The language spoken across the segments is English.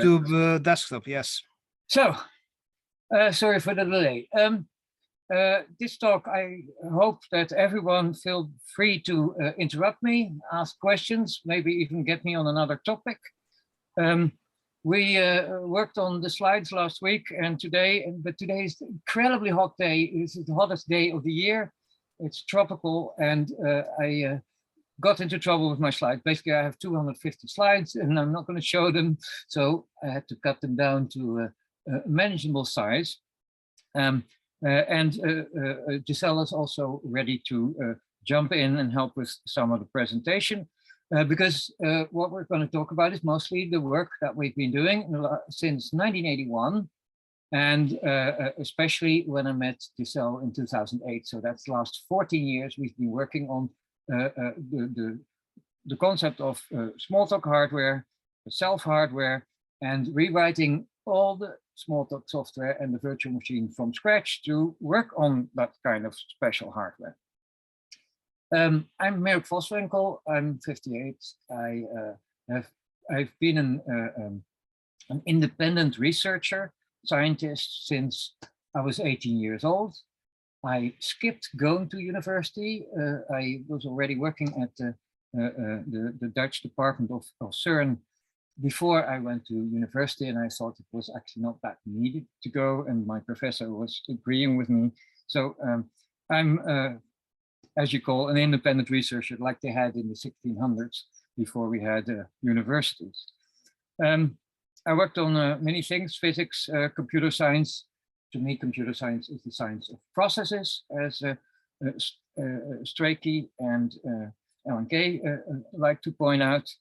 YouTube desktop, yes. So, sorry for the delay. This talk, I hope that everyone feel free to interrupt me, ask questions, maybe even get me on another topic. We worked on the slides last week and today, but today is an incredibly hot day. It's the hottest day of the year. It's tropical, and I got into trouble with my slides. Basically, I have 250 slides and I'm not going to show them. So I had to cut them down to a manageable size. Giselle is also ready to jump in and help with some of the presentation. Because what we're going to talk about is mostly the work that we've been doing since 1981, and especially when I met Giselle in 2008. So that's the last 14 years we've been working on the concept of Smalltalk hardware, self hardware, and rewriting all the Smalltalk software and the virtual machine from scratch to work on that kind of special hardware. I'm Merik Voswinkel. I'm 58. I've been an independent researcher, scientist since I was 18 years old. I skipped going to university. I was already working at the Dutch department of CERN before I went to university, and I thought it was actually not that needed to go, and my professor was agreeing with me. So I'm, as you call, an independent researcher like they had in the 1600s before we had universities. I worked on many things: physics, computer science. To me, computer science is the science of processes, as Strachey and LNK like to point out.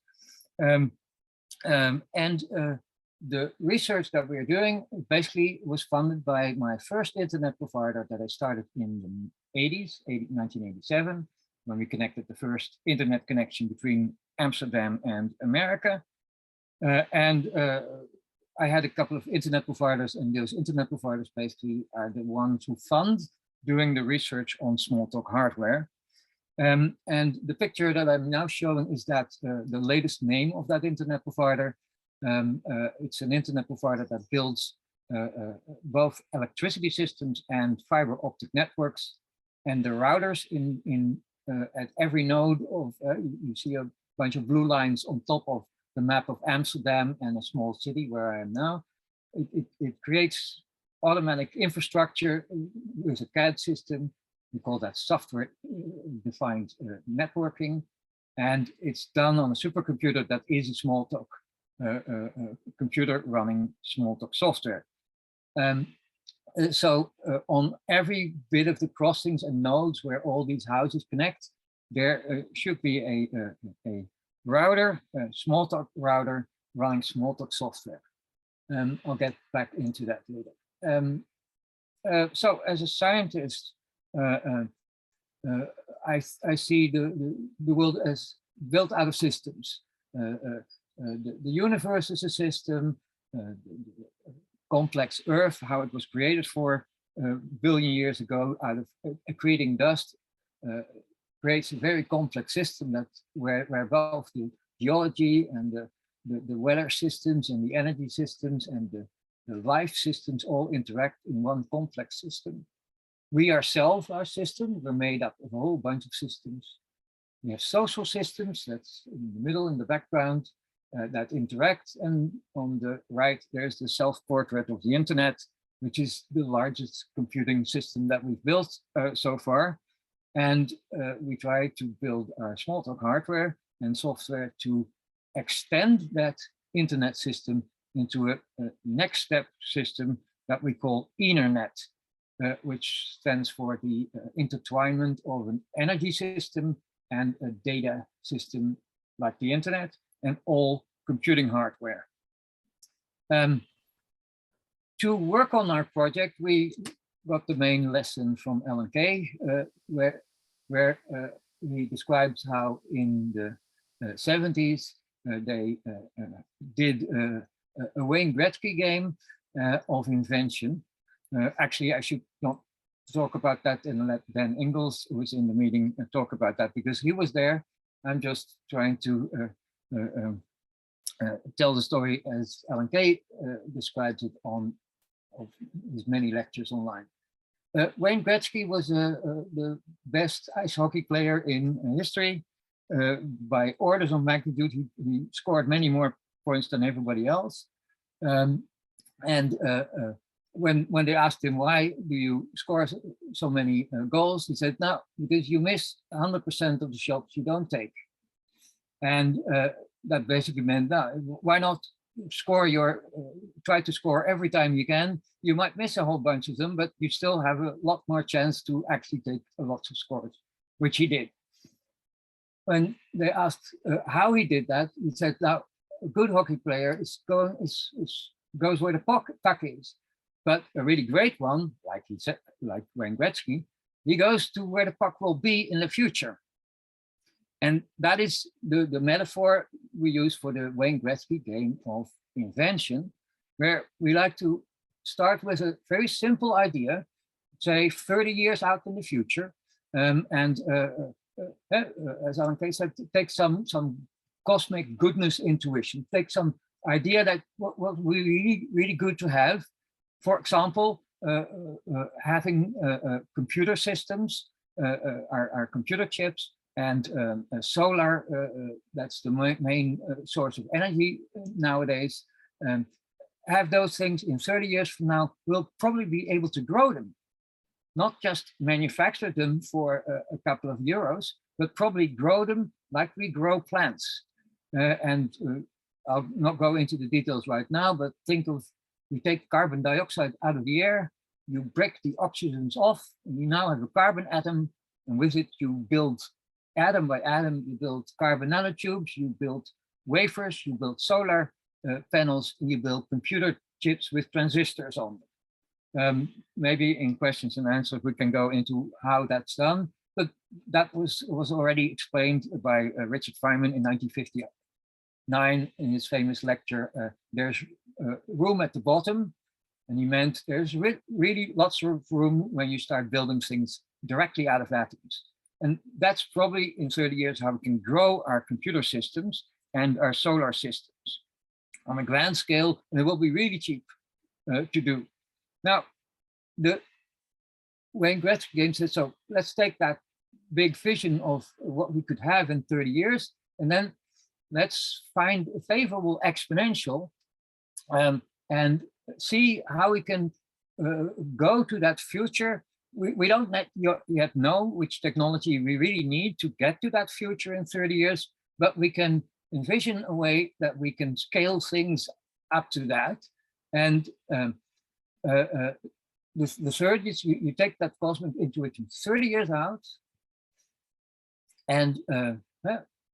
The research that we're doing basically was funded by my first internet provider that I started in the 80s, 1987, when we connected the first internet connection between Amsterdam and America. I had a couple of internet providers, and those internet providers basically are the ones who fund doing the research on Smalltalk hardware. And the picture that I'm now showing is that the latest name of that internet provider. It's an internet provider that builds both electricity systems and fiber optic networks. And the routers at every node of, you see a bunch of blue lines on top of the map of Amsterdam and a small city where I am now. It creates automatic infrastructure with a CAD system. We call that software-defined networking. And it's done on a supercomputer that is a Smalltalk computer running Smalltalk software. So on every bit of the crossings and nodes where all these houses connect, there should be a router, a Smalltalk router running Smalltalk software. I'll get back into that later. So as a scientist, I see the world as built out of systems. The universe is a system, complex Earth, how it was created 4 billion years ago out of accreting dust, creates a very complex system that where both the geology and the weather systems and the energy systems and the life systems all interact in one complex system. We ourselves, our system, we're made up of a whole bunch of systems. We have social systems, that's in the middle, in the background, that interact. And on the right, there's the self-portrait of the internet, which is the largest computing system that we've built so far. And we try to build our Smalltalk hardware and software to extend that internet system into a next step system that we call Ethernet, which stands for the intertwinement of an energy system and a data system like the internet and all computing hardware. To work on our project, we got the main lesson from LNK, where he describes how in the 70s they did a Wayne Gretzky game of invention. Actually, I should not talk about that and let Dan Ingalls, who was in the meeting, talk about that because he was there. I'm just trying to tell the story as Alan Kay describes it on his many lectures online. Wayne Gretzky was the best ice hockey player in history. By orders of magnitude, he scored many more points than everybody else. When they asked him, why do you score so many goals, he said, no, because you miss 100% of the shots you don't take. And that basically meant, no, why not score try to score every time you can. You might miss a whole bunch of them, but you still have a lot more chance to actually take a lot of scores, which he did. When they asked how he did that, he said, now, a good hockey player goes where the puck is. But a really great one, like he said, like Wayne Gretzky, he goes to where the puck will be in the future. And that is the metaphor we use for the Wayne Gretzky game of invention, where we like to start with a very simple idea, say 30 years out in the future, as Alan Kay said, take some cosmic goodness intuition, take some idea that what really, really good to have. For example, having computer systems, our computer chips, and solar, that's the main source of energy nowadays. Have those things in 30 years from now, we'll probably be able to grow them. Not just manufacture them for a couple of euros, but probably grow them like we grow plants. I'll not go into the details right now, but think of, you take carbon dioxide out of the air, you break the oxygens off, and you now have a carbon atom, and with it you build atom by atom, you build carbon nanotubes, you build wafers, you build solar panels, and you build computer chips with transistors on them. Maybe in questions and answers we can go into how that's done, but that was already explained by Richard Feynman in 1959 in his famous lecture, There's room at the bottom, and he meant there's really lots of room when you start building things directly out of atoms. And that's probably in 30 years how we can grow our computer systems and our solar systems on a grand scale, and it will be really cheap to do. Now, the Wayne Gretzky game said, so let's take that big vision of what we could have in 30 years, and then let's find a favorable exponential and see how we can go to that future. We don't yet know which technology we really need to get to that future in 30 years, but we can envision a way that we can scale things up to that. And the third is you take that cosmic intuition 30 years out, and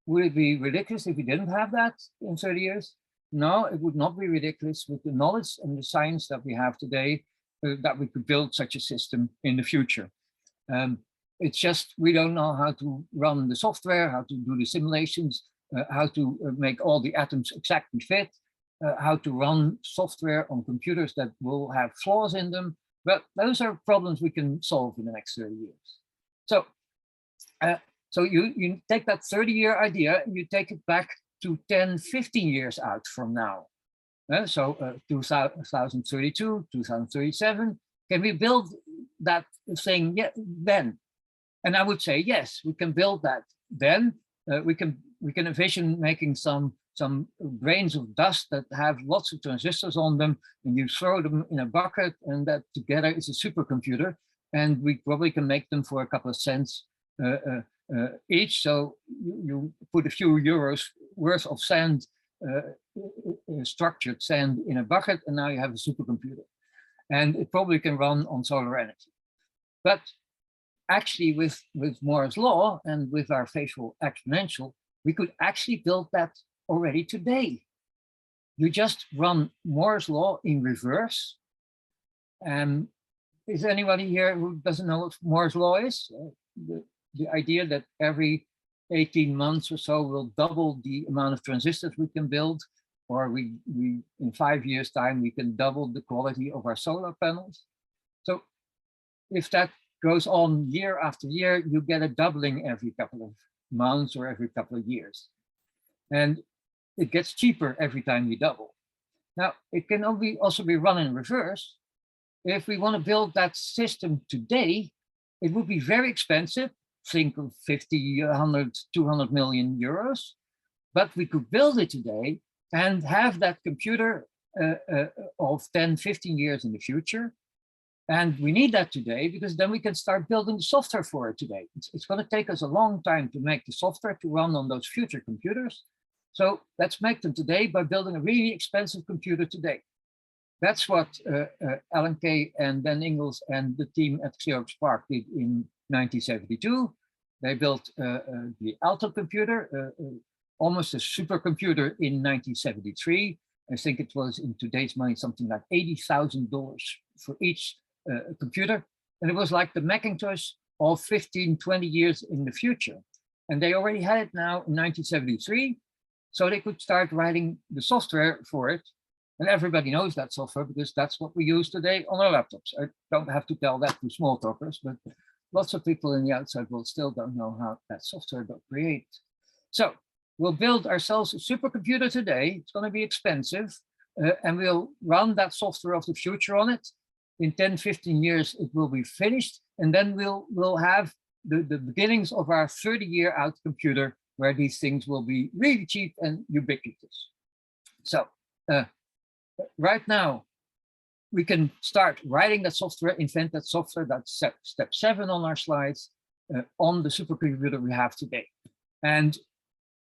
would it be ridiculous if we didn't have that in 30 years? No, it would not be ridiculous with the knowledge and the science that we have today, that we could build such a system in the future. It's just we don't know how to run the software, how to do the simulations, how to make all the atoms exactly fit, how to run software on computers that will have flaws in them. But those are problems we can solve in the next 30 years. So, so you take that 30-year idea and you take it back to 10, 15 years out from now. 2032, 2037, can we build that thing then? And I would say, yes, we can build that then. We can envision making some grains of dust that have lots of transistors on them, and you throw them in a bucket, and that together is a supercomputer. And we probably can make them for a couple of cents each. So you put a few euros worth of sand, structured sand in a bucket, and now you have a supercomputer. And it probably can run on solar energy. But actually with Moore's law and with our facial exponential, we could actually build that already today. You just run Moore's law in reverse. Is there anybody here who doesn't know what Moore's law is? The idea that every 18 months or so we'll double the amount of transistors we can build, or we in 5 years time we can double the quality of our solar panels. So if that goes on year after year, you get a doubling every couple of months or every couple of years. And it gets cheaper every time we double. Now, it can also be run in reverse. If we want to build that system today, it would be very expensive. Think of 50, 100, 200 million euros. But we could build it today and have that computer of 10, 15 years in the future. And we need that today because then we can start building the software for it today. It's going to take us a long time to make the software to run on those future computers. So let's make them today by building a really expensive computer today. That's what Alan Kay and Dan Ingalls and the team at Xerox PARC did in 1972. They built the Alto computer, almost a supercomputer in 1973. I think it was in today's money something like $80,000 for each computer. And it was like the Macintosh of 15, 20 years in the future. And they already had it now in 1973. So they could start writing the software for it. And everybody knows that software because that's what we use today on our laptops. I don't have to tell that to small talkers, but lots of people in the outside world still don't know how that software got created. So we'll build ourselves a supercomputer today. It's going to be expensive, and we'll run that software of the future on it. In 10, 15 years, it will be finished. And then we'll have the beginnings of our 30-year out computer where these things will be really cheap and ubiquitous. So right now, we can start writing that software, invent that software. That's step 7 on our slides on the supercomputer we have today. And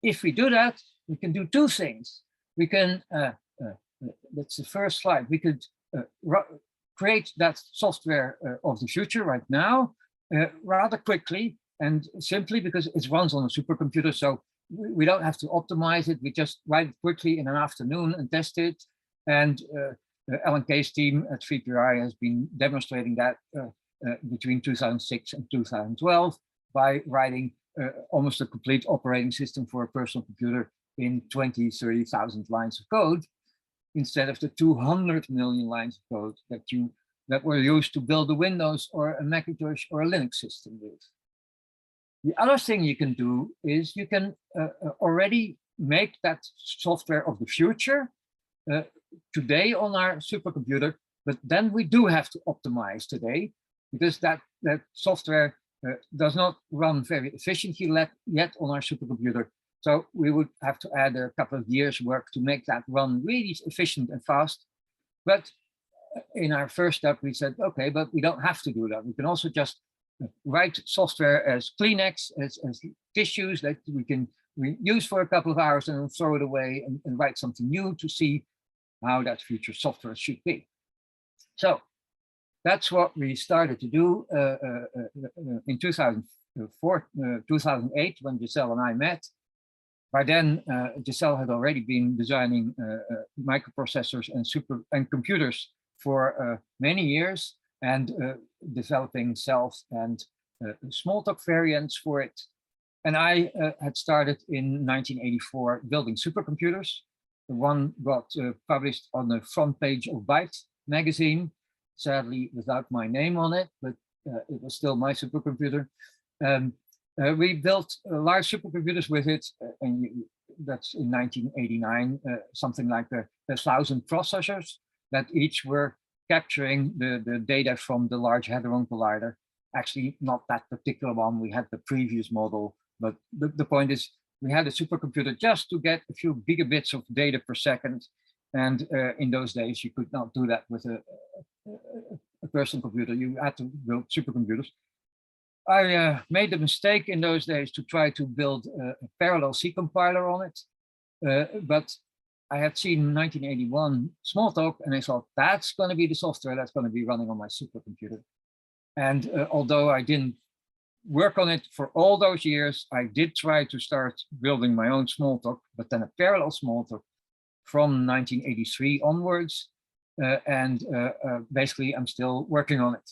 if we do that, we can do 2 things. We can, that's the first slide, we could create that software of the future right now rather quickly and simply because it runs on a supercomputer. So we don't have to optimize it. We just write it quickly in an afternoon and test it. And Alan Kay's team at 3PRI has been demonstrating that between 2006 and 2012 by writing almost a complete operating system for a personal computer in 20, 30,000 lines of code instead of the 200 million lines of code that were used to build a Windows or a Macintosh or a Linux system with. The other thing you can do is you can already make that software of the future today on our supercomputer, but then we do have to optimize today because that software does not run very efficiently yet on our supercomputer. So we would have to add a couple of years work to make that run really efficient and fast. But in our first step, we said, okay, but we don't have to do that. We can also just write software as Kleenex, as tissues that we use for a couple of hours and then throw it away and write something new to see how that future software should be. So that's what we started to do in 2008 when Giselle and I met. By then, Giselle had already been designing microprocessors and computers for many years and developing Self and Smalltalk variants for it. And I had started in 1984 building supercomputers. The one got published on the front page of Byte magazine, sadly without my name on it, but it was still my supercomputer. We built large supercomputers with it, and that's in 1989, something like 1,000 processors that each were capturing the data from the Large Hadron Collider. Actually, not that particular one, we had the previous model, but the point is we had a supercomputer just to get a few gigabits of data per second. And in those days, you could not do that with a personal computer. You had to build supercomputers. I made the mistake in those days to try to build a parallel C compiler on it. But I had seen 1981 Smalltalk and I thought that's going to be the software that's going to be running on my supercomputer. And although I didn't work on it for all those years, I did try to start building my own Smalltalk, but then a parallel Smalltalk from 1983 onwards. Basically, I'm still working on it.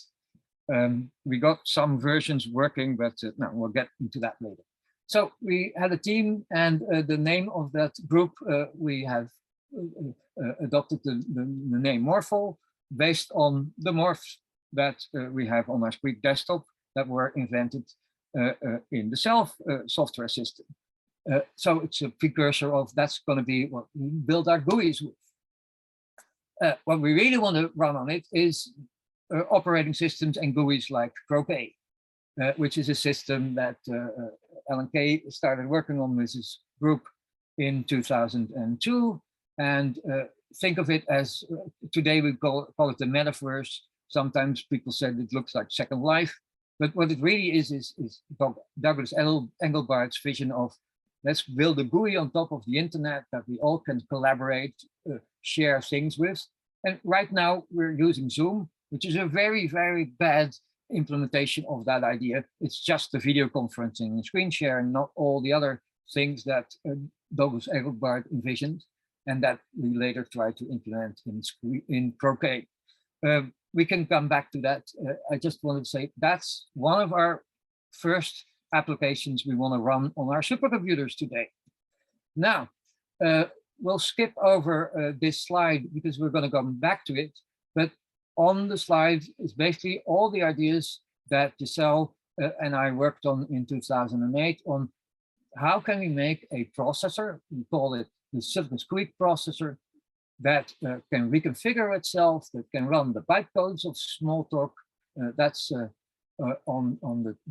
We got some versions working, but no, we'll get into that later. So we had a team, and the name of that group, we have adopted the name Morphle, based on the morphs that we have on our Squeak desktop that were invented in the Self software system. So it's a precursor of that's going to be what we build our GUIs with. What we really want to run on it is operating systems and GUIs like Croquet, which is a system that Alan Kay started working on with his group in 2002. And think of it as, today we call it the metaverse. Sometimes people said it looks like Second Life, but what it really is Douglas Engelbart's vision of, let's build a GUI on top of the internet that we all can collaborate, share things with. And right now we're using Zoom, which is a very, very bad implementation of that idea. It's just the video conferencing and screen sharing, not all the other things that Douglas Engelbart envisioned and that we later tried to implement in Croquet. We can come back to that. I just wanted to say that's one of our first applications we want to run on our supercomputers today. Now, we'll skip over this slide because we're going to come back to it. But on the slide is basically all the ideas that Giselle and I worked on in 2008 on how can we make a processor, we call it the Silicon Squeak processor, that can reconfigure itself, that can run the bytecodes of Smalltalk. That's on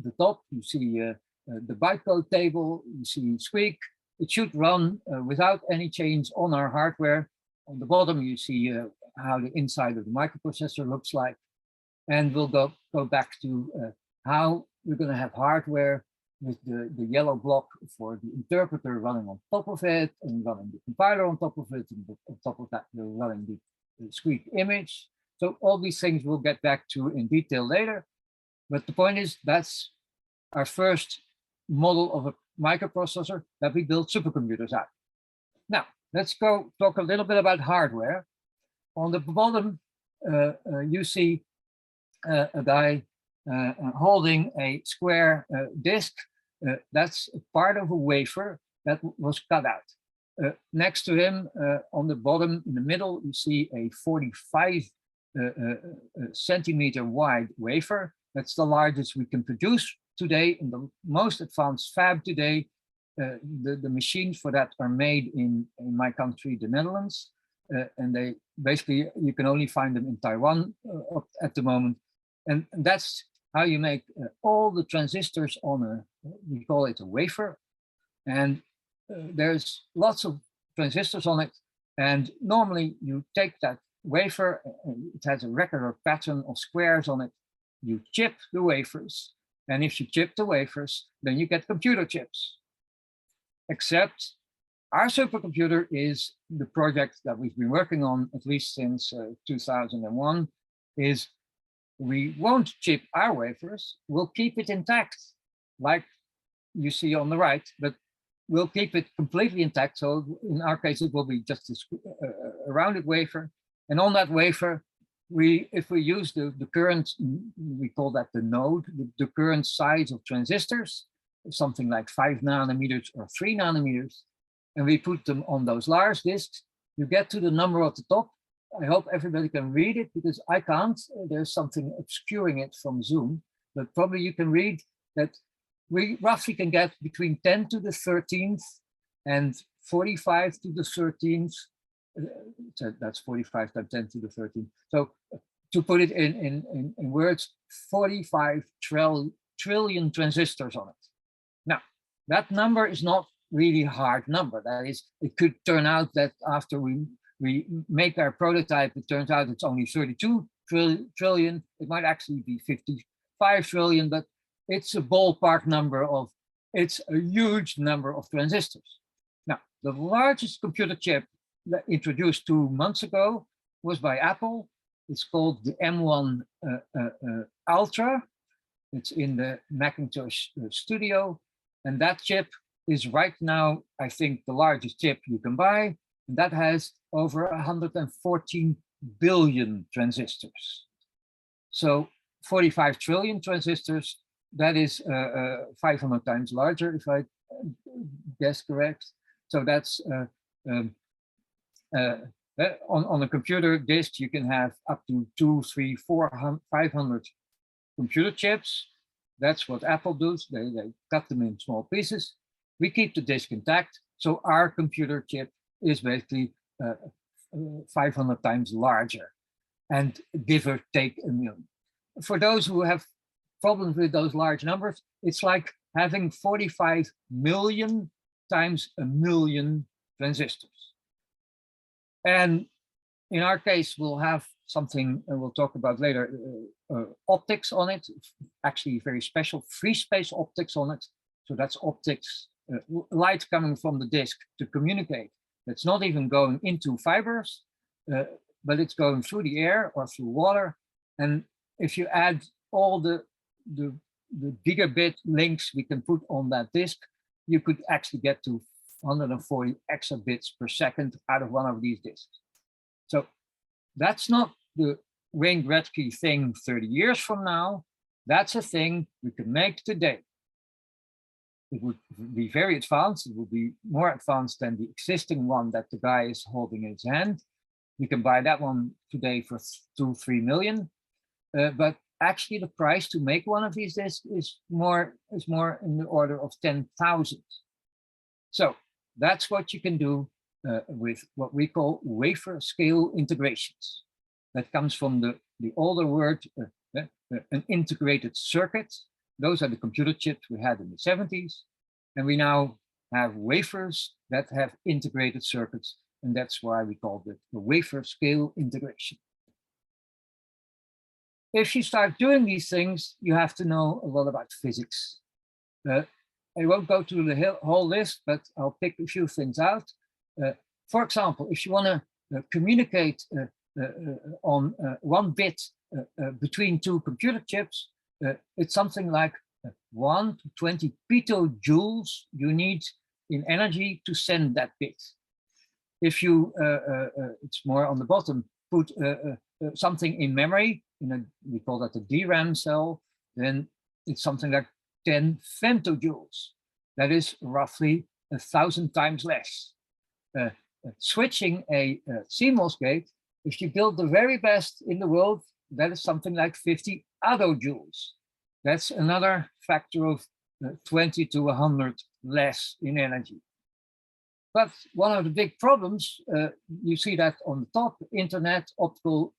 the top. You see the bytecode table, you see Squeak. It should run without any change on our hardware. On the bottom, you see how the inside of the microprocessor looks like. And we'll go back to how we're going to have hardware with the yellow block for the interpreter running on top of it, and running the compiler on top of it, and on top of that, we're running the Squeak image. So all these things we'll get back to in detail later. But the point is, that's our first model of a microprocessor that we build supercomputers out. Now, let's go talk a little bit about hardware. On the bottom, you see a guy holding a square disk. That's part of a wafer that was cut out. Next to him, on the bottom in the middle, you see a 45 centimeter wide wafer. That's the largest we can produce today in the most advanced fab today. The machines for that are made in my country, the Netherlands. And they basically, you can only find them in Taiwan at the moment. And that's how you make all the transistors on we call it a wafer. And there's lots of transistors on it. And normally you take that wafer, it has a regular pattern of squares on it. You chip the wafers. And if you chip the wafers, then you get computer chips. Except our supercomputer is the project that we've been working on at least since 2001, is we won't chip our wafers, we'll keep it intact, like you see on the right, but we'll keep it completely intact. So in our case, it will be just a rounded wafer. And on that wafer, if we use the current, we call that the node, the current size of transistors, something like 5 nanometers or 3 nanometers, and we put them on those large disks, you get to the number at the top. I hope everybody can read it because I can't. There's something obscuring it from Zoom, but probably you can read that we roughly can get between 10 to the 13th and 45 to the 13th. So that's 45 times 10 to the 13th. So to put it in words, 45 trillion transistors on it. Now, that number is not really hard number. That is, it could turn out that after we make our prototype, it turns out it's only 32 trillion. It might actually be 55 trillion, but it's a ballpark number of, it's a huge number of transistors. Now, the largest computer chip that introduced 2 months ago was by Apple. It's called the M1 Ultra. It's in the Macintosh studio. And that chip is right now, I think, the largest chip you can buy. And that has over 114 billion transistors. So 45 trillion transistors, that is 500 times larger, if I guess correct. So that's on a computer disk, you can have up to 2, 3, 400, 500 computer chips. That's what Apple does. They cut them in small pieces. we keep the disk intact. So our computer chip is basically 500 times larger, and give or take a million. For those who have problems with those large numbers, it's like having 45 million times a million transistors. And in our case, we'll have something we'll talk about later, optics on it, actually very special free space optics on it. So that's optics, light coming from the disk to communicate. It's not even going into fibers, but it's going through the air or through water. And if you add all the gigabit links we can put on that disk, you could actually get to 140 exabits per second out of one of these disks. So that's not the Wayne Gretzky thing 30 years from now. That's a thing we can make today. It would be very advanced. It would be more advanced than the existing one that the guy is holding in his hand. You can buy that one today for 2-3 million. But actually the price to make one of these disks is more in the order of 10,000. So that's what you can do with what we call wafer scale integrations. That comes from the older word, an integrated circuit. Those are the computer chips we had in the 70s. And we now have wafers that have integrated circuits. And that's why we call it the wafer scale integration. If you start doing these things, you have to know a lot about physics. I won't go through the whole list, but I'll pick a few things out. For example, if you want to communicate on 1 bit between 2 computer chips, it's something like 1 to 20 petajoules you need in energy to send that bit. If you, it's more on the bottom, put something in memory, we call that the DRAM cell, then it's something like 10 femtojoules. That is roughly 1,000 times less. Switching a CMOS gate, if you build the very best in the world, that is something like 50 attojoules. That's another factor of 20 to 100 less in energy. But one of the big problems, you see that on the top, internet, optical,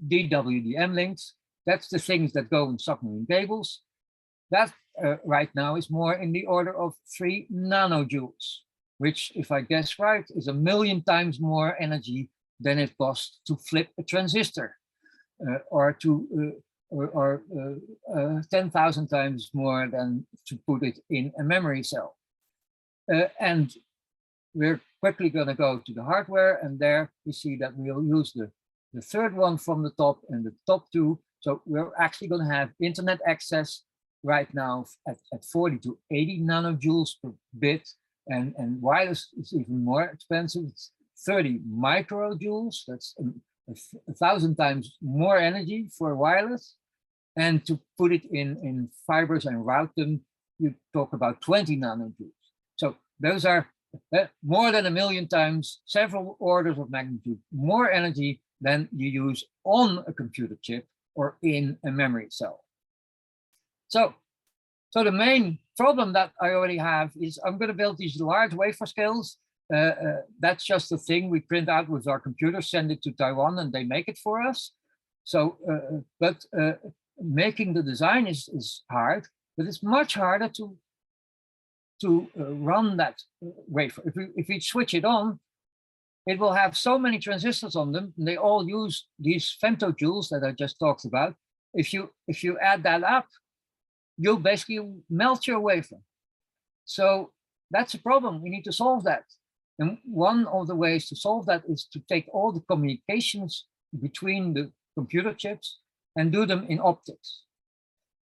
DWDM links, that's the things that go in submarine cables. That right now is more in the order of 3 nanojoules, which, if I guess right, is 1,000,000 times more energy than it costs to flip a transistor, or 10,000 times more than to put it in a memory cell. And we're quickly going to go to the hardware, and there we see that we'll use the third one from the top and the top 2. So we're actually going to have internet access right now at 40 to 80 nanojoules per bit, and wireless is even more expensive. It's 30 microjoules. That's 1,000 times more energy for wireless. And to put it in fibers and route them, you talk about 20 nanojoules. So those are more than 1,000,000 times, several orders of magnitude more energy than you use on a computer chip or in a memory cell. So the main problem that I already have is I'm going to build these large wafer scales. That's just a thing we print out with our computer, send it to Taiwan, and they make it for us. So, making the design is hard, but it's much harder to run that wafer. If we switch it on, it will have so many transistors on them, and they all use these femtojoules that I just talked about. If you add that up, you'll basically melt your wafer. So that's a problem. We need to solve that. And one of the ways to solve that is to take all the communications between the computer chips and do them in optics.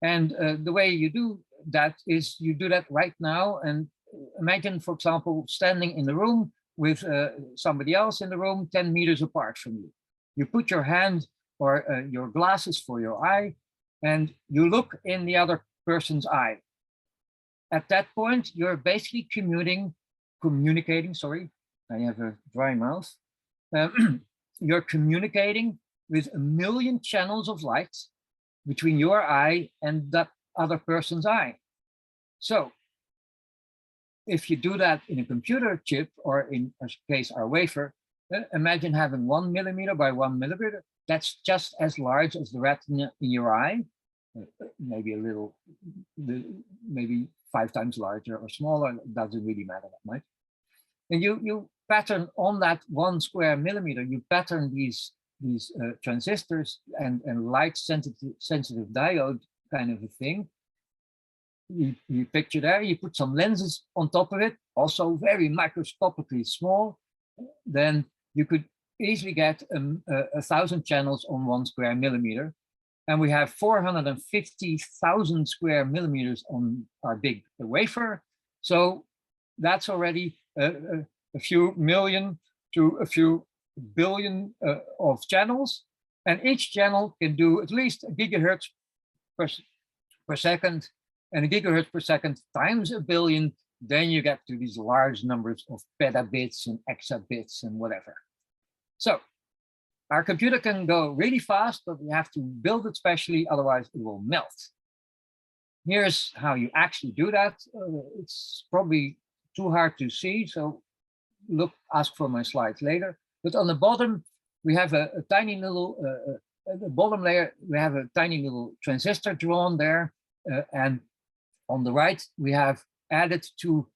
And the way you do that is you do that right now. And imagine, for example, standing in the room with somebody else in the room 10 meters apart from you. You put your hand or your glasses for your eye, and you look in the other person's eye. At that point, you're basically communicating, sorry, I have a dry mouth. You're communicating with 1,000,000 channels of light between your eye and that other person's eye. So if you do that in a computer chip, or in our case, our wafer, imagine having 1 millimeter by 1 millimeter. That's just as large as the retina in your eye, maybe a little, maybe 5 times larger or smaller. It doesn't really matter that much. And you pattern on that 1 square millimeter. You pattern these transistors and light sensitive diode kind of a thing. You picture there. You put some lenses on top of it, also very microscopically small. Then you could easily get 1,000 channels on 1 square millimeter. And we have 450,000 square millimeters on our big wafer. So that's already a few million to a few billion of channels. And each channel can do at least a gigahertz per second, and a gigahertz per second times a billion. Then you get to these large numbers of petabits and exabits and whatever. So our computer can go really fast, but we have to build it specially, otherwise it will melt. Here's how you actually do that. It's probably too hard to see, so ask for my slides later. But on the bottom, we have a tiny little, the bottom layer, we have a tiny little transistor drawn there. And on the right, we have added 2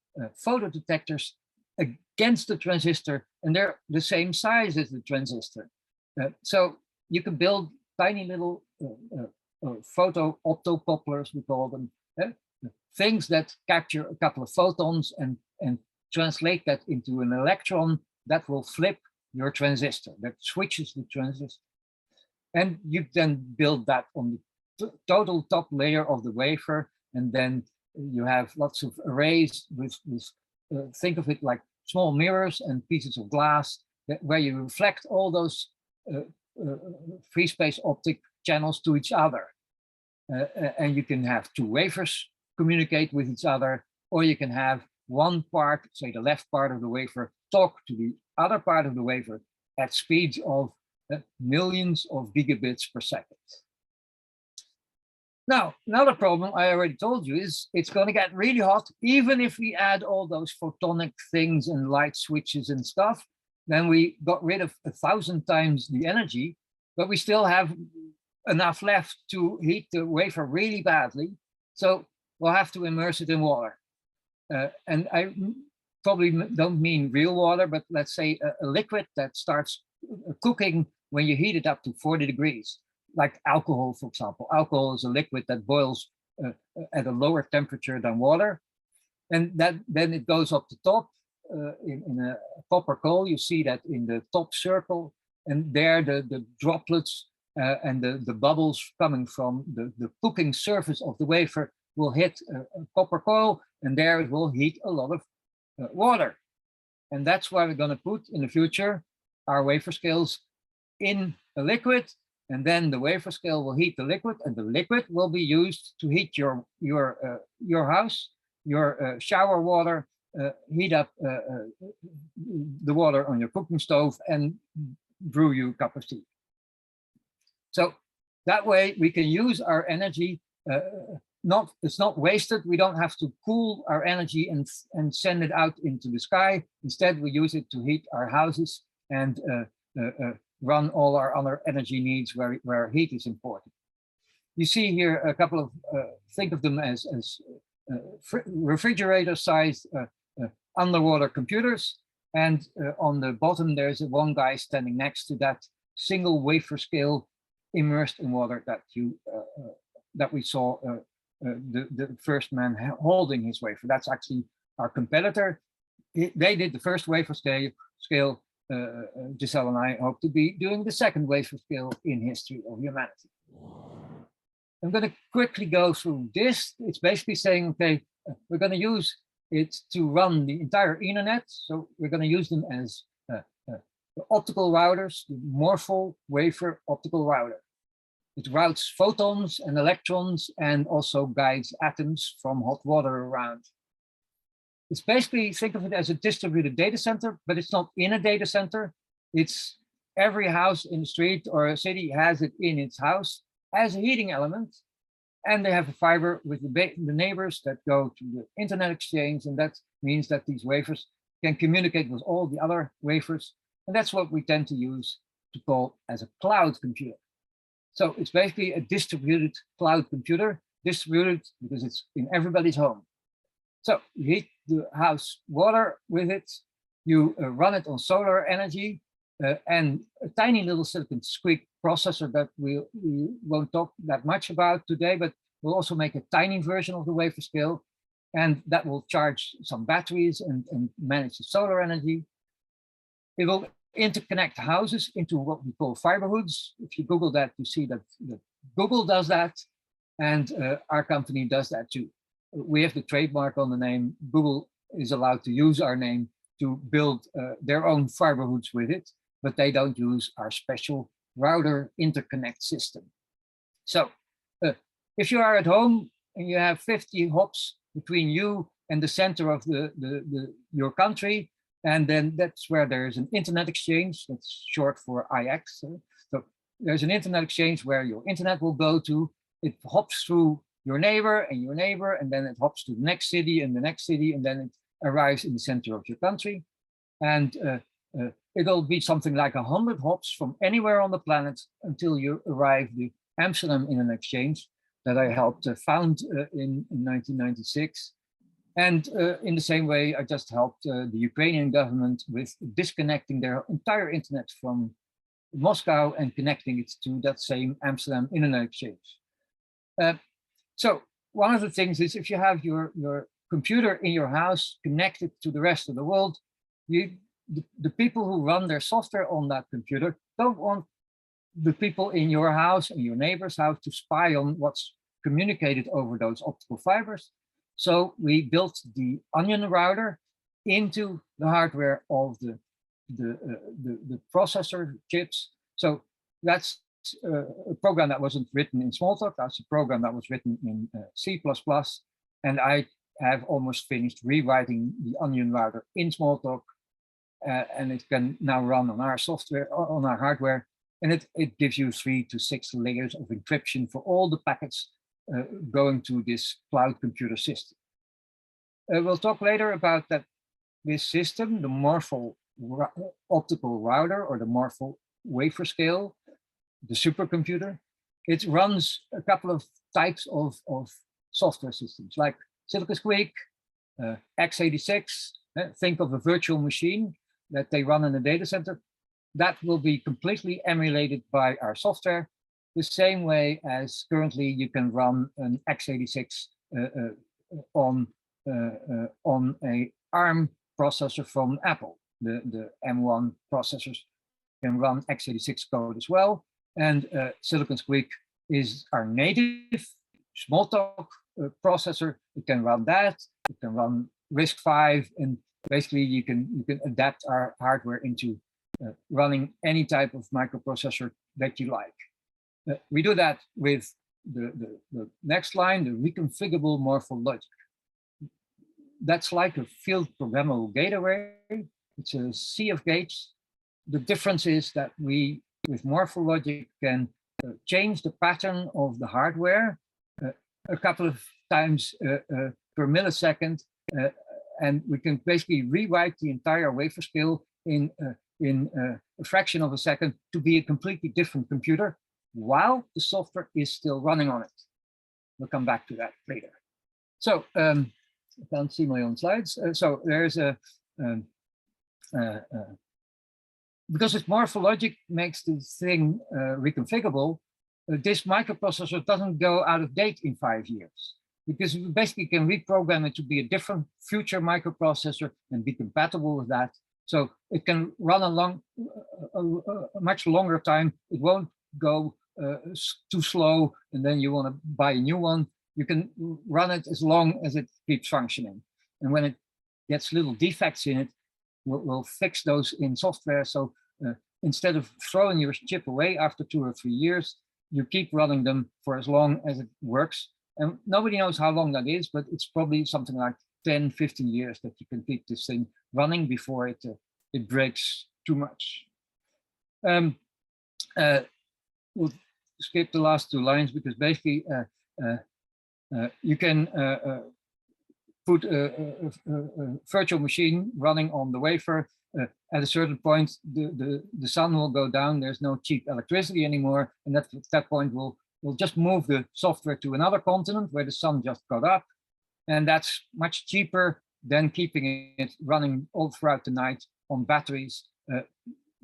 photodetectors against the transistor, and they're the same size as the transistor. So you can build tiny little photo optocouplers, we call them, things that capture a couple of photons and translate that into an electron that will flip your transistor, that switches the transistor. And you then build that on the total top layer of the wafer, and then you have lots of arrays with think of it like small mirrors and pieces of glass where you reflect all those free space optic channels to each other. And you can have 2 wafers communicate with each other, or you can have one part, say the left part of the wafer, talk to the other part of the wafer at speeds of millions of gigabits per second. Now, another problem I already told you is it's going to get really hot, even if we add all those photonic things and light switches and stuff. Then we got rid of 1,000 times the energy, but we still have enough left to heat the wafer really badly. So we'll have to immerse it in water. And I probably don't mean real water, but let's say a liquid that starts cooking when you heat it up to 40 degrees. Like alcohol, for example. Alcohol is a liquid that boils at a lower temperature than water. And then it goes up the top in a copper coil. You see that in the top circle. And there the droplets and the bubbles coming from the cooking surface of the wafer will hit a copper coil. And there it will heat a lot of water. And that's why we're going to put in the future our wafer scales in a liquid. And then the wafer scale will heat the liquid, and the liquid will be used to heat your house, your shower water, heat up the water on your cooking stove, and brew you a cup of tea. So that way we can use our energy. It's not wasted. We don't have to cool our energy and send it out into the sky. Instead, we use it to heat our houses and run all our other energy needs where heat is important. You see here a couple of, think of them as refrigerator-sized underwater computers. And on the bottom, there's one guy standing next to that single wafer scale immersed in water that we saw the first man holding his wafer. That's actually our competitor. They did the first wafer scale. Giselle and I hope to be doing the second wafer scale in history of humanity. I'm going to quickly go through this. It's basically saying, okay, we're going to use it to run the entire internet. So we're going to use them as the optical routers, the Morphle wafer optical router. It routes photons and electrons and also guides atoms from hot water around. It's basically, think of it as a distributed data center, but it's not in a data center. It's every house in the street or a city has it in its house as a heating element. and they have a fiber with the neighbors that go to the internet exchange, and that means that these wafers can communicate with all the other wafers, and that's what we tend to use to call as a cloud computer. So it's basically a distributed cloud computer, distributed because it's in everybody's home. So you heat the house water with it, you run it on solar energy, and a tiny little silicon squeak processor that we won't talk that much about today, but we'll also make a tiny version of the wafer scale, and that will charge some batteries and manage the solar energy. It will interconnect houses into what we call fiber hoods. If you Google that, you see that Google does that, and our company does that too. We have the trademark on the name. Google is allowed to use our name to build their own fiber hoods with it, but they don't use our special router interconnect system. So if you are at home and you have 50 hops between you and the center of your country, and then that's where there's an internet exchange, that's short for IX. So there's an internet exchange where your internet will go to, it hops through your neighbor, and then it hops to the next city and the next city, and then it arrives in the center of your country. And it'll be something like 100 hops from anywhere on the planet until you arrive the Amsterdam Internet Exchange that I helped found in 1996. And in the same way, I just helped the Ukrainian government with disconnecting their entire internet from Moscow and connecting it to that same Amsterdam Internet Exchange. So one of the things is, if you have your computer in your house connected to the rest of the world, the people who run their software on that computer don't want the people in your house and your neighbor's house to spy on what's communicated over those optical fibers. So we built the onion router into the hardware of the processor chips. So that's a program that wasn't written in Smalltalk. That's a program that was written in C++. And I have almost finished rewriting the onion router in Smalltalk. And it can now run on our software, on our hardware. And it gives you 3 to 6 layers of encryption for all the packets going to this cloud computer system. We'll talk later about this system, the Morphle optical router, or the Morphle wafer scale, the supercomputer. It runs a couple of types of software systems, like Silicon Squeak, x86. Think of a virtual machine that they run in a data center. That will be completely emulated by our software, the same way as currently you can run an x86 on a ARM processor from Apple. The M1 processors can run x86 code as well. And Silicon Squeak is our native Smalltalk processor. It can run that. It can run RISC-V, and basically you can adapt our hardware into running any type of microprocessor that you like. We do that with the next line, the reconfigurable Morphle Logic. That's like a field programmable gate array. It's a sea of gates. The difference is that we, with Morphle Logic, can change the pattern of the hardware a couple of times per millisecond, and we can basically rewrite the entire wafer scale in a fraction of a second to be a completely different computer while the software is still running on it. We'll come back to that later. So I can't see my own slides. So there's because it's Morphle Logic makes the thing reconfigurable, this microprocessor doesn't go out of date in 5 years, because we basically can reprogram it to be a different future microprocessor and be compatible with that. So it can run a much longer time. It won't go too slow, and then you want to buy a new one. You can run it as long as it keeps functioning. And when it gets little defects in it, we'll fix those in software. So instead of throwing your chip away after 2 or 3 years, you keep running them for as long as it works. And nobody knows how long that is, but it's probably something like 10, 15 years that you can keep this thing running before it breaks too much. We'll skip the last 2 lines, because basically You can put a virtual machine running on the wafer. At a certain point, the sun will go down. There's no cheap electricity anymore, and at that point, we'll just move the software to another continent where the sun just got up, and that's much cheaper than keeping it running all throughout the night on batteries,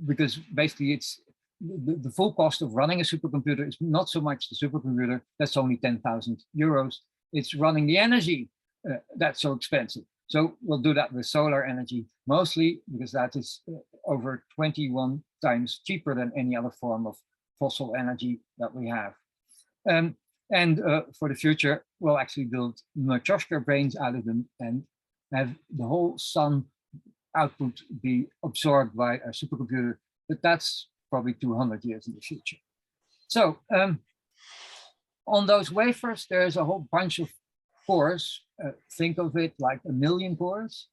because basically it's the full cost of running a supercomputer is not so much the supercomputer. That's only 10,000 euros. It's running the energy that's so expensive. So we'll do that with solar energy mostly, because that is over 21 times cheaper than any other form of fossil energy that we have. And for the future, we'll actually build Matroshca Brains out of them and have the whole sun output be absorbed by a supercomputer, but that's probably 200 years in the future. So on those wafers, there's a whole bunch of cores. Think of it like 1 million cores,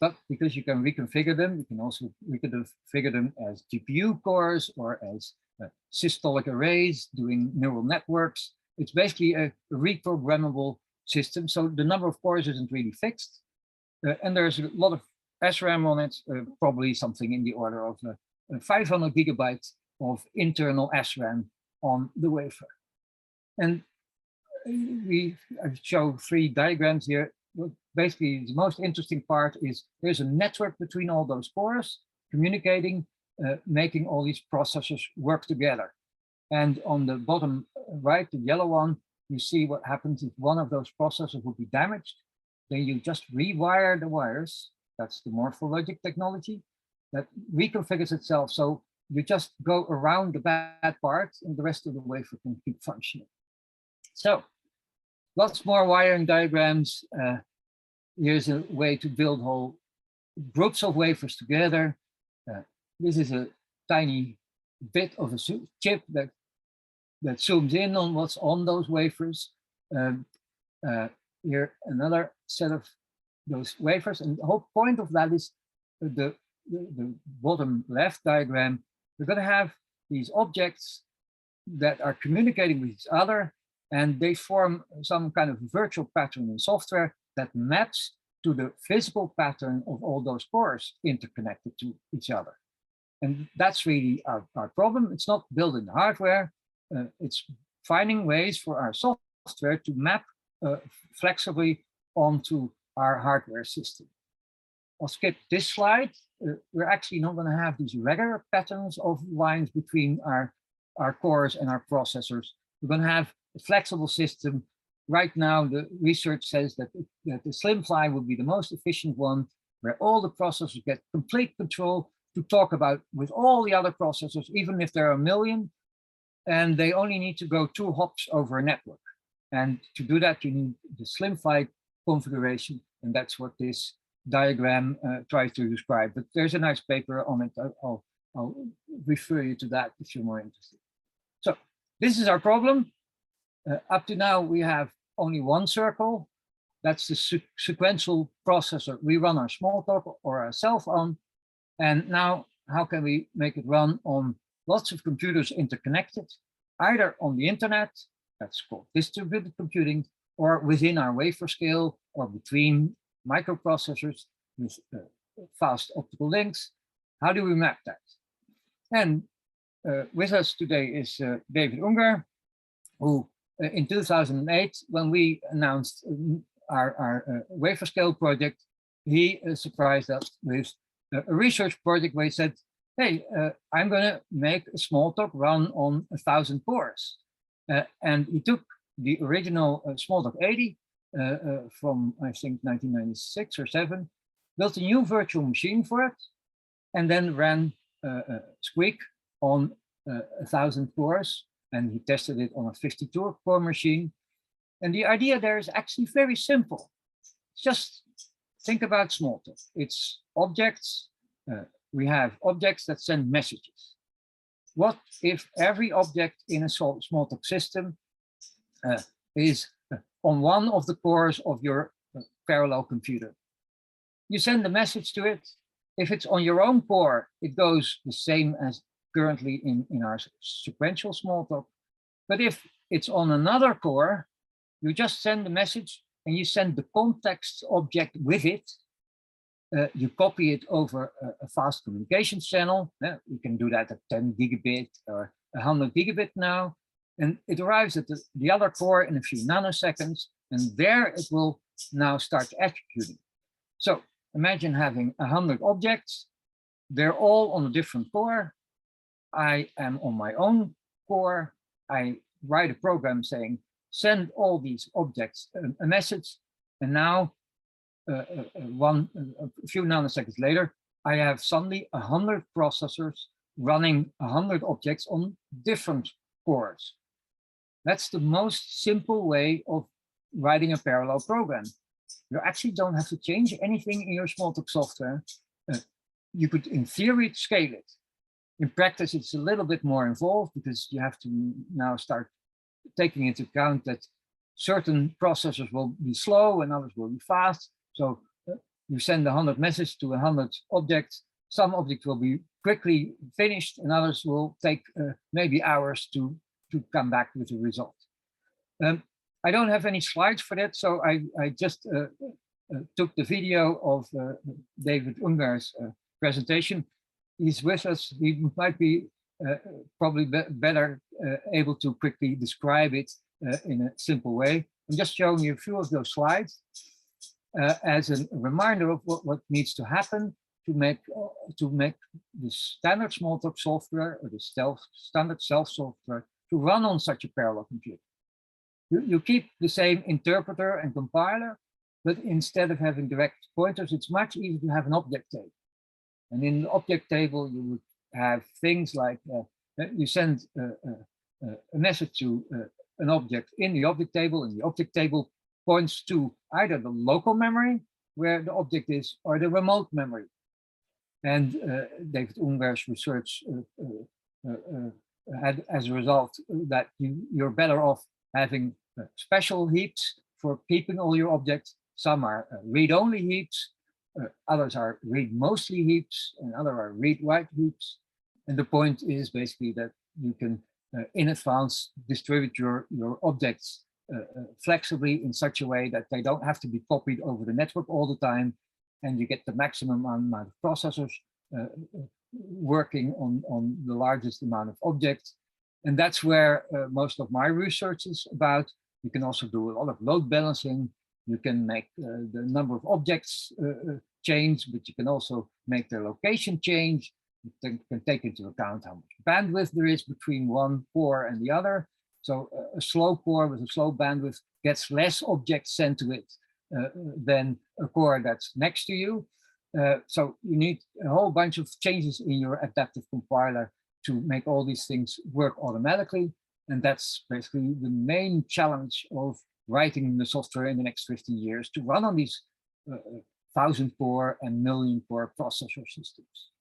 but because you can reconfigure them, you can also reconfigure them as GPU cores or as systolic arrays doing neural networks. It's basically a reprogrammable system. So the number of cores isn't really fixed. And there's a lot of SRAM on it, probably something in the order of 500 gigabytes of internal SRAM on the wafer. And I show 3 diagrams here. Basically, the most interesting part is there's a network between all those cores communicating, making all these processors work together. And on the bottom right, the yellow one, you see what happens if one of those processors would be damaged. Then you just rewire the wires. That's the Morphle Logic technology that reconfigures itself. So you just go around the bad part and the rest of the wafer can keep functioning. So lots more wiring diagrams. Here's a way to build whole groups of wafers together. This is a tiny bit of a chip that zooms in on what's on those wafers. Here, another set of those wafers. And the whole point of that is the bottom left diagram. We're going to have these objects that are communicating with each other, and they form some kind of virtual pattern in software that maps to the physical pattern of all those cores interconnected to each other. And that's really our problem. It's not building the hardware. It's finding ways for our software to map flexibly onto our hardware system. I'll skip this slide. We're actually not going to have these regular patterns of lines between our cores and our processors. We're going to have a flexible system. Right now, the research says that the SlimFly will be the most efficient one, where all the processors get complete control to talk about with all the other processors, even if there are 1 million, and they only need to go 2 hops over a network. And to do that, you need the SlimFly configuration, and that's what this diagram tries to describe. But there's a nice paper on it. I'll refer you to that if you're more interested. So this is our problem. Up to now, we have only one circle. That's the sequential processor we run our Smalltalk or our Self on. And now, how can we make it run on lots of computers interconnected, either on the internet, that's called distributed computing, or within our wafer scale, or between microprocessors with fast optical links? How do we map that? And with us today is David Ungar, who in 2008, when we announced our wafer scale project, he surprised us with a research project where he said, hey, I'm going to make a Smalltalk run on 1,000 cores. And he took the original Smalltalk 80 from, I think, 1996 or 7, built a new virtual machine for it, and then ran Squeak on 1,000 cores. And he tested it on a 52-core machine. And the idea there is actually very simple. Just think about Smalltalk. It's objects. We have objects that send messages. What if every object in a Smalltalk system is on one of the cores of your parallel computer? You send a message to it. If it's on your own core, it goes the same as currently in our sequential Smalltalk. But if it's on another core, You just send a message and you send the context object with it. You copy it over a fast communications channel. You can do that at 10 gigabit or 100 gigabit now. And it arrives at the other core in a few nanoseconds. And there it will now start executing. So imagine having 100 objects. They're all on a different core. I am on my own core. I write a program saying, send all these objects a message. And now, a few nanoseconds later, I have suddenly 100 processors running 100 objects on different cores. That's the most simple way of writing a parallel program. You actually don't have to change anything in your Smalltalk software. You could, in theory, scale it. In practice, it's a little bit more involved because you have to now start taking into account that certain processors will be slow and others will be fast. So you send 100 messages to 100 objects. Some objects will be quickly finished and others will take maybe hours to come back with a result. I don't have any slides for that, so I just took the video of David Ungar's presentation. He's with us. He might be probably better able to quickly describe it in a simple way. I'm just showing you a few of those slides as a reminder of what needs to happen to make the standard Smalltalk software or the standard self software to run on such a parallel computer. You keep the same interpreter and compiler, but instead of having direct pointers, it's much easier to have an object table. And in the object table, you would have things like you send a message to an object in the object table, and the object table points to either the local memory where the object is or the remote memory. And David Ungar's research had as a result that you're better off having special heaps for keeping all your objects. Some are read-only heaps, others are read-mostly heaps, and others are read-write heaps. And the point is basically that you can, in advance, distribute your objects flexibly in such a way that they don't have to be copied over the network all the time, and you get the maximum amount of processors working on the largest amount of objects. And that's where most of my research is about. You can also do a lot of load balancing. You can make the number of objects change, but you can also make their location change. You can take into account how much bandwidth there is between one core and the other. So a slow core with a slow bandwidth gets less objects sent to it than a core that's next to you. So you need a whole bunch of changes in your adaptive compiler to make all these things work automatically. And that's basically the main challenge of writing the software in the next 15 years to run on these 1,000 core and million core processor systems.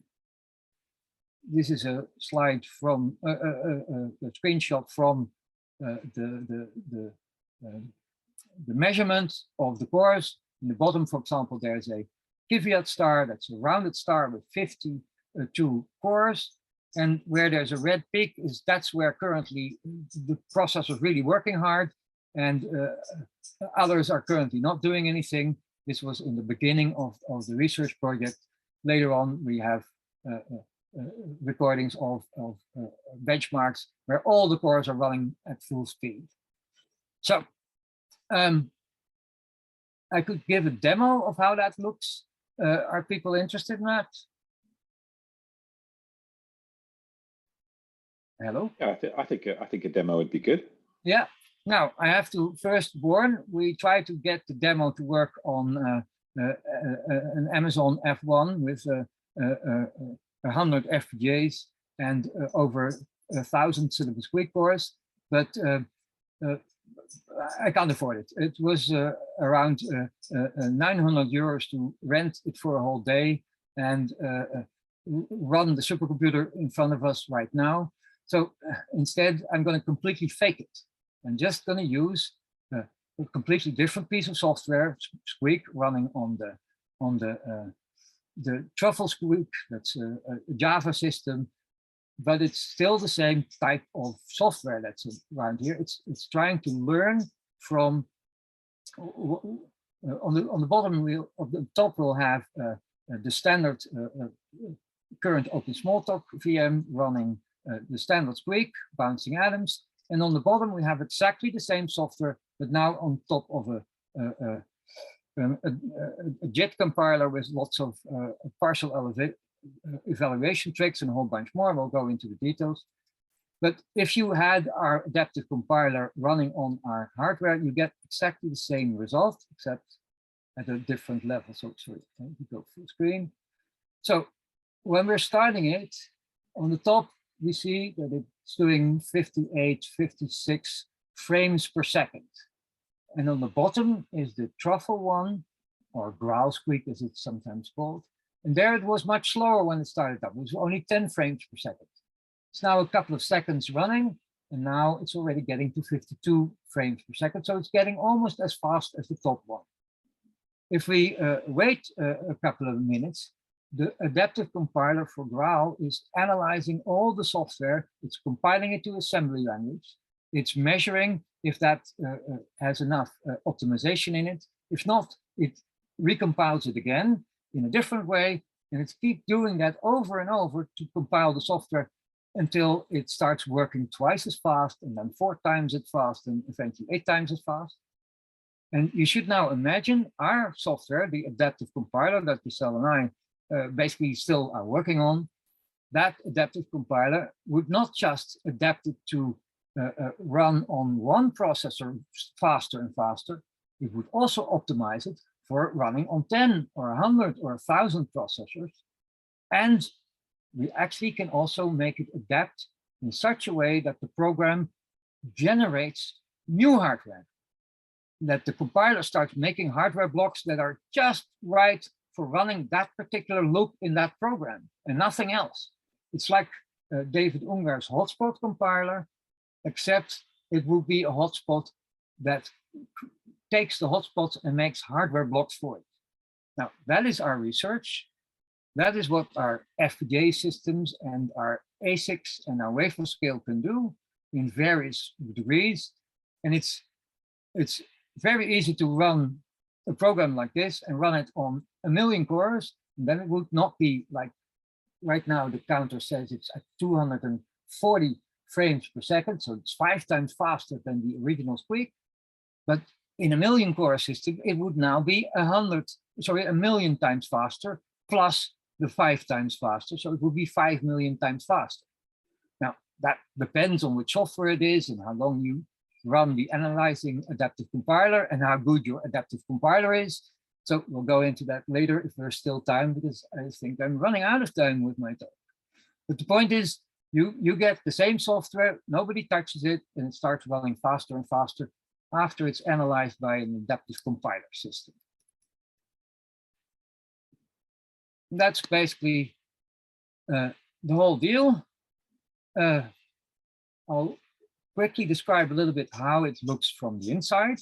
This is a slide from a screenshot from the measurement of the cores. In the bottom, for example, there's a Kvyat star, that's a rounded star with 52 cores. And where there's a red peak that's where currently the processor is really working hard, and others are currently not doing anything. This was in the beginning of the research project. Later on, we have recordings of benchmarks where all the cores are running at full speed. So I could give a demo of how that looks. Are people interested in that? Hello? Yeah, I think a demo would be good. Yeah. Now I have to first warn, we try to get the demo to work on an Amazon F1 with 100 FPGAs and over 1,000 silicon squeak cores, but I can't afford it. It was around 900 euros to rent it for a whole day and run the supercomputer in front of us right now. So instead, I'm going to completely fake it. I'm just going to use a completely different piece of software, Squeak, running on the Truffle Squeak. That's a Java system, but it's still the same type of software that's around here. It's trying to learn from on the bottom of the top we'll have the standard current open Smalltalk VM running the standard squeak, bouncing atoms, and on the bottom we have exactly the same software, but now on top of a JIT compiler with lots of partial evaluation tricks and a whole bunch more. We'll go into the details. But if you had our adaptive compiler running on our hardware, you get exactly the same result, except at a different level. So sorry, we go full screen. So when we're starting it, on the top, we see that it's doing 58, 56 frames per second. And on the bottom is the truffle one, or growl squeak as it's sometimes called. And there it was much slower when it started up. It was only 10 frames per second. It's now a couple of seconds running, and now it's already getting to 52 frames per second. So it's getting almost as fast as the top one. If we wait a couple of minutes, the adaptive compiler for growl is analyzing all the software. It's compiling it to assembly language. It's measuring if that has enough optimization in it. If not, it recompiles it again in a different way, and it keeps doing that over and over to compile the software until it starts working twice as fast, and then 4 times as fast, and eventually 8 times as fast. And you should now imagine our software, the adaptive compiler that Giselle and I basically still are working on. That adaptive compiler would not just adapt it to run on one processor faster and faster, it would also optimize it for running on 10 or 100 or 1,000 processors. And we actually can also make it adapt in such a way that the program generates new hardware, that the compiler starts making hardware blocks that are just right for running that particular loop in that program and nothing else. It's like David Ungar's hotspot compiler, except it will be a hotspot that takes the hotspots and makes hardware blocks for it. Now, that is our research. That is what our FPGA systems and our ASICs and our wafer scale can do in various degrees. And it's very easy to run a program like this and run it on 1,000,000 cores. And then it would not be like right now, the counter says it's at 240 frames per second. So it's 5 times faster than the original squeak. But in a 1,000,000 core system, it would now be 1,000,000 times faster, plus the 5 times faster. So it would be 5,000,000 times faster. Now, that depends on which software it is and how long you run the analyzing adaptive compiler and how good your adaptive compiler is. So we'll go into that later if there's still time, because I think I'm running out of time with my talk. But the point is, you get the same software, nobody touches it, and it starts running faster and faster after it's analyzed by an adaptive compiler system. That's basically the whole deal. I'll quickly describe a little bit how it looks from the inside,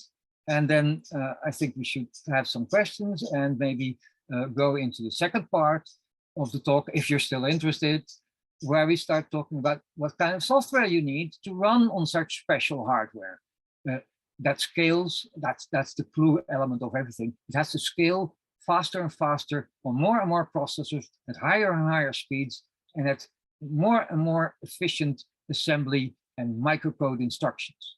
and then I think we should have some questions and maybe go into the second part of the talk, if you're still interested, where we start talking about what kind of software you need to run on such special hardware. That scales, that's the clue element of everything. It has to scale faster and faster on more and more processors at higher and higher speeds and at more and more efficient assembly and microcode instructions.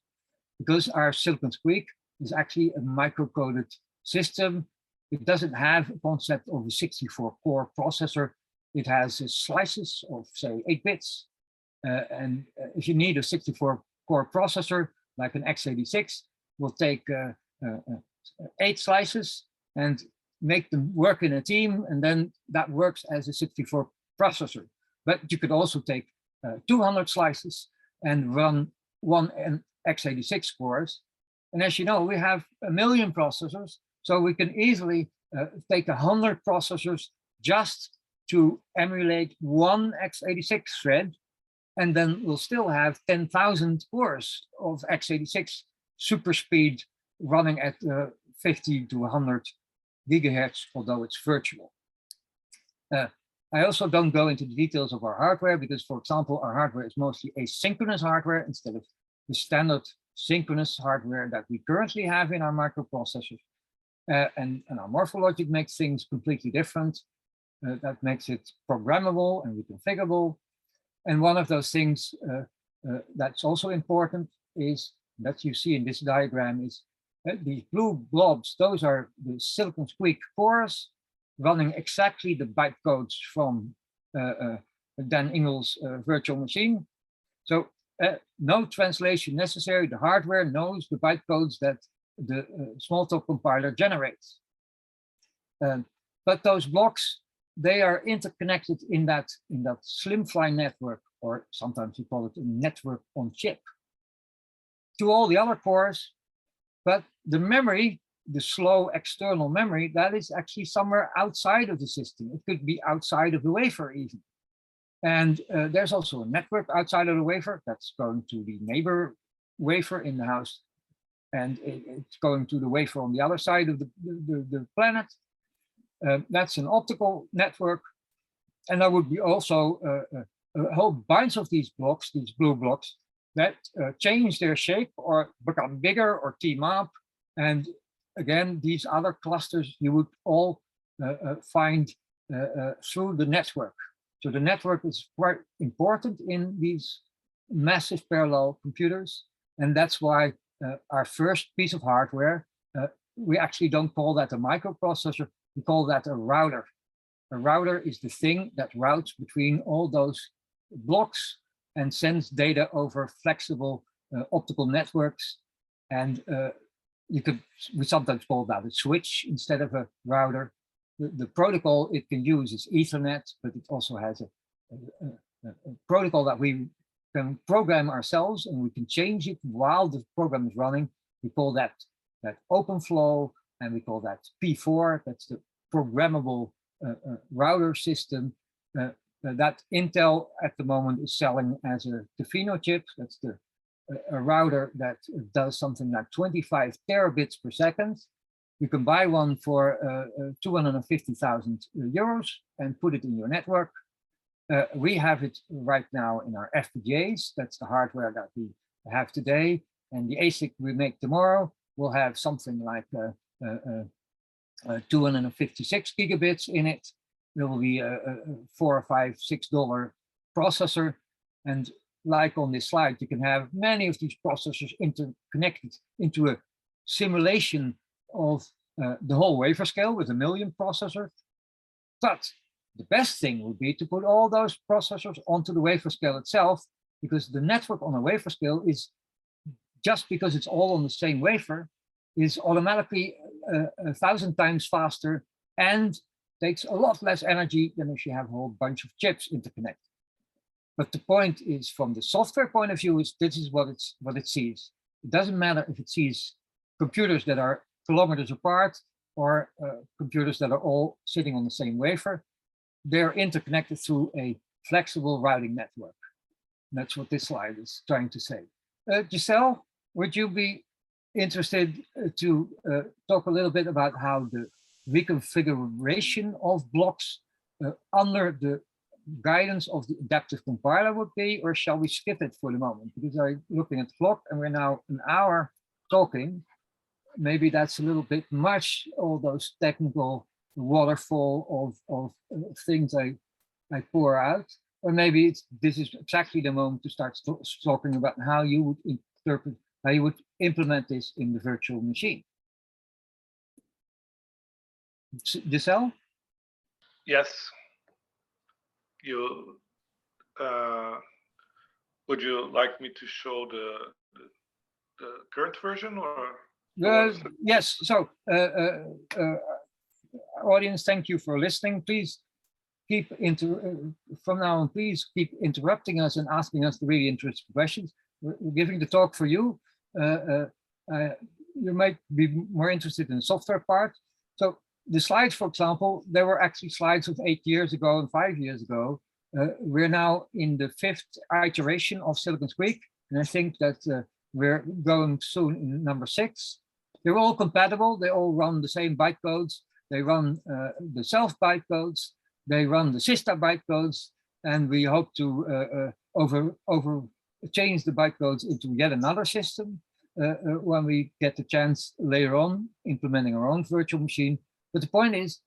Because our Silicon Squeak is actually a microcoded system, it doesn't have a concept of a 64-core processor. It has slices of, say, 8 bits. And if you need a 64-core processor, like an x86, we'll take 8 slices and make them work in a team, and then that works as a 64 processor. But you could also take 200 slices and run 1 x86 cores. And as you know, we have 1,000,000 processors, so we can easily take 100 processors just to emulate 1 x86 thread, and then we'll still have 10,000 cores of x86 super speed running at 50 to 100 gigahertz, although it's virtual. I also don't go into the details of our hardware because, for example, our hardware is mostly asynchronous hardware instead of the standard synchronous hardware that we currently have in our microprocessors. And our Morphle Logic makes things completely different. That makes it programmable and reconfigurable. And one of those things that's also important is that you see in this diagram is these blue blobs. Those are the Silicon Squeak cores running exactly the bytecodes from Dan Engel's virtual machine. So no translation necessary. The hardware knows the bytecodes that the Smalltalk compiler generates. But those blocks, they are interconnected in that slimfly network, or sometimes we call it a network on chip, to all the other cores. But the memory, the slow external memory, that is actually somewhere outside of the system. It could be outside of the wafer even. And there's also a network outside of the wafer that's going to the neighbor wafer in the house. And it's going to the wafer on the other side of the planet. That's an optical network. And there would be also a whole bunch of these blocks, these blue blocks, that change their shape or become bigger or team up. And again, these other clusters you would all find through the network. So the network is quite important in these massive parallel computers. And that's why our first piece of hardware, we actually don't call that a microprocessor, we call that a router. A router is the thing that routes between all those blocks and sends data over flexible optical networks. And we sometimes call that a switch instead of a router. The protocol it can use is Ethernet, but it also has a protocol that we can program ourselves, and we can change it while the program is running. We call that open flow, and we call that P4. That's the programmable router system that Intel at the moment is selling as a Tofino chip. That's a router that does something like 25 terabits per second. You can buy one for 250,000 euros and put it in your network. We have it right now in our FPGAs. That's the hardware that we have today. And the ASIC we make tomorrow will have something like 256 gigabits in it. There will be a $4 or $5, $6 processor. And like on this slide, you can have many of these processors interconnected into a simulation of the whole wafer scale with 1 million processors. But the best thing would be to put all those processors onto the wafer scale itself, because the network on a wafer scale is, just because it's all on the same wafer, is automatically 1,000 times faster and takes a lot less energy than if you have a whole bunch of chips interconnected. But the point is, from the software point of view, is this is what it sees. It doesn't matter if it sees computers that are kilometers apart or computers that are all sitting on the same wafer. They're interconnected through a flexible routing network. And that's what this slide is trying to say. Giselle, would you be interested to talk a little bit about how the reconfiguration of blocks under the guidance of the adaptive compiler would be, or shall we skip it for the moment? Because I'm looking at the clock and we're now an hour talking. Maybe that's a little bit much, all those technical waterfall of things I pour out. Or maybe this is exactly the moment to start talking about how you would interpret, how you would implement this in the virtual machine. Giselle? Yes. Would you like me to show the current version, or? Yes. So, audience, thank you for listening. Please keep from now on. Please keep interrupting us and asking us the really interesting questions. We're giving the talk for you. You might be more interested in the software part. So the slides, for example, there were actually slides of 8 years ago and 5 years ago. We're now in the 5th iteration of Silicon Squeak, and I think that we're going soon in number 6. They're all compatible. They all run the same bytecodes. They run the self bytecodes. They run the Sista bytecodes, and we hope to change the bytecodes into yet another system. when we get the chance later on implementing our own virtual machine. But the point is,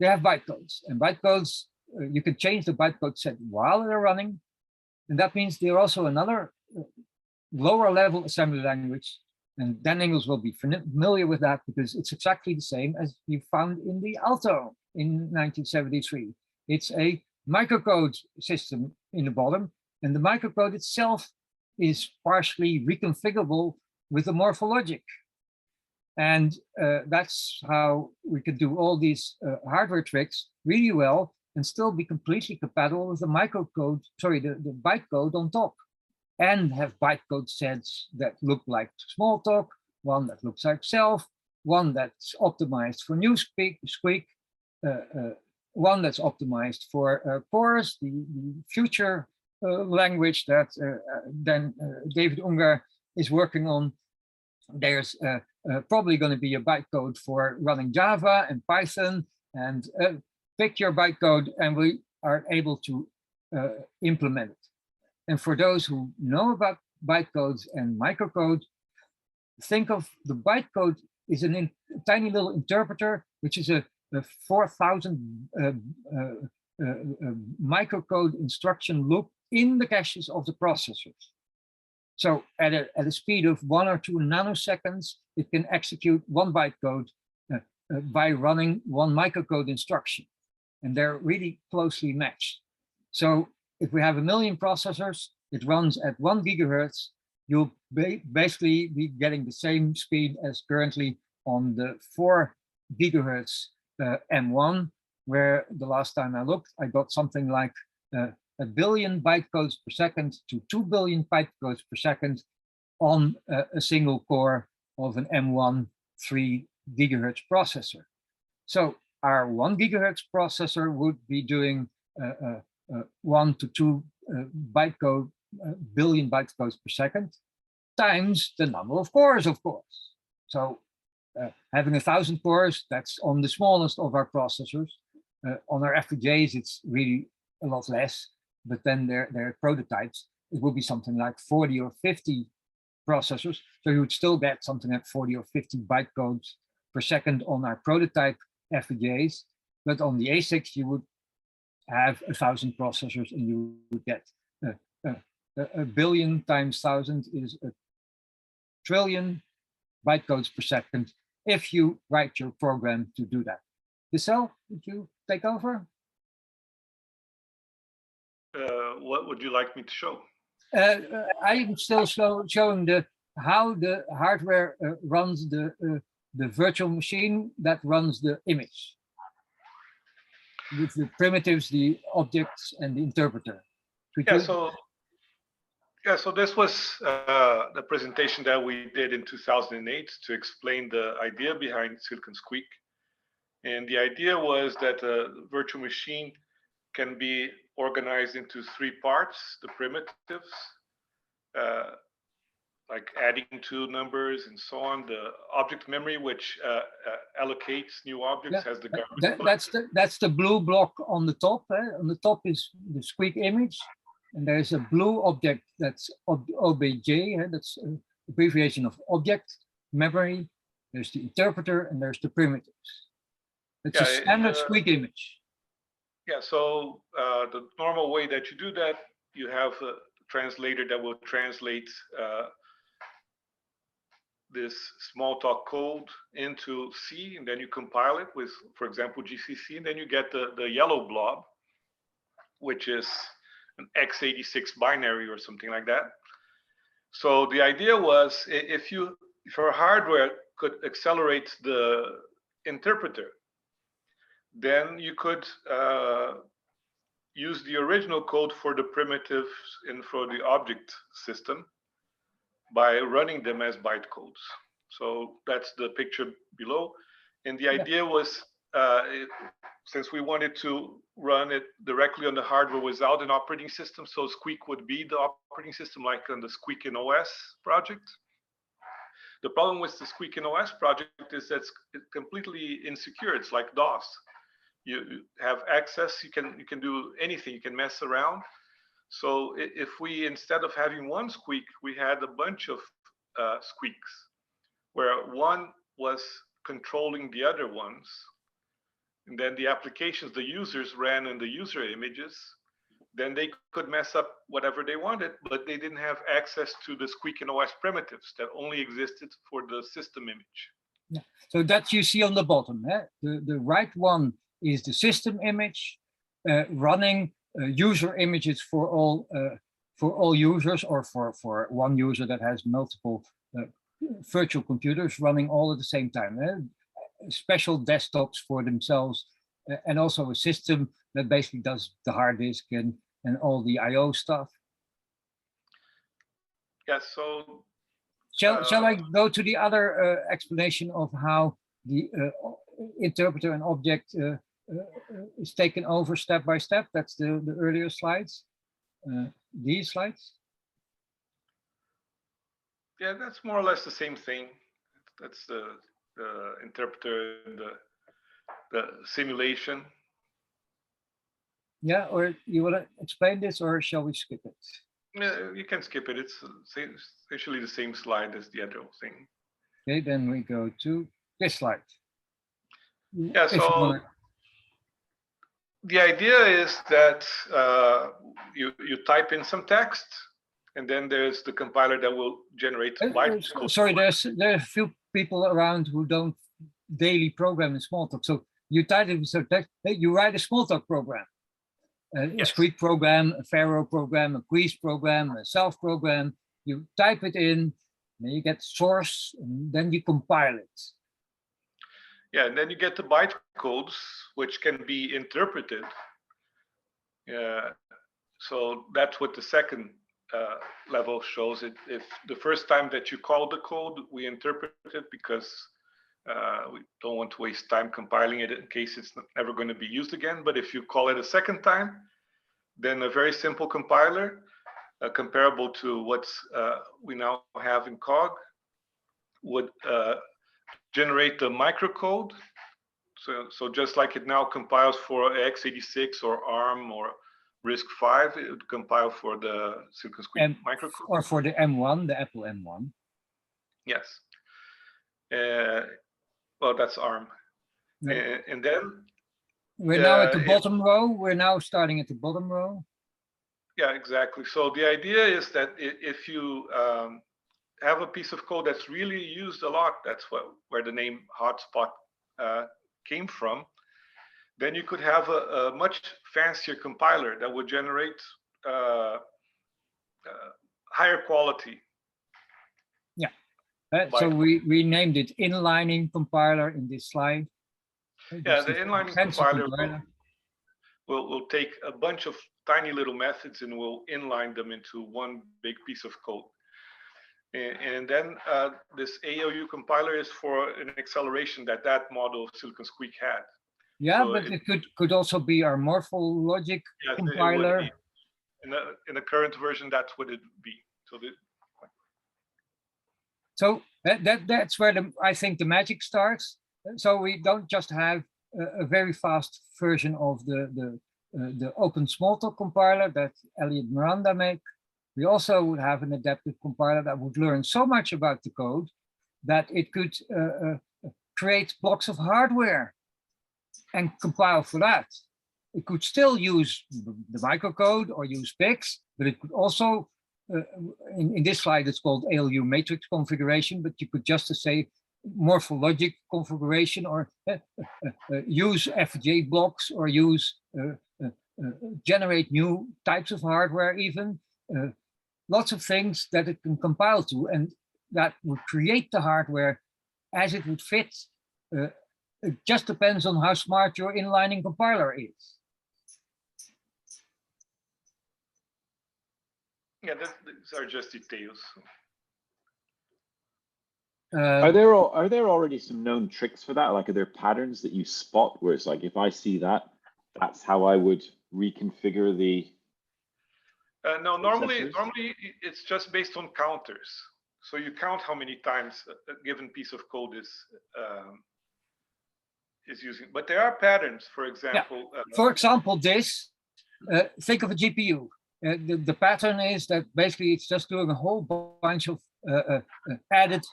they have bytecodes, and bytecodes, you can change the bytecode set while they're running. And that means they're also another lower level assembly language. And Dan Ingalls will be familiar with that because it's exactly the same as you found in the Alto in 1973. It's a microcode system in the bottom, and the microcode itself is partially reconfigurable with the Morphle Logic. And that's how we could do all these hardware tricks really well and still be completely compatible with the microcode, sorry, the bytecode on top, and have bytecode sets that look like Smalltalk, one that looks like Self, one that's optimized for Newspeak, Squeak, one that's optimized for Chorus, the future language that David Ungar is working on. There's probably going to be a bytecode for running Java and Python, and pick your bytecode and we are able to implement it. And for those who know about bytecodes and microcode, think of the bytecode is a tiny little interpreter, which is a 4,000 microcode instruction loop in the caches of the processors. So at a speed of 1 or 2 nanoseconds, it can execute one bytecode by running one microcode instruction. And they're really closely matched. So if we have 1 million processors, it runs at 1 gigahertz, you'll basically be getting the same speed as currently on the 4 gigahertz M1, where the last time I looked, I got something like 1 billion bytecodes per second to 2 billion bytecodes per second on a single core of an M1 3 gigahertz processor. So our 1 gigahertz processor would be doing 1 to 2 billion bytecodes per second times the number of cores, of course. So having 1,000 cores, that's on the smallest of our processors. On our FPGAs, it's really a lot less, but then they're prototypes. It will be something like 40 or 50 processors. So you would still get something like 40 or 50 bytecodes per second on our prototype FPGAs. But on the ASICs, you would have 1,000 processors and you would get 1 billion times 1,000 is 1 trillion bytecodes per second if you write your program to do that. Giselle, would you take over? What would you like me to show? I'm still showing how the hardware runs the virtual machine that runs the image with the primitives, the objects, and the interpreter. So this was the presentation that we did in 2008 to explain the idea behind Silicon Squeak. And the idea was that a virtual machine can be organized into 3 parts: the primitives, like adding 2 numbers and so on, the object memory, which allocates new objects, has the that's the blue block on the top. On the top is the Squeak image, and there's a blue object that's OBJ. That's an abbreviation of object memory. There's the interpreter, and there's the primitives. It's a standard Squeak image. Yeah, so the normal way that you do that, you have a translator that will translate this Smalltalk code into C, and then you compile it with, for example, GCC, and then you get the yellow blob, which is an x86 binary or something like that. So the idea was, if your hardware could accelerate the interpreter, then you could use the original code for the primitives and for the object system by running them as bytecodes. So that's the picture below. And the idea was, since we wanted to run it directly on the hardware without an operating system, so Squeak would be the operating system, like on the Squeak in OS project. The problem with the Squeak in OS project is that it's completely insecure. It's like DOS. You have access, you can do anything, you can mess around. So if we, instead of having one Squeak, we had a bunch of squeaks, where one was controlling the other ones. And then the applications the users ran in the user images, then they could mess up whatever they wanted, but they didn't have access to the squeak and OS primitives that only existed for the system image. Yeah. So that you see on the bottom. Eh? The right one is the system image running user images for all users, or for one user that has multiple virtual computers running all at the same time. Special desktops for themselves, and also a system that basically does the hard disk and all the I/O stuff. Yeah, so shall I go to the other explanation of how the interpreter and object is taken over step by step? That's the earlier slides, these slides. Yeah, that's more or less the same thing. That's the interpreter and the simulation. Yeah, or you want to explain this, or shall we skip it? Yeah, you can skip it. It's essentially the same slide as the other thing. Okay, then we go to this slide. Yeah, so the idea is that you type in some text, and then there's the compiler that will generate bytecode. Sorry, there are a few people around who don't daily program in Smalltalk. So you type in some text, you write a Smalltalk program, a squeak program, a Pharaoh program, a quiz program, a self program. You type it in, then you get source, and then you compile it. Yeah, and then you get the bytecodes, which can be interpreted. So that's what the second level shows. If the first time that you call the code, we interpret it because we don't want to waste time compiling it in case it's never going to be used again. But if you call it a second time, then a very simple compiler, comparable to what we now have in COG, would generate the microcode. So just like it now compiles for x86 or ARM or RISC-V, it would compile for the Silicon Squeak microcode. Or for the M1, the Apple M1. Yes. Well, that's ARM. No. And then we're now at the bottom row. We're now starting at the bottom row. Yeah, exactly. So the idea is that if you have a piece of code that's really used a lot, that's where the name hotspot came from, then you could have a much fancier compiler that would generate higher quality. Yeah. So we named it inlining compiler in this slide. Yeah, the inlining compiler will take a bunch of tiny little methods and will inline them into one big piece of code. And then this ALU compiler is for an acceleration that model of Silicon Squeak had. Yeah, so but it could also be our Morphle Logic compiler. In the current version, that's what it would be. So that's where I think the magic starts. So we don't just have a very fast version of the open Smalltalk compiler that Elliot Miranda made. We also would have an adaptive compiler that would learn so much about the code that it could create blocks of hardware and compile for that. It could still use the microcode or use PICs, but it could also, in this slide, it's called ALU matrix configuration, but you could just say Morphle Logic configuration, or use FPGA blocks, or use generate new types of hardware even. Lots of things that it can compile to, and that would create the hardware as it would fit. It just depends on how smart your inlining compiler is. Yeah, these are just details. Are there already some known tricks for that? Like, are there patterns that you spot where it's like, if I see that, that's how I would reconfigure the? No, normally it's just based on counters. So you count how many times a given piece of code is using. But there are patterns, for example. Yeah. For example, this. Think of a GPU. The pattern is that basically it's just doing a whole bunch of added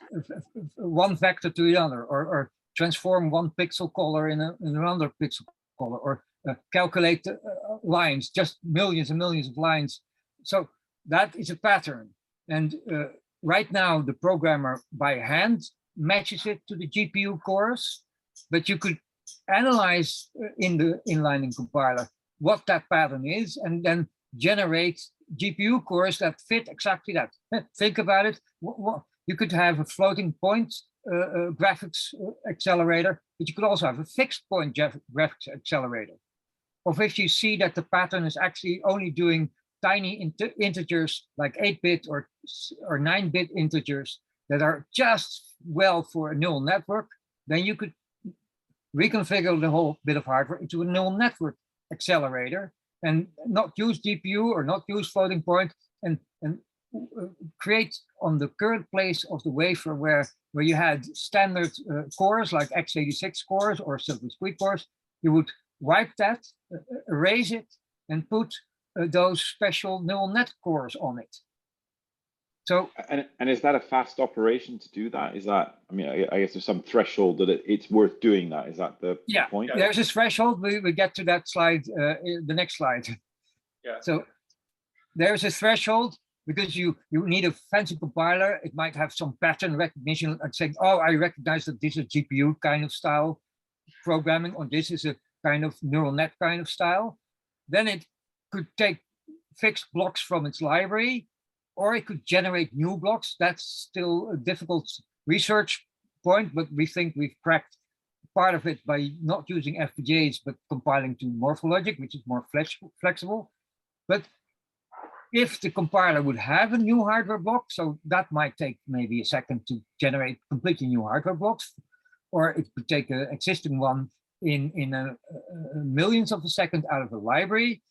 one vector to the other, or transform one pixel color in another pixel color, or calculate lines, just millions and millions of lines. So that is a pattern. And right now, the programmer by hand matches it to the GPU cores, but you could analyze in the inlining compiler what that pattern is, and then generate GPU cores that fit exactly that. Think about it. You could have a floating point graphics accelerator, but you could also have a fixed point graphics accelerator. Or if you see that the pattern is actually only doing tiny integers like 8-bit or 9-bit integers that are just well for a neural network, then you could reconfigure the whole bit of hardware into a neural network accelerator and not use GPU or not use floating point, and create on the current place of the wafer where you had standard cores like x86 cores or silver squeak cores, you would wipe that, erase it, and put those special neural net cores on it. So, and is that a fast operation to do that? Is that, I mean, I guess there's some threshold that it's worth doing that. Is that the point? There's a threshold. We get to that slide, the next slide. Yeah. So there's a threshold because you need a fancy compiler. It might have some pattern recognition, like saying, oh, I recognize that this is GPU kind of style programming, or this is a kind of neural net kind of style. Then it could take fixed blocks from its library, or it could generate new blocks. That's still a difficult research point, but we think we've cracked part of it by not using FPGAs, but compiling to Morphle Logic, which is more flexible. But if the compiler would have a new hardware block, so that might take maybe a second to generate completely new hardware blocks, or it could take an existing one in a millionths of a second out of the library.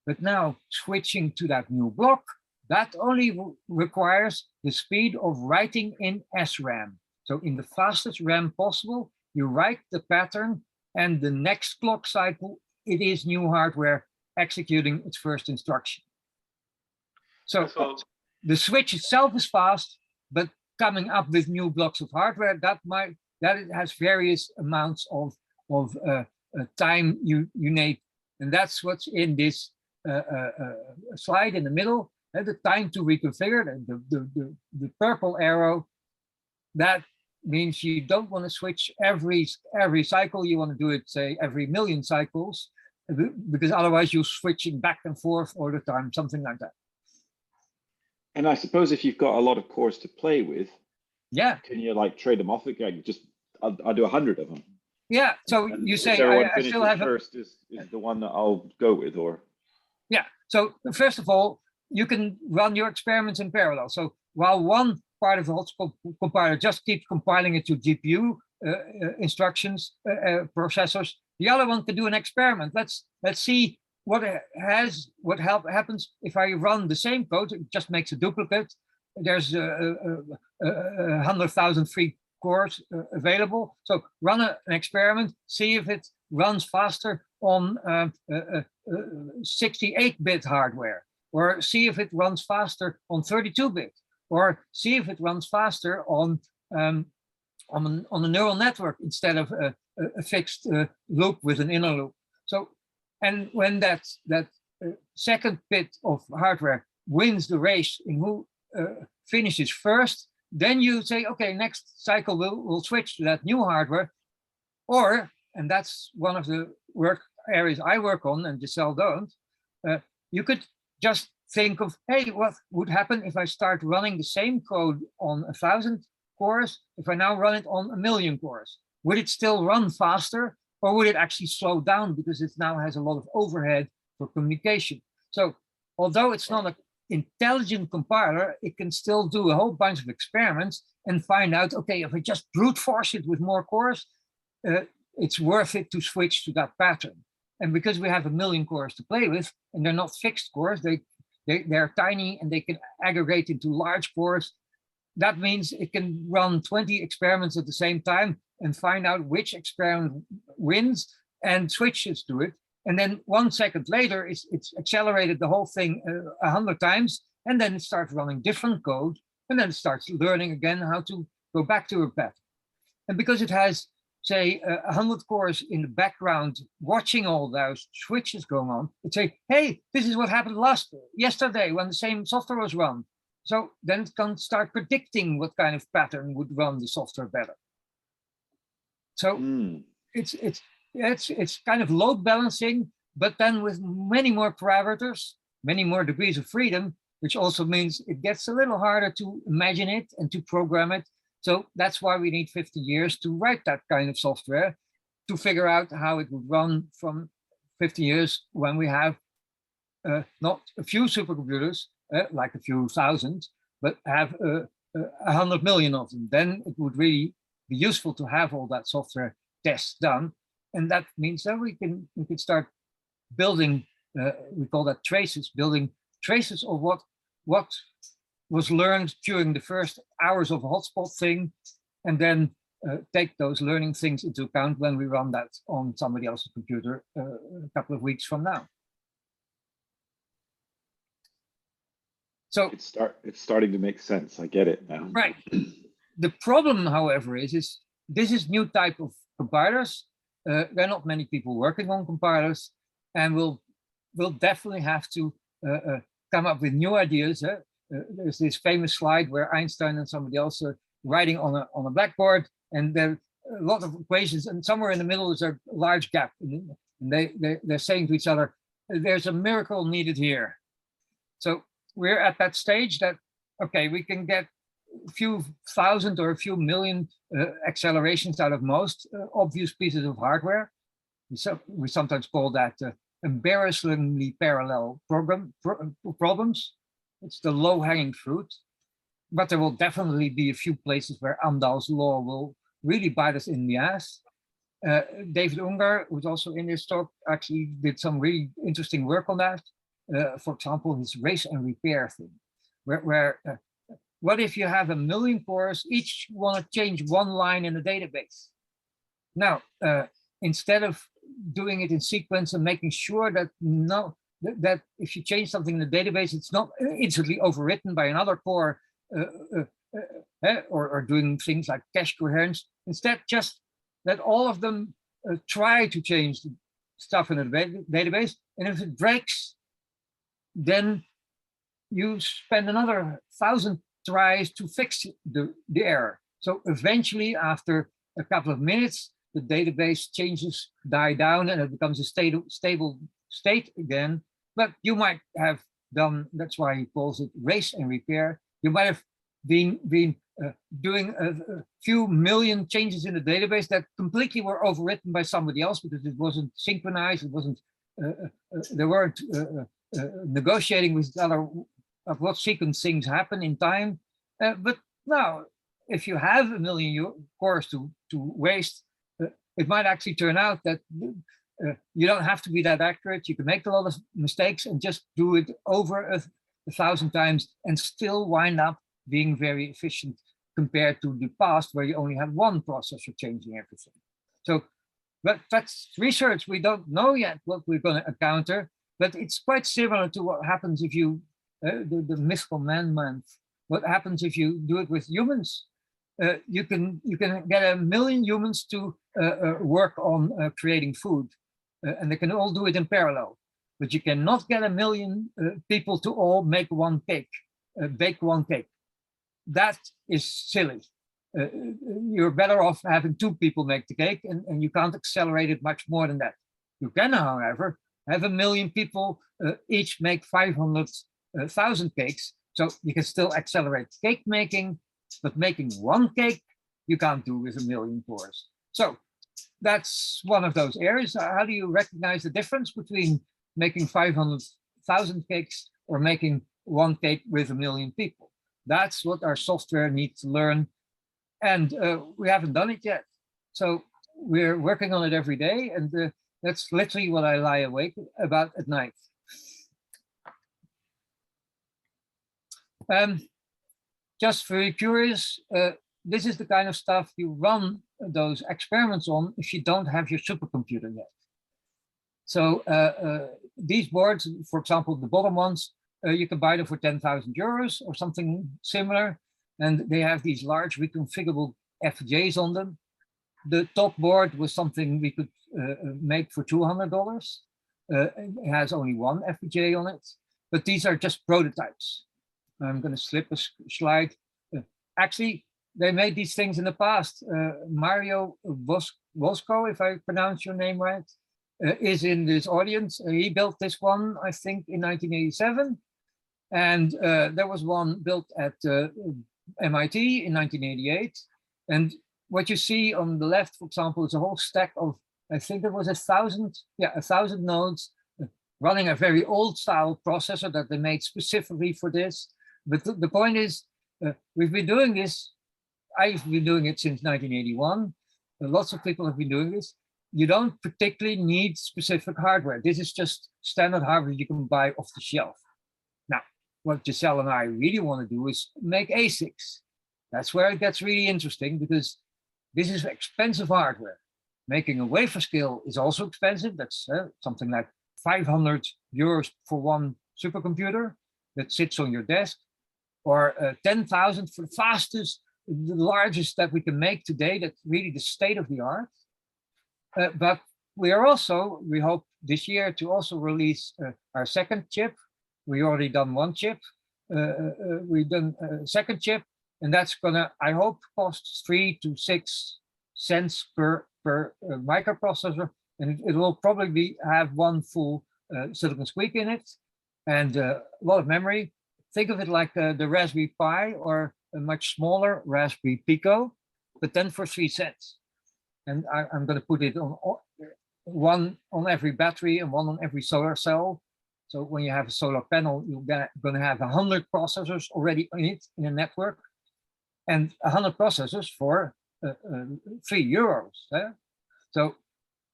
But now switching to that new block, that only requires the speed of writing in SRAM. So in the fastest RAM possible, you write the pattern, and the next clock cycle, it is new hardware executing its first instruction. So the switch itself is fast, but coming up with new blocks of hardware, that it has various amounts of time you need, and that's what's in this slide in the middle. The time to reconfigure, the purple arrow, that means you don't want to switch every cycle. You want to do it, say, every million cycles, because otherwise you're switching back and forth all the time, something like that. And I suppose if you've got a lot of cores to play with, yeah, can you like trade them off? Like I'll do 100 of them. Yeah. So and you say I still have first is the one that I'll go with, or yeah. So first of all, you can run your experiments in parallel. So while one part of the hotspot compiler just keeps compiling it to GPU instructions, processors, the other one can do an experiment. Let's see what happens if I run the same code. It just makes a duplicate. There's 100,000 free cores available. So run an experiment, see if it runs faster on 68-bit hardware, or see if it runs faster on 32-bit, or see if it runs faster on a neural network instead of a fixed loop with an inner loop. So, and when that second bit of hardware wins the race in who finishes first, then you say, okay, next cycle we'll switch to that new hardware. Or, and that's one of the work areas I work on and Giselle don't, you could just think of, hey, what would happen if I start running the same code on 1,000 cores, if I now run it on 1,000,000 cores? Would it still run faster, or would it actually slow down because it now has a lot of overhead for communication? So although it's not an intelligent compiler, it can still do a whole bunch of experiments and find out, okay, if I just brute force it with more cores, it's worth it to switch to that pattern. And because we have 1,000,000 cores to play with, and they're not fixed cores, they're tiny and they can aggregate into large cores, that means it can run 20 experiments at the same time and find out which experiment wins and switches to it. And then 1 second later, it's accelerated the whole thing 100 times, and then it starts running different code And then it starts learning again how to go back to a pattern. And because it has, say, 100 cores in the background watching all those switches going on, it say, hey, this is what happened yesterday when the same software was run. So then it can start predicting what kind of pattern would run the software better. So it's kind of load balancing, but then with many more parameters, many more degrees of freedom, which also means it gets a little harder to imagine it and to program it. So that's why we need 50 years to write that kind of software, to figure out how it would run from 50 years when we have not a few supercomputers, like a few thousand, but have 100 million of them. Then it would really be useful to have all that software tests done. And that means that we can start building, we call that traces, building traces of what was learned during the first hours of a hotspot thing, and then take those learning things into account when we run that on somebody else's computer a couple of weeks from now. So it's starting to make sense. I get it now. Right. The problem, however, is this is new type of compilers. There are not many people working on compilers, and we'll definitely have to come up with new ideas. There's this famous slide where Einstein and somebody else are writing on a blackboard, and there are a lot of equations, and somewhere in the middle is a large gap, and they're saying to each other, "There's a miracle needed here." So we're at that stage that, okay, we can get a few thousand or a few million accelerations out of most obvious pieces of hardware. We sometimes call that embarrassingly parallel problems. It's the low-hanging fruit, but there will definitely be a few places where Amdahl's law will really bite us in the ass. David Ungar, who's also in this talk, actually did some really interesting work on that. For example, his race and repair thing, where what if you have 1 million cores, each want to change one line in the database? Now, instead of doing it in sequence and making sure that that if you change something in the database, it's not instantly overwritten by another core, or doing things like cache coherence. Instead, just let all of them try to change the stuff in the database, and if it breaks, then you spend another 1,000 tries to fix the error. So eventually, after a couple of minutes, the database changes die down and it becomes a stable state again. But you might have done, that's why he calls it race and repair. You might have been doing a few million changes in the database that completely were overwritten by somebody else because it wasn't synchronized, it wasn't, they weren't negotiating with each other of what sequence things happen in time. But now, if you have 1 million cores to waste, it might actually turn out that you don't have to be that accurate. You can make a lot of mistakes and just do it over 1,000 times and still wind up being very efficient compared to the past where you only have one processor changing everything. So, but that's research. We don't know yet what we're going to encounter, but it's quite similar to what happens if you, the mythical man-month, what happens if you do it with humans. You can get 1 million humans to work on creating food, and they can all do it in parallel. But you cannot get 1 million people to all make one cake, bake one cake. That is silly. You're better off having 2 people make the cake, and you can't accelerate it much more than that. You can, however, have 1 million people each make 500,000 cakes, so you can still accelerate cake making. But making one cake, you can't do with 1 million cores. So that's one of those areas. How do you recognize the difference between making 500,000 cakes or making one cake with 1 million people? That's what our software needs to learn. And we haven't done it yet. So we're working on it every day. And that's literally what I lie awake about at night. Just very curious, this is the kind of stuff you run those experiments on if you don't have your supercomputer yet. So these boards, for example, the bottom ones, you can buy them for 10,000 euros or something similar. and they have these large reconfigurable FPGAs on them. The top board was something we could make for $200. It has only one FPGA on it, but these are just prototypes. I'm going to slip a slide. Actually, they made these things in the past. Mario Voswinkel, if I pronounce your name right, is in this audience. He built this one, I think, in 1987. And there was one built at MIT in 1988. And what you see on the left, for example, is a whole stack of, I think there was 1,000 nodes running a very old style processor that they made specifically for this. But the point is, we've been doing this. I've been doing it since 1981. Lots of people have been doing this. You don't particularly need specific hardware. This is just standard hardware you can buy off the shelf. Now, what Giselle and I really want to do is make ASICs. That's where it gets really interesting, because this is expensive hardware. Making a wafer scale is also expensive. That's something like 500 euros for one supercomputer that sits on your desk, or 10,000 for the fastest, the largest that we can make today. That's really the state of the art. But we are also, we hope this year to also release our second chip. We already done one chip. We've done a second chip, and that's gonna, I hope, cost 3 to 6 cents per microprocessor, and it will probably have one full silicon squeak in it, and a lot of memory. Think of it like the Raspberry Pi or a much smaller Raspberry Pico, but then for 3 cents. And I'm going to put it on one on every battery and one on every solar cell. So when you have a solar panel, you're going to have 100 processors already in it in a network, and 100 processors for €3. So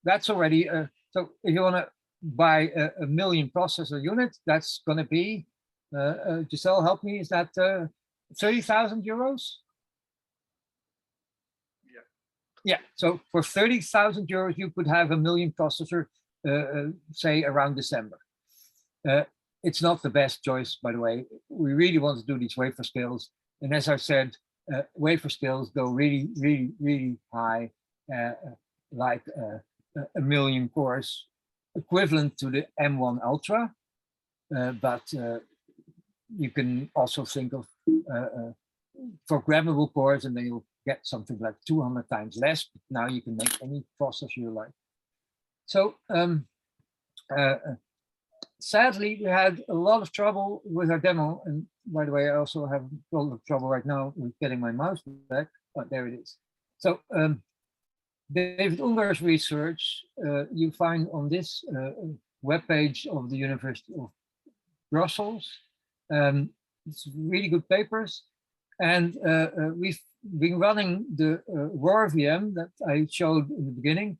that's already, so if you want to buy a million processor unit, that's going to be, Giselle, help me, is that 30,000 euros? Yeah, so for 30,000 euros, you could have a million processor, say around December. It's not the best choice, by the way. We really want to do these wafer scales. And as I said, wafer scales go really, really, really high, like a million cores, equivalent to the M1 Ultra. But you can also think of programmable cores, and then you'll get something like 200 times less. But now you can make any processor you like. So sadly, we had a lot of trouble with our demo. And by the way, I also have a lot of trouble right now with getting my mouse back. Oh, there it is. So David Ungar's research you find on this webpage of the University of Brussels. It's really good papers. And we've been running the RoarVM that I showed in the beginning.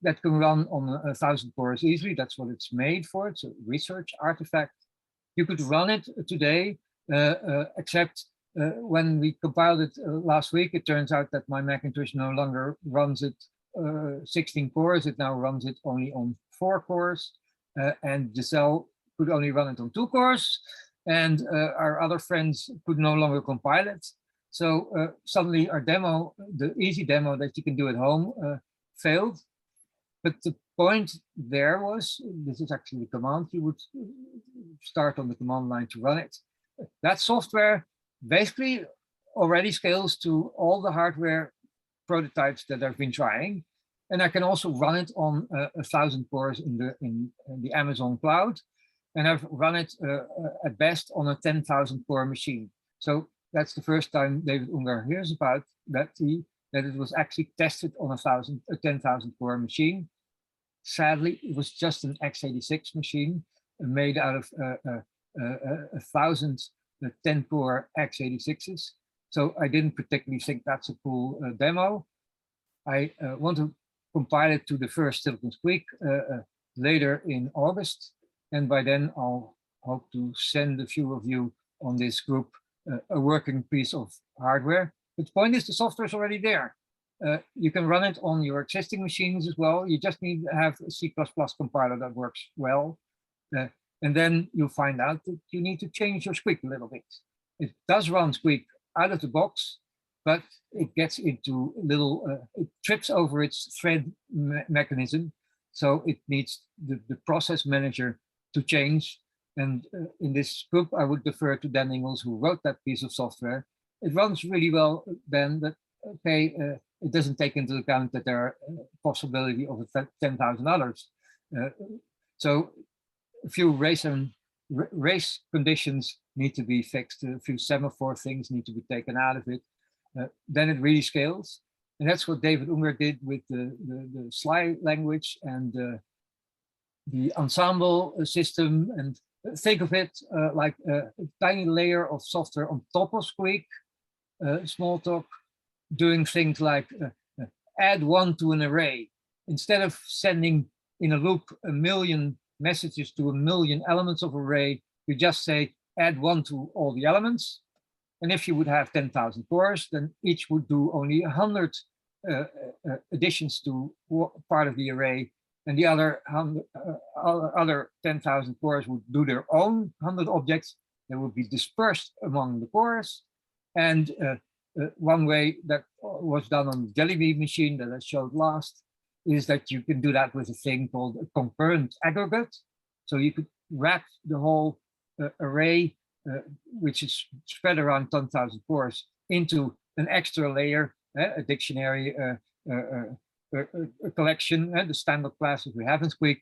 That can run on 1,000 cores easily. That's what it's made for. It's a research artifact. You could run it today, except when we compiled it last week, it turns out that my Macintosh no longer runs it 16 cores. It now runs it only on 4 cores. And Giselle could only run it on 2 cores. And our other friends could no longer compile it. So suddenly our demo, the easy demo that you can do at home, failed. But the point there was, this is actually the command, you would start on the command line to run it. That software basically already scales to all the hardware prototypes that I've been trying. And I can also run it on 1,000 cores in the Amazon cloud. And I've run it at best on a 10,000 core machine. So that's the first time David Ungar hears about that, that it was actually tested on a 10,000 core machine. Sadly, it was just an x86 machine made out of 1,000 10 core x86s. So I didn't particularly think that's a cool demo. I want to compile it to the first Silicon Squeak later in August. And by then I'll hope to send a few of you on this group a working piece of hardware. But the point is the software is already there. You can run it on your existing machines as well. You just need to have a C++ compiler that works well. And then you'll find out that you need to change your Squeak a little bit. It does run Squeak out of the box, but it gets into little, it trips over its thread mechanism. So it needs the process manager to change. And in this group, I would defer to Dan Ingalls, who wrote that piece of software. It runs really well then, but okay, it doesn't take into account that there are possibility of 10,000 others. So a few race conditions need to be fixed. A few semaphore things need to be taken out of it. Then it really scales. And that's what David Ungar did with the SLI language and the ensemble system. And think of it like a tiny layer of software on top of Squeak, Smalltalk, doing things like add 1 to an array. Instead of sending in a loop 1 million messages to 1 million elements of array, you just say add 1 to all the elements. And if you would have 10,000 cores, then each would do only 100 additions to part of the array, and the other 10,000 cores would do their own 100 objects. They would be dispersed among the cores. And one way that was done on the Jelly Bean machine that I showed last is that you can do that with a thing called a concurrent aggregate. So you could wrap the whole array, which is spread around 10,000 cores, into an extra layer, a dictionary, a collection, the standard classes we have in Squeak.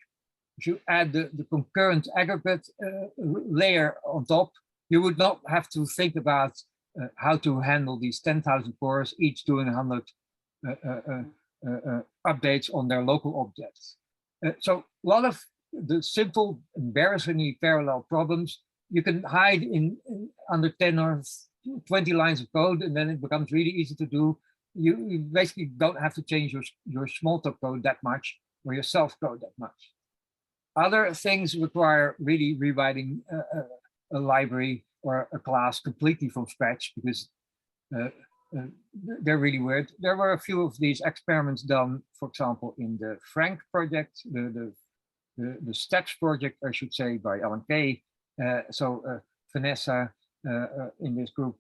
If you add the concurrent aggregate layer on top, you would not have to think about how to handle these 10,000 cores, each doing 100 updates on their local objects. So a lot of the simple, embarrassingly parallel problems you can hide in under 10 or 20 lines of code, and then it becomes really easy to do. You basically don't have to change your Smalltalk code that much, or your self code that much. Other things require really rewriting a library or a class completely from scratch, because they're really weird. There were a few of these experiments done, for example, in the Frank project, the Steps project, I should say, by Alan Kay. Vanessa in this group,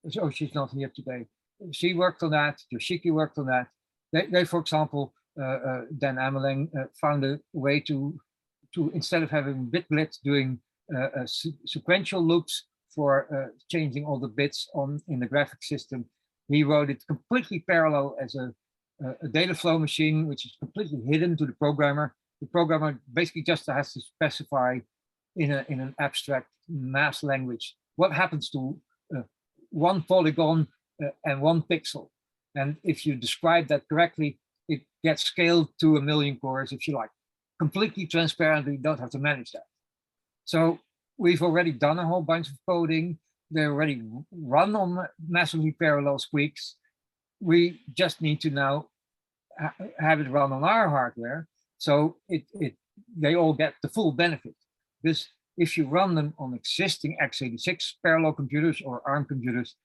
so she's not here today. She worked on that. Yoshiki worked on that. They for example, Dan Ameling found a way to instead of having bit-blit, doing sequential loops for changing all the bits in the graphic system. He wrote it completely parallel as a data flow machine, which is completely hidden to the programmer. The programmer basically just has to specify in an abstract math language what happens to one polygon and one pixel. And if you describe that correctly, it gets scaled to 1 million cores, if you like. Completely transparently, you don't have to manage that. So we've already done a whole bunch of coding. They're already run on massively parallel Squeaks. We just need to now have it run on our hardware, so they all get the full benefit. Because if you run them on existing x86 parallel computers or ARM computers,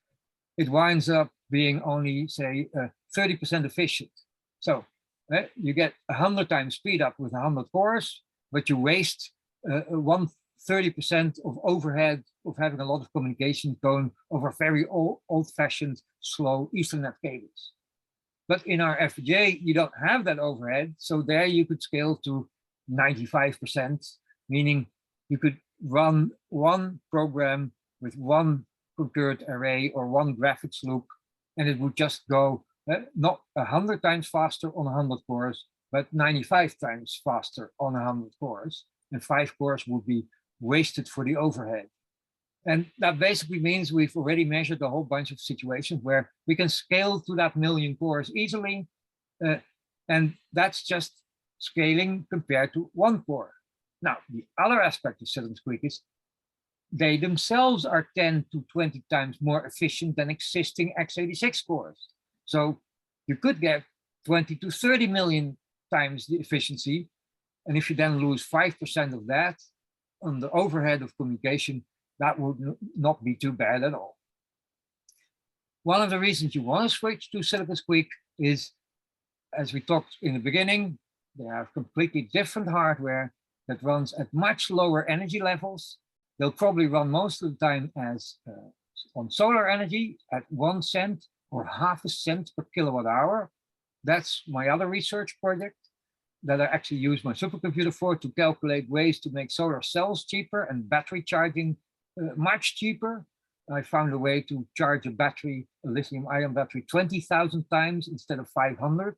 it winds up being only, say, 30% efficient. So you get 100 times speed up with 100 cores, but you waste 30% of overhead of having a lot of communication going over very old-fashioned, slow Ethernet cables. But in our FPGA, you don't have that overhead. So there you could scale to 95%, meaning you could run one program with one concurrent array or one graphics loop, and it would just go not 100 times faster on 100 cores, but 95 times faster on 100 cores, and 5 cores would be wasted for the overhead. And that basically means we've already measured a whole bunch of situations where we can scale to that 1 million cores easily, and that's just scaling compared to 1 core. Now, the other aspect of Silicon Squeak is they themselves are 10 to 20 times more efficient than existing x86 cores. So you could get 20 to 30 million times the efficiency. And if you then lose 5% of that on the overhead of communication, that would not be too bad at all. One of the reasons you want to switch to Silicon Squeak is, as we talked in the beginning, they have completely different hardware that runs at much lower energy levels. They'll probably run most of the time as on solar energy at 1 cent or half a cent per kilowatt hour. That's my other research project that I actually use my supercomputer for, to calculate ways to make solar cells cheaper and battery charging much cheaper. I found a way to charge a battery, a lithium-ion battery, 20,000 times instead of 500.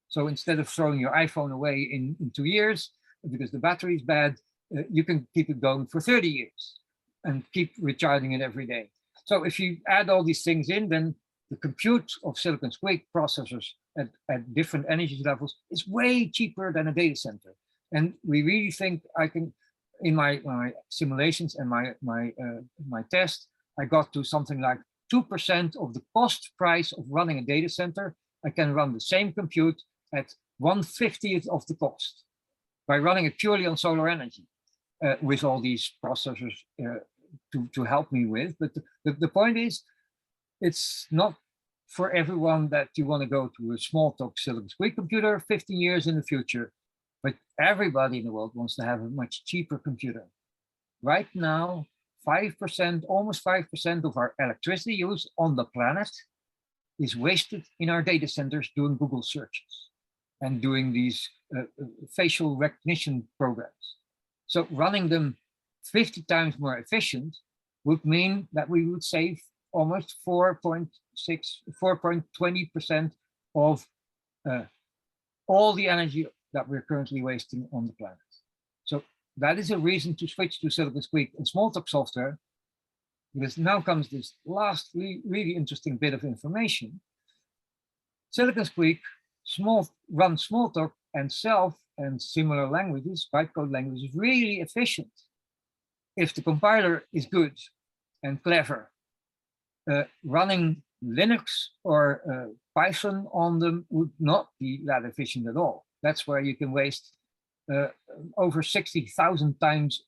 So instead of throwing your iPhone away in 2 years because the battery is bad, you can keep it going for 30 years and keep recharging it every day. So if you add all these things in, then the compute of Silicon Squeak processors at different energy levels is way cheaper than a data center. And we really think I can, in my simulations and my test, I got to something like 2% of the cost price of running a data center. I can run the same compute at 1/50th of the cost by running it purely on solar energy with all these processors to help me with. But the point is, it's not for everyone that you want to go to a Smalltalk Silicon Squeak computer 15 years in the future, but everybody in the world wants to have a much cheaper computer. Right now, 5%, almost 5% of our electricity use on the planet is wasted in our data centers doing Google searches and doing these facial recognition programs. So running them 50 times more efficient would mean that we would save almost 4.20% of all the energy that we're currently wasting on the planet. So that is a reason to switch to Silicon Squeak and Smalltalk software, because now comes this last really interesting bit of information. Silicon Squeak runs Smalltalk and Self and similar languages, bytecode languages, really efficient if the compiler is good and clever. Running Linux or Python on them would not be that efficient at all. That's where you can waste over 60,000 times.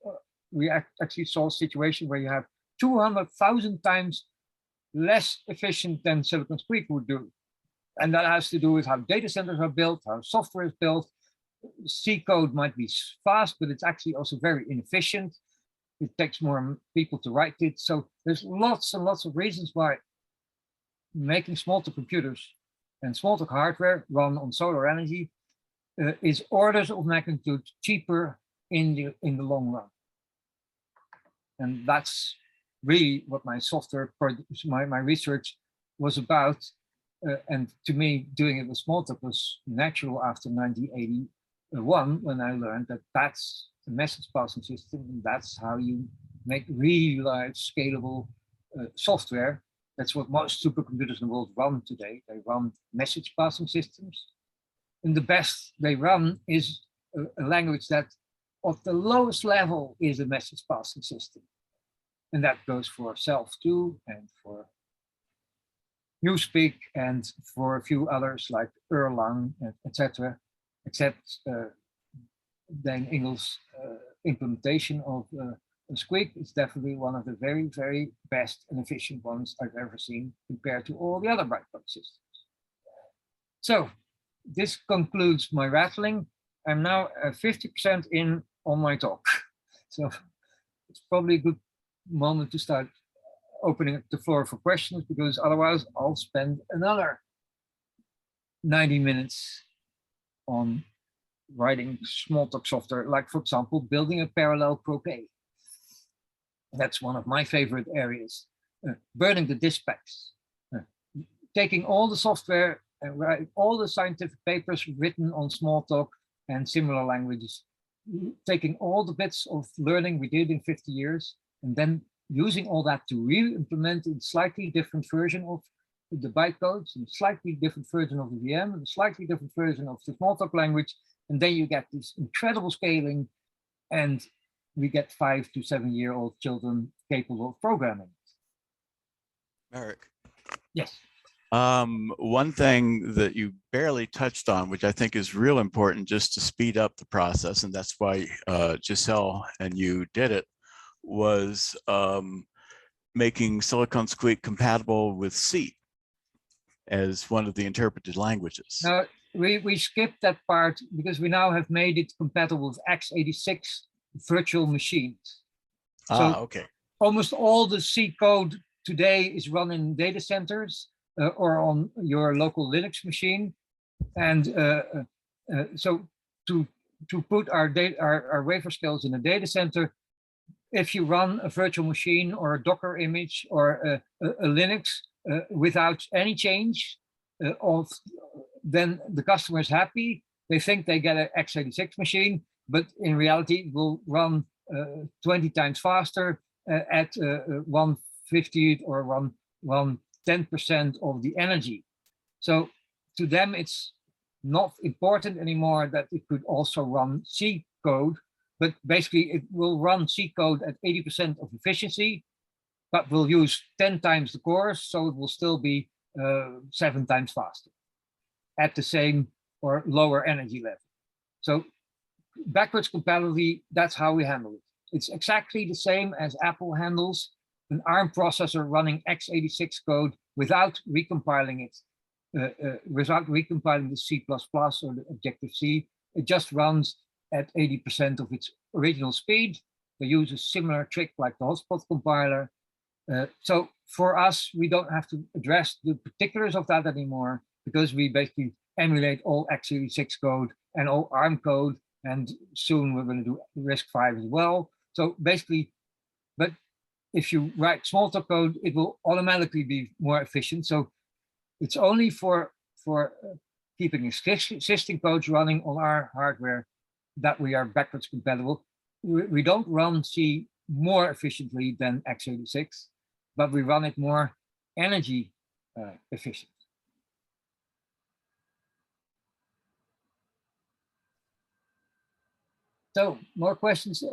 We actually saw a situation where you have 200,000 times less efficient than Silicon Squeak would do. And that has to do with how data centers are built, how software is built. C code might be fast, but it's actually also very inefficient. It takes more people to write it. So there's lots and lots of reasons why making Smalltalk computers and Smalltalk hardware run on solar energy is orders of magnitude cheaper in the long run. And that's really what my software project, my research was about. And to me, doing it with Smalltalk was natural after 1981, when I learned that that's the message passing system, and that's how you make real life scalable software. That's what most supercomputers in the world run today. They run message passing systems. And the best they run is a language that of the lowest level is a message passing system. And that goes for Self too, and for Newspeak, and for a few others like Erlang, etc. Except Dan Engel's implementation of Squeak is definitely one of the very, very best and efficient ones I've ever seen compared to all the other bytecode systems. So this concludes my rattling. I'm now 50% in on my talk. So it's probably a good moment to start opening up the floor for questions, because otherwise I'll spend another 90 minutes on writing Smalltalk software, like for example, building a parallel Croquet. That's one of my favorite areas. Burning the disk packs, taking all the software and write all the scientific papers written on Smalltalk and similar languages, taking all the bits of learning we did in 50 years, and then using all that to re-implement a slightly different version of the bytecodes, and a slightly different version of the VM, and a slightly different version of the Smalltalk language. And then you get this incredible scaling, and we get 5 to 7 year old children capable of programming. Merik. Yes. One thing that you barely touched on, which I think is real important just to speed up the process, and that's why Giselle and you did it, was making Silicon Squeak compatible with C as one of the interpreted languages. Now, we skipped that part because we now have made it compatible with x86 virtual machines. Ah, So okay. almost all the C code today is run in data centers or on your local Linux machine. And so to put our wafer scales in a data center, if you run a virtual machine or a Docker image or a Linux without any change, then the customer is happy. They think they get an x86 machine, but in reality it will run 20 times faster at 1/50th or 1/10% of the energy. So to them, it's not important anymore that it could also run C code, but basically it will run C code at 80% of efficiency, but will use 10 times the cores, so it will still be 7 times faster at the same or lower energy level. So backwards compatibility, that's how we handle it. It's exactly the same as Apple handles an ARM processor running x86 code without recompiling it, without recompiling the C++ or the Objective-C. It just runs at 80% of its original speed. They use a similar trick like the hotspot compiler. So for us, we don't have to address the particulars of that anymore, because we basically emulate all x86 code and all ARM code, and soon we're going to do RISC-V as well. So basically, but if you write Smalltalk code, it will automatically be more efficient. So it's only for keeping existing codes running on our hardware that we are backwards compatible. We don't run C more efficiently than x86, but we run it more energy efficient. So more questions?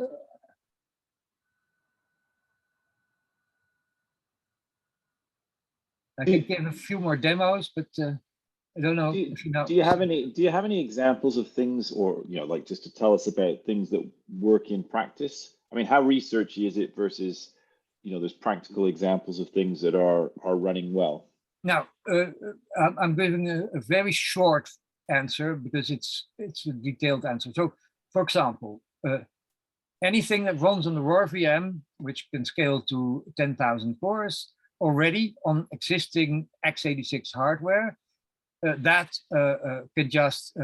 I can give a few more demos, but I don't know if you know. Do you have any examples of things, or like just to tell us about things that work in practice? I mean, how researchy is it versus there's practical examples of things that are running well? Now, I'm giving a very short answer because it's a detailed answer. So, for example, anything that runs on the RoarVM, which can scale to 10,000 cores already on existing x86 hardware, that can just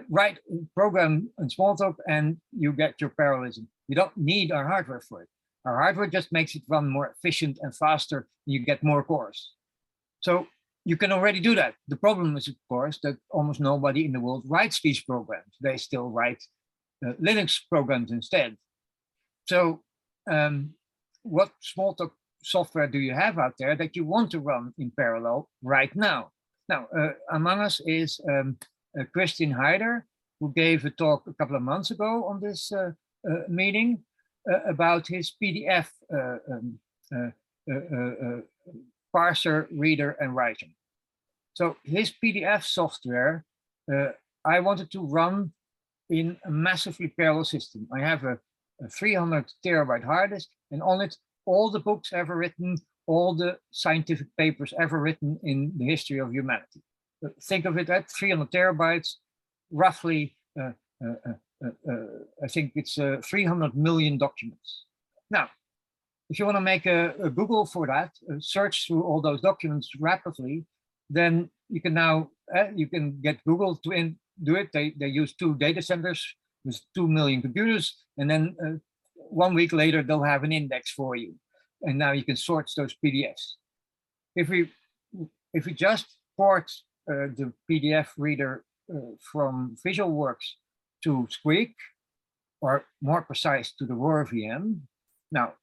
write program in Smalltalk and you get your parallelism. You don't need our hardware for it. Our hardware just makes it run more efficient and faster. You get more cores. So you can already do that. The problem is, of course, that almost nobody in the world writes these programs. They still write Linux programs instead. So what Smalltalk software do you have out there that you want to run in parallel right now? Now, among us is Christian Heider, who gave a talk a couple of months ago on this meeting about his PDF parser, reader, and writer. So his PDF software, I wanted to run in a massively parallel system. I have a 300 terabyte hard disk, and on it, all the books ever written, all the scientific papers ever written in the history of humanity. Think of it at 300 terabytes, roughly, I think it's 300 million documents. Now, if you want to make a Google for that, search through all those documents rapidly, then you can now, you can get Google to do it. They use 2 data centers with 2 million computers, and then 1 week later, they'll have an index for you. And now you can sort those PDFs. If we just port the PDF reader from Visualworks to Squeak, or more precise to the RoarVM. Now,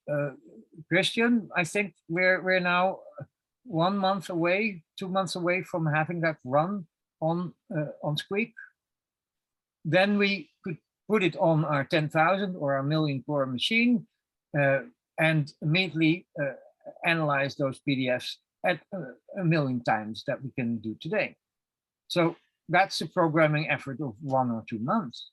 Christian, I think we're now 1 month away, 2 months away from having that run on Squeak. Then we could put it on our 10,000 or our million core machine and immediately analyze those PDFs at 1 million times that we can do today. So that's a programming effort of 1 or 2 months.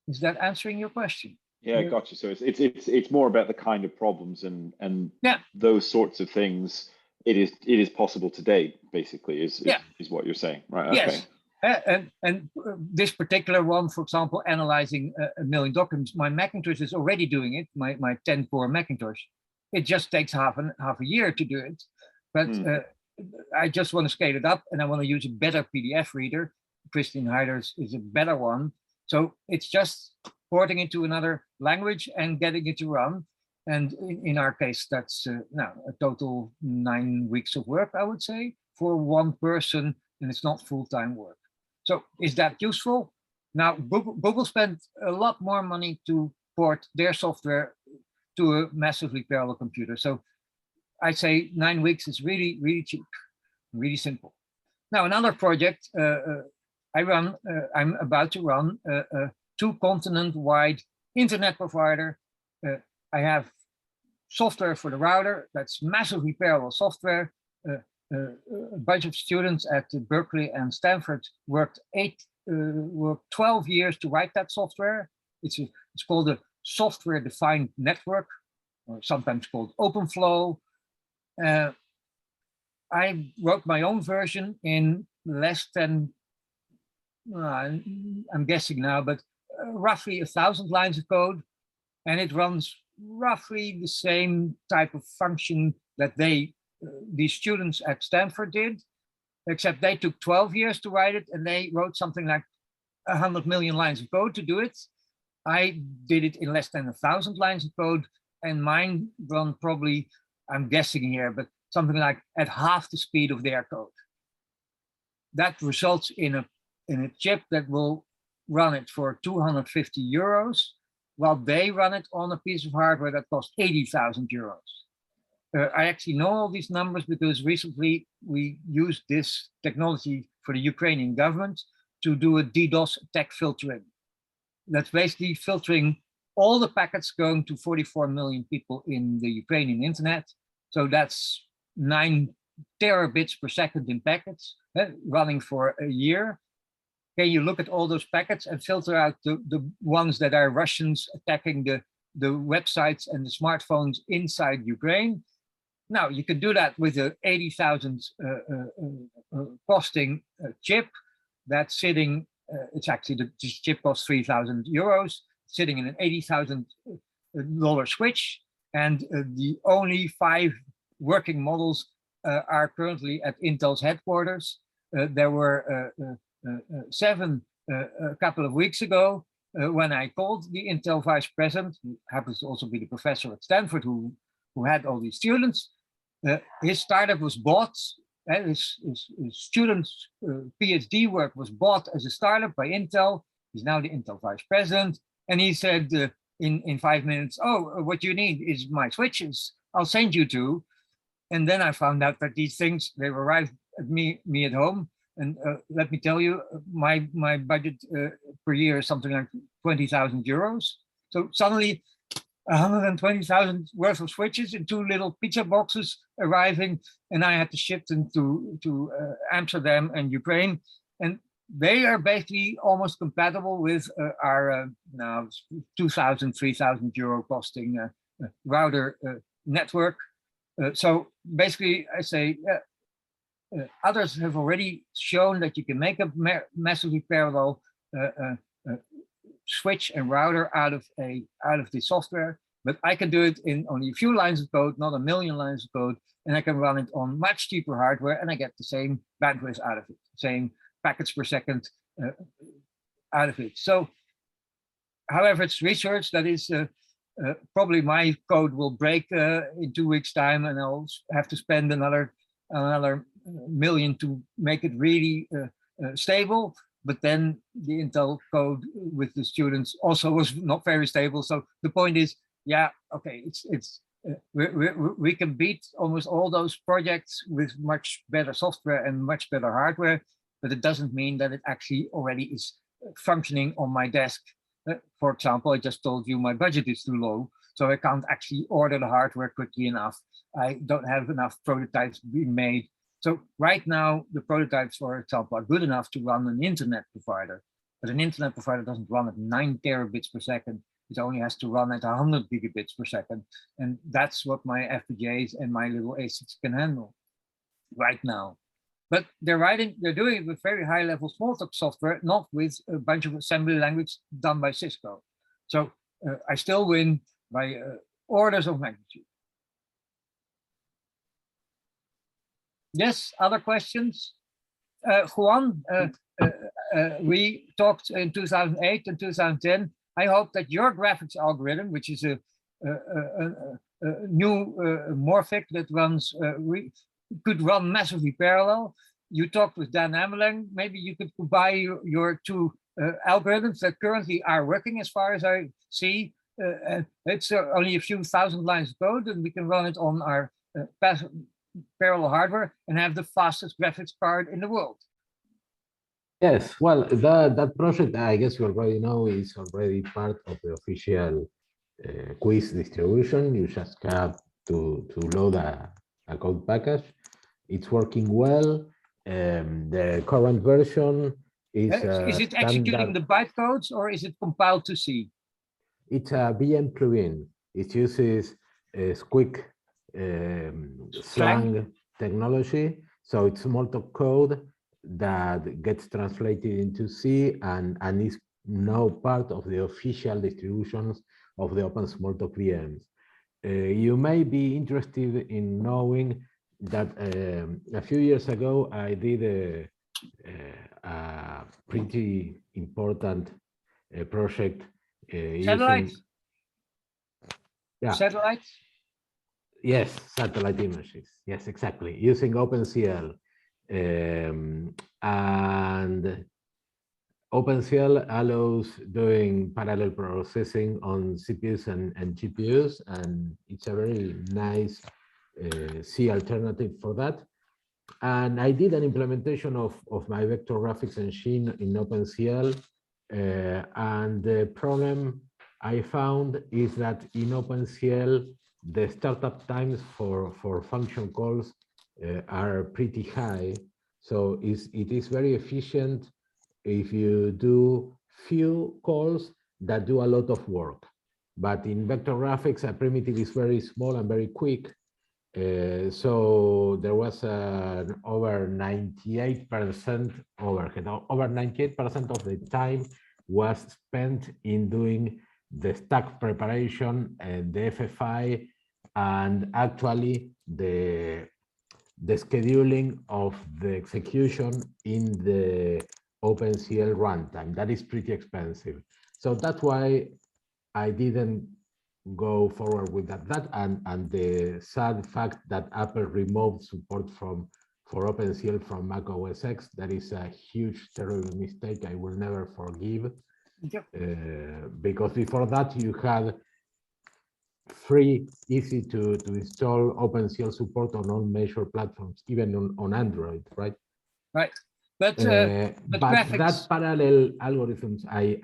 Is that answering your question? Yeah, I got you. So it's more about the kind of problems and yeah, those sorts of things. It is possible today, basically, is what you're saying, right? Okay. Yes. And this particular one, for example, analyzing 1 million documents, my Macintosh is already doing it. My 10-core Macintosh, it just takes half a year to do it. But I just want to scale it up, and I want to use a better PDF reader. Christine Heider's is a better one. So it's just porting into another language and getting it to run. And in our case, that's now a total 9 weeks of work, I would say, for one person, and it's not full-time work. So is that useful? Now, Google spent a lot more money to port their software to a massively parallel computer. So I say 9 weeks is really, really cheap, really simple. Now, another project I'm about to run a 2-continent-wide internet provider. I have software for the router that's massively parallel software. A bunch of students at Berkeley and Stanford worked 12 years to write that software. It's called a software-defined network, or sometimes called OpenFlow. I wrote my own version in less than, I'm guessing now, but roughly 1,000 lines of code, and it runs roughly the same type of function that these students at Stanford did, except they took 12 years to write it, and they wrote something like 100 million lines of code to do it. I did it in less than 1,000 lines of code, and mine run probably, I'm guessing here, but something like at half the speed of their code. That results in a chip that will run it for 250 euros, while they run it on a piece of hardware that costs 80,000 euros. I actually know all these numbers because recently we used this technology for the Ukrainian government to do a DDoS attack filtering. That's basically filtering all the packets going to 44 million people in the Ukrainian internet. So that's 9 terabits per second in packets, running for a year. Can you look at all those packets and filter out the ones that are Russians attacking the websites and the smartphones inside Ukraine? Now, you can do that with a 80,000 costing chip that's sitting, it's actually, the chip costs 3,000 euros, sitting in an $80,000 switch. And the only 5 working models are currently at Intel's headquarters. There were 7 a couple of weeks ago when I called the Intel vice president, who happens to also be the professor at Stanford, who had all these students. His startup was bought, his students' PhD work was bought as a startup by Intel. He's now the Intel vice president. And he said in 5 minutes, oh, what you need is my switches. I'll send you 2. And then I found out that these things, they arrived at me at home. And let me tell you, my budget per year is something like 20,000 euros. So suddenly 120,000 worth of switches in 2 little pizza boxes arriving, and I had to ship them to Amsterdam and Ukraine. And they are basically almost compatible with our now 2,000, 3,000 euro costing router network. So basically I say, others have already shown that you can make a massively parallel switch and router out of the software, but I can do it in only a few lines of code, not a million lines of code, and I can run it on much cheaper hardware, and I get the same bandwidth out of it, same packets per second out of it. So, however, it's research that is probably my code will break in 2 weeks' time, and I'll have to spend another million to make it really stable. But then the Intel code with the students also was not very stable. So the point is, yeah, okay, we can beat almost all those projects with much better software and much better hardware, but it doesn't mean that it actually already is functioning on my desk. For example, I just told you my budget is too low, so I can't actually order the hardware quickly enough. I don't have enough prototypes being made. So right now, the prototypes, for example, are good enough to run an internet provider, but an internet provider doesn't run at 9 terabits per second. It only has to run at 100 gigabits per second. And that's what my FPGAs and my little ASICs can handle right now. But they're doing it with very high level Smalltalk software, not with a bunch of assembly language done by Cisco. So I still win by orders of magnitude. Yes, other questions? Juan, we talked in 2008 and 2010. I hope that your graphics algorithm, which is a new Morphic that runs, could run massively parallel. You talked with Dan Ameling. Maybe you could combine your two algorithms that currently are working, as far as I see. It's only a few thousand lines of code, and we can run it on our parallel hardware and have the fastest graphics card in the world. Yes, well, that project, I guess you already know, is already part of the official quiz distribution. You just have to load a code package. It's working well. The current version is it executing the bytecodes, or is it compiled to C? It's a VM plugin. It uses Squeak slang technology. So it's Smalltalk code that gets translated into C and is now part of the official distributions of the Open Smalltalk VMs. You may be interested in knowing that a few years ago I did a pretty important project Satellites? using, yeah. Satellites? Yes, satellite images. Yes, exactly. Using OpenCL. And OpenCL allows doing parallel processing on CPUs and GPUs, and it's a very nice C alternative for that. And I did an implementation of my vector graphics engine in OpenCL, and the problem I found is that in OpenCL, the startup times for function calls are pretty high. So it is very efficient if you do few calls that do a lot of work. But in vector graphics, a primitive is very small and very quick. So there was an over 98% overhead. Over 98% of the time was spent in doing the stack preparation and the FFI, and actually the scheduling of the execution in the OpenCL runtime. That is pretty expensive. So that's why I didn't go forward with that. And the sad fact that Apple removed support for OpenCL from Mac OS X, that is a huge, terrible mistake I will never forgive. Yep. Because before that you had free, easy to install OpenCL support on all major platforms, even on Android, right? Right. But graphics... that parallel algorithms I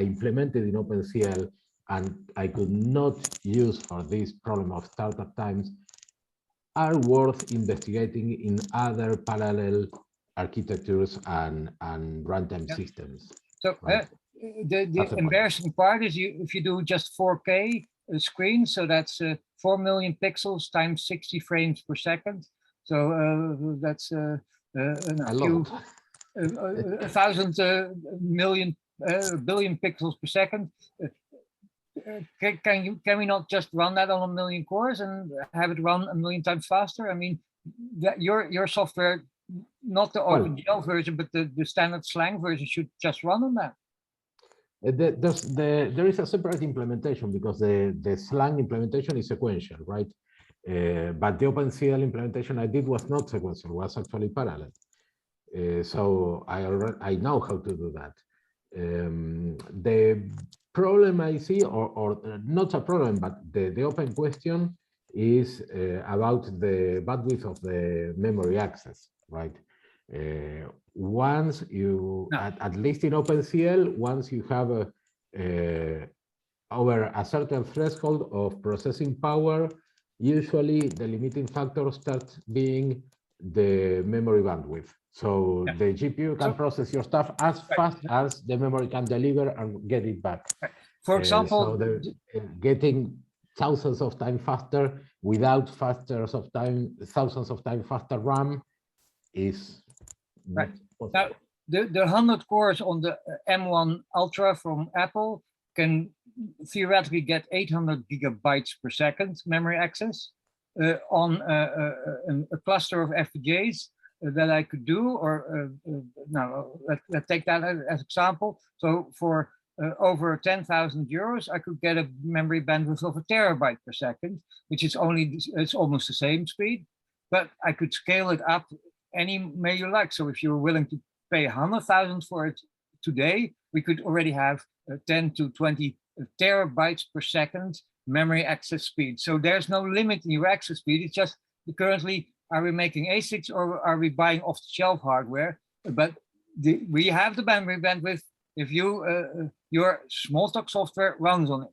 implemented in OpenCL and I could not use for this problem of startup times are worth investigating in other parallel architectures and runtime systems. So right? the embarrassing part is if you do just 4K screen, so that's 4 million pixels times 60 frames per second. So that's a thousand million billion pixels per second. Can we not just run that on 1 million cores and have it run 1 million times faster? I mean, your software, not the OpenGL version, but the standard slang version, should just run on that. There is a separate implementation because the slang implementation is sequential, right? But the OpenCL implementation I did was not sequential, was actually parallel. So I know how to do that. The problem I see, or not a problem, but the open question is about the bandwidth of the memory access, right? Once you, at least in OpenCL, once you have over a certain threshold of processing power, usually the limiting factor starts being the memory bandwidth. So the GPU can process your stuff as fast as the memory can deliver and get it back. For example, so getting thousands of times faster without thousands of times faster RAM is right. Now, the 100 cores on the M1 Ultra from Apple can theoretically get 800 gigabytes per second memory access. on a cluster of FPGAs that I could do, or now let's take that as example. So for over 10,000 euros, I could get a memory bandwidth of 1 terabyte per second, which is it's almost the same speed, but I could scale it up any way you like. So if you're willing to pay 100,000 for it today, we could already have 10 to 20 terabytes per second memory access speed. So there's no limit in your access speed. It's just currently, are we making ASICs or are we buying off-the-shelf hardware? But we have the memory bandwidth if your Smalltalk software runs on it.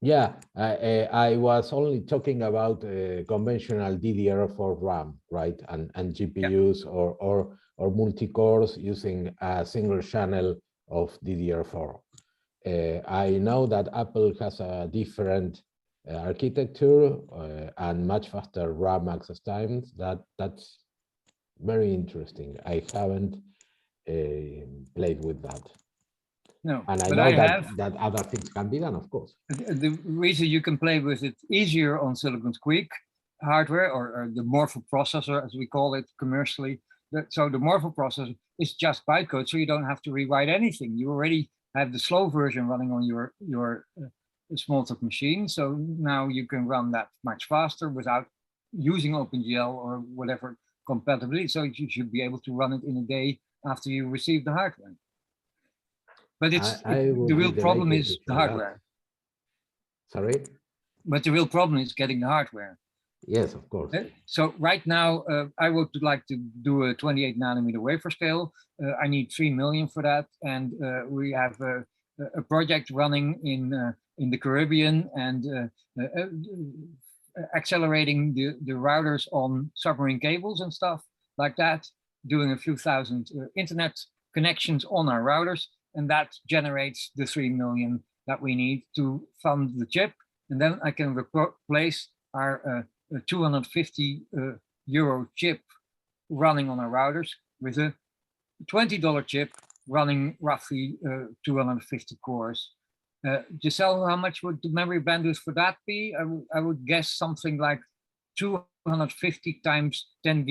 Yeah, I was only talking about conventional DDR4 RAM, right? And GPUs, yeah, or multi-cores using a single channel of DDR4. I know that Apple has a different architecture and much faster RAM access times. That's very interesting. I haven't played with that. No, and I know that other things can be done, of course. The reason you can play with it easier on Silicon Squeak hardware, or the Morphle processor, as we call it commercially. So the Morphle processor is just bytecode, so you don't have to rewrite anything. You already have the slow version running on your Smalltalk machine. So now you can run that much faster without using OpenGL or whatever compatibility. So you should be able to run it in a day after you receive the hardware. But the real problem is the hardware. Sorry? But the real problem is getting the hardware. Yes, of course. So right now, I would like to do a 28 nanometer wafer scale. I need 3 million for that. And we have a project running in the Caribbean and accelerating the routers on submarine cables and stuff like that, doing a few thousand internet connections on our routers. And that generates the 3 million that we need to fund the chip. And then I can replace our 250 euro chip running on our routers with a $20 chip running roughly 250 cores. Giselle, how much would the memory bandwidth for that be? I would guess something like 250 times 10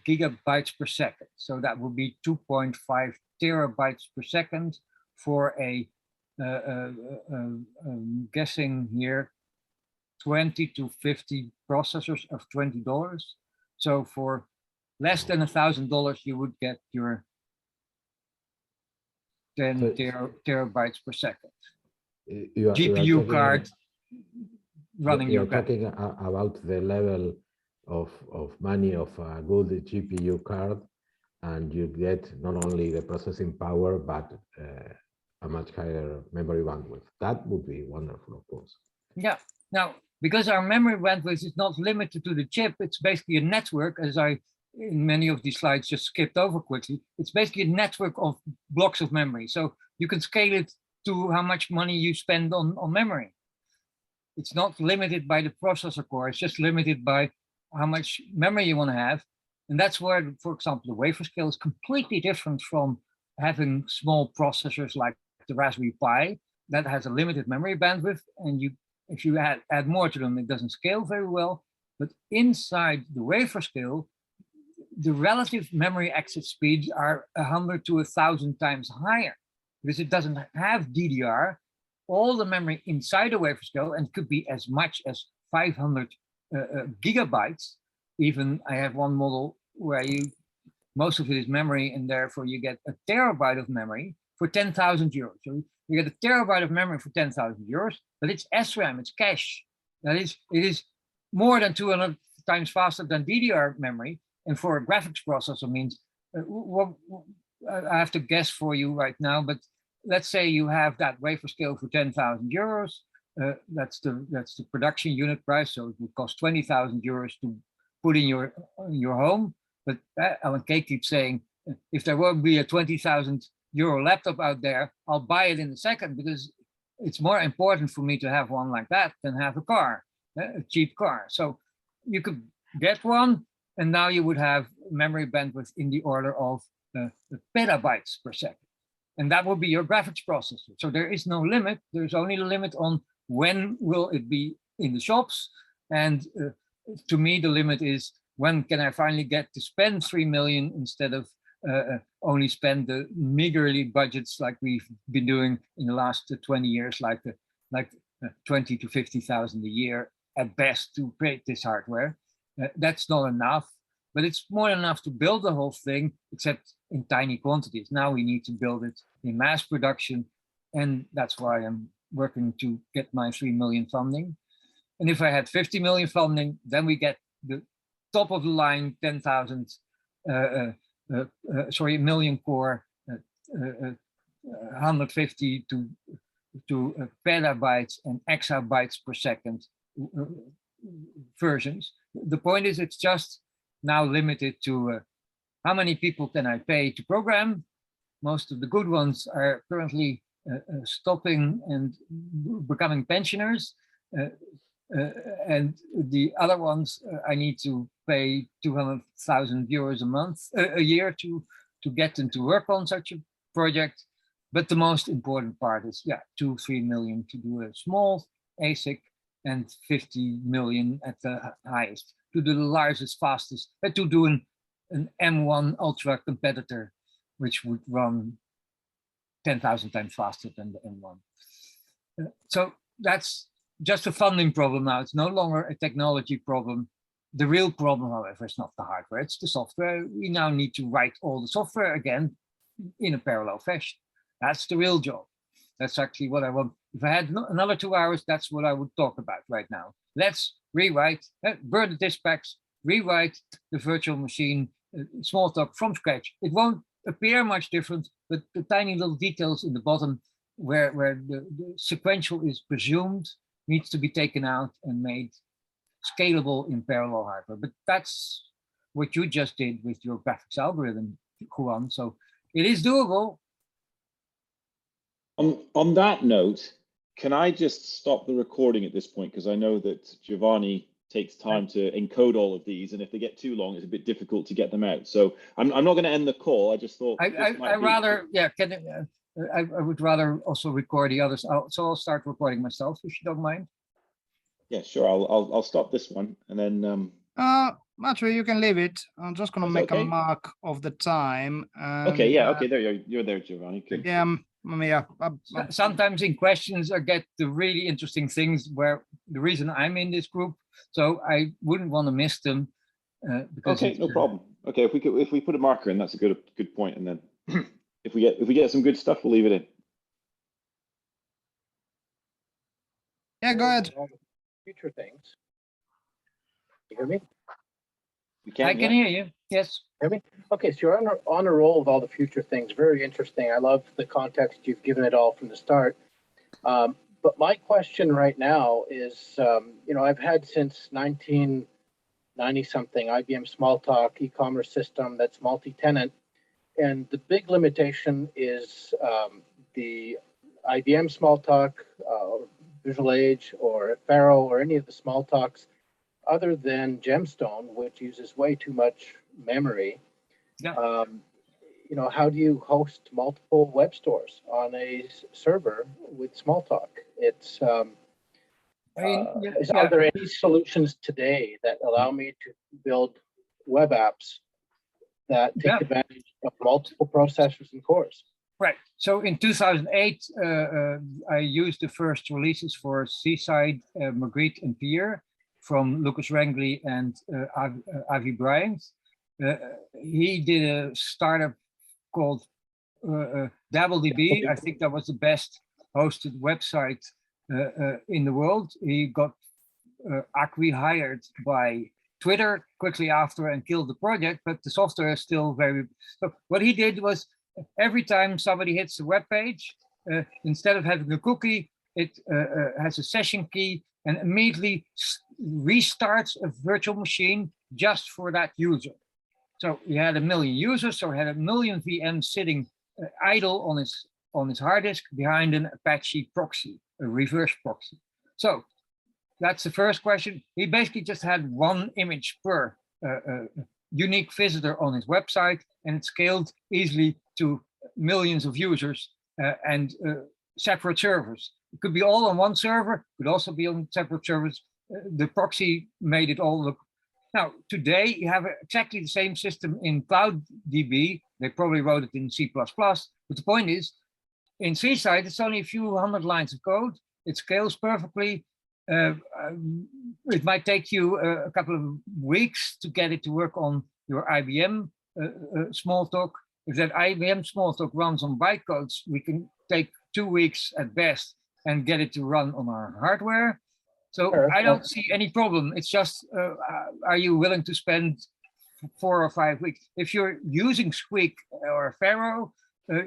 gigabytes per second. So that would be 2.5 terabytes per second for I'm guessing here 20 to 50 processors of $20. So for less than $1,000, you would get your 10 terabytes per second. GPU card running your graphics. You're talking about the level of money of a good GPU card, and you get not only the processing power, but a much higher memory bandwidth. That would be wonderful, of course. Yeah. Now, because our memory bandwidth is not limited to the chip, it's basically a network, as I, in many of these slides, just skipped over quickly. It's basically a network of blocks of memory. So you can scale it to how much money you spend on memory. It's not limited by the processor core. It's just limited by how much memory you want to have. And that's where, for example, the wafer scale is completely different from having small processors like the Raspberry Pi that has a limited memory bandwidth. And if you add more to them, it doesn't scale very well. But inside the wafer scale, the relative memory access speeds are 100 to 1,000 times higher because it doesn't have DDR. All the memory inside the wafer scale, and could be as much as 500 gigabytes. Even I have one model where most of it is memory, and therefore you get a terabyte of memory for 10,000 euros. So you get a terabyte of memory for 10,000 euros, but it's SRAM, it's cache. It is more than 200 times faster than DDR memory. And for a graphics processor means, I have to guess for you right now, but let's say you have that wafer scale for 10,000 euros. That's the production unit price. So it would cost 20,000 euros to put in your home. But Alan Kay keeps saying, if there won't be a 20,000 euro laptop out there, I'll buy it in a second, because it's more important for me to have one like that than have a car, a cheap car. So you could get one, and now you would have memory bandwidth in the order of petabytes per second. And that would be your graphics processor. So there is no limit. There's only a limit on when will it be in the shops. And to me, the limit is, when can I finally get to spend 3 million instead of only spend the meagerly budgets like we've been doing in the last 20 years, like 20 to 50,000 a year at best to create this hardware. That's not enough, but it's more than enough to build the whole thing, except in tiny quantities. Now we need to build it in mass production, and that's why I'm working to get my 3 million funding. And if I had 50 million funding, then we get the top of the line 10,000 million core 150 to petabytes and exabytes per second versions. The point is, it's just now limited to how many people can I pay to program. Most of the good ones are currently stopping and becoming pensioners. And the other ones, I need to pay 200,000 euros a year to get them to work on such a project. But the most important part is, 2-3 million to do a small ASIC, and 50 million at the highest to do the largest, fastest, to do an M1 Ultra competitor, which would run 10,000 times faster than the M1. So that's just a funding problem now. It's no longer a technology problem. The real problem, however, is not the hardware, it's the software. We now need to write all the software again in a parallel fashion. That's the real job. That's actually what I want. If I had another 2 hours, that's what I would talk about right now. Let's rewrite, burn the disk packs, rewrite the virtual machine, Smalltalk from scratch. It won't appear much different, but the tiny little details in the bottom where the sequential is presumed needs to be taken out and made scalable in parallel hardware. But that's what you just did with your graphics algorithm, Juan. So it is doable. On that note, can I just stop the recording at this point? Because I know that Giovanni takes time to encode all of these, and if they get too long, it's a bit difficult to get them out. So I'm not going to end the call. I just thought I would rather also record the others. So I'll start recording myself, if you don't mind. Yeah, sure. I'll stop this one, and then Matthew, you can leave it. I'm just gonna make okay. a mark of the time. And, okay, yeah, okay, there you're there, Giovanni. Good. Yeah, Sometimes in questions I get the really interesting things where the reason I'm in this group, so I wouldn't want to miss them. Because okay, no problem. Okay, if we put a marker in, that's a good point, and then if we get some good stuff, we'll leave it in. Yeah, go ahead. Future things. You hear me? I can hear you. Yes. Hear me? Okay, so you're on a roll of all the future things. Very interesting. I love the context you've given it all from the start. But my question right now is, I've had since 1990 something IBM Smalltalk e-commerce system that's multi-tenant, and the big limitation is the IBM Smalltalk, Visual Age, or Faro, or any of the Smalltalks other than Gemstone, which uses way too much memory. Yeah. How do you host multiple web stores on a server with Smalltalk? It's are there any solutions today that allow me to build web apps that take advantage of multiple processors and cores? Right. So in 2008, I used the first releases for Seaside, Magritte, and Pierre from Lucas Rangley and Avi Bryant. He did a startup called DabbleDB. I think that was the best hosted website in the world. He got acqui-hired by Twitter quickly after and killed the project, but the software is still very... So what he did was, every time somebody hits the web page, instead of having a cookie, it has a session key and immediately restarts a virtual machine just for that user. So he had 1 million users, so he had 1 million VMs sitting idle on his hard disk behind an Apache proxy, a reverse proxy. So that's the first question. He basically just had 1 image per unique visitor on his website, and it scaled easily to millions of users and separate servers. It could be all on one server, could also be on separate servers, the proxy made it all look. Now, today you have exactly the same system in CloudDB. They probably wrote it in C++, but the point is, in Seaside, it's only a few hundred lines of code. It scales perfectly. It might take you a couple of weeks to get it to work on your IBM Smalltalk. If that IBM Smalltalk runs on bytecodes, we can take 2 weeks at best and get it to run on our hardware. So I don't see any problem. It's just, are you willing to spend 4 or 5 weeks? If you're using Squeak or Pharaoh,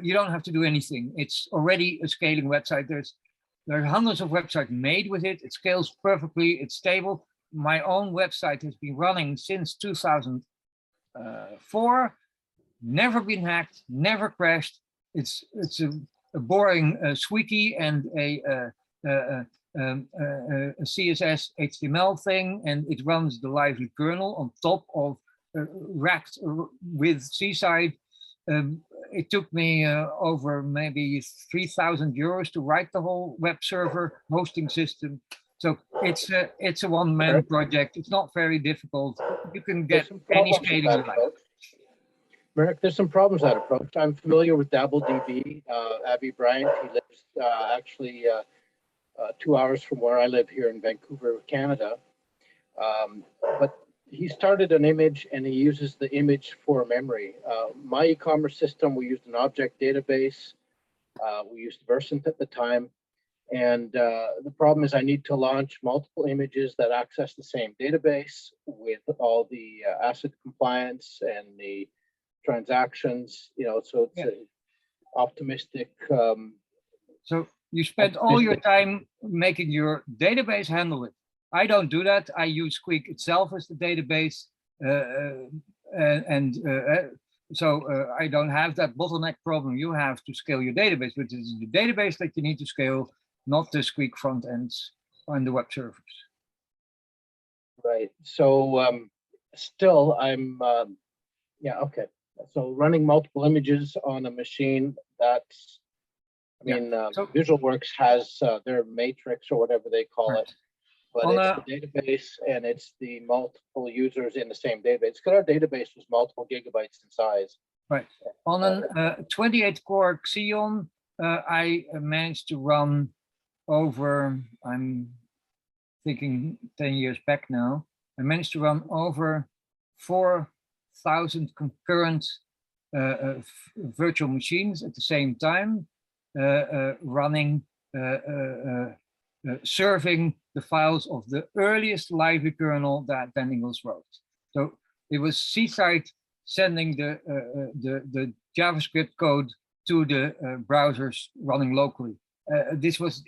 you don't have to do anything. It's already a scaling website. There are hundreds of websites made with it. It scales perfectly. It's stable. My own website has been running since 2004. Never been hacked. Never crashed. It's a boring squeaky and a CSS HTML thing, and it runs the lively kernel on top of racked with Seaside. It took me over maybe 3,000 euros to write the whole web server hosting system. So it's a one-man project. It's not very difficult. You can get any scaling you like. Merik, there's some problems with that approach. I'm familiar with DabbleDB. Avi Bryant, he lives actually 2 hours from where I live here in Vancouver, Canada. But he started an image and he uses the image for memory. My e-commerce system, we used an object database. We used Versant at the time. And the problem is I need to launch multiple images that access the same database with all the ASIC compliance and the transactions, so it's an optimistic. So you spent all your time making your database handle it. I don't do that. I use Squeak itself as the database. So I don't have that bottleneck problem you have to scale your database, which is the database that you need to scale, not the Squeak front ends on the web servers. Right. So still, I'm, yeah, okay. So running multiple images on a machine, that's, I mean, So, VisualWorks has their matrix or whatever they call it, but On it's the database and it's the multiple users in the same database. Because our database was multiple gigabytes in size. Right. On a 28-core Xeon, I managed to run over, I'm thinking 10 years back now, I managed to run over 4,000 concurrent virtual machines at the same time, running, serving the files of the earliest lively kernel that Daniels wrote. So it was Seaside sending the JavaScript code to the browsers running locally. This was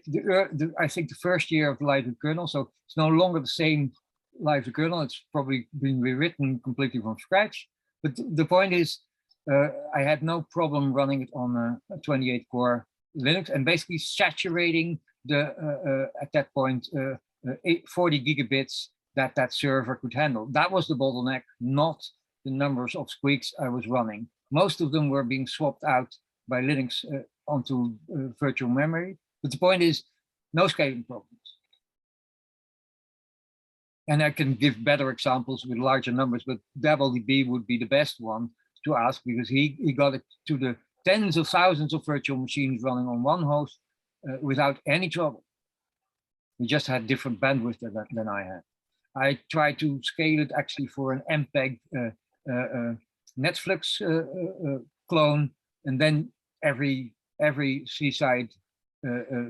I think the first year of the lively kernel, so it's no longer the same lively kernel. It's probably been rewritten completely from scratch. But the point is, I had no problem running it on a 28-core Linux and basically saturating the at that point 40 gigabits that server could handle. That was the bottleneck, not the numbers of squeaks I was running. Most of them were being swapped out by Linux onto virtual memory. But the point is, no scaling problems. And I can give better examples with larger numbers, but DabbleDB would be the best one to ask because he got it to the tens of thousands of virtual machines running on one host without any trouble. He just had different bandwidth than I had. I tried to scale it actually for an MPEG Netflix clone, and then every Seaside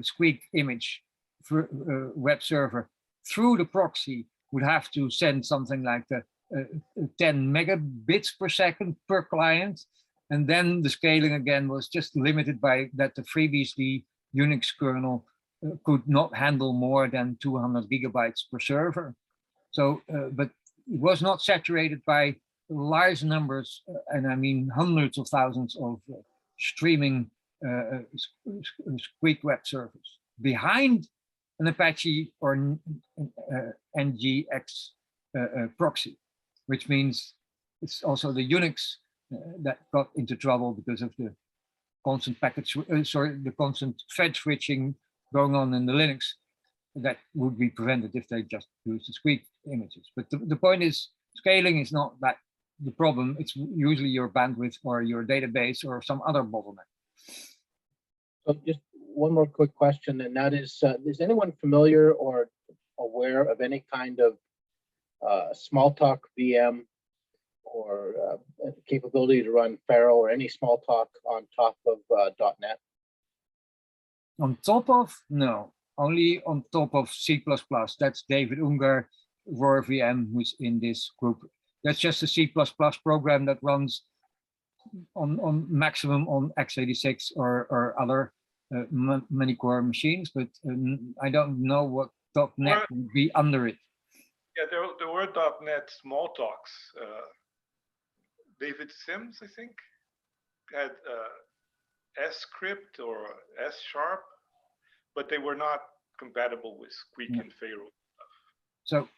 Squeak image for web server through the proxy would have to send something like 10 megabits per second per client. And then the scaling again was just limited by that the FreeBSD Unix kernel could not handle more than 200 gigabytes per server. So, but it was not saturated by large numbers, and I mean hundreds of thousands of streaming Squeak web servers behind an Apache or NGX proxy, which means it's also the Unix that got into trouble because of the constant packet, the constant thread switching going on in the Linux. that would be prevented if they just use the squeak images. But the point is, scaling is not that the problem. It's usually your bandwidth or your database or some other bottleneck. So just one more quick question, and that is anyone familiar or aware of any kind of Smalltalk VM or capability to run Pharo or any Smalltalk on top of .NET? On top of? No, only on top of C++. That's David Ungar, RoarVM, who's in this group. That's just a C++ program that runs on maximum on x86 or other manycore machines, but I don't know what .NET would be under it. Yeah, there were .NET Smalltalks. David Sims, I think, had S script or S sharp, but they were not compatible with Squeak and Pharo. So,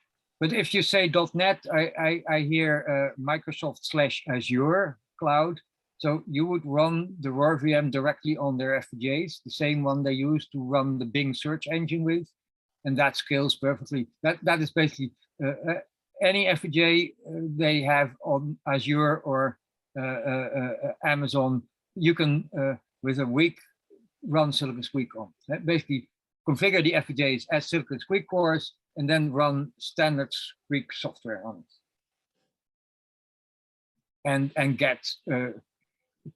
but if you say .NET, I hear Microsoft/Azure cloud. So you would run the RoarVM directly on their FPGAs, the same one they use to run the Bing search engine with, and that scales perfectly. That is basically any FPGA they have on Azure or Amazon. You can with a week run Silicon Squeak on. Basically, configure the FPGAs as Silicon Squeak cores and then run standard Squeak software on it, and get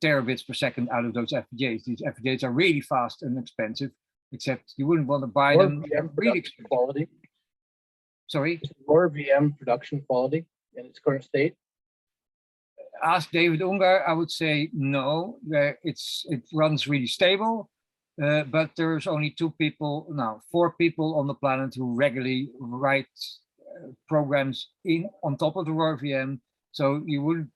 terabits per second out of those FPGAs. These FPGAs are really fast and expensive, except you wouldn't want to buy them really expensive. Quality. Sorry? RoarVM production quality in its current state? Ask David Ungar, I would say no. It runs really stable, but there's only 4 people on the planet who regularly write programs on top of the RoarVM. So you would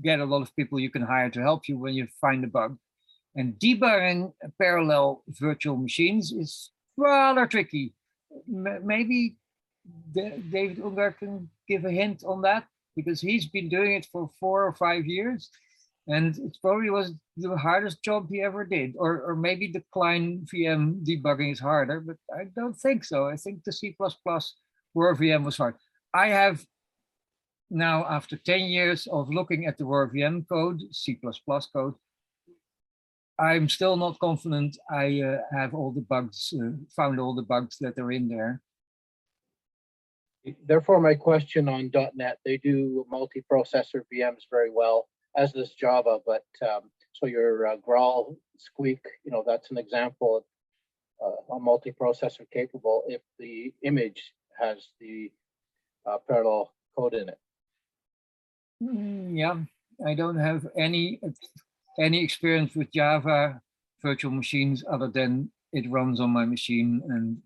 get a lot of people you can hire to help you when you find a bug. And debugging parallel virtual machines is rather tricky. Maybe David Ungar can give a hint on that, because he's been doing it for 4 or 5 years, and it probably was the hardest job he ever did. Or maybe the Klein VM debugging is harder, but I don't think so. I think the C++ RoarVM was hard. I have now, after 10 years of looking at the RoarVM code, C++ code, I'm still not confident I have all the bugs, found all the bugs that are in there. Therefore, my question on .NET, they do multiprocessor VMs very well, as does Java, but so your Graal Squeak, that's an example of a multiprocessor capable if the image has the parallel code in it. Yeah, I don't have any experience with Java virtual machines other than it runs on my machine, and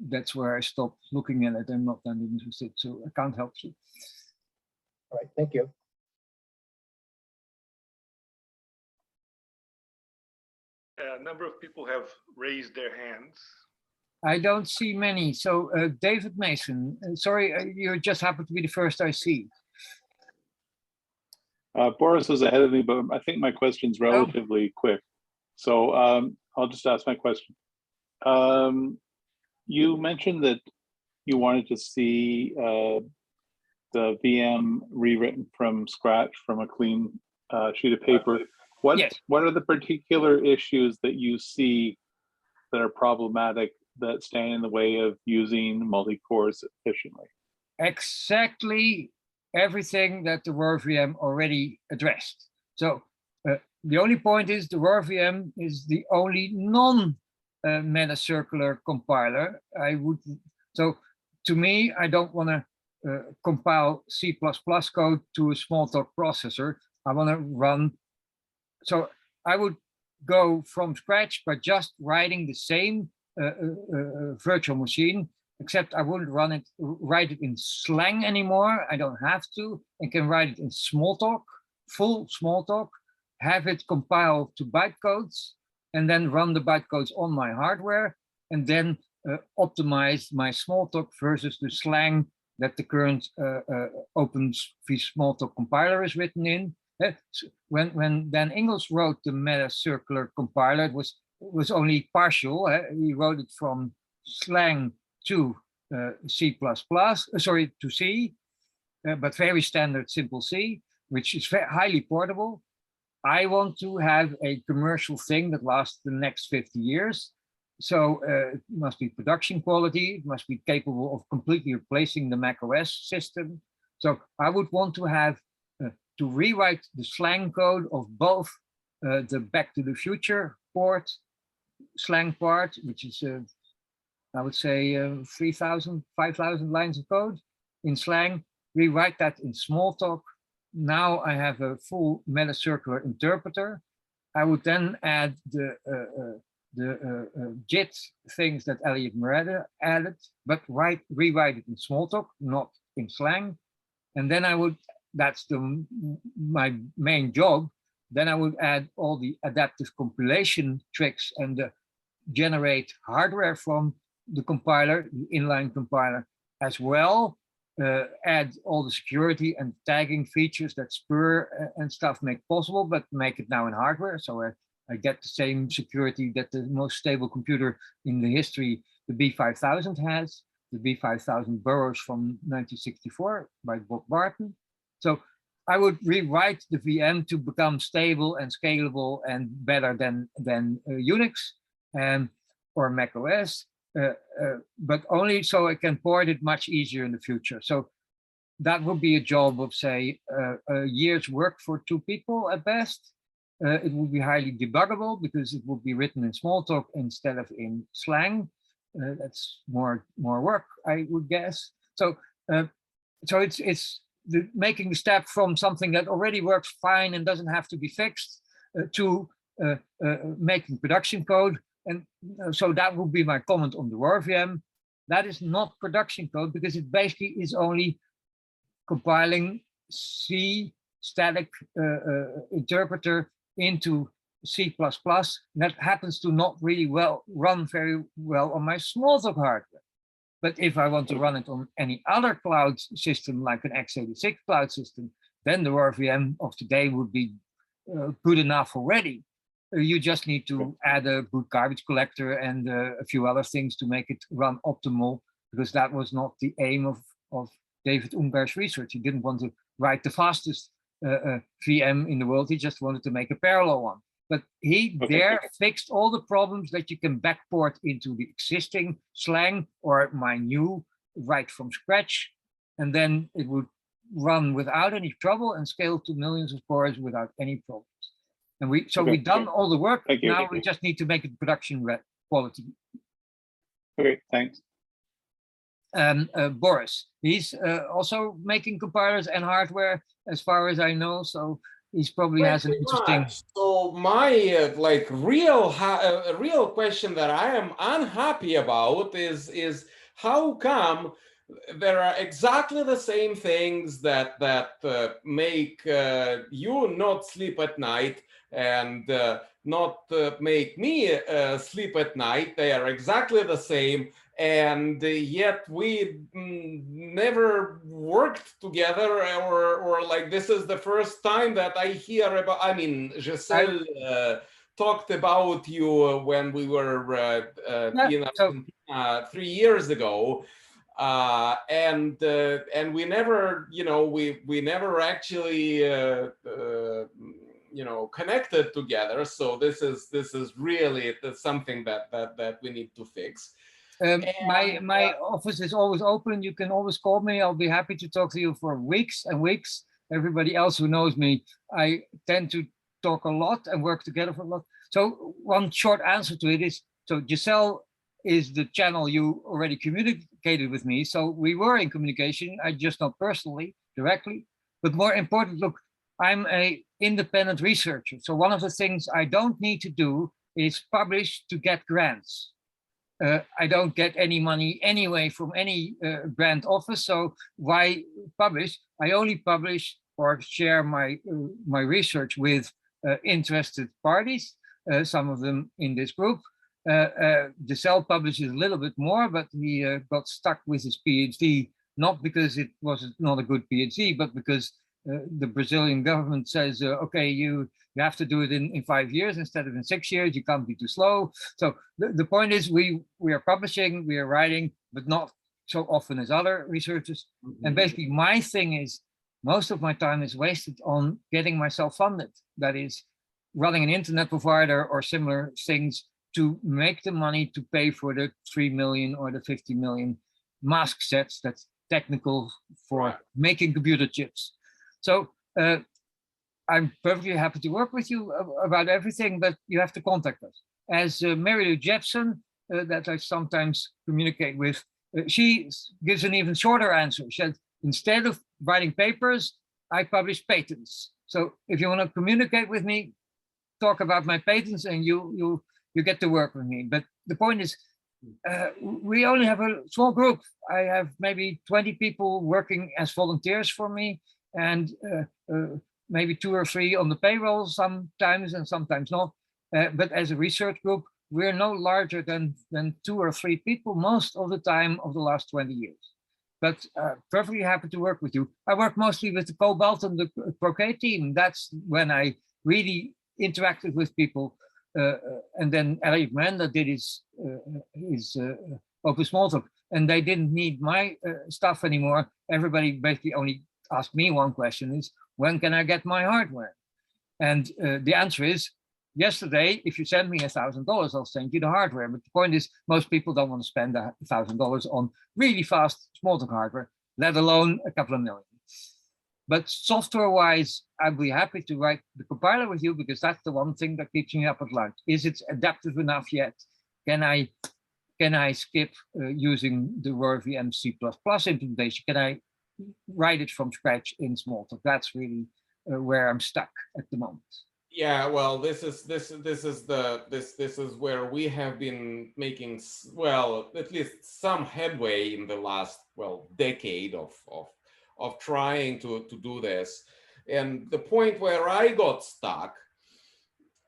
that's where I stopped looking at it. I'm not that interested, so I can't help you. All right, thank you. A number of people have raised their hands. I don't see many. So David Mason, sorry, you just happen to be the first I see. Boris is ahead of me, but I think my question's relatively quick. So I'll just ask my question. You mentioned that you wanted to see the VM rewritten from scratch from a clean sheet of paper. What are the particular issues that you see that are problematic that stand in the way of using multi-cores efficiently? Exactly everything that the RoarVM already addressed. So the only point is the RoarVM is the only non-meta-circular compiler. So to me, I don't want to compile C++ code to a Smalltalk processor. I want to run, so I would go from scratch by just writing the same virtual machine, except I wouldn't write it in slang anymore. I don't have to. I can write it in Smalltalk, full Smalltalk, have it compile to bytecodes, and then run the bytecodes on my hardware, and then optimize my Smalltalk versus the slang that the current Open Smalltalk compiler is written in. When Dan Ingalls wrote the meta-circular compiler, it was only partial. He wrote it from slang to C++, sorry, to C, but very standard simple C, which is highly portable. I want to have a commercial thing that lasts the next 50 years. So it must be production quality. It must be capable of completely replacing the macOS system. So I would want to have to rewrite the slang code of both the Back to the Future port, slang part, which is, I would say, 3,000, 5,000 lines of code in slang, rewrite that in Smalltalk. Now I have a full metacircular interpreter. I would then add the JIT things that Elliot Moretta added, but rewrite it in Smalltalk, not in slang. And then I would, that's my main job. Then I would add all the adaptive compilation tricks and generate hardware from the compiler, the inline compiler as well. Add all the security and tagging features that Spur and stuff make possible, but make it now in hardware. So I get the same security that the most stable computer in the history, the B5000 has, the B5000 Burroughs from 1964 by Bob Barton. So I would rewrite the VM to become stable and scalable and better than Unix or macOS. But only so I can port it much easier in the future. So that would be a job of, say, a year's work for 2 people at best. It would be highly debuggable because it would be written in Smalltalk instead of in slang. That's more work, I would guess. So it's making the step from something that already works fine and doesn't have to be fixed to making production code. And so that would be my comment on the RoarVM. That is not production code because it basically is only compiling C static interpreter into C++. That happens to not really run very well on my Smalltalk hardware. But if I want to run it on any other cloud system, like an x86 cloud system, then the RoarVM of today would be good enough already. You just need to add a good garbage collector and a few other things to make it run optimal, because that was not the aim of David Ungar's research. He didn't want to write the fastest VM in the world. He just wanted to make a parallel one. But he fixed all the problems that you can backport into the existing slang or my new right from scratch. And then it would run without any trouble and scale to millions of cores without any problems. And we've done all the work. Now we just need to make it production quality. Okay, thanks. Boris, he's also making compilers and hardware, as far as I know. So he's probably has an interesting. So my real question that I am unhappy about is how come there are exactly the same things that make you not sleep at night and not make me sleep at night. They are exactly the same, and yet we never worked together, or like this is the first time that I hear about. I mean, Giselle talked about you when we were in Argentina 3 years ago. And we never, we never actually, connected together. So this is really something that we need to fix. My office is always open. You can always call me. I'll be happy to talk to you for weeks and weeks. Everybody else who knows me, I tend to talk a lot and work together for a lot. So one short answer to it is, so Giselle is the channel you already communicated with me. So we were in communication, I just not personally, directly, but more important, look, I'm an independent researcher. So one of the things I don't need to do is publish to get grants. I don't get any money anyway from any grant office. So why publish? I only publish or share my research with interested parties, some of them in this group. Giselle publishes a little bit more, but he got stuck with his PhD, not because it was not a good PhD, but because the Brazilian government says, okay, you have to do it in 5 years instead of in 6 years. You can't be too slow. So the point is, we are publishing, we are writing, but not so often as other researchers. And basically, my thing is, most of my time is wasted on getting myself funded. That is, running an internet provider or similar things to make the money to pay for the 3 million or the 50 million mask sets. That's technical for making computer chips. So I'm perfectly happy to work with you about everything, but you have to contact us. As Mary Jepson, that I sometimes communicate with, she gives an even shorter answer. She said, instead of writing papers, I publish patents. So if you want to communicate with me, talk about my patents and you get to work with me. But the point is, we only have a small group. I have maybe 20 people working as volunteers for me, and maybe 2 or 3 on the payroll sometimes and sometimes not. But as a research group, we're no larger than 2 or 3 people most of the time of the last 20 years. But perfectly happy to work with you. I work mostly with the Cobalt and the Croquet team. That's when I really interacted with people. And then Elliot Miranda did his Open Smalltalk, and they didn't need my stuff anymore. Everybody basically only asked me one question: is when can I get my hardware? And the answer is, yesterday, if you send me $1,000, I'll send you the hardware. But the point is, most people don't want to spend $1,000 on really fast Smalltalk hardware, let alone a couple of million. But software-wise, I'd be happy to write the compiler with you, because that's the one thing that keeps me up at night. Is it adaptive enough yet? Can I skip using the RoarVM C++ implementation? Can I write it from scratch in Smalltalk? That's really where I'm stuck at the moment. Yeah, well, this is where we have been making, well, at least some headway in the last, well, decade of trying to do this. And the point where I got stuck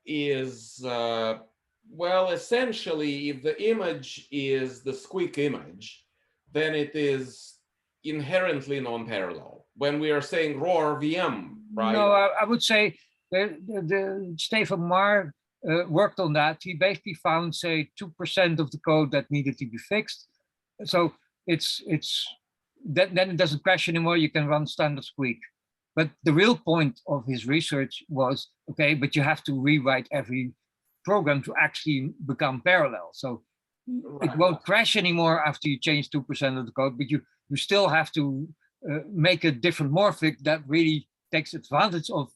is, well, essentially, if the image is the squeak image, then it is inherently non-parallel. When we are saying RoarVM, right? No, I would say the Stefan Mar worked on that. He basically found, say, 2% of the code that needed to be fixed. So then it doesn't crash anymore. You can run standard squeak. But the real point of his research was, okay, but you have to rewrite every program to actually become parallel. So it won't crash anymore after you change 2% of the code, but you still have to make a different morphic that really takes advantage of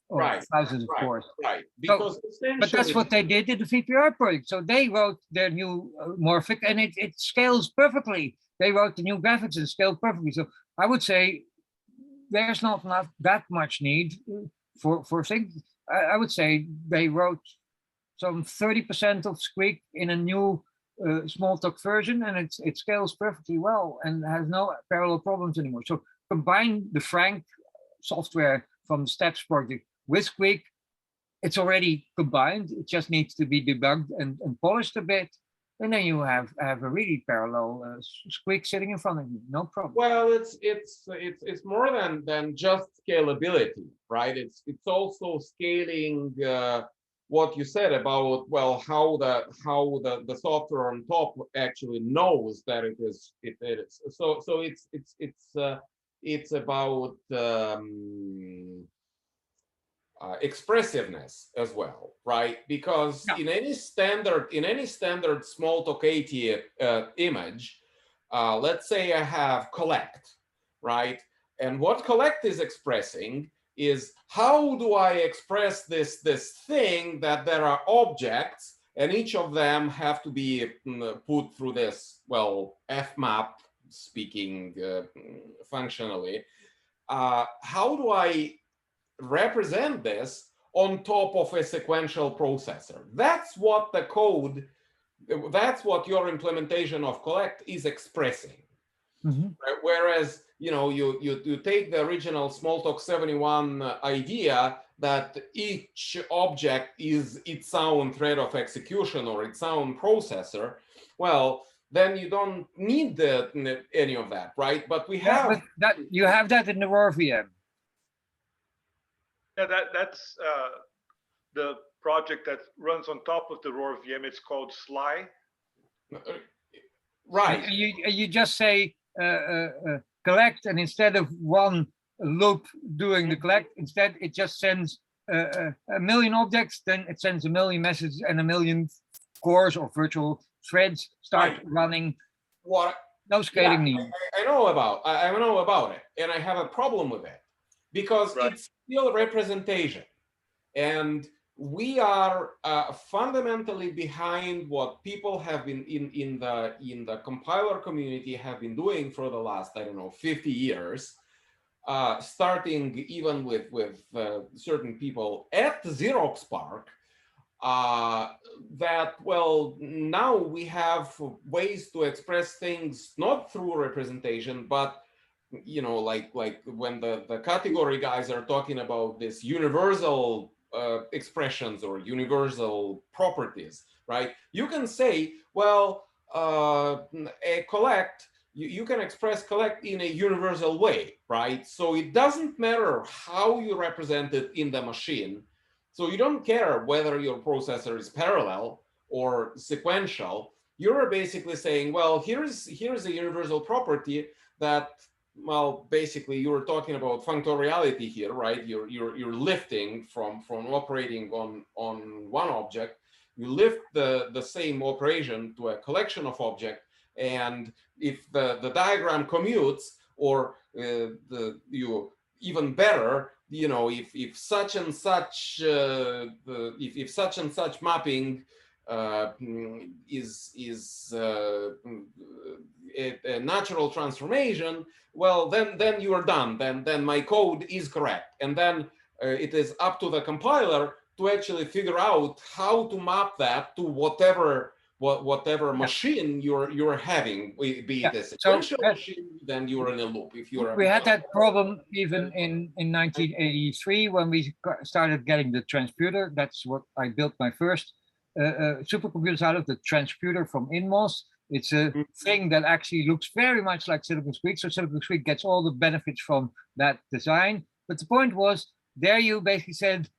thousands of cores. Right. Because but that's what they did in the VPR project. So they wrote their new morphic, and it scales perfectly. They wrote the new graphics and scaled perfectly. So I would say there's not that much need for things. I would say they wrote some 30% of Squeak in a new Smalltalk version, and it scales perfectly well and has no parallel problems anymore. So combine the Frank software from the Steps project with Squeak, it's already combined. It just needs to be debugged and polished a bit. And then you have a really parallel Squeak sitting in front of you, no problem. Well, it's more than just scalability, right? It's also scaling what you said about, well, how the software on top actually knows that it is. So it's about expressiveness as well, right? Because in any standard Smalltalk 80 image, let's say I have collect, right? And what collect is expressing is, how do I express this thing that there are objects and each of them have to be put through this, well, fmap speaking functionally. How do I represent this on top of a sequential processor? That's what the code, that's what your implementation of collect is expressing. Mm-hmm. Whereas, you take the original Smalltalk 71 idea that each object is its own thread of execution or its own processor. Well, then you don't need any of that, right? But we have you have that in the RoarVM. Yeah, that's the project that runs on top of the RoarVM. It's called Sly. Right. And you just say collect, and instead of one loop doing the collect, instead it just sends a million objects, then it sends a million messages, and a million cores or virtual threads start running. What? No scaling needed. I know about it, and I have a problem with it because it's still representation, and we are fundamentally behind what people have been in the compiler community have been doing for the last, I don't know, 50 years, starting even with certain people at Xerox PARC. That, well, now we have ways to express things not through representation, but like when the category guys are talking about this universal expressions or universal properties, right? You can say, well, a collect, you can express collect in a universal way, right? So it doesn't matter how you represent it in the machine. So you don't care whether your processor is parallel or sequential. You're basically saying, well, here's a universal property that, well, basically you were talking about functoriality here, right? You're lifting from operating on one object. You lift the same operation to a collection of objects, and if the diagram commutes, or you even better, if such and such if such and such mapping is a natural transformation, well, then you are done. Then my code is correct, and then it is up to the compiler to actually figure out how to map that to whatever machine you're having, be it a sequential machine, then you're in a loop. If you're we had that problem even in 1983 when we started getting the transputer. That's what I built my first supercomputers out of, the transputer from Inmos. It's a thing that actually looks very much like Silicon Squeak. So Silicon Squeak gets all the benefits from that design. But the point was, there you basically said,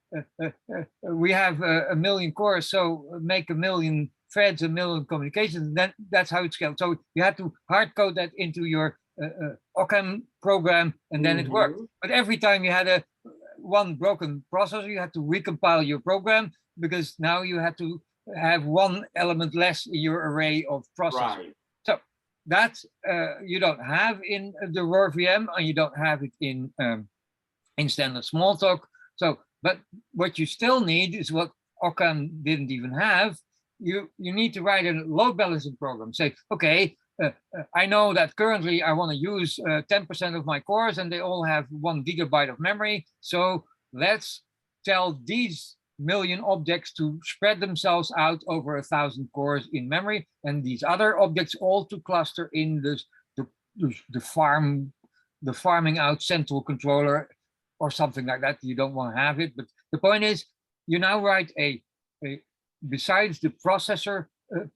we have a million cores, so make a million threads, a million communications, and then that's how it's scaled. So you had to hard code that into your Occam program, and then it worked. But every time you had one broken processor, you had to recompile your program, because now you had to have one element less in your array of processors. Right. So that you don't have in the RoarVM, and you don't have it in standard Smalltalk. So, but what you still need is what Occam didn't even have. You need to write a load balancing program. Say, okay, I know that currently I want to use 10% of my cores, and they all have 1 gigabyte of memory. So let's tell these million objects to spread themselves out over 1,000 cores in memory, and these other objects all to cluster in the farming out central controller or something like that. You don't want to have it, but the point is, you now write a besides the processor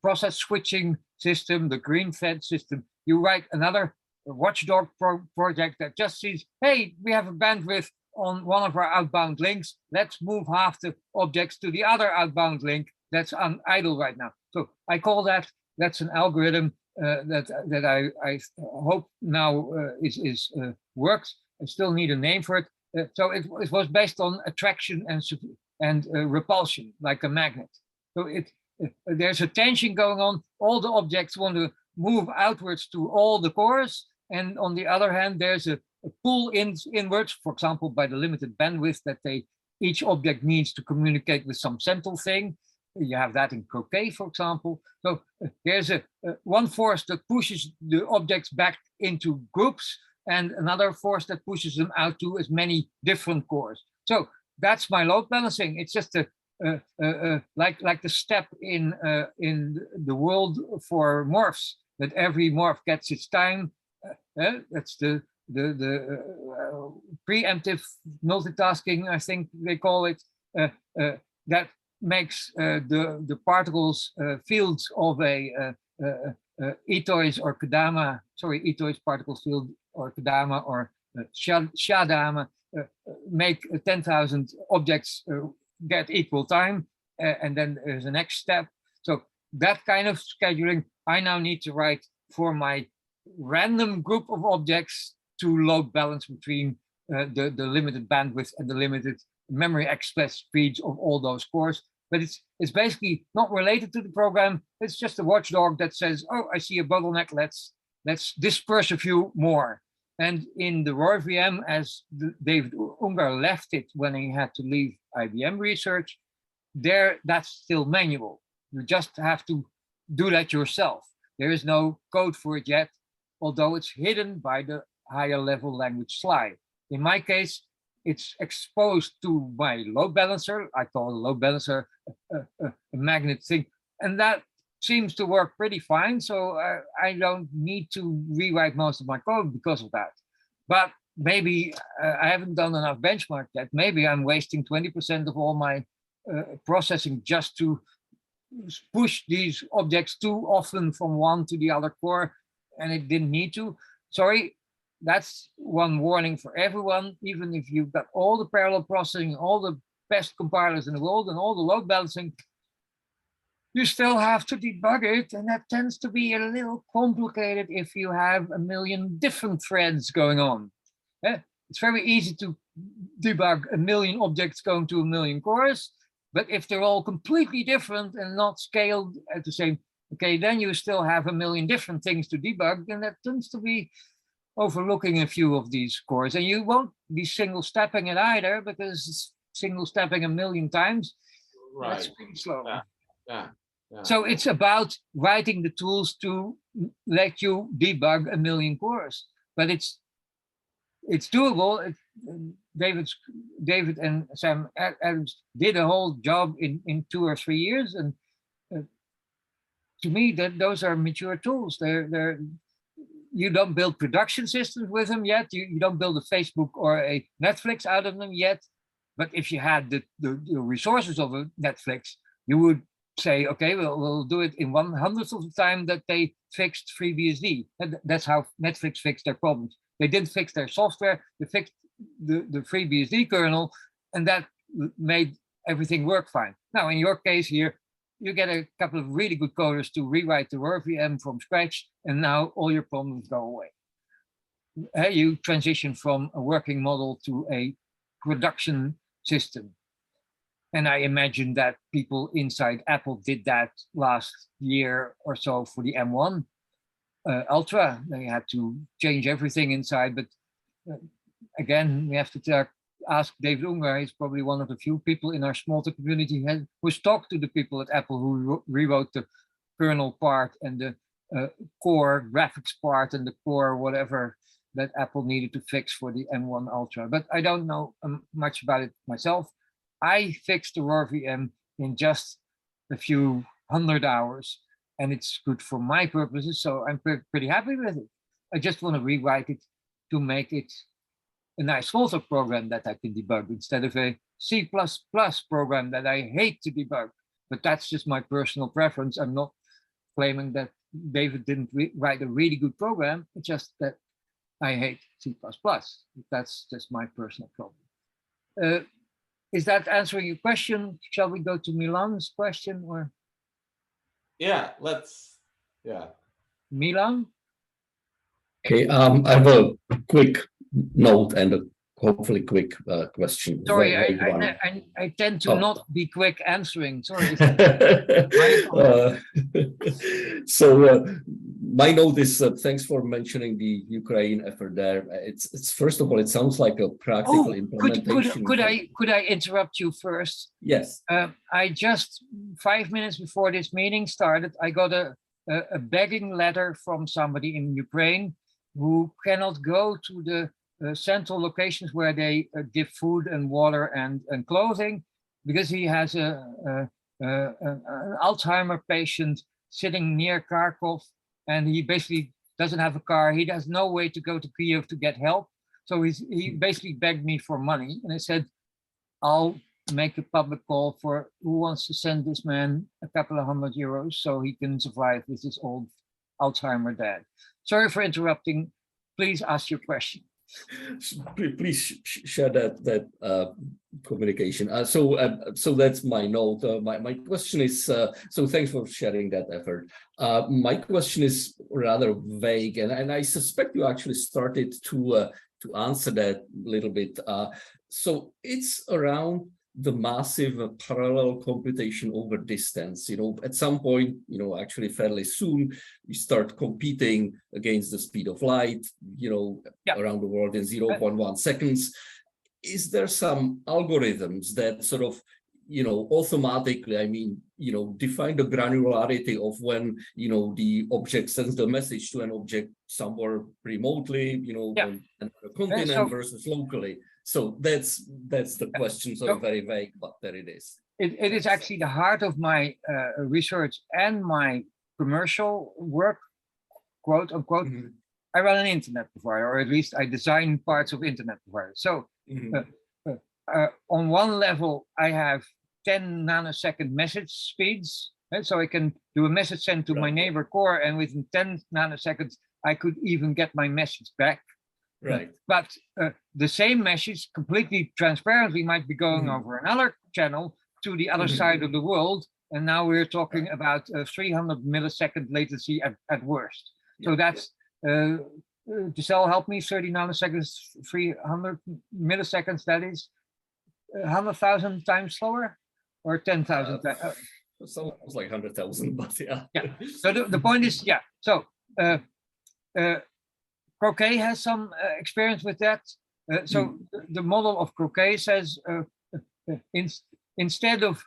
process switching system, the green fed system, you write another watchdog project that just sees, hey, we have a bandwidth on one of our outbound links. Let's move half the objects to the other outbound link that's on idle right now. So I call that's an algorithm that I hope now works. I still need a name for it. So it was based on attraction and repulsion, like a magnet. So there's a tension going on. All the objects want to move outwards to all the cores, and on the other hand, there's a pull inwards, for example, by the limited bandwidth that each object needs to communicate with some central thing. You have that in Croquet, for example. So there's one force that pushes the objects back into groups, and another force that pushes them out to as many different cores. So that's my load balancing. It's just like the step in the world for morphs, that every morph gets its time. That's the preemptive multitasking, I think they call it. That makes the particles fields of a etoys or Kadama, sorry, etoys particle field or Kadama or Shadama make 10,000 objects get equal time, and then there's the next step. So that kind of scheduling, I now need to write for my random group of objects to load balance between the limited bandwidth and the limited memory access speeds of all those cores. But it's basically not related to the program. It's just a watchdog that says, oh, I see a bottleneck, let's disperse a few more. And in the RoarVM, as David Ungar left it when he had to leave IBM research, that's still manual. You just have to do that yourself. There is no code for it yet, although it's hidden by the higher level language slide. In my case, it's exposed to my load balancer. I call a load balancer a magnet thing, and that seems to work pretty fine. So I don't need to rewrite most of my code because of that. But maybe I haven't done enough benchmark yet. Maybe I'm wasting 20% of all my processing just to push these objects too often from one to the other core, and it didn't need to. Sorry, that's one warning for everyone. Even if you've got all the parallel processing, all the best compilers in the world, and all the load balancing, you still have to debug it, and that tends to be a little complicated if you have a million different threads going on. It's very easy to debug a million objects going to a million cores, but if they're all completely different and not scaled at the same, okay, then you still have a million different things to debug, and that tends to be overlooking a few of these cores. And you won't be single stepping it either, because single stepping a million times, Right. that's pretty slow. Yeah. So it's about writing the tools to let you debug a million cores, but it's doable. David and Sam Adams did a whole job in 2 or 3 years, and to me, those are mature tools. You don't build production systems with them yet. You don't build a Facebook or a Netflix out of them yet. But if you had the resources of a Netflix, you would say, okay, we'll do it in 1/100th of the time that they fixed FreeBSD. And that's how Netflix fixed their problems. They didn't fix their software, they fixed the FreeBSD kernel, and that made everything work fine. Now, in your case here, you get a couple of really good coders to rewrite the RoarVM from scratch, and now all your problems go away. You transition from a working model to a production system. And I imagine that people inside Apple did that last year or so for the M1 Ultra. They had to change everything inside, but again, we have to ask David Ungar. He's probably one of the few people in our Smalltalk community who's talked to the people at Apple who rewrote the kernel part and the core graphics part and the core whatever that Apple needed to fix for the M1 Ultra. But I don't know much about it myself. I fixed the RoarVM in just a few 100 hours, and it's good for my purposes, so I'm pretty happy with it. I just want to rewrite it to make it a nice Smalltalk program that I can debug instead of a C++ program that I hate to debug. But that's just my personal preference. I'm not claiming that David didn't write a really good program. It's just that I hate C++. That's just my personal problem. Is that answering your question? Shall we go to Milan's question, or? Yeah, Milan? Okay, I have a quick note and a hopefully quick question. Sorry, I tend to not be quick answering. Sorry. So my note is thanks for mentioning the Ukraine effort there. It's first of all, it sounds like a practical implementation. Could I interrupt you first? Yes. I just 5 minutes before this meeting started, I got a begging letter from somebody in Ukraine who cannot go to the central locations where they give food and water and clothing, because he has an Alzheimer patient sitting near Kharkov, and he basically doesn't have a car. He has no way to go to Kiev to get help. So he basically begged me for money, and I said, I'll make a public call for who wants to send this man a couple of €100 so he can survive with his old Alzheimer dad. Sorry for interrupting. Please ask your question. Please share that communication. So that's my note. My question is, so thanks for sharing that effort. My question is rather vague, and I suspect you actually started to answer that a little bit. So it's around the massive parallel computation over distance. At some point, actually fairly soon, we start competing against the speed of light, around the world in 0.1 seconds. Is there some algorithms that sort of, automatically, define the granularity of when, the object sends the message to an object somewhere remotely, on another continent versus locally? So that's the question, so very vague, but there it is. It is actually the heart of my research and my commercial work, quote unquote. I run an internet provider, or at least I design parts of internet providers. So on one level, I have 10 nanosecond message speeds. And so I can do a message sent to my neighbor core, and within 10 nanoseconds, I could even get my message back. Right. But the same message completely transparently might be going over another channel to the other side of the world. And now we're talking about 300 millisecond latency at worst. So that's, Giselle, help me, 30 nanoseconds, 300 milliseconds, that is 100,000 times slower, or 10,000 times? Sounds like 100,000, but yeah. So the point is, so Croquet has some experience with that. So the model of Croquet says instead of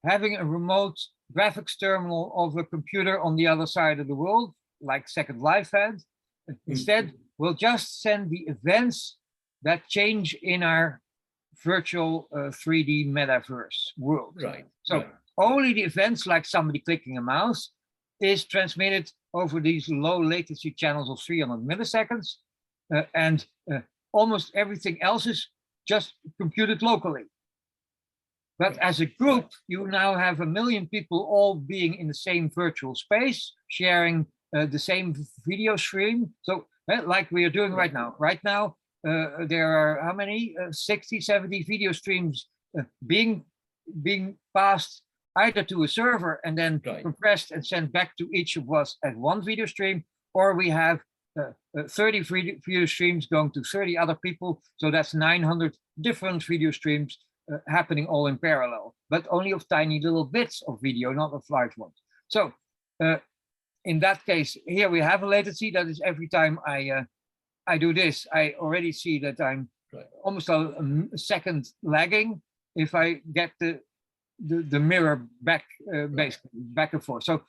having a remote graphics terminal of a computer on the other side of the world, like Second Life had, instead we'll just send the events that change in our virtual 3D metaverse world. Right. So only the events, like somebody clicking a mouse, is transmitted over these low latency channels of 300 milliseconds, and almost everything else is just computed locally. But as a group, you now have 1 million people all being in the same virtual space, sharing the same video stream. So like we are doing right now. Right now, there are how many? 60, 70 video streams being passed either to a server and then compressed and sent back to each of us as one video stream, or we have 30 video streams going to 30 other people. So that's 900 different video streams happening all in parallel, but only of tiny little bits of video, not of large ones. So in that case, here we have a latency that is every time I do this, I already see that I'm almost a second lagging if I get the mirror back, basically back and forth. So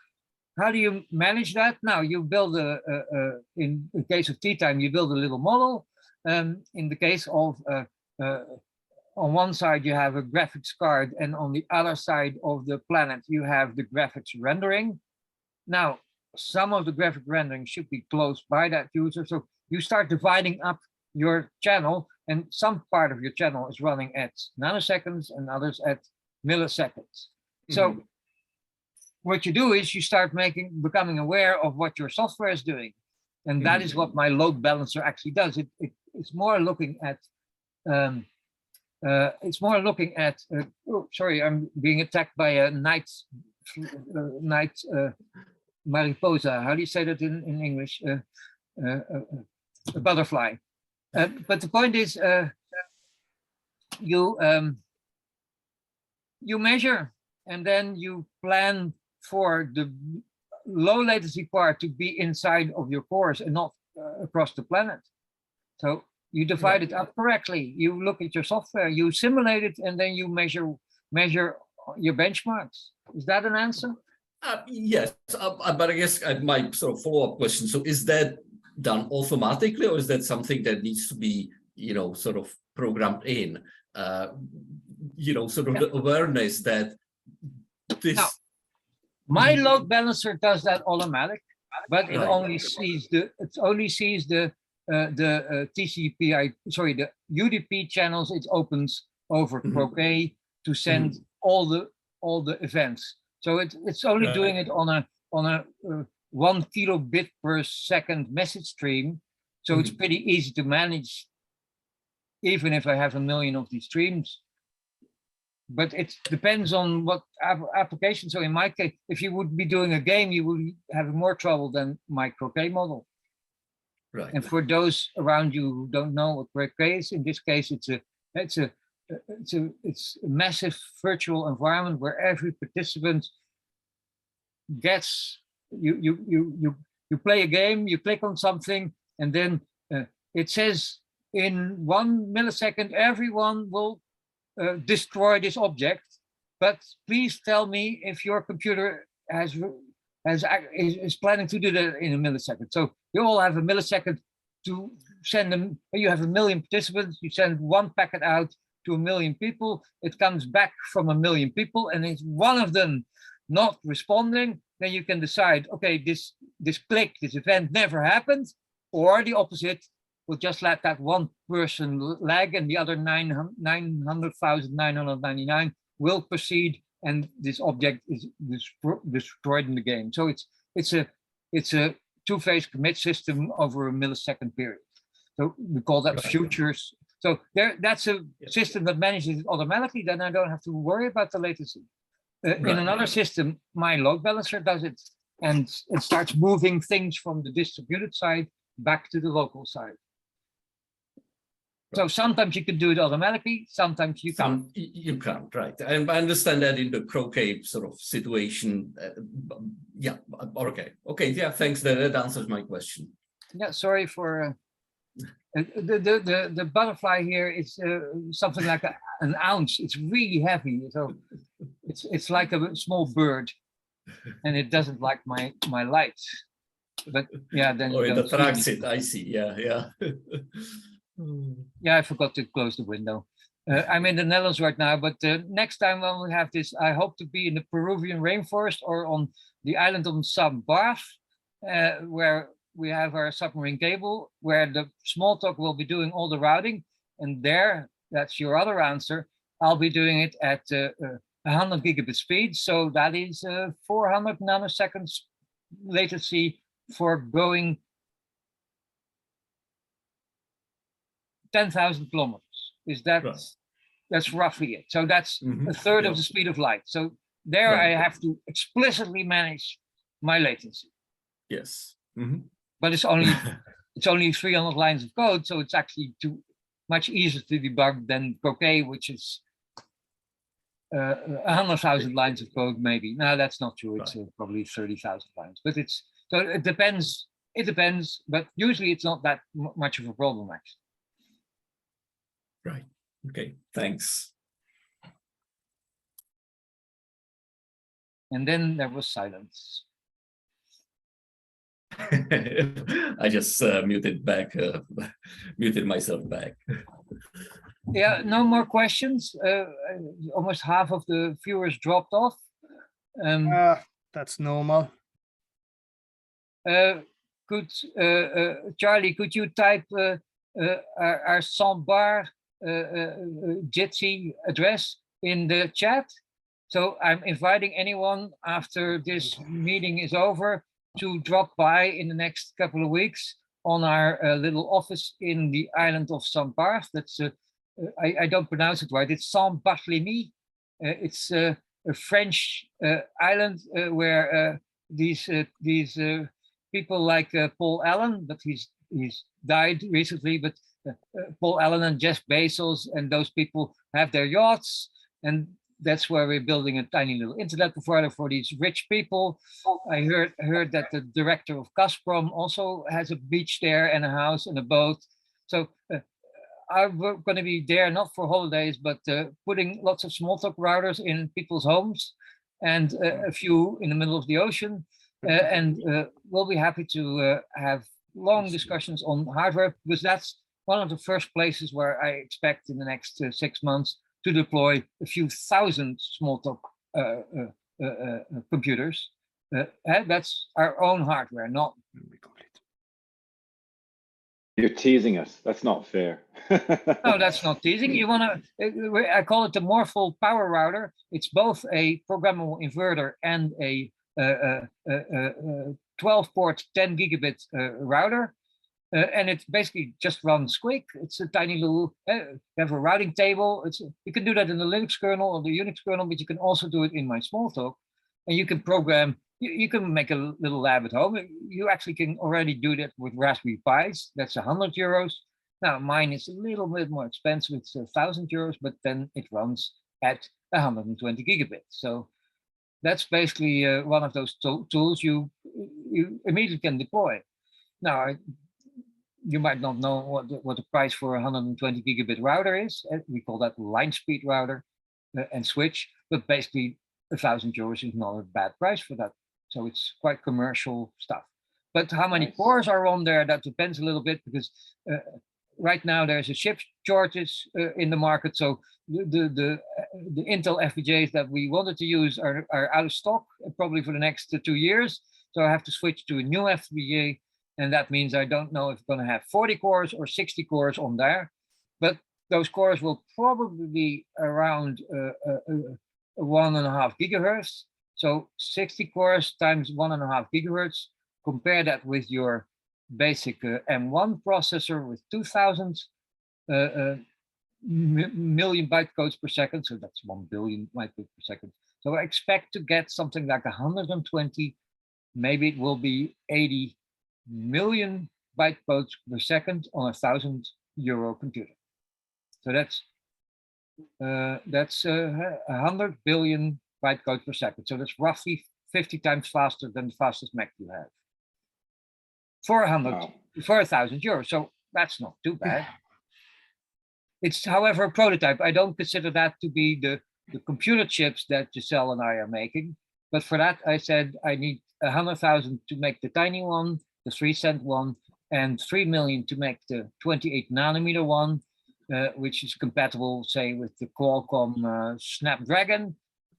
how do you manage that? Now you build in the case of Teatime, you build a little model. In the case of, on one side you have a graphics card, and on the other side of the planet you have the graphics rendering. Now, some of the graphic rendering should be close by that user. So you start dividing up your channel, and some part of your channel is running at nanoseconds and others at milliseconds. So what you do is you start becoming aware of what your software is doing. And that is what my load balancer actually does. It's more looking at, oh, sorry, I'm being attacked by a night mariposa. How do you say that in English? A butterfly. But the point is, you measure, and then you plan for the low latency part to be inside of your cores and not across the planet. So you divide it up correctly. You look at your software, you simulate it, and then you measure your benchmarks. Is that an answer? Yes, but I guess my sort of follow-up question. So is that done automatically, or is that something that needs to be, sort of programmed in? Sort of the awareness that this. Now, my load balancer does that automatic, but it only sees the TCP, the UDP channels. It opens over Croquet to send all the events. So it's only doing it on a 1 kilobit per second message stream. So it's pretty easy to manage, even if I have 1 million of these streams. But it depends on what application. So in my case, if you would be doing a game, you would have more trouble than my Croquet model. Right. And for those around you who don't know what Croquet is, in this case, it's a massive virtual environment where every participant gets you play a game, you click on something, and then it says in 1 millisecond everyone will destroy this object, but please tell me if your computer is planning to do that in a millisecond. So you all have a millisecond to send them. You have 1 million participants. You send 1 packet out to 1 million people. It comes back from 1 million people, and if one of them not responding, then you can decide, okay, this event never happened, or the opposite. We'll just let that one person lag, and the other 900,999 will proceed, and this object is destroyed in the game. So it's a two-phase commit system over a millisecond period. So we call that futures. So that's a system that manages it automatically. Then I don't have to worry about the latency. In another system, my load balancer does it, and it starts moving things from the distributed side back to the local side. So sometimes you can do it automatically, sometimes you can't. You can't, right? And I understand that in the Croquet sort of situation. Yeah, okay. Okay, yeah, thanks. That answers my question. Yeah, sorry for the butterfly here is something like an ounce. It's really heavy, so it's like a small bird, and it doesn't like my light. But yeah, then it attracts it. I see. Yeah. Yeah, I forgot to close the window. I'm in the Netherlands right now, but next time when we have this, I hope to be in the Peruvian rainforest or on the island of Sambar, where we have our submarine cable, where the Smalltalk will be doing all the routing. And there, that's your other answer, I'll be doing it at 100 gigabit speed. So that is 400 nanoseconds latency for going 10,000 kilometers. Is that that's roughly it? So that's a third of the speed of light. So there I have to explicitly manage my latency. Yes. But it's only 300 lines of code, so it's actually much easier to debug than Croquet, which is 100,000 lines of code maybe. No, that's not true. It's probably 30,000 lines. But so it depends. It depends, but usually it's not that much of a problem actually. Right. Okay. Thanks. And then there was silence. I just muted myself back. Yeah, no more questions. Almost half of the viewers dropped off. That's normal. Charlie, could you type our Sambar Jitsi address in the chat? So I'm inviting anyone after this meeting is over to drop by in the next couple of weeks on our little office in the island of Sambar. That's I don't pronounce it right. It's Saint-Barthélemy. It's a French island where these people like Paul Allen, but he's died recently. But Paul Allen and Jeff Bezos and those people have their yachts, and that's where we're building a tiny little internet provider for these rich people. I heard that the director of Gazprom also has a beach there and a house and a boat. So I'm going to be there not for holidays, but putting lots of Smalltalk routers in people's homes and a few in the middle of the ocean. And we'll be happy to have long discussions on hardware, because that's one of the first places where I expect in the next 6 months to deploy a few thousand Smalltalk computers. That's our own hardware, not. You're teasing us. That's not fair. No, that's not teasing. You want to? I call it the Morphle power router. It's both a programmable inverter and a 12-port 10 gigabit router. And it basically just runs quick. It's a tiny little, you have a routing table. You can do that in the Linux kernel or the Unix kernel, but you can also do it in my Smalltalk. And you can program, you can make a little lab at home. You actually can already do that with Raspberry Pis. That's 100 euros. Now, mine is a little bit more expensive. It's 1,000 euros, but then it runs at 120 gigabits. So that's basically one of those tools you immediately can deploy. Now, you might not know what the price for a 120 gigabit router is. We call that line speed router and switch, but basically 1,000 euros is not a bad price for that. So it's quite commercial stuff. But how many cores are on there, that depends a little bit, because right now there's a chip shortage in the market. So the Intel FPGAs that we wanted to use are out of stock probably for the next 2 years. So I have to switch to a new FPGA. And that means I don't know if it's going to have 40 cores or 60 cores on there. But those cores will probably be around 1.5 gigahertz. So 60 cores times 1.5 gigahertz. Compare that with your basic M1 processor with 2,000 million bytecodes per second. So that's 1 billion bytecodes per second. So I expect to get something like 120, maybe it will be 80 million bytecodes per second on a 1,000 euro computer. So that's 100 billion bytecodes per second. So that's roughly 50 times faster than the fastest Mac you have. For 1,000 euros. So that's not too bad. It's, however, a prototype. I don't consider that to be the computer chips that Giselle and I are making. But for that, I said I need 100,000 to make the tiny one, the 3-cent one, and 3 million to make the 28 nanometer one, which is compatible, say, with the Qualcomm Snapdragon.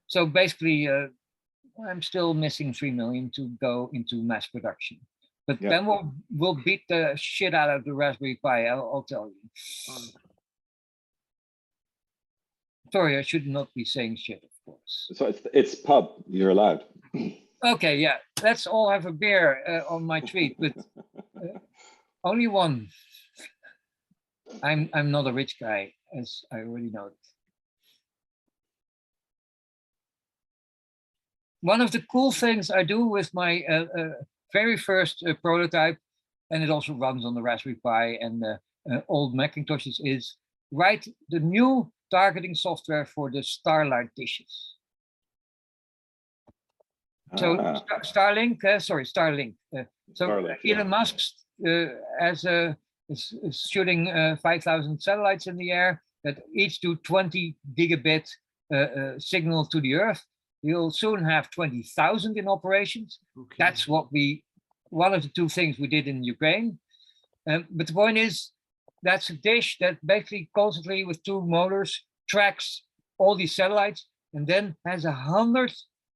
So basically, I'm still missing 3 million to go into mass production. But then we'll beat the shit out of the Raspberry Pi, I'll tell you. Sorry, I should not be saying shit, of course. So it's pub, you're allowed. Okay, yeah, let's all have a beer on my treat, but only one. I'm not a rich guy, as I already know. One of the cool things I do with my very first prototype, and it also runs on the Raspberry Pi and old Macintoshes, is write the new targeting software for the Starlight dishes. So Starlink. Elon Musk is shooting 5,000 satellites in the air that each do 20 gigabit signal to the Earth. We'll soon have 20,000 in operations. Okay. That's what one of the two things we did in Ukraine. But the point is, that's a dish that basically constantly with 2 motors tracks all these satellites and then has 100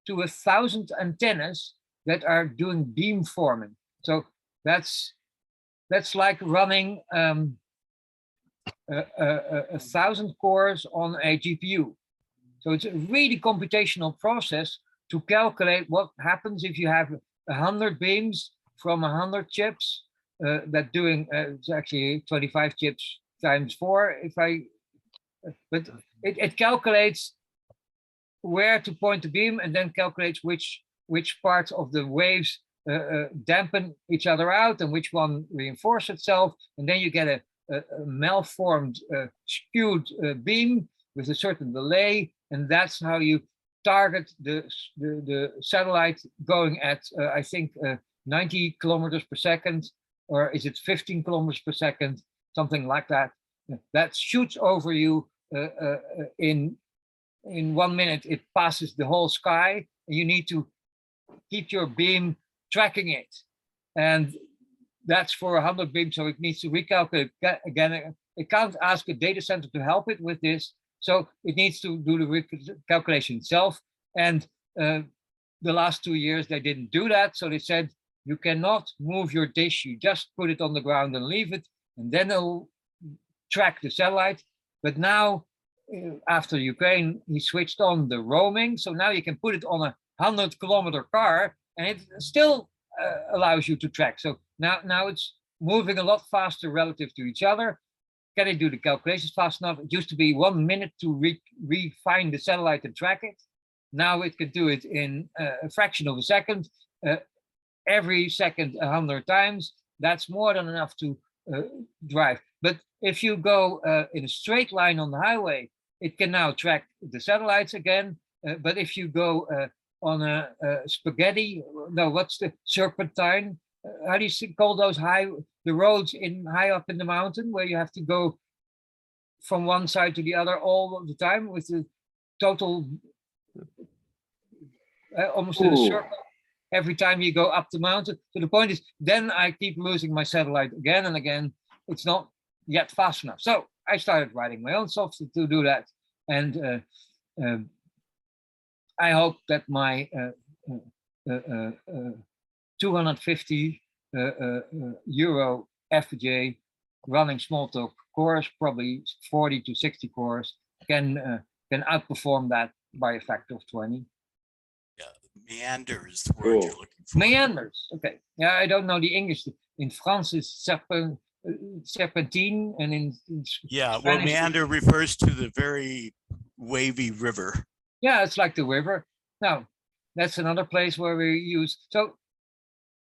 to 1,000 antennas that are doing beam forming. So that's like running 1,000 cores on a GPU. So it's a really computational process to calculate what happens if you have 100 beams from 100 chips that doing, it's actually 25 chips times 4. But it calculates where to point the beam and then calculates which parts of the waves dampen each other out and which one reinforce itself. And then you get a malformed, skewed beam with a certain delay. And that's how you target the satellite going at, I think, 90 kilometers per second, or is it 15 kilometers per second, something like that. That shoots over you in 1 minute. It passes the whole sky, and you need to keep your beam tracking it. And that's for 100 beams, so it needs to recalculate. Again, it can't ask a data center to help it with this. So it needs to do the calculation itself. And the last 2 years, they didn't do that. So they said, you cannot move your dish. You just put it on the ground and leave it, and then it'll track the satellite. But now, after Ukraine, he switched on the roaming. So now you can put it on a 100-kilometer car, and it still allows you to track. So now it's moving a lot faster relative to each other? Can it do the calculations fast enough? It used to be 1 minute to refine the satellite and track it. Now it can do it in a fraction of a second, every second 100 times. That's more than enough to drive. But if you go in a straight line on the highway, it can now track the satellites again. But if you go on a spaghetti, no, what's the serpentine? How do you call those the roads high up in the mountain where you have to go from one side to the other all of the time with the total almost in a circle every time you go up the mountain. So the point is, then I keep losing my satellite again and again. It's not yet fast enough. So I started writing my own software to do that. And I hope that my 250 euro FPGA running Smalltalk cores, probably 40 to 60 cores, can outperform that by a factor of 20. Yeah, meander is the word you're looking for. Meanders, okay. Yeah, I don't know the English. In France, it's serpentine, and in yeah, Spanish, well, meander refers to the very wavy river. Yeah, it's like the river. Now, that's another place where we use. So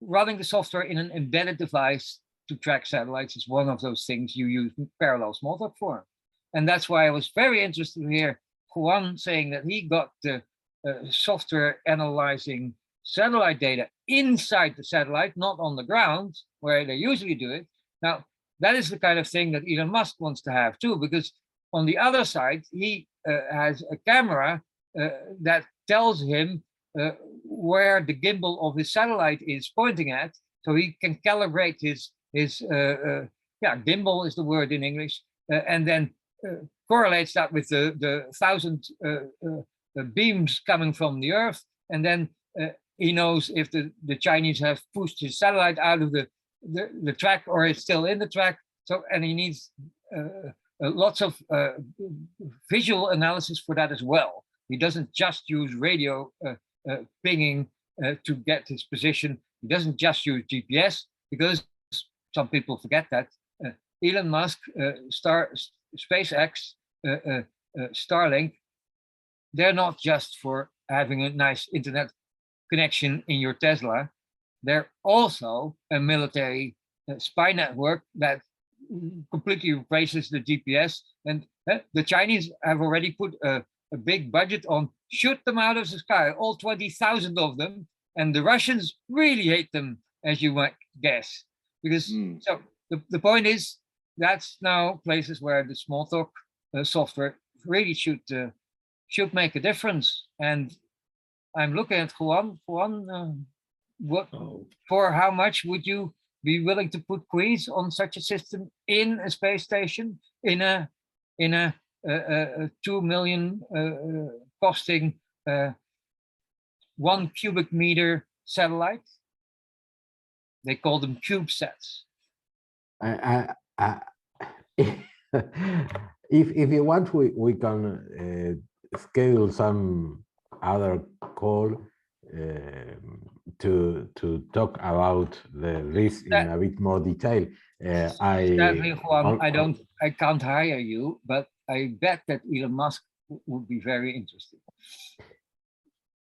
running the software in an embedded device to track satellites is one of those things you use parallel Smalltalk for. And that's why I was very interested to hear Juan saying that he got the software analyzing satellite data inside the satellite, not on the ground, where they usually do it. Now, that is the kind of thing that Elon Musk wants to have too, because on the other side, he has a camera that tells him where the gimbal of his satellite is pointing at, so he can calibrate his gimbal is the word in English, and then correlates that with the 1,000 beams coming from the Earth, and then he knows if the Chinese have pushed his satellite out of the track or it's still in the track. So, and he needs lots of visual analysis for that as well. He doesn't just use radio pinging to get his position. He doesn't just use GPS, because some people forget that. Elon Musk, SpaceX, Starlink, they're not just for having a nice internet connection in your Tesla. They're also a military spy network that completely replaces the GPS. And the Chinese have already put a big budget on shoot them out of the sky, all 20,000 of them. And the Russians really hate them, as you might guess. Because so the point is, that's now places where the Smalltalk software really should make a difference. And I'm looking at Juan. For how much would you be willing to put quiz on such a system in a space station, in a 2 million costing 1 cubic meter satellite? They call them CubeSats. If you want, we can schedule some other call to talk about the RISC in a bit more detail. Sadly, Juan, I can't hire you, but I bet that Elon Musk would be very interested.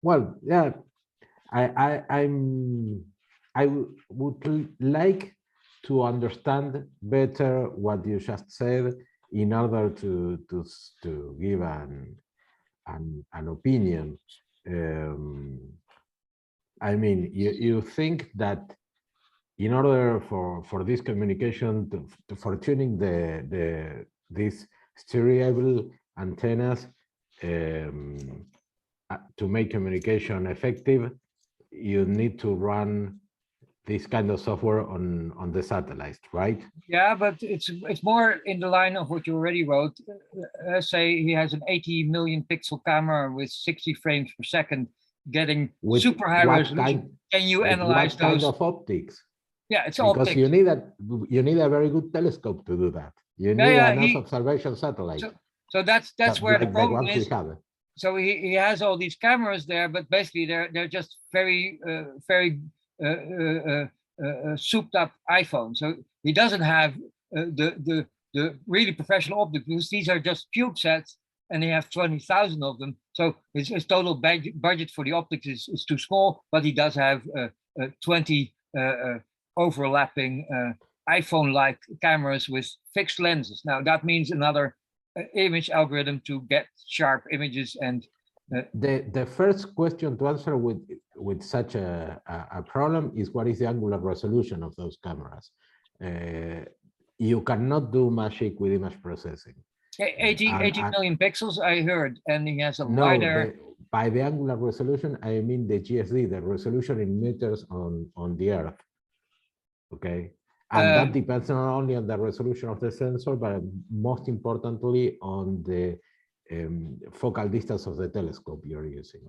Well, yeah, I would like to understand better what you just said in order to give an opinion. I mean, you think that in order for this communication for tuning these steerable antennas to make communication effective, you need to run this kind of software on the satellites, right? Yeah, but it's more in the line of what you already wrote. Say he has an 80 million pixel camera with 60 frames per second, getting with super high resolution. Can you analyze those? Kind of optics? Yeah, it's because optics. you need a very good telescope to do that. You need a nice observation satellite. So that's where the problem is. So he has all these cameras there, but basically they're just very souped up iPhones. So he doesn't have the really professional optics, because these are just CubeSats, and they have 20,000 of them. So his total budget for the optics is too small, but he does have 20 overlapping iPhone-like cameras with fixed lenses. Now that means another image algorithm to get sharp images. And the first question to answer with such a problem is, what is the angular resolution of those cameras? You cannot do magic with image processing. 80 million pixels, I heard, and he has a no, wider. By the angular resolution, I mean the GSD, the resolution in meters on the Earth. Okay, and that depends not only on the resolution of the sensor, but most importantly on the focal distance of the telescope you're using.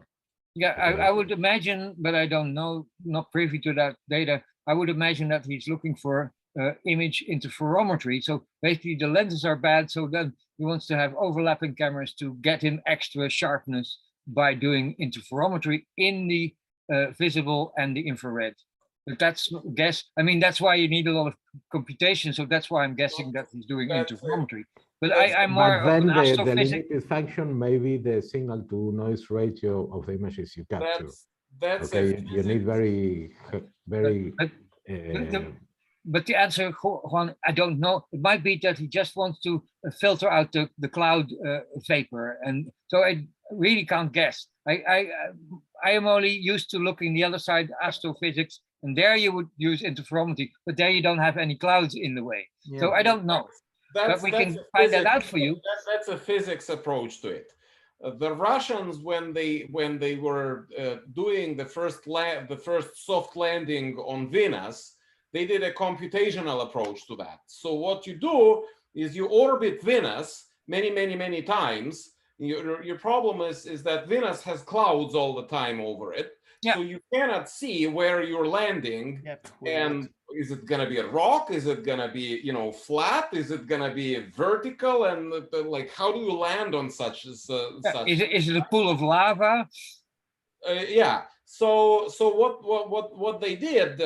Yeah, okay. I would imagine, but I don't know, not privy to that data. I would imagine that he's looking for image interferometry. So basically the lenses are bad, so then he wants to have overlapping cameras to get him extra sharpness by doing interferometry in the visible and the infrared. But that's guess. I mean, that's why you need a lot of computation. So that's why I'm guessing that he's doing interferometry. But I'm more. But then the limited function may be the signal to noise ratio of the images you capture. That's okay. You need very. But the answer, Juan, I don't know. It might be that he just wants to filter out the cloud vapor, and so I really can't guess. I am only used to looking the other side, astrophysics, and there you would use interferometry, but there you don't have any clouds in the way. Yeah. So I don't know. But we can find that out for you. That's a physics approach to it. The Russians, when they were doing the first soft landing on Venus, they did a computational approach to that. So what you do is you orbit Venus many times. Your problem is that Venus has clouds all the time over it. Yeah. So you cannot see where you're landing. Yep. And is it going to be a rock? Is it going to be, flat? Is it going to be vertical? And like, how do you land on such? Is it a pool of lava? Yeah. So what they did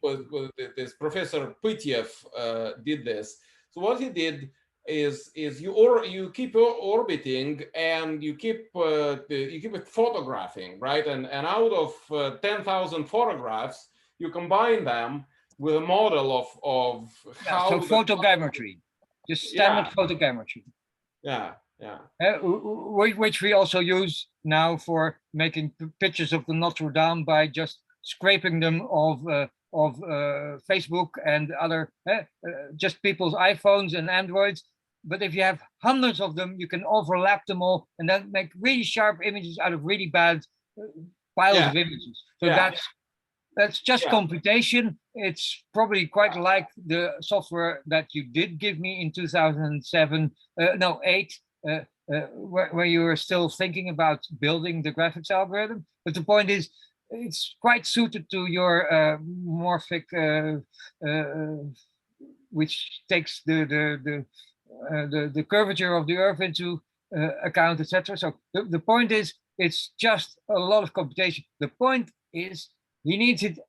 was this Professor Pytyev did this. So what he did is you keep orbiting and you keep it photographing, right? And out of 10,000 photographs, you combine them with a model of how. So photogrammetry, just standard photogrammetry. Yeah. Which we also use now for making pictures of the Notre Dame by just scraping them of Facebook and other just people's iPhones and Androids. But if you have hundreds of them, you can overlap them all and then make really sharp images out of really bad piles of images. So that's just computation. It's probably quite like the software that you did give me in 2007, 8. Where you were still thinking about building the graphics algorithm. But the point is, it's quite suited to your morphic, which takes the curvature of the Earth into account, etc. So the point is, it's just a lot of computation. The point is, he needs it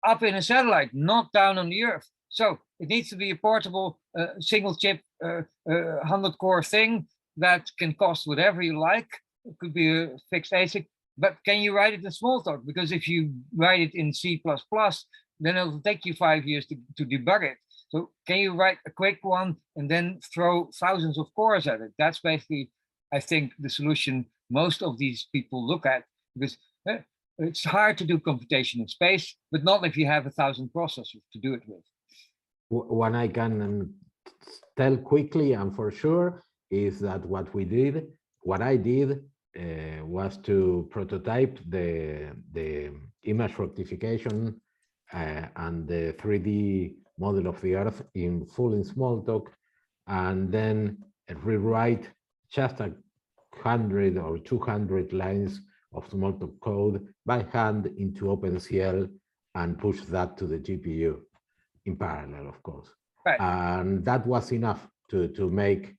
up in a satellite, not down on the Earth. So it needs to be a portable, single chip, 100 core thing that can cost whatever you like. It could be a fixed ASIC, but can you write it in Smalltalk? Because if you write it in C++, then it'll take you 5 years to debug it. So can you write a quick one and then throw thousands of cores at it? That's basically, I think, the solution most of these people look at, because it's hard to do computation in space, but not if you have 1,000 processors to do it with. What I can tell quickly and for sure is that what I did was to prototype the image rectification and the 3D model of the Earth in Smalltalk, and then rewrite just 100 or 200 lines of Smalltalk code by hand into OpenCL and push that to the GPU in parallel, of course. Right. And that was enough to make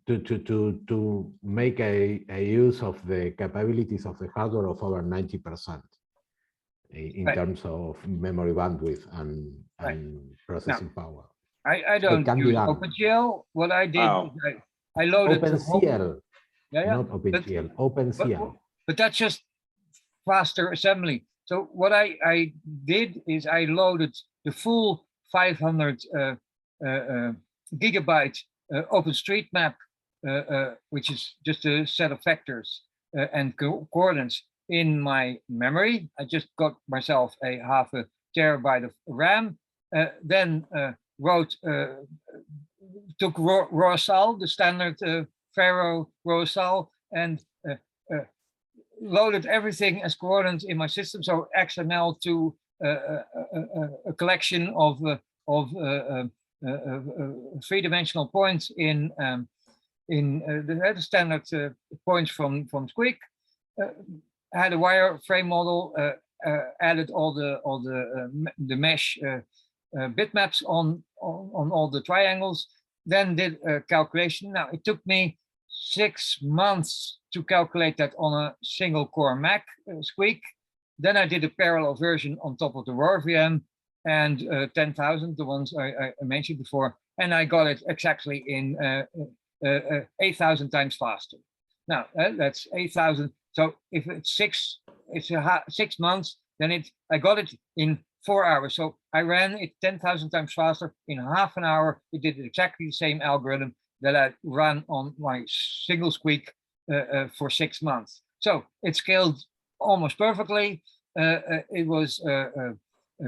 to make a use of the capabilities of the hardware of over 90%. in terms of memory bandwidth and processing power. I don't use OpenGL. What I did is I loaded OpenCL, not but, OpenGL, OpenCL. But that's just faster assembly. So what I did is I loaded the full 500 gigabyte OpenStreetMap, which is just a set of vectors and coordinates in my memory. I just got myself a half a terabyte of RAM, then took RoarSal, the standard Faro RoarSal, and loaded everything as coordinates in my system. So XML to a collection of three-dimensional points in the standard points from Squeak. Had a wireframe model, added all the mesh bitmaps on all the triangles, then did a calculation. Now it took me 6 months to calculate that on a single core Mac Squeak. Then I did a parallel version on top of the RoarVM and 10,000, the ones I mentioned before, and I got it exactly in 8,000 times faster. Now that's 8,000. So if it's 6 months, then I got it in 4 hours. So I ran it 10,000 times faster in half an hour. It did exactly the same algorithm that I ran on my single Squeak for 6 months. So it scaled almost perfectly. It was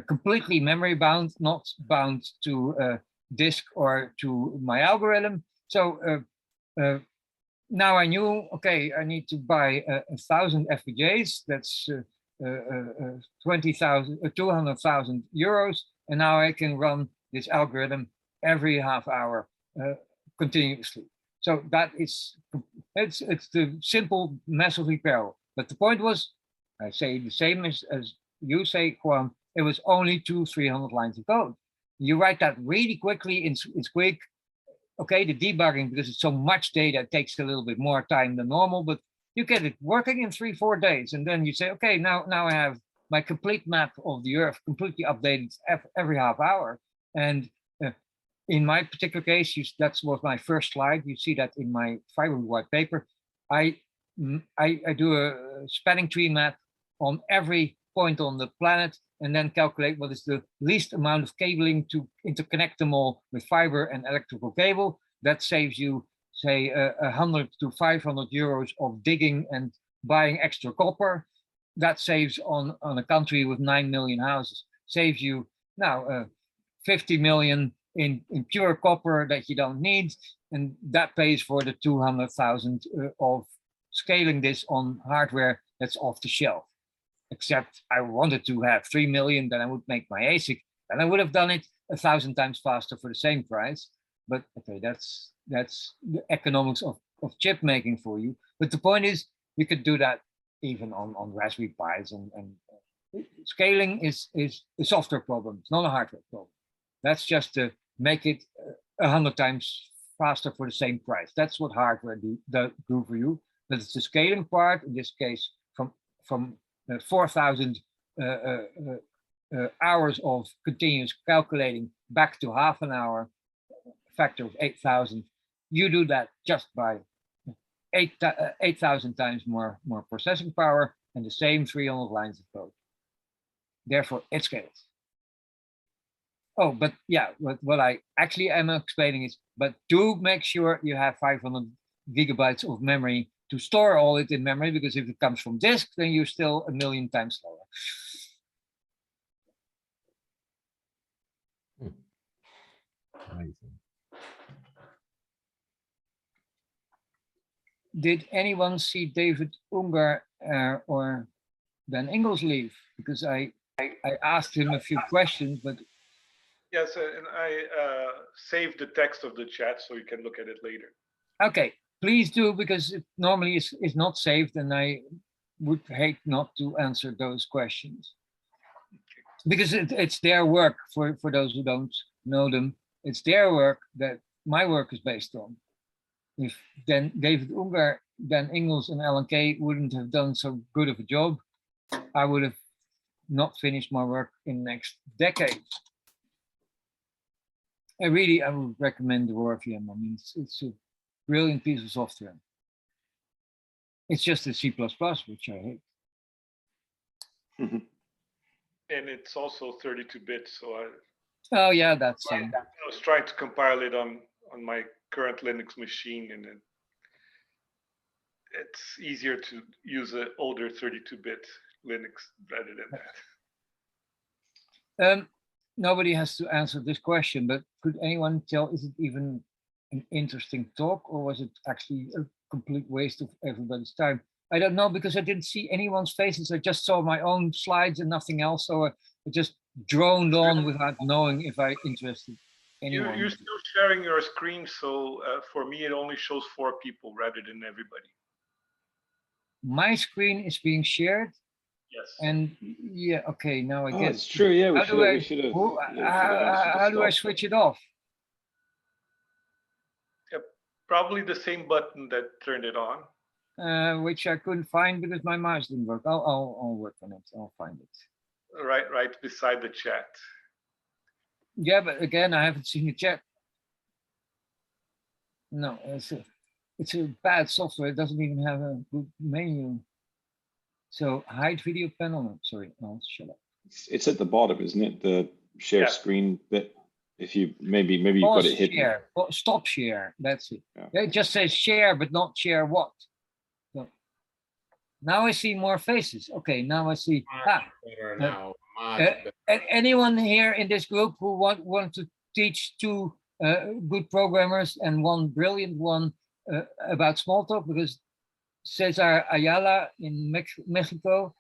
completely memory bound, not bound to disk or to my algorithm. So now I knew, okay, I need to buy 1,000 FPGAs. That's 200,000 euros, and now I can run this algorithm every half hour continuously. So that is, it's the simple massively parallel. But the point was, I say the same as you say, Juan, it was only 200-300 lines of code. You write that really quickly in Squeak. Okay, the debugging, because it's so much data, it takes a little bit more time than normal, but you get it working in 3-4 days. And then you say, okay, now I have my complete map of the Earth completely updated every half hour. And in my particular case, that was my first slide. You see that in my Firewood white paper. I do a spanning tree map on every point on the planet and then calculate what is the least amount of cabling to interconnect them all with fiber and electrical cable. That saves you, say, 100 to 500 euros of digging and buying extra copper. That saves on a country with 9 million houses, saves you now 50 million in pure copper that you don't need. And that pays for the 200,000 of scaling this on hardware that's off the shelf. Except I wanted to have 3 million, then I would make my ASIC, and I would have done it 1,000 times faster for the same price. But okay, that's the economics of chip making for you. But the point is, you could do that even on Raspberry Pis, and scaling is a software problem. It's not a hardware problem. That's just to make it 100 times faster for the same price. That's what hardware do for you. But it's the scaling part, in this case, from 4,000 hours of continuous calculating back to half an hour, factor of 8,000. You do that just by 8,000 times more processing power and the same 300 lines of code. Therefore, it scales. Oh, but yeah, what I actually am explaining is, but do make sure you have 500 gigabytes of memory to store all it in memory, because if it comes from disk, then you're still 1,000,000 times slower. Amazing. Did anyone see David Ungar or Ben Ingalls leave? Because I asked him a few questions, but yes, and I saved the text of the chat so you can look at it later. Okay. Please do, because it normally is not saved, and I would hate not to answer those questions. Because it's their work, for those who don't know them, it's their work that my work is based on. If then David Ungar, Dan Ingalls, and Alan Kay wouldn't have done so good of a job, I would have not finish my work in the next decade. I would recommend the RoarVM. I mean, it's a brilliant piece of software. It's just a C++, which I hate. And it's also 32-bit, so Oh yeah, that's I was trying to compile it on my current Linux machine, and it's easier to use an older 32-bit Linux rather than that. Nobody has to answer this question, but could anyone tell, is it even an interesting talk, or was it actually a complete waste of everybody's time? I don't know, because I didn't see anyone's faces. I just saw my own slides and nothing else. So I just droned on without knowing if I interested anyone. You're still sharing your screen, so for me, it only shows 4 people rather than everybody. My screen is being shared. Yes. And yeah, okay, now I get it's true. Yeah, how do I switch it off? Yeah, probably the same button that turned it on. Which I couldn't find because my mouse didn't work. I'll work on it. I'll find it. Right beside the chat. Yeah, but again, I haven't seen the chat. No, it's a bad software. It doesn't even have a good menu. So hide video panel. No, sorry, I'll shut up. It's at the bottom, isn't it? The share screen bit. If you maybe you've got it hidden. Share. Stop share. That's it. Yeah. It just says share, but not share what. So now I see more faces. Okay, now I see. Anyone here in this group who want to teach 2 good programmers and 1 brilliant one about Smalltalk, because Cesar Ayala in Mexico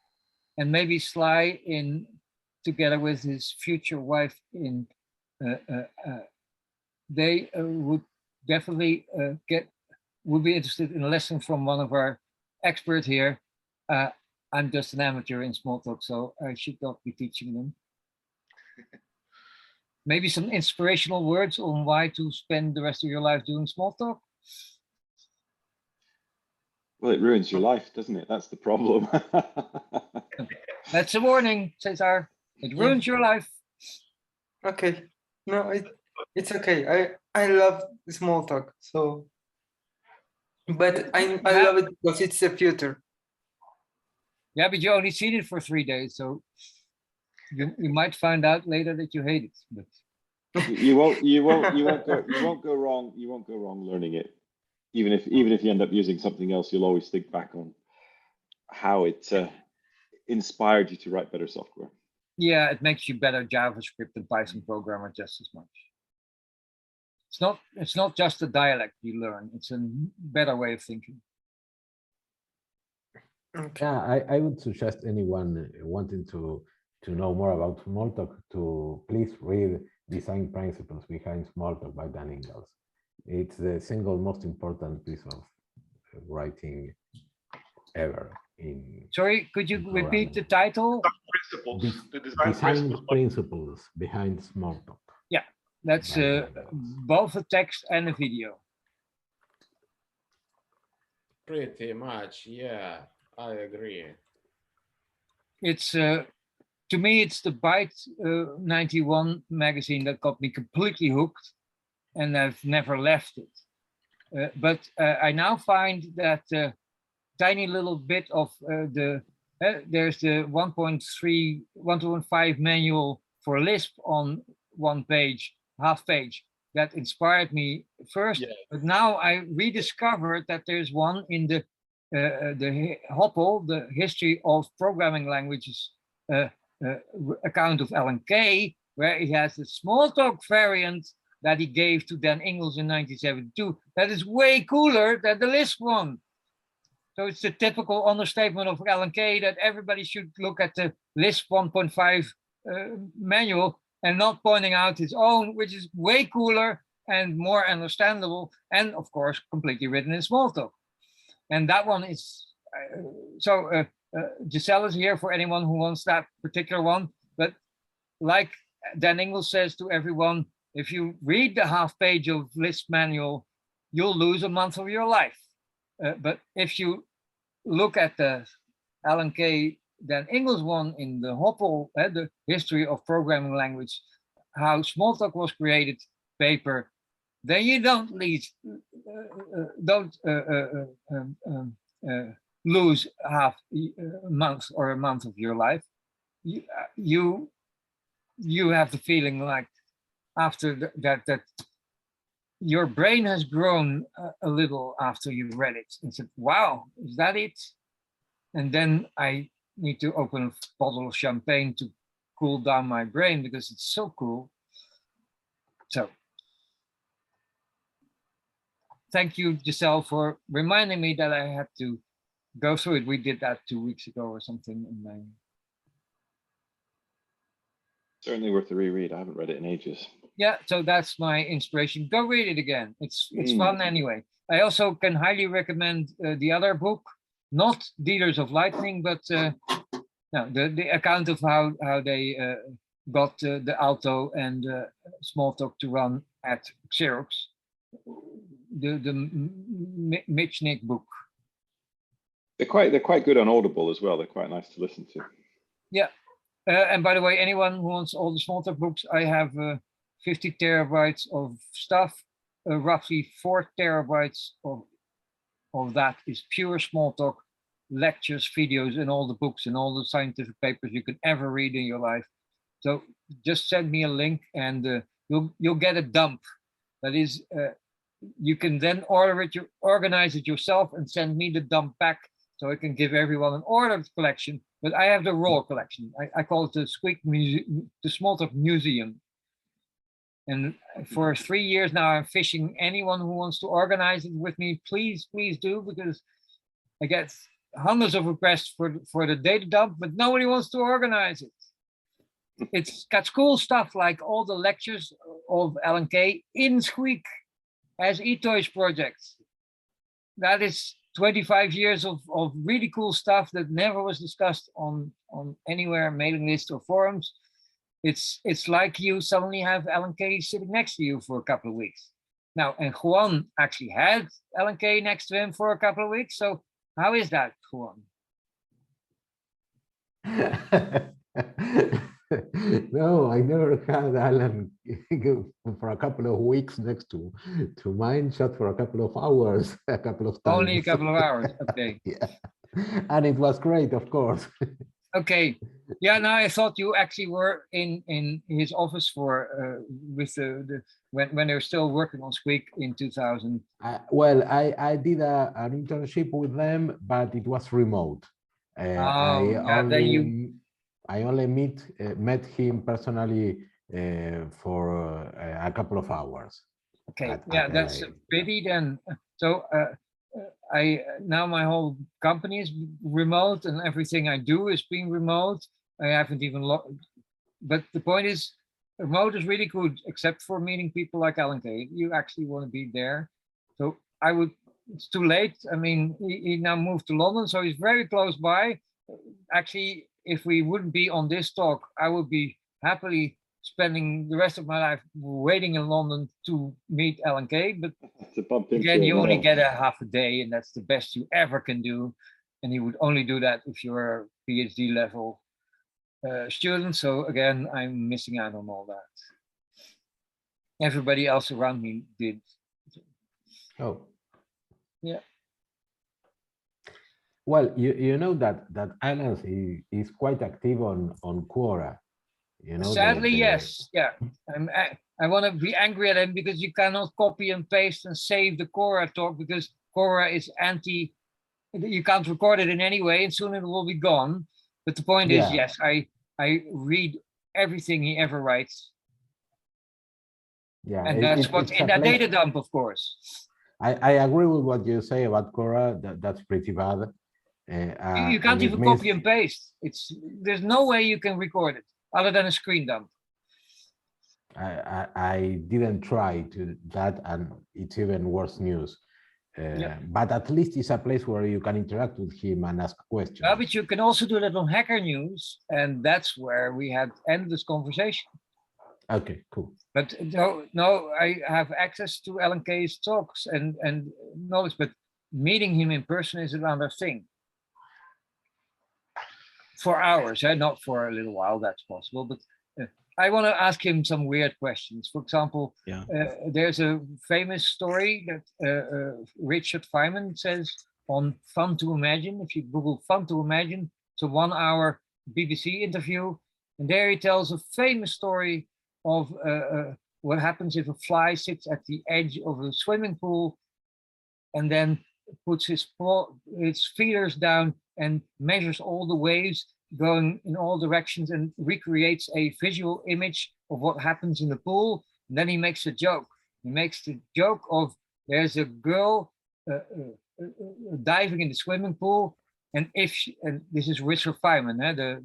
and maybe Sly together with his future wife in they would definitely would be interested in a lesson from one of our experts here. I'm just an amateur in Smalltalk, so I should not be teaching them. Maybe some inspirational words on why to spend the rest of your life doing Smalltalk. Well, it ruins your life, doesn't it? That's the problem. That's a warning, Cesar. It ruins your life. Okay. No, it's okay. I love Smalltalk, so, but I love it because it's the future. Yeah, but you only seen it for 3 days, so you might find out later that you hate it. But you won't go wrong. You won't go wrong learning it. Even if you end up using something else, you'll always think back on how it inspired you to write better software. Yeah, it makes you better JavaScript and Python programmer just as much. It's not just a dialect you learn, it's a better way of thinking. Yeah, I would suggest anyone wanting to know more about Smalltalk to please read Design Principles Behind Smalltalk by Dan Ingalls. It's the single most important piece of writing ever. Sorry, could you repeat the title? Principles, the design principles behind Smalltalk. Yeah, that's both a text and a video. Pretty much, yeah, I agree. It's to me, it's the Byte 91 magazine that got me completely hooked, and I've never left it. But I now find that tiny little bit of there's the 1.15 manual for Lisp on one page, half page, that inspired me first. Yeah. But now I rediscovered that there's one in the HOPL, the History of Programming Languages account of Alan Kay, where he has the Smalltalk variant that he gave to Dan Ingalls in 1972. That is way cooler than the Lisp one. So it's the typical understatement of Alan Kay that everybody should look at the Lisp 1.5 manual and not pointing out his own, which is way cooler and more understandable, and of course, completely written in Smalltalk. And that one is, Giselle is here for anyone who wants that particular one. But like Dan Ingalls says to everyone, if you read the half page of Lisp manual, you'll lose a month of your life. But if you look at the Alan Kay then English one in the Hopple, the history of programming language, how Smalltalk was created paper, then you don't lose half a month or a month of your life. You have the feeling like after that your brain has grown a little after you read it and said, wow, is that it? And then I need to open a bottle of champagne to cool down my brain because it's so cool. So thank you, Giselle, for reminding me that I had to go through it. We did that 2 weeks ago or something. Certainly worth a reread. I haven't read it in ages. Yeah, so that's my inspiration. Go read it again. It's fun anyway. I also can highly recommend the other book, not Dealers of Lightning, but no, the account of how they got the Alto and Smalltalk to run at Xerox. The Mitchnick book. They're quite good on Audible as well. They're quite nice to listen to. Yeah, and by the way, anyone who wants all the Smalltalk books, I have 50 terabytes of stuff. Roughly 4 terabytes of that is pure Smalltalk lectures, videos, and all the books and all the scientific papers you could ever read in your life. So just send me a link, and you'll get a dump. That is, you can then organize it yourself and send me the dump back, so I can give everyone an ordered collection. But I have the raw collection. I call it the Smalltalk Museum. And for 3 years now, I'm fishing anyone who wants to organize it with me. Please do, because I get hundreds of requests for the data dump, but nobody wants to organize it. It's got cool stuff like all the lectures of Alan Kay in Squeak as eToys projects. That is 25 years of really cool stuff that never was discussed on anywhere, mailing list or forums. It's like you suddenly have Alan Kay sitting next to you for a couple of weeks. Now, and Juan actually had Alan Kay next to him for a couple of weeks. So how is that, Juan? No, I never had Alan for a couple of weeks next to mine, shot for a couple of hours, a couple of times. Only a couple of hours, okay. Yeah, and it was great, of course. Okay, yeah. Now I thought you actually were in his office for with when they were still working on Squeak in 2000. Well, I did an internship with them, but it was remote. I only met him personally for a couple of hours. Okay, yeah, that's a pity then. So now my whole company is remote, and everything I do is being remote. I haven't even but the point is, remote is really good, except for meeting people like Alan Kay. You actually want to be there. So it's too late. I mean, he now moved to London, so he's very close by. Actually, if we wouldn't be on this talk, I would be happily spending the rest of my life waiting in London to meet Alan Kay. But again, you only get a half a day, and that's the best you ever can do. And you would only do that if you're a PhD level student. So again, I'm missing out on all that. Everybody else around me did. Oh. Yeah. Well, you know that Alan is quite active on Quora. You know. Sadly, yes. Yeah. I want to be angry at him because you cannot copy and paste and save the Quora talk, because Quora is anti. You can't record it in any way, and soon it will be gone. But the point is, yes, I read everything he ever writes. Yeah, and that's what's in that data dump, of course. I agree with what you say about Quora. That's pretty bad. You can't even copy and paste. There's no way you can record it other than a screen dump. I didn't try to that, and it's even worse news. But at least it's a place where you can interact with him and ask questions. But you can also do that on Hacker News, and that's where we had ended this conversation. Okay, cool. But no, I have access to Alan Kay's talks and knowledge, but meeting him in person is another thing. for hours, not for a little while, that's possible, but I want to ask him some weird questions. For example, there's a famous story that Richard Feynman says on Fun to Imagine. If you Google Fun to Imagine, it's a 1 hour BBC interview. And there he tells a famous story of what happens if a fly sits at the edge of a swimming pool and then puts his feelers down and measures all the waves going in all directions and recreates a visual image of what happens in the pool. And then he makes a joke. He makes the joke of there's a girl diving in the swimming pool, and this is Richard Feynman,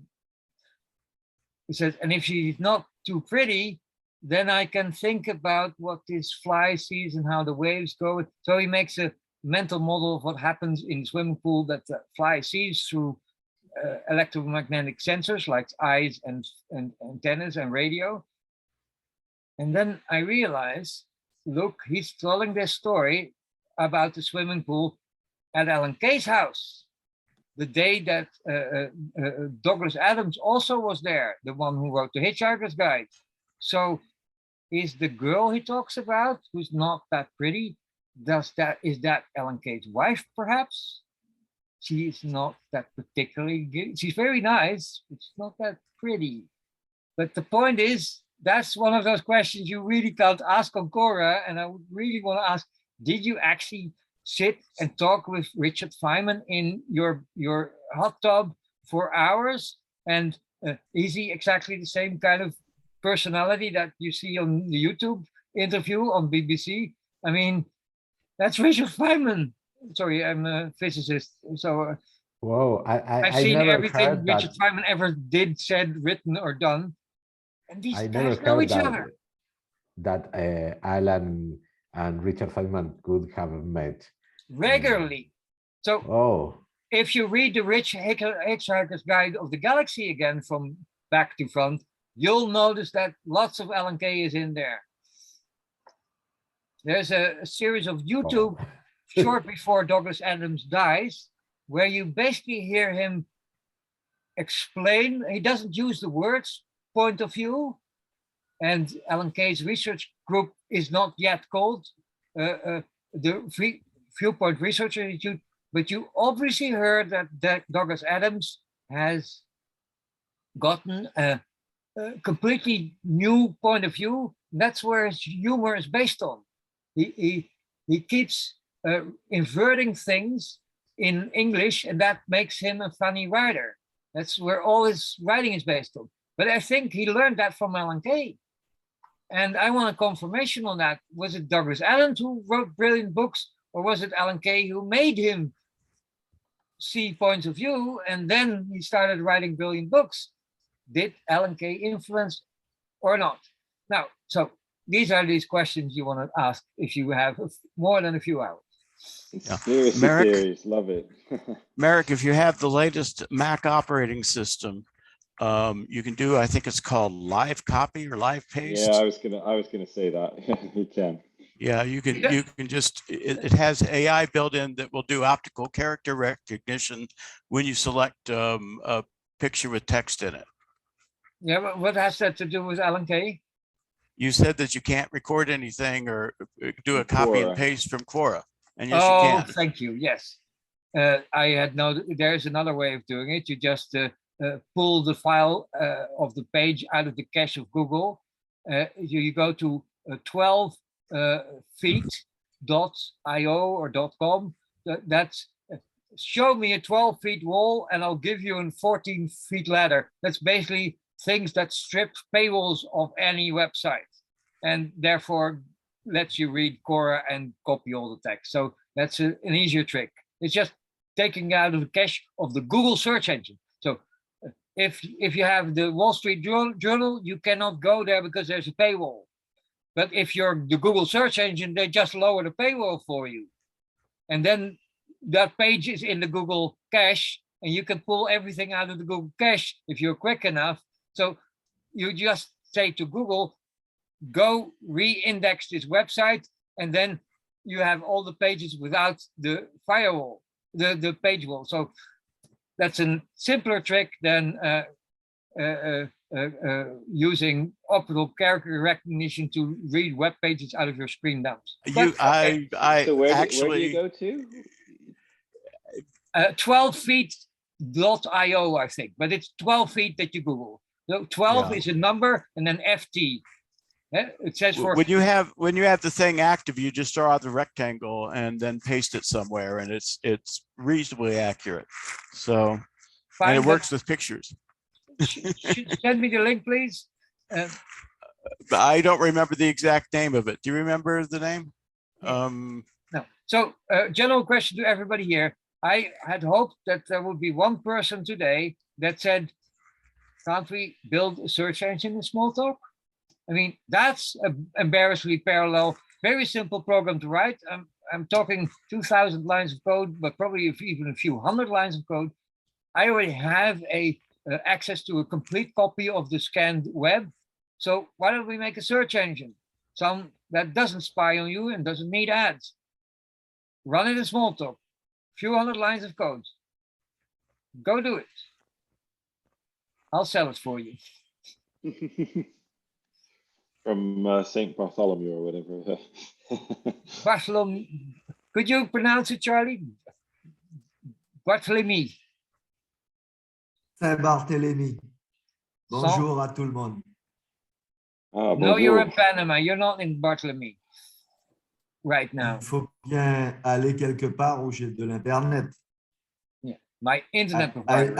he says, and if she's not too pretty, then I can think about what this fly sees and how the waves go. So he makes a mental model of what happens in the swimming pool that the fly sees through electromagnetic sensors like eyes and antennas and radio. And then I realize, look, he's telling this story about the swimming pool at Alan Kay's house, the day that Douglas Adams also was there, the one who wrote the Hitchhiker's Guide. So is the girl he talks about, who's not that pretty, is that Alan Kay's wife, perhaps? She is not that particularly good. She's very nice, but she's not that pretty. But the point is, that's one of those questions you really can't ask on Quora. And I would really want to ask, did you actually sit and talk with Richard Feynman in your hot tub for hours? And is he exactly the same kind of personality that you see on the YouTube interview on BBC? I mean, that's Richard Feynman. Sorry, I'm a physicist, so whoa, I've seen everything Richard Feynman ever did, said, written, or done, and these guys know each other. That Alan and Richard Feynman could have met regularly. So, if you read the Hitchhiker's Guide of the Galaxy again from back to front, you'll notice that lots of Alan Kay is in there. There's a series of YouTube. Short before Douglas Adams dies, where you basically hear him explain. He doesn't use the words point of view, and Alan Kay's research group is not yet called the Viewpoint Research Institute, but you obviously heard that Douglas Adams has gotten a completely new point of view. That's where his humor is based on. He keeps inverting things in English, and that makes him a funny writer. That's where all his writing is based on. But I think he learned that from Alan Kay. And I want a confirmation on that. Was it Douglas Adams who wrote brilliant books, or was it Alan Kay who made him see points of view, and then he started writing brilliant books? Did Alan Kay influence or not? Now, so these are these questions you want to ask if you have more than a few hours. Merik, love it. Merik, if you have the latest Mac operating system, you can do, I think it's called live copy or live paste. Yeah, I was gonna say that. You can. Yeah, you can just, it has AI built in that will do optical character recognition when you select a picture with text in it. Yeah, but what has that to do with Alan Kay? You said that you can't record anything or do a copy and paste from Quora. And yes, you can. Thank you. Yes. I had there's another way of doing it. You just pull the file of the page out of the cache of Google. You go to 12feet.io or .com. That's show me a 12-feet wall and I'll give you a 14-feet ladder. That's basically things that strip paywalls of any website and therefore lets you read Quora and copy all the text. So that's an easier trick. It's just taking out of the cache of the Google search engine. So if you have the Wall Street Journal, you cannot go there because there's a paywall. But if you're the Google search engine, they just lower the paywall for you. And then that page is in the Google cache and you can pull everything out of the Google cache if you're quick enough. So you just say to Google, go re-index this website, and then you have all the pages without the firewall, the page wall. So that's a simpler trick than using optical character recognition to read web pages out of your screen dumps. So where do you go to? 12 feet.io, I think, but it's 12 feet that you Google. So 12 is a number and then FT. It says for when you have the thing active, you just draw out the rectangle and then paste it somewhere, and it's reasonably accurate. So and it works with pictures. Send me the link, please. I don't remember the exact name of it. Do you remember the name? No. So general question to everybody here. I had hoped that there would be one person today that said, can't we build a search engine in Smalltalk? I mean, that's embarrassingly parallel, very simple program to write. I'm talking 2,000 lines of code, but probably even a few hundred lines of code. I already have access to a complete copy of the scanned web. So why don't we make a search engine? Some that doesn't spy on you and doesn't need ads. Run it in Smalltalk, few hundred lines of code. Go do it. I'll sell it for you. From St. Bartholomew or whatever. Bartholomew. Could you pronounce it, Charlie? Barthélemy. Saint-Barthélemy. Bonjour à tout le monde. No, you're in Panama. You're not in Barthélemy right now. Il faut bien aller quelque part où j'ai de l'internet. Yeah, my internet provider.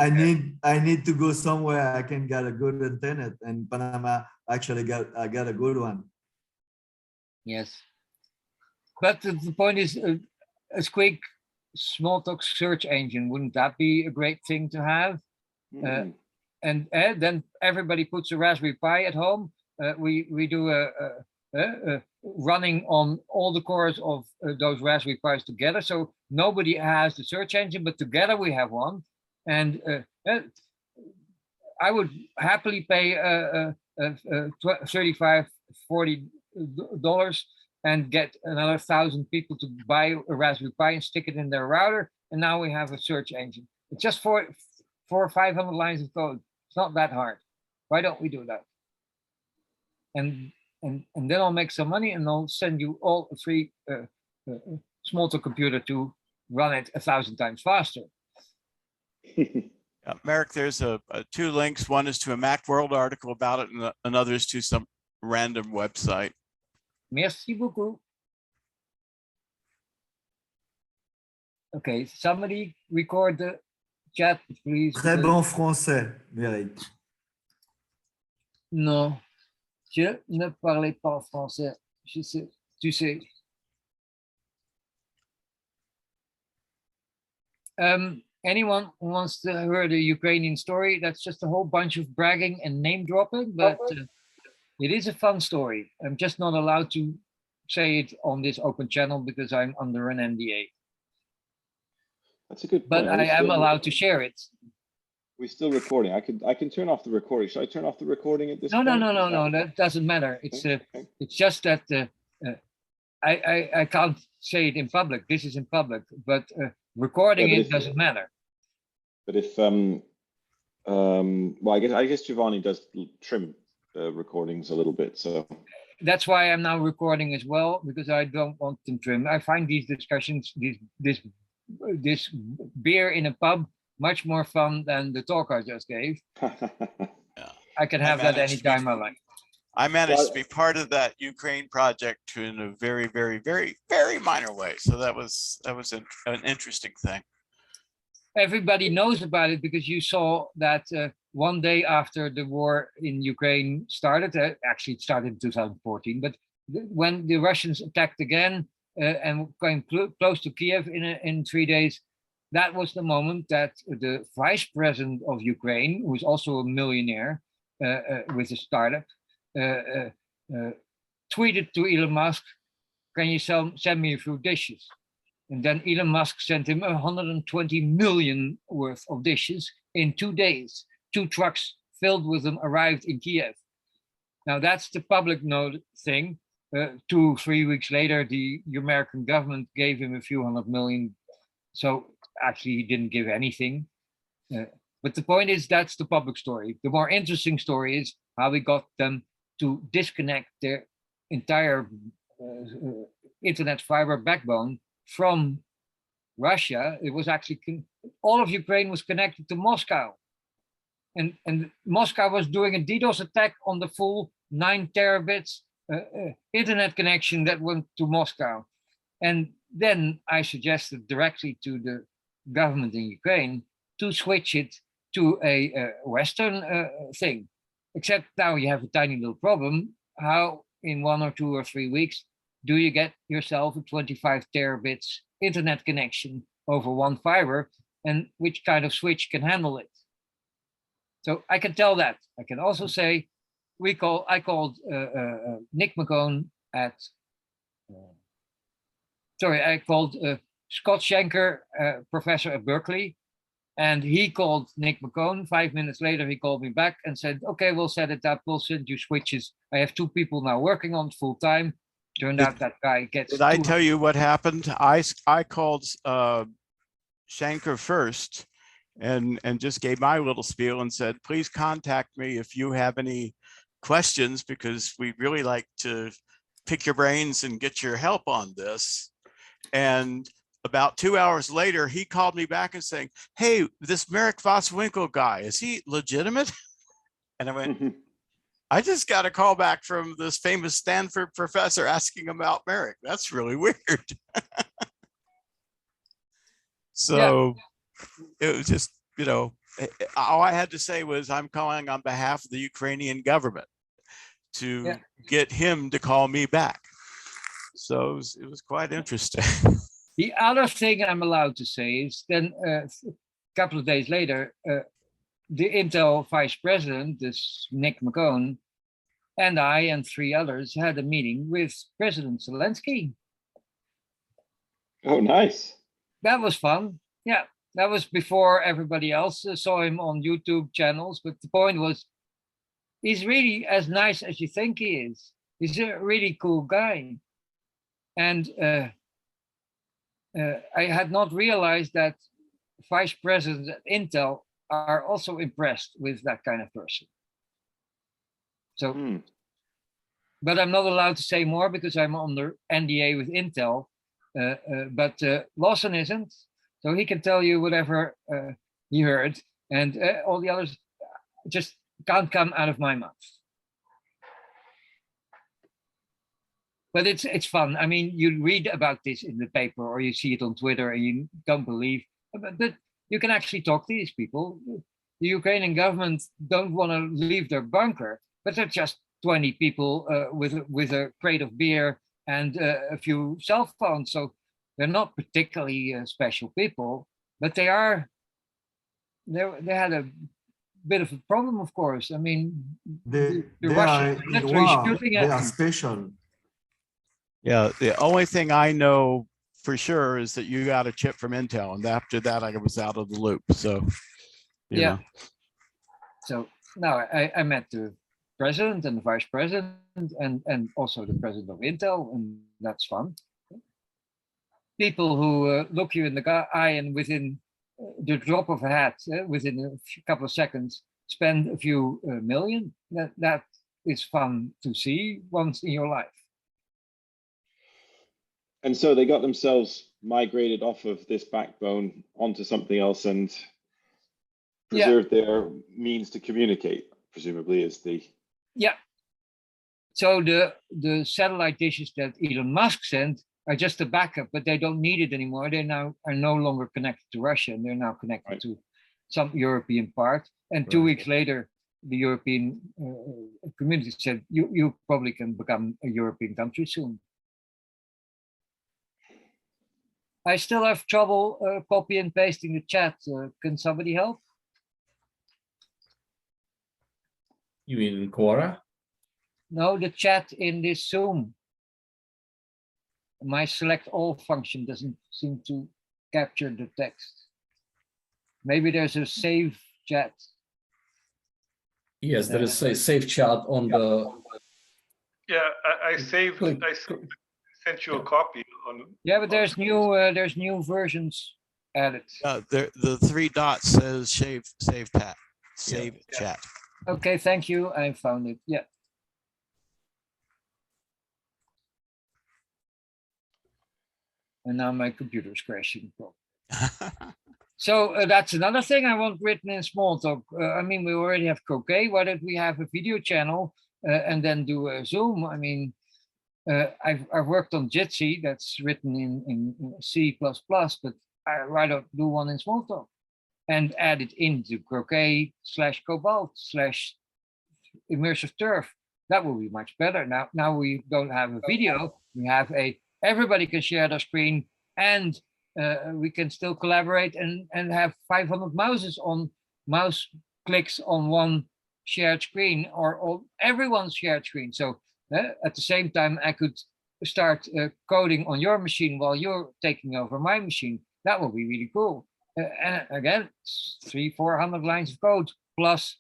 I need to go somewhere I can get a good internet, and Panama actually I got a good one. Yes, but the point is, a quick Smalltalk search engine, wouldn't that be a great thing to have? And then everybody puts a Raspberry Pi at home. We do a running on all the cores of those Raspberry Pis together. So nobody has the search engine, but together we have one. And I would happily pay $35, $40 and get another 1,000 people to buy a Raspberry Pi and stick it in their router. And now we have a search engine. It's just 400 or 500 lines of code. It's not that hard. Why don't we do that? And then I'll make some money and I'll send you all a free Smalltalk computer to run it 1,000 times faster. Merik, there's two links. One is to a Macworld article about it, and another is to some random website. Merci beaucoup. Okay, somebody record the chat, please. Très bon français, Merik. Non, je ne parlais pas français. Je sais, tu sais. Anyone who wants to hear the Ukrainian story? That's just a whole bunch of bragging and name dropping, but it is a fun story. I'm just not allowed to say it on this open channel because I'm under an NDA. That's a good point. But I am allowed to share it. We're still recording. I can turn off the recording. Should I turn off the recording at this point? No. That doesn't matter. It's it's just that I can't say it in public. This is in public, but recording it doesn't matter. But if well, I guess Giovanni does trim the recordings a little bit, so that's why I'm now recording as well, because I don't want them trimmed. I find these discussions, this beer in a pub, much more fun than the talk I just gave. I can have that anytime I like. I managed to be part of that Ukraine project in a very, very, very, very minor way. So that was an interesting thing. Everybody knows about it because you saw that one day after the war in Ukraine started, actually it started in 2014, but when the Russians attacked again and came close to Kiev in 3 days, that was the moment that the vice president of Ukraine, who is also a millionaire with a startup, tweeted to Elon Musk, "Can you send me a few dishes?" And then Elon Musk sent him 120 million worth of dishes in 2 days. 2 trucks filled with them arrived in Kiev. Now that's the public note thing. 2 or 3 weeks later, the American government gave him a few hundred million. So actually he didn't give anything. But the point is, that's the public story. The more interesting story is how we got them to disconnect their entire internet fiber backbone from Russia. It was actually, all of Ukraine was connected to Moscow. And Moscow was doing a DDoS attack on the full 9 terabits internet connection that went to Moscow. And then I suggested directly to the government in Ukraine to switch it to a Western thing. Except now you have a tiny little problem. How in 1 or 2 or 3 weeks do you get yourself a 25 terabits internet connection over one fiber, and which kind of switch can handle it? So I can tell that. I can also say I called Nick McCone at I called Scott Schenker, professor at Berkeley, and he called Nick McCone. 5 minutes later, he called me back and said, okay, we'll set it up. We'll send you switches. I have 2 people now working on it full time. Turned out that guy gets. Did I tell you what happened? I called Schenker first and just gave my little spiel and said, please contact me if you have any questions, because we really like to pick your brains and get your help on this. And about 2 hours later, he called me back and saying, hey, this Merik Voswinkel guy, is he legitimate? And I went, I just got a call back from this famous Stanford professor asking about Merik. That's really weird. So it was just, you know, all I had to say was I'm calling on behalf of the Ukrainian government to get him to call me back. So it was quite interesting. The other thing I'm allowed to say is then a couple of days later, the Intel vice president, this Nick McCone, and I and 3 others had a meeting with President Zelensky. Oh, nice. That was fun. Yeah, that was before everybody else saw him on YouTube channels. But the point was, he's really as nice as you think he is. He's a really cool guy. And I had not realized that vice presidents at Intel are also impressed with that kind of person. So, but I'm not allowed to say more because I'm under NDA with Intel. But Lawson isn't, so he can tell you whatever he heard, and all the others just can't come out of my mouth. But it's fun. I mean, you read about this in the paper or you see it on Twitter and you don't believe, but you can actually talk to these people. The Ukrainian government don't want to leave their bunker, but they're just 20 people with a crate of beer and a few cell phones. So they're not particularly special people, but they had a bit of a problem, of course. I mean, the Russians are literally shooting at them. Special. Yeah, the only thing I know for sure is that you got a chip from Intel, and after that I was out of the loop. So yeah. So now I met the president and the vice president and also the president of Intel, and that's fun. People who look you in the eye and within the drop of a hat, within a couple of seconds, spend a few million. That is fun to see once in your life. And so they got themselves migrated off of this backbone onto something else and preserved their means to communicate, presumably is the... Yeah. So the satellite dishes that Elon Musk sent are just a backup, but they don't need it anymore. They now are no longer connected to Russia, and they're now connected to some European part. And 2 weeks later, the European community said, you probably can become a European country soon. I still have trouble copy and pasting the chat. Can somebody help? You mean Quora? No, the chat in this Zoom. My select all function doesn't seem to capture the text. Maybe there's a save chat. Yes, there is a save chat on the... Yeah, I sent you a copy on. Yeah, but there's new versions add it. The 3 dots says save chat. Okay, thank you. I found it. Yeah. And now my computer's crashing. So that's another thing I want written in Smalltalk. I mean, we already have Croquet. Why don't we have a video channel and then do a Zoom? I mean, I've worked on Jitsi, that's written in C++, but I rather do one in Smalltalk and add it into Croquet/Cobalt/immersive turf. That will be much better. Now we don't have a video. We have everybody can share their screen, and we can still collaborate and have 500 mouse clicks on one shared screen or on everyone's shared screen. So at the same time, I could start coding on your machine while you're taking over my machine. That will be really cool. And again, 300-400 lines of code plus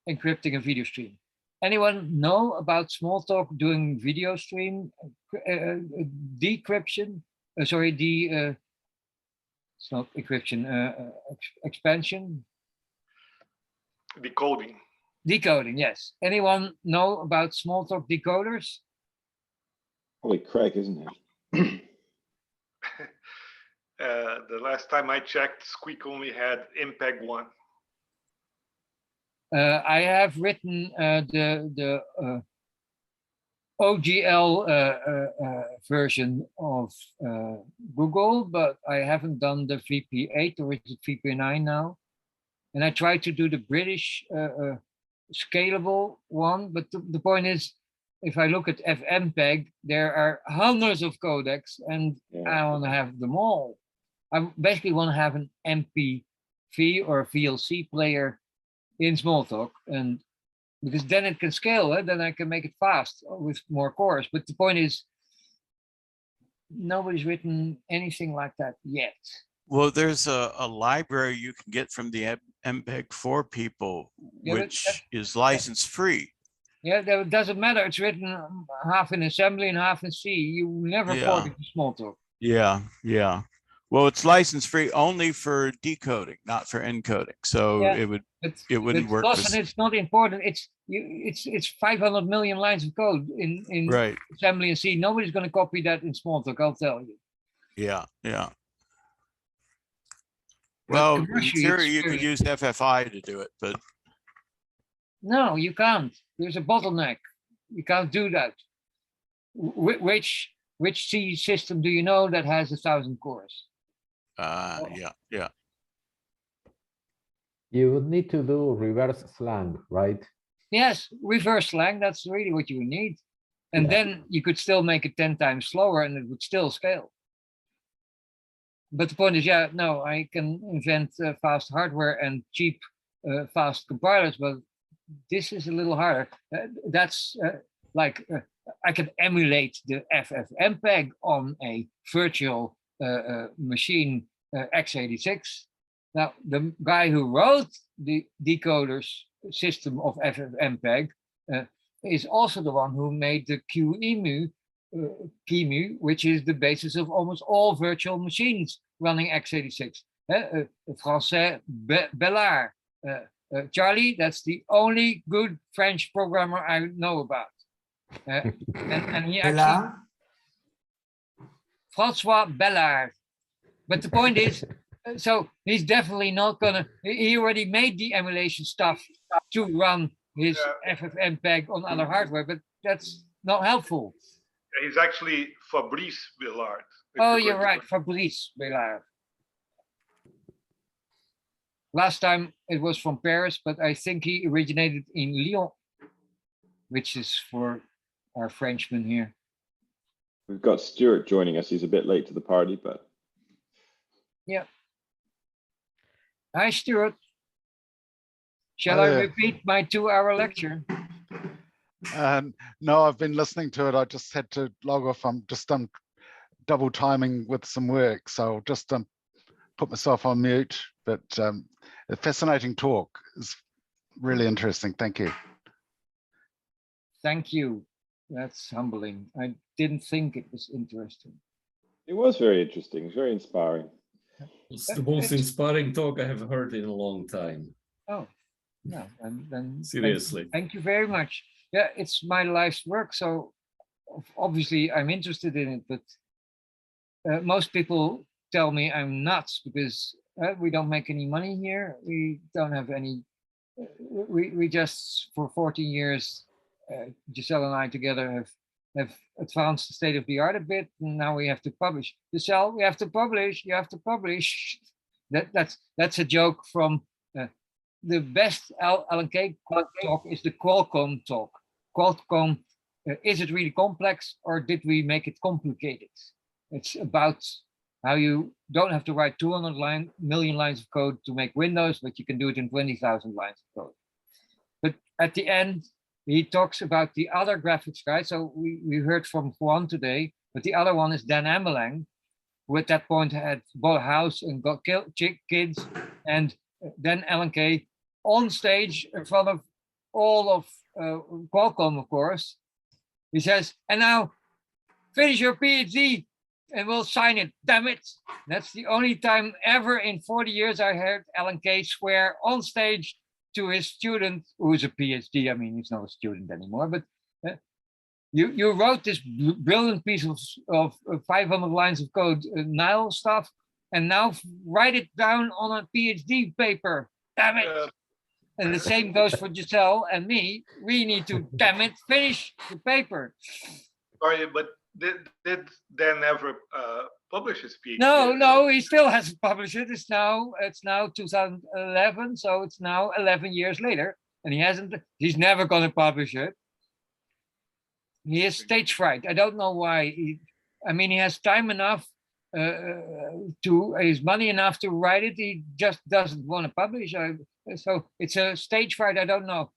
encrypting a video stream. Anyone know about Smalltalk doing video stream decryption? It's not encryption, expansion. Decoding. Decoding, yes. Anyone know about Smalltalk decoders? Probably Craig, isn't it? The last time I checked, Squeak only had MPEG-1. I have written the OGL version of Google, but I haven't done the VP8 or is it VP9 now? And I tried to do the British scalable one, but the point is, if I look at FMPEG, there are hundreds of codecs, and I want to have them all. I basically want to have an MPV or VLC player in Smalltalk, and because then it can scale, then I can make it fast with more cores. But the point is, nobody's written anything like that yet. Well, there's a library you can get from the MPEG-4 people, which is license free. Yeah, that doesn't matter. It's written half in assembly and half in C. You never port it to Smalltalk. Yeah. Well, it's license free only for decoding, not for encoding. So it wouldn't work. Plus, and it's not important. It's 500 million lines of code in assembly and C. Nobody's going to copy that in Smalltalk, I'll tell you. Yeah. Well, in theory, you could use FFI to do it, but no, you can't. There's a bottleneck. You can't do that. Which C system do you know that has 1,000 cores? Yeah. You would need to do reverse slang, right? Yes, reverse slang. That's really what you need. And then you could still make it 10 times slower and it would still scale. But the point is, no, I can invent fast hardware and cheap, fast compilers, but this is a little harder. That's like I can emulate the FFmpeg on a virtual machine x86. Now, the guy who wrote the decoders system of FFmpeg is also the one who made the QEMU, which is the basis of almost all virtual machines running x86. Français Bellard. Charlie, that's the only good French programmer I know about. And he actually, François Bellard. But the point is, so he's definitely not gonna, he already made the emulation stuff to run his FFmpeg on other hardware, but that's not helpful. He's actually Fabrice Bellard. Oh, you're right, Fabrice Bellard. Last time it was from Paris, but I think he originated in Lyon, which is for our Frenchman here. We've got Stuart joining us. He's a bit late to the party, but. Yeah. Hi, Stuart. Shall I repeat my 2-hour lecture? No, I've been listening to it. I just had to log off. I'm just double timing with some work, so I'll just put myself on mute. But a fascinating talk. Is really interesting. Thank you. Thank you. That's humbling. I didn't think it was interesting. It was very interesting. It was very inspiring. It's the most inspiring talk I have heard in a long time. Oh, no, and then Seriously. thank you very much. Yeah, it's my life's work, so obviously I'm interested in it, but most people tell me I'm nuts because we don't make any money here. We don't have any. We just for 14 years, Giselle and I together have advanced the state of the art a bit, and now we have to publish. Giselle, we have to publish. You have to publish. That's a joke from the best LNK talk is the Qualcomm talk. Qualcomm, is it really complex or did we make it complicated? It's about how you don't have to write 200 million lines of code to make Windows, but you can do it in 20,000 lines of code. But at the end, he talks about the other graphics guy. So we heard from Juan today, but the other one is Dan Amelang, who at that point had bought a house and got kids. And then LNK on stage in front of all of Qualcomm, of course. He says, and now finish your PhD and we'll sign it, damn it. That's the only time ever in 40 years I heard LNK swear on stage to his student, who's a PhD. I mean, he's not a student anymore, but you wrote this brilliant piece of 500 lines of code, Nile stuff, and now write it down on a PhD paper, damn it. And the same goes for Giselle and me. We need to, damn it, finish the paper. Sorry, but did Dan ever publish his PhD? No, he still hasn't published it. It's now 2011, so it's now 11 years later, and he's never going to publish it. He has stage fright. I don't know why. He has time enough his money enough to write it. He just doesn't want to publish. So it's a stage fright. I don't know.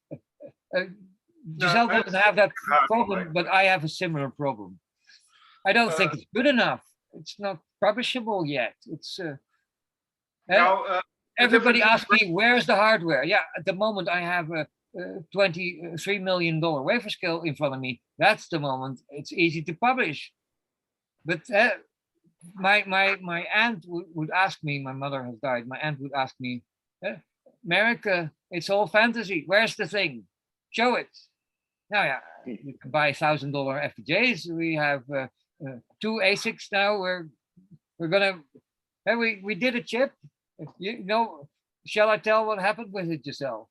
Giselle doesn't have that problem, but I have a similar problem. I don't think it's good enough. It's not publishable yet. It's everybody asks me, where's the hardware? Yeah, at the moment I have a $23 million wafer scale in front of me. That's the moment it's easy to publish. But my aunt would ask me, my mother has died, my aunt would ask me, Merik, it's all fantasy. Where's the thing? Show it. Now, yeah, you can buy $1,000 FPGAs. We have 2 ASICs now. We're gonna. We did a chip. You know, shall I tell what happened with it, Giselle?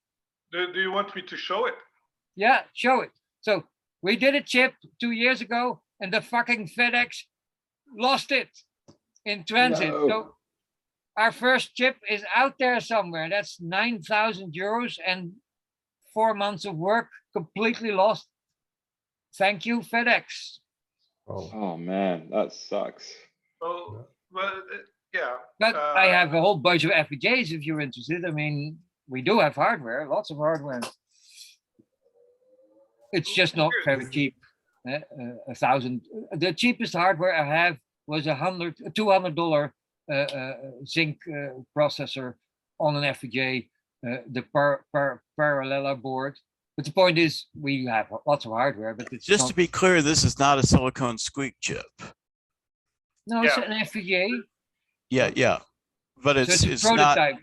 Do you want me to show it? Yeah, show it. So we did a chip 2 years ago, and the fucking FedEx lost it in transit. No. So our first chip is out there somewhere. That's 9,000 euros and 4 months of work completely lost. Thank you, FedEx. Oh man, that sucks. Oh, well, yeah. But I have a whole bunch of FPGAs if you're interested. I mean, we do have hardware, lots of hardware. It's just not very cheap. $1,000. The cheapest hardware I have was $200 Zinc processor on an FPGA, the parallel board. But the point is, we have lots of hardware, but it's just to be clear, this is not a silicone squeak chip. No, it's an FPGA. Yeah, but it's so it's a prototype. Not.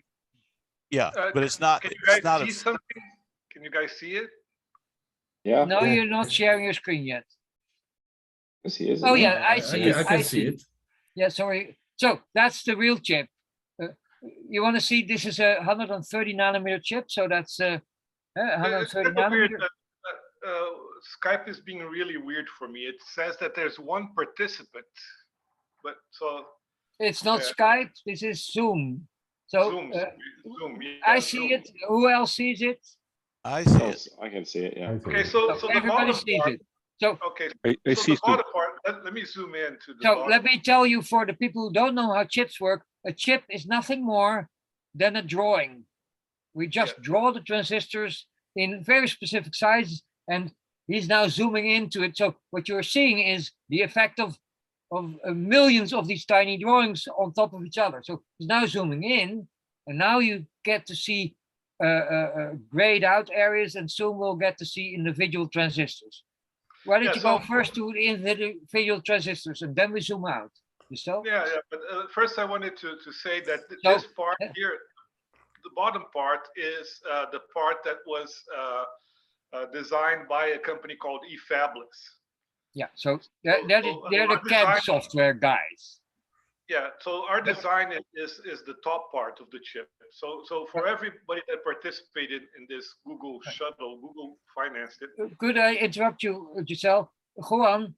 Yeah, but it's not. Can you guys see something? Can you guys see it? Yeah. No, you're not sharing your screen yet. Yes, he is. Oh yeah, I see it. I can see it. Yeah, sorry. So that's the real chip. You want to see? This is a 130 nanometer chip. So that's 130 nanometer. Skype is being really weird for me. It says that there's one participant, but so. It's not Skype. This is Zoom. So Zoom, yeah, I see it. Who else sees it? I see it. I can see it. Yeah. Okay, so the everybody bottom sees part, it. So okay, I so see the bottom part. Let me zoom in to the. So bottom. let me tell you, for the people who don't know how chips work, a chip is nothing more than a drawing. We just draw the transistors in very specific sizes, and he's now zooming into it. So what you're seeing is the effect of millions of these tiny drawings on top of each other. So he's now zooming in, and now you get to see grayed out areas, and soon we'll get to see individual transistors. Why don't you go first to the individual transistors, and then we zoom out? Yourself? Yeah, but first I wanted to say that So- this part here, the bottom part is the part that was designed by a company called eFabless. Yeah, so they're the our CAD design- software guys. Yeah, so our design is the top part of the chip. So for everybody that participated in this Google shuttle, Google financed it. Could I interrupt you, Giselle? Juan,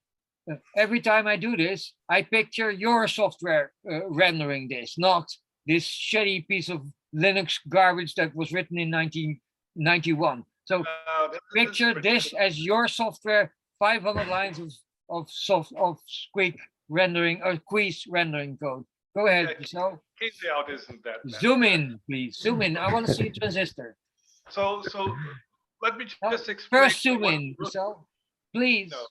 every time I do this, I picture your software rendering this, not this shitty piece of Linux garbage that was written in 1991. So picture this as your software, 500 lines of squeak rendering or quiz rendering code. Go ahead, Giselle. Key layout isn't that bad. Zoom in, please. Zoom in. I want to see a transistor. So let me just explain. First zoom in, Giselle. Please. No.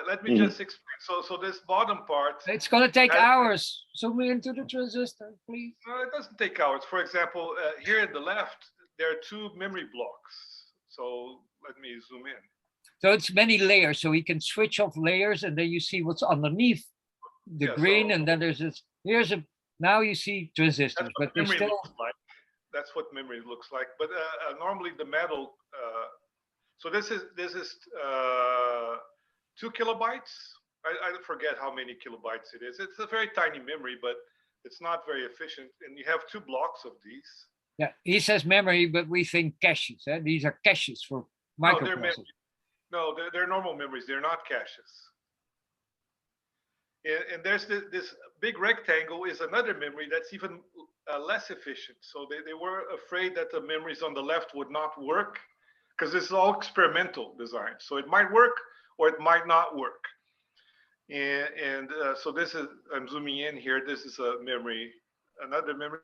Let me just explain. So this bottom part. It's going to take hours. Zoom into the transistor, please. No, it doesn't take hours. For example, here at the left, there are 2 memory blocks. So let me zoom in. So it's many layers. So we can switch off layers and then you see what's underneath the green. And then there's this, now you see transistors, but they're memory still. looks like. That's what memory looks like. But normally the metal, so this is 2 kilobytes. I forget how many kilobytes it is. It's a very tiny memory, but it's not very efficient. And you have 2 blocks of these. Yeah, he says memory, but we think caches. These are caches for microprocessors. No, they're normal memories. They're not caches. And there's this big rectangle is another memory that's even less efficient. So they were afraid that the memories on the left would not work because this is all experimental design. So it might work or it might not work. And so this is, I'm zooming in here. This is a memory, another memory.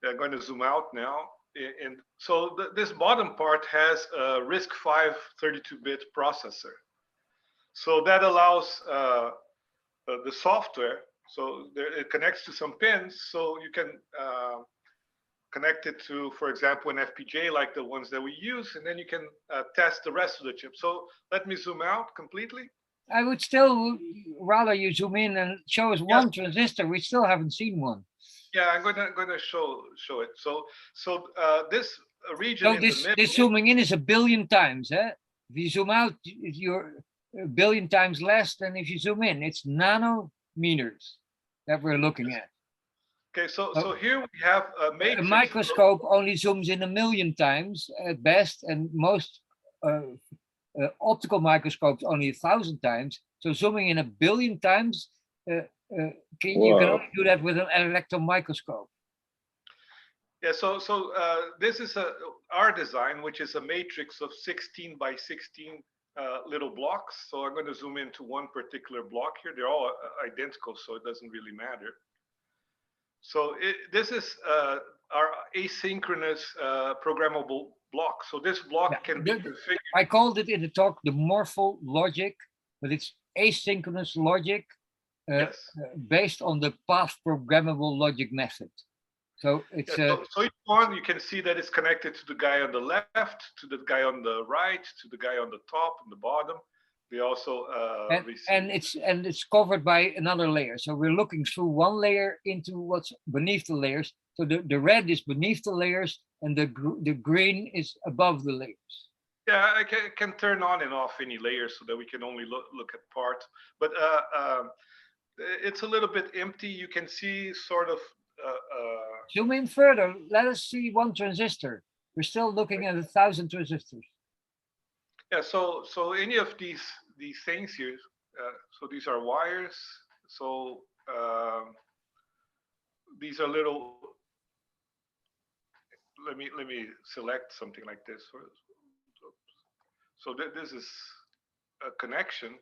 I'm going to zoom out now. And so this bottom part has a RISC-V 32-bit processor. So that allows the software, so it connects to some pins, so you can connect it to, for example, an FPGA like the ones that we use, and then you can test the rest of the chip. So let me zoom out completely. I would still rather you zoom in and show us one transistor. We still haven't seen one. Yeah, I'm going to show it. So this region So in the middle, this zooming in is 1 billion times. If you zoom out, you're 1 billion times less than if you zoom in. It's nanometers that we're looking at. Okay, so here we have a matrix. A microscope only zooms in 1 million times at best, and most optical microscopes only 1,000 times. So zooming in 1 billion times, you can only do that with an electron microscope. Yeah, so this is our design, which is a matrix of 16 by 16 little blocks. So I'm going to zoom into one particular block here. They're all identical, so it doesn't really matter. So this is our asynchronous programmable block. So this block can be configured. I called it in the talk the Morphle Logic, but it's asynchronous logic based on the path programmable logic method. So it's so each one you can see that it's connected to the guy on the left, to the guy on the right, to the guy on the top and the bottom. They also and it's covered by another layer. So we're looking through one layer into what's beneath the layers. So the red is beneath the layers, and the green is above the layers. Yeah, I can turn on and off any layer so that we can only look at parts. But it's a little bit empty. You can see sort of. Zoom in further. Let us see one transistor. We're still looking at 1,000 transistors. Yeah. So any of these things here. So these are wires. So these are little. Let me select something like this. So this is a connection,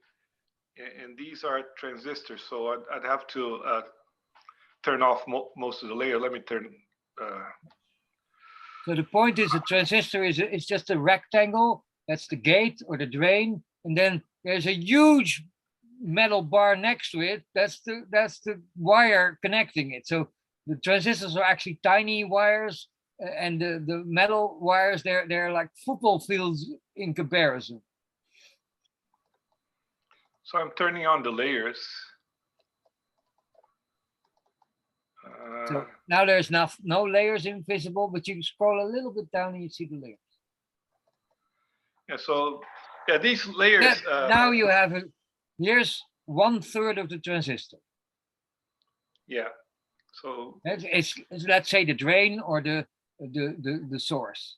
and these are transistors. So I'd have to turn off most of the layer. Let me turn. So the point is, a transistor is just a rectangle. That's the gate or the drain, and then there's a huge metal bar next to it. That's the wire connecting it. So the transistors are actually tiny wires, and the metal wires they're like football fields in comparison. So I'm turning on the layers. So now there's no layers invisible, but you can scroll a little bit down and you see the layers. Yeah, so yeah, these layers. Now you have here's 1/3 of the transistor. Yeah. So it's let's say the drain or the source,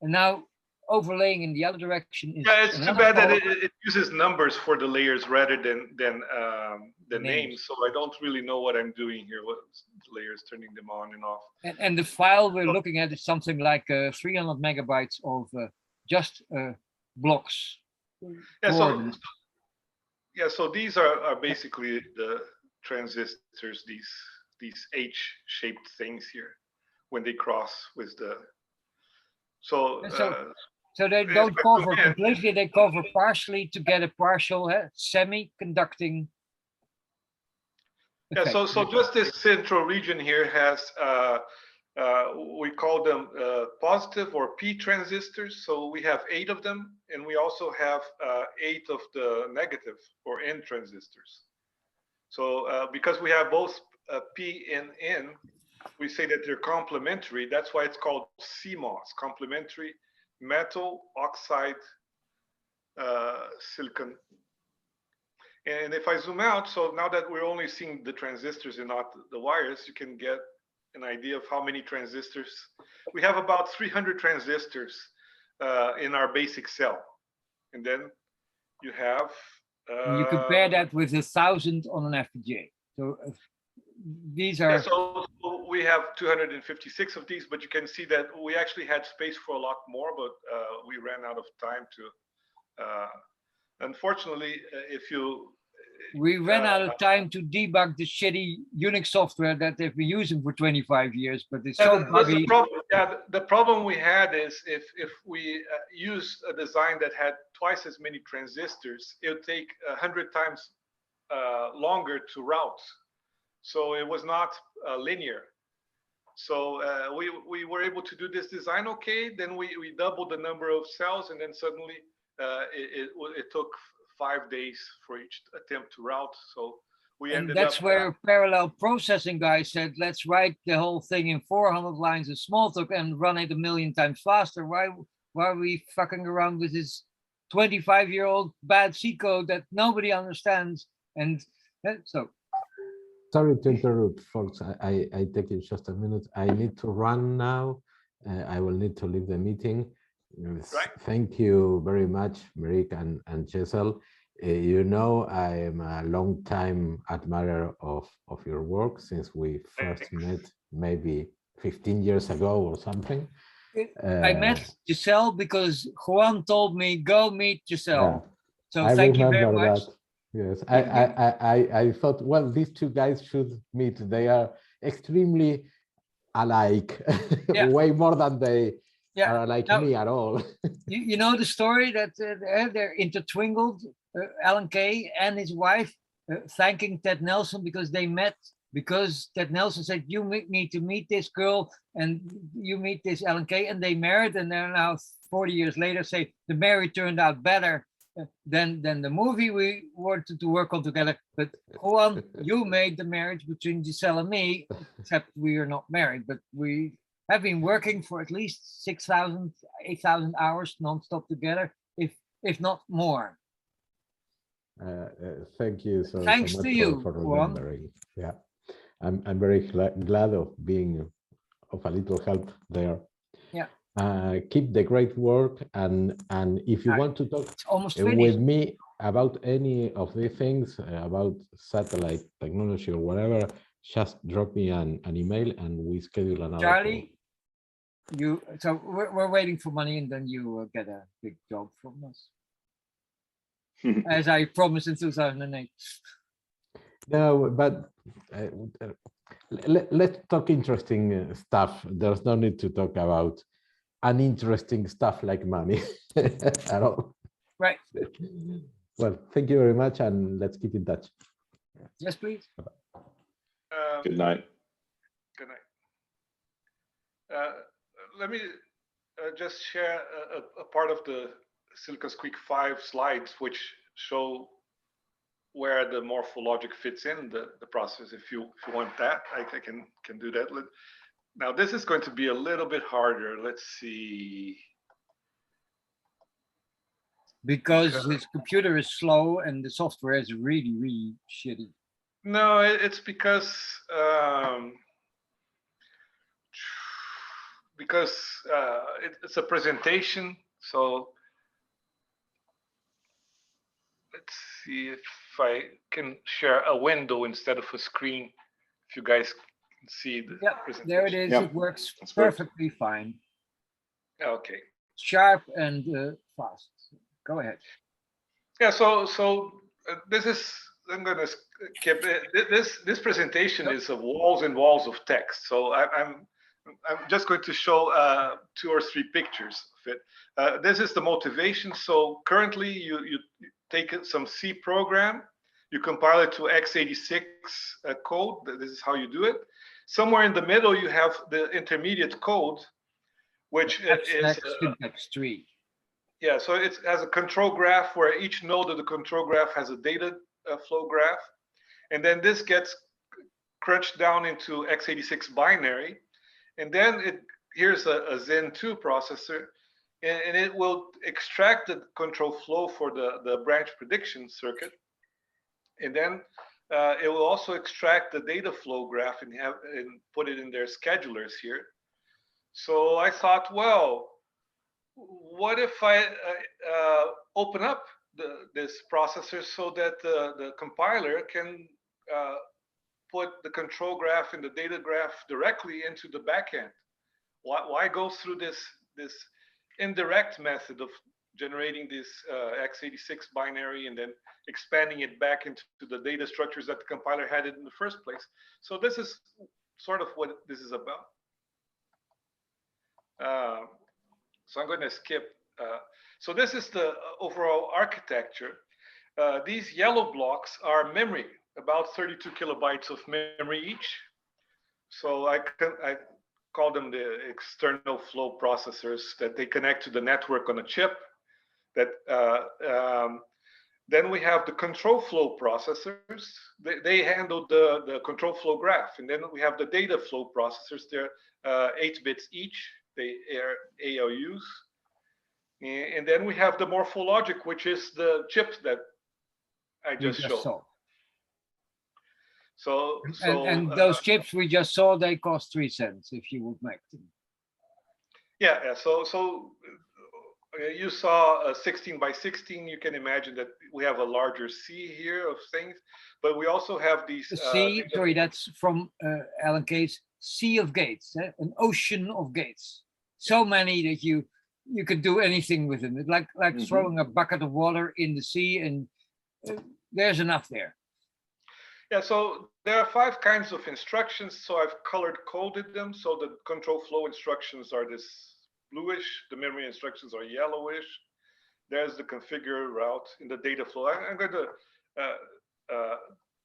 and now overlaying in the other direction is. Yeah, it's too bad that it uses numbers for the layers rather than the names. So I don't really know what I'm doing here. What layers, turning them on and off. And the file we're looking at is something like 300 megabytes of just blocks. Yeah, so these are basically the transistors, these H-shaped things here when they cross with the. So they don't cover completely; they cover partially to get a partial semi-conducting. Yeah, so just this central region here has we call them positive or P transistors. So we have 8 of them, and we also have 8 of the negative or N transistors. So because we have both P and N, we say that they're complementary. That's why it's called CMOS, complementary metal oxide silicon. And if I zoom out, so now that we're only seeing the transistors and not the wires, you can get an idea of how many transistors. We have about 300 transistors in our basic cell. And then you have... you compare that with 1,000 on an FPGA. So these are... Yeah, so we have 256 of these, but you can see that we actually had space for a lot more, but we ran out of time to... unfortunately, if you... We ran out of time to debug the shitty Unix software that they've been using for 25 years, but it's so buggy. The problem we had is if we use a design that had twice as many transistors, it would take 100 times longer to route. So it was not linear. So we were able to do this design okay. Then we doubled the number of cells, and then suddenly it took 5 days for each attempt to route. So we ended up. And that's where parallel processing guys said, let's write the whole thing in 400 lines of Smalltalk and run it 1,000,000 times faster. Why are we fucking around with this 25-year-old bad C code that nobody understands? And so. Sorry to interrupt, folks. I take it just a minute. I need to run now. I will need to leave the meeting. Right. Thank you very much, Merik and Giselle. You know, I am a long time admirer of your work since we first met maybe 15 years ago or something. I met Giselle because Juan told me, go meet Giselle. Yeah, So I thank you very remember much. that. Yes, I thought, well, these two guys should meet. They are extremely alike, way more than they are like me at all. You know the story that they're intertwinkled, Alan Kay and his wife thanking Ted Nelson because they met, because Ted Nelson said, you need to meet this girl and you meet this Alan Kay, and they married, and they're now 40 years later say the marriage turned out better than the movie we wanted to work on together. But Juan, you made the marriage between Giselle and me, except we are not married, but we have been working for at least 6,000, 8,000 hours nonstop together, if not more. Thank you so Thanks much to you, for Juan. remembering. Yeah, I'm very glad of being of a little help there. Yeah. Keep the great work, and if you want to talk with me about any of these things, about satellite technology or whatever, just drop me an email and we schedule another Charlie, so we're waiting for money, and then you get a big job from us. As I promised in 2008. No, but let's talk interesting stuff. There's no need to talk about uninteresting stuff like money at all. Right. Well, thank you very much, and let's keep in touch. Yes, please. Good night. Good night. Let me just share a part of the Silicon Squeak 5 slides, which show where the Morphle Logic fits in the process. If you want that, I can do that. Now this is going to be a little bit harder. Let's see. Because his computer is slow and the software is really, really shitty. No, it's because it's a presentation. So let's see if I can share a window instead of a screen. If you guys can see the presentation. There it is. It works perfectly fine. Okay. Sharp and fast. Go ahead. Yeah. So this is. I'm going to skip it. This presentation is of walls and walls of text. So I'm just going to show 2 or 3 pictures of it. This is the motivation. So currently you take some C program, you compile it to x86 code. This is how you do it. Somewhere in the middle, you have the intermediate code, which is syntax tree. Yeah, so it has a control graph where each node of the control graph has a data flow graph. And then this gets crunched down into x86 binary. And then here's a Zen 2 processor, and it will extract the control flow for the branch prediction circuit. And then it will also extract the data flow graph and put it in their schedulers here. So I thought, well, what if I open up this processor so that the compiler can put the control graph and the data graph directly into the backend? Why go through this indirect method of generating this x86 binary and then expanding it back into the data structures that the compiler had it in the first place? So this is sort of what this is about. So I'm going to skip. So this is the overall architecture. These yellow blocks are memory, about 32 kilobytes of memory each. So I call them the external flow processors that they connect to the network on a chip. That then we have the control flow processors. They handle the control flow graph, and then we have the data flow processors. They're 8 bits each. They are ALUs. And then we have the Morphle Logic, which is the chip that I just showed. So and those chips we just saw, they cost 3 cents if you would make them. Yeah. So you saw a 16 by 16. You can imagine that we have a larger C here of things, but we also have these. C, sorry, that's from Alan Kay's Sea of Gates, an ocean of gates. So many that you could do anything with them. It's like throwing a bucket of water in the sea, and there's enough there. Yeah, so there are 5 kinds of instructions. So I've coded them. So the control flow instructions are this bluish. The memory instructions are yellowish. There's the configure route in the data flow. I'm going to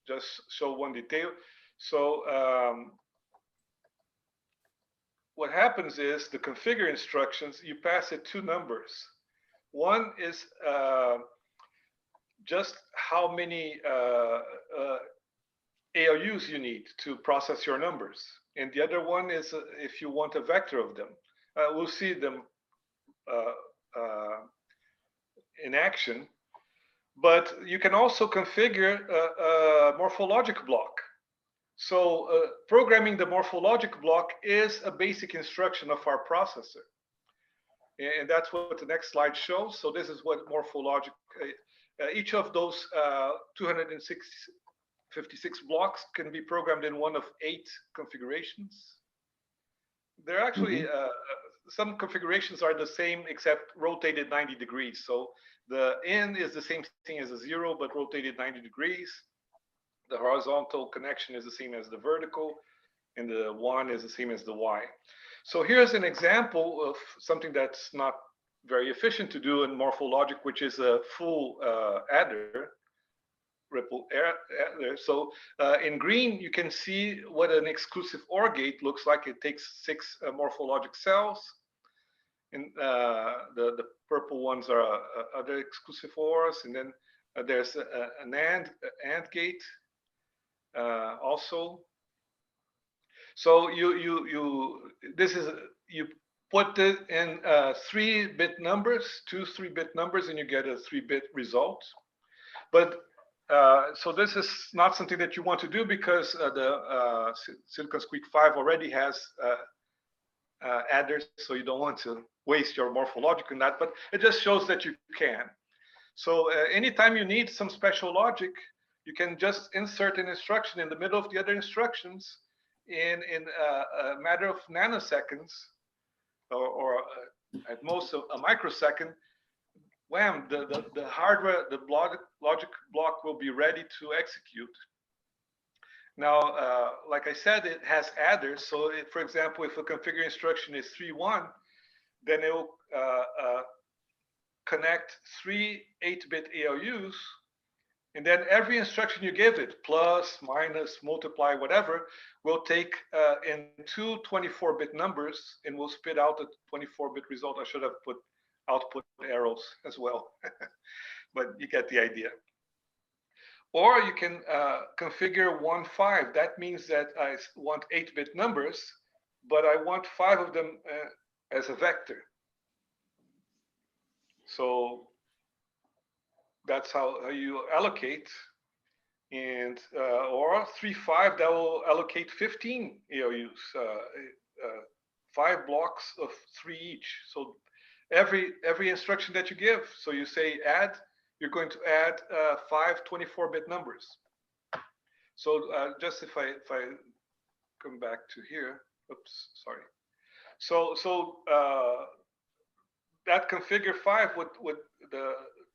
just show one detail. So what happens is the configure instructions, you pass it 2 numbers. One is just how many ALUs you need to process your numbers. And the other one is if you want a vector of them. We'll see them in action. But you can also configure a Morphle Logic block. So programming the Morphle Logic block is a basic instruction of our processor. And that's what the next slide shows. So this is what Morphle Logic, each of those 256 blocks can be programmed in one of 8 configurations. There are actually, some configurations are the same except rotated 90 degrees. So the in is the same thing as a 0, but rotated 90 degrees. The horizontal connection is the same as the vertical, and the 1 is the same as the Y. So here's an example of something that's not very efficient to do in Morphle Logic, which is a full adder, ripple adder. So in green, you can see what an exclusive OR gate looks like. It takes 6 Morphle Logic cells. And the purple ones are other exclusive ORs, and then There's an AND gate also. So you put it in 3-bit numbers, 2 3-bit numbers, and you get a 3-bit result. But so this is not something that you want to do because the Silicon Squeak 5 already has adders, so you don't want to waste your Morphle Logic in that, but it just shows that you can. So anytime you need some special logic, you can just insert an instruction in the middle of the other instructions in a matter of nanoseconds, or at most a microsecond. Wham, the hardware, the logic block will be ready to execute. Now, like I said, it has adders. So for example, if a configure instruction is 3-1, then it will connect 3 8-bit ALUs, and then every instruction you give it, plus, minus, multiply, whatever, will take in 2 24-bit numbers and will spit out a 24-bit result. I should have put output arrows as well, but you get the idea. Or you can configure 1-5. That means that I want 8-bit numbers, but I want 5 of them as a vector. So that's how you allocate. And or 3-5, that will allocate 15 ALUs, 5 blocks of 3 each. So every instruction that you give, so you say add, you're going to add 5 24-bit numbers. So just if I come back to here, oops, sorry. So that configure 5 would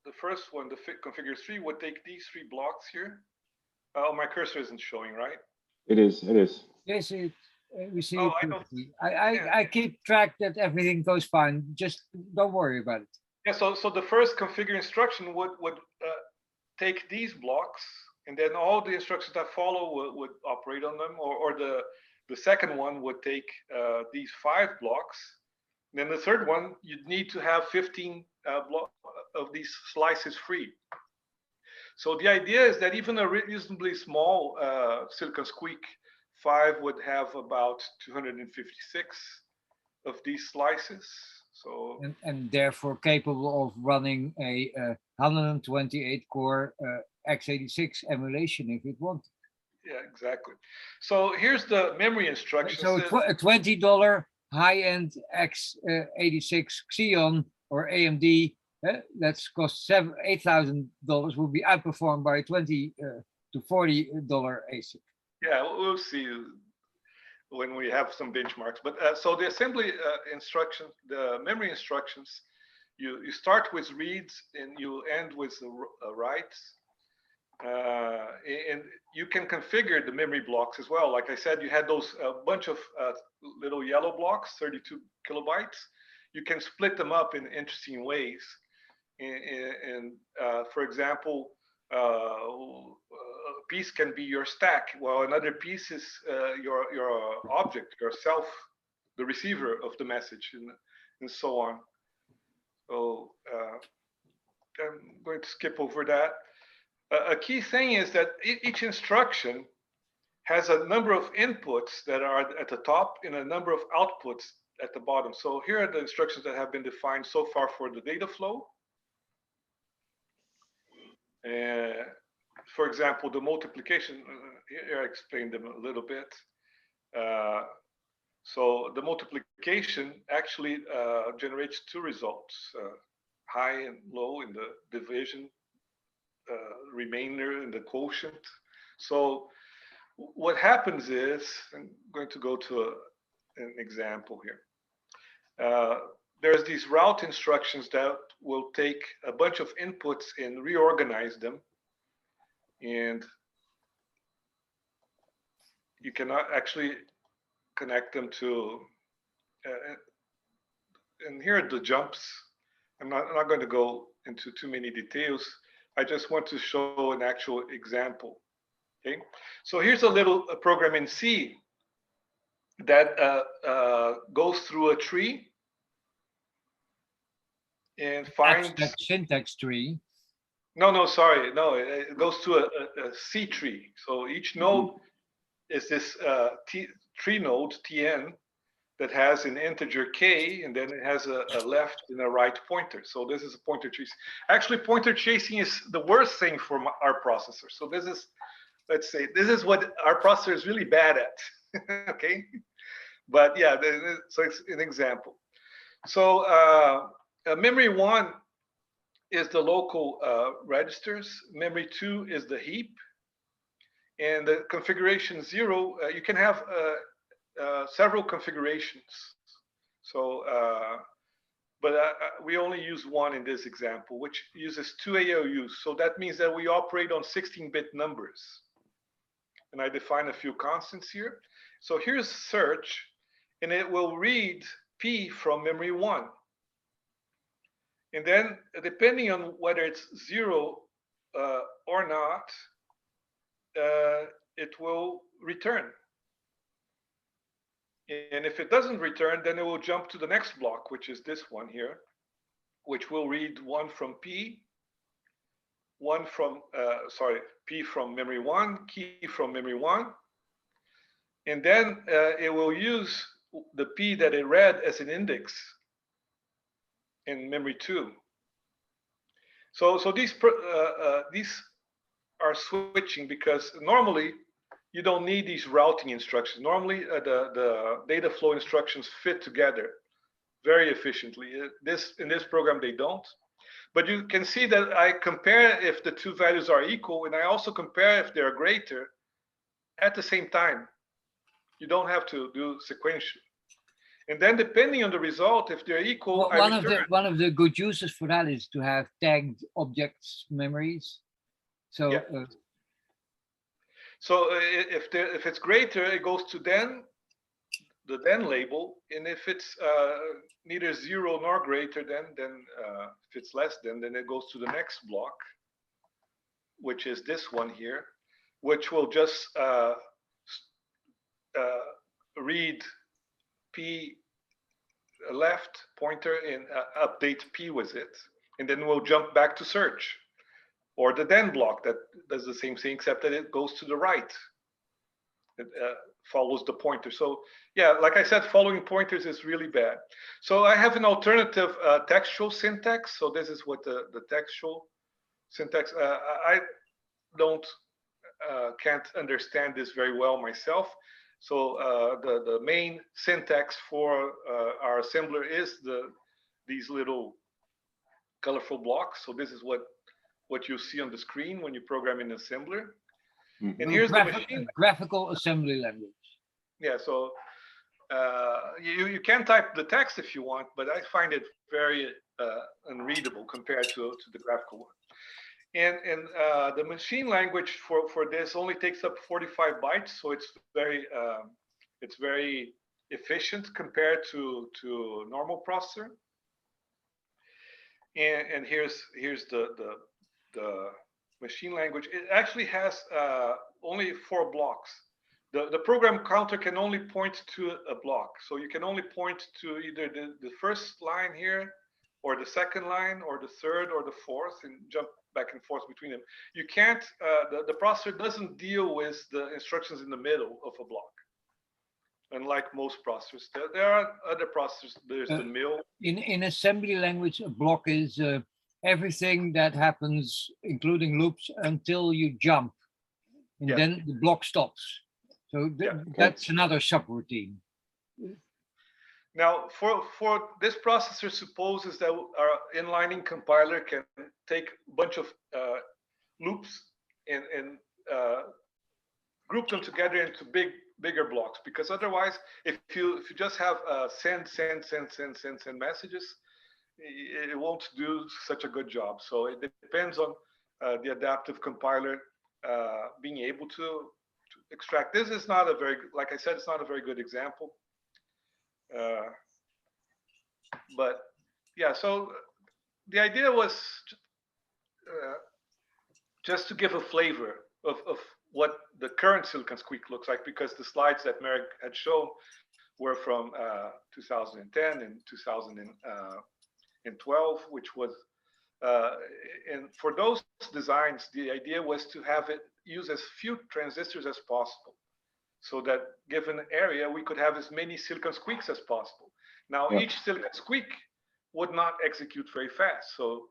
the first one, the configure 3, would take these 3 blocks here. Oh, my cursor isn't showing, right? It is. It is. Yes, we see Oh, it. I keep track that everything goes fine. Just don't worry about it. Yeah. So the first configure instruction would take these blocks, and then all the instructions that follow would operate on them. Or the second one would take these 5 blocks. And then the third one, you'd need to have 15 of these slices free. So the idea is that even a reasonably small Silicon Squeak 5 would have about 256 of these slices. So and therefore capable of running a 128-core x86 emulation if it wanted. Yeah, exactly. So here's the memory instructions. So a $20 high-end x86 Xeon or AMD that's cost $8,000 will be outperformed by a $20 to $40 ASIC. Yeah, we'll see when we have some benchmarks. But so the assembly instructions, the memory instructions, you start with reads and you end with writes. And you can configure the memory blocks as well. Like I said, you had those bunch of little yellow blocks, 32 kilobytes. You can split them up in interesting ways. And for example, a piece can be your stack, while another piece is your object, yourself, the receiver of the message, and so on. So I'm going to skip over that. A key thing is that each instruction has a number of inputs that are at the top and a number of outputs at the bottom. So here are the instructions that have been defined so far for the data flow. For example, the multiplication, here I explained them a little bit. So the multiplication actually generates 2 results, high and low in the division, remainder in the quotient. So what happens is, I'm going to go to an example here. There's these route instructions that will take a bunch of inputs and reorganize them. And you cannot actually connect them to, and here are the jumps. I'm not going to go into too many details. I just want to show an actual example. Okay, so here's a little program in C that goes through a tree and finds that syntax tree. No, sorry. No, it goes to a C tree. So each node is this tree node, Tn, that has an integer k, and then it has a left and a right pointer. So this is a pointer tree. Actually, pointer chasing is the worst thing for our processor. So this is, let's say, this is what our processor is really bad at. Okay, but yeah, so it's an example. So memory 1 is the local registers. Memory 2 is the heap. And the configuration 0, you can have several configurations. So, but we only use one in this example, which uses 2 ALUs. So that means that we operate on 16-bit numbers. And I define a few constants here. So here's search, and it will read P from memory 1. And then, depending on whether it's 0 or not, it will return. And if it doesn't return, then it will jump to the next block, which is this one here, which will read 1 from P, 1 from, P from memory 1, key from memory 1. And then it will use the P that it read as an index in memory 2. So these are switching because normally you don't need these routing instructions. Normally the data flow instructions fit together very efficiently. In this program they don't. But you can see that I compare if the two values are equal, and I also compare if they're greater at the same time. You don't have to do sequential. And then depending on the result, if they're equal, well, one of the good uses for that is to have tagged objects memories. So yeah. So if it's greater, it goes to the then label, and if it's neither 0 nor greater then if it's less then it goes to the next block, which is this one here, which will just read P left pointer and update P with it, and then we'll jump back to search, or the then block that does the same thing except that it goes to the right. It follows the pointer. So yeah, like I said, following pointers is really bad. So I have an alternative textual syntax. So this is what the textual syntax. I can't understand this very well myself. So the main syntax for our assembler is these little colorful blocks. So this is what you see on the screen when you program in assembler. And here's the machine. Graphical assembly language. Yeah, so you can type the text if you want, but I find it very unreadable compared to the graphical one. And the machine language for this only takes up 45 bytes, so it's very efficient compared to normal processor. And here's the machine language. It actually has only 4 blocks. The program counter can only point to a block. So you can only point to either the first line here, or the second line, or the third, or the fourth, and jump back and forth between them. You can't, the processor doesn't deal with the instructions in the middle of a block. Unlike most processors, there are other processors. There's the mill. In assembly language, a block is everything that happens, including loops, until you jump, and then the block stops. So that's another subroutine. Now, for this processor supposes that our inlining compiler can take a bunch of loops and group them together into bigger blocks, because otherwise, if you just have send messages, it won't do such a good job. So it depends on the adaptive compiler being able to extract. This is not a very, like I said, it's not a very good example. But yeah, so the idea was just to give a flavor of what the current Silicon Squeak looks like, because the slides that Merik had shown were from 2010 and 2012, which was And for those designs, the idea was to have it use as few transistors as possible, so that given area, we could have as many silicon squeaks as possible. Now, each silicon squeak would not execute very fast. So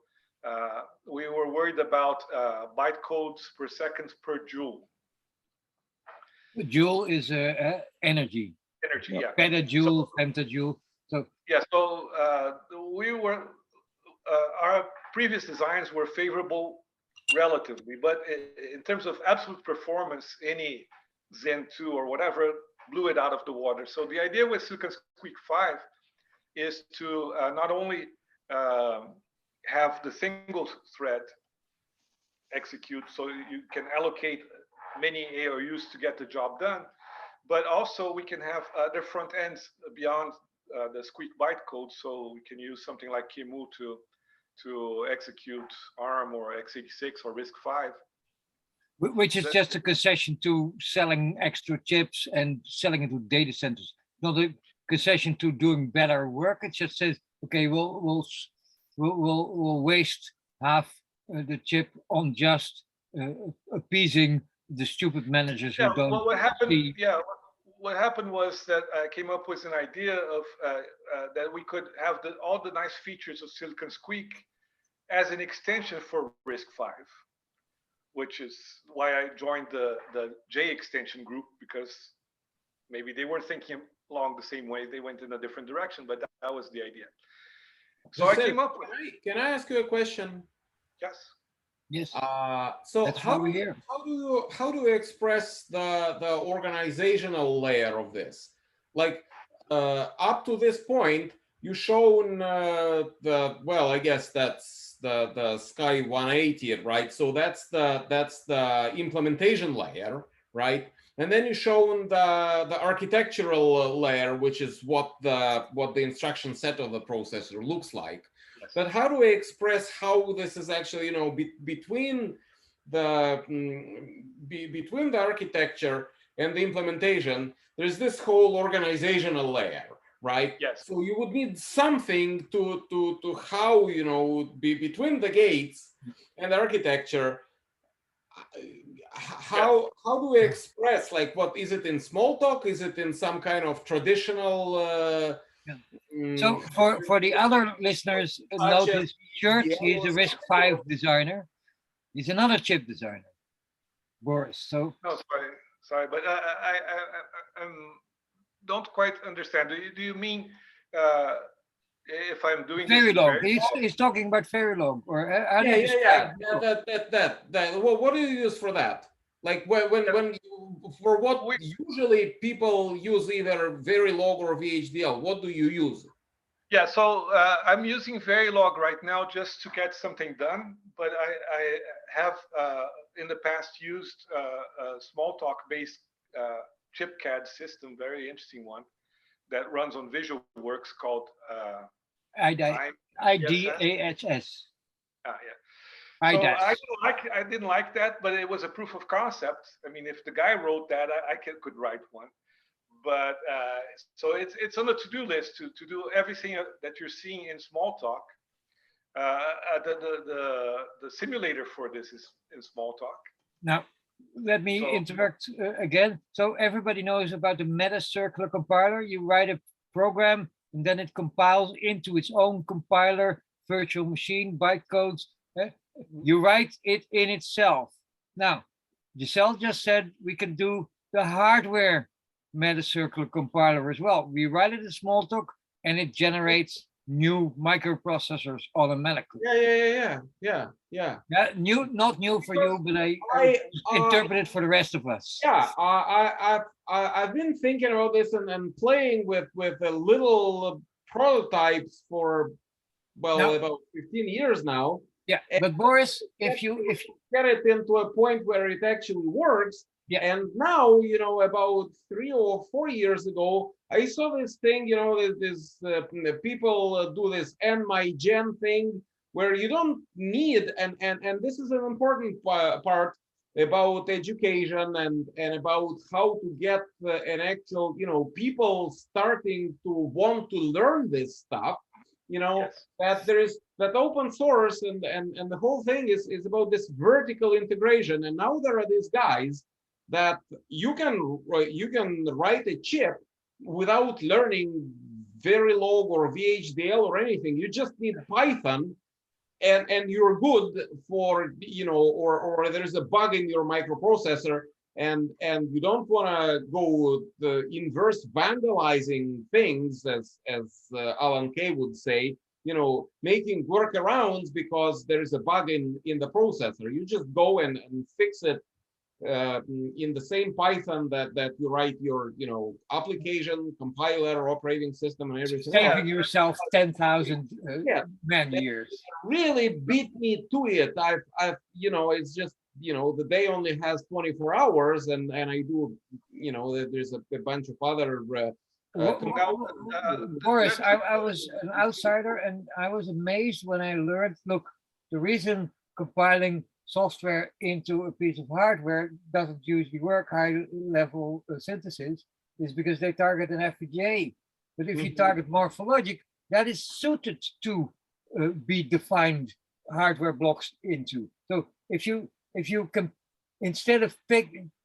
we were worried about byte codes per second per joule. Joule is energy. Energy, yeah. Petajoule, pentajoule. So yeah, so we were our previous designs were favorable relatively, but in terms of absolute performance, any Zen 2 or whatever blew it out of the water. So the idea with Silicon Squeak 5 is to not only have the single thread execute, so you can allocate many ARUs to get the job done, but also we can have other front ends beyond the Squeak bytecode. So we can use something like QEMU to execute ARM or x86 or RISC-V. Which is just a concession to selling extra chips and selling it to data centers. Not a concession to doing better work. It just says, okay, we'll waste half the chip on just appeasing the stupid managers who don't what happened? see. Yeah, what happened was that I came up with an idea of that we could have all the nice features of Silicon Squeak as an extension for RISC-V, which is why I joined the J extension group, because maybe they weren't thinking along the same way. They went in a different direction, but that was the idea. So I came up with. Can I ask you a question? Yes. Yes. So That's how why we're here. how do you express the organizational layer of this? Like up to this point, you've shown I guess that's the Sky 180, right? So that's the implementation layer, right? And then you've shown the architectural layer, which is what the instruction set of the processor looks like. Yes. But how do we express how this is actually, between the architecture and the implementation? There's this whole organizational layer, right? Yes. So you would need something to how, between the gates and the architecture. How do we express, like, what is it in Smalltalk? Is it in some kind of traditional? So for the other listeners, note his shirt. He's a RISC-V designer. He's another chip designer, Boris. So no, sorry, but I don't quite understand. Do you mean if I'm doing Verilog? He's talking about Verilog, or how do you describe that. Well, what do you use for that? Like when for what usually people use either Verilog or VHDL. What do you use? Yeah, so I'm using Verilog right now just to get something done, but I have in the past used a Smalltalk-based ChipCAD system, very interesting one, that runs on VisualWorks called IDAHS. So I didn't like that, but it was a proof of concept. I mean, if the guy wrote that, I could write one. But so it's on the to-do list to do everything that you're seeing in Smalltalk. The simulator for this is in Smalltalk. Now, let me interrupt again. So everybody knows about the meta circular compiler. You write a program, and then it compiles into its own compiler, virtual machine, bytecodes. You write it in itself. Now, Giselle just said we can do the hardware meta circular compiler as well. We write it in Smalltalk, and it generates new microprocessors automatically. Yeah. Not new for you, but I interpret it for the rest of us. Yeah, I've been thinking about this and playing with the little prototypes for about 15 years now. Yeah, but Boris, if you get it into a point where it actually works, and now, about 3 or 4 years ago, I saw this thing, this people do this NMyGen thing where you don't need, and this is an important part about education and about how to get an actual, people starting to want to learn this stuff. you know, Yes. that there is that open source and the whole thing is about this vertical integration. And now there are these guys that you can write a chip without learning Verilog or VHDL or anything. You just need Python, and you're good for, you know, or there's a bug in your microprocessor, and you don't want to go the inverse vandalizing things, as Alan Kay would say, you know, making workarounds because there is a bug in the processor. You just go and fix it in the same Python that you write your, you know, application, compiler, operating system, and everything. Saving yourself 10,000 man years. Really beat me to it. I've, you know, it's just, you know, the day only has 24 hours, and I do, you know, there's a bunch of other. Boris, I was an outsider, and I was amazed when I learned. Look, the reason compiling software into a piece of hardware doesn't usually work high-level synthesis is because they target an FPGA. But if you target Morphle Logic, that is suited to be defined hardware blocks into. So if you can, instead of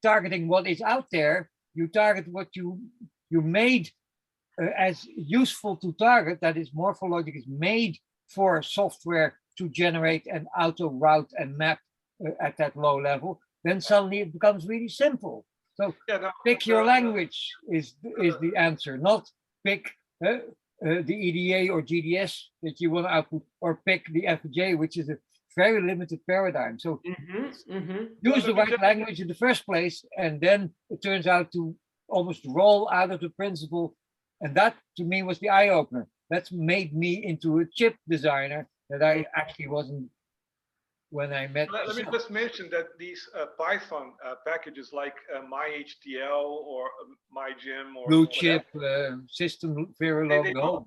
targeting what is out there, you target what you made as useful to target. That is, Morphle Logic is made for software to generate and auto route and map at that low level. Then suddenly it becomes really simple. So pick your language is the answer, not pick the EDA or GDS that you want to output, or pick the FPGA, which is a very limited paradigm. So use the right language in the first place, and then it turns out to almost roll out of the principle. And that, to me, was the eye-opener. That's made me into a chip designer that I actually wasn't when I met. Let me just mention that these Python packages like myHDL or mygem or Blue Chip, System Verilog,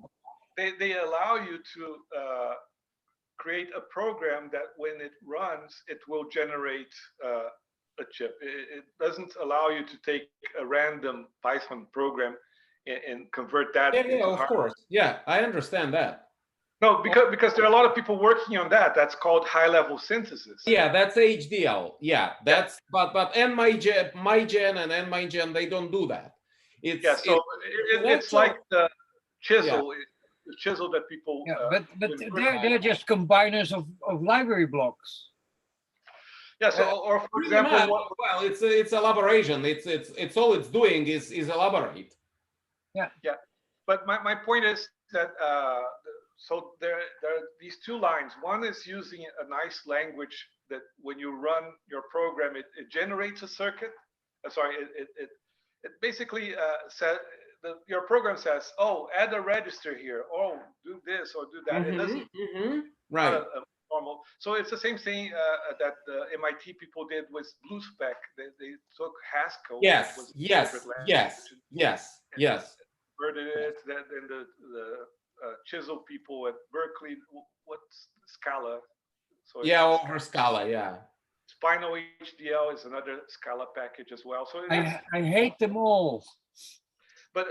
they allow you to create a program that when it runs, it will generate a chip. It doesn't allow you to take a random Python program and convert that into of course. Yeah, I understand that. No, because there are a lot of people working on that. That's called high-level synthesis. Yeah, that's HDL. Yeah, that's but mygen and nmygen, they don't do that. It's like the chisel, the chisel that people. Yeah, but they're just combiners of library blocks. Yeah. So, or for example, well, it's elaboration. It's all it's doing is elaborate. Yeah. Yeah, but my point is that. So there are these two lines. One is using a nice language that when you run your program, it generates a circuit. It basically says your program says, oh, add a register here. Oh, do this or do that. It doesn't. Right. Normal. So it's the same thing that the MIT people did with BlueSpec. They took Haskell. Yes. Converted it. Then the Chisel people at Berkeley, what's Scala? So over Scala, Spinal HDL is another Scala package as well. So I hate them all. But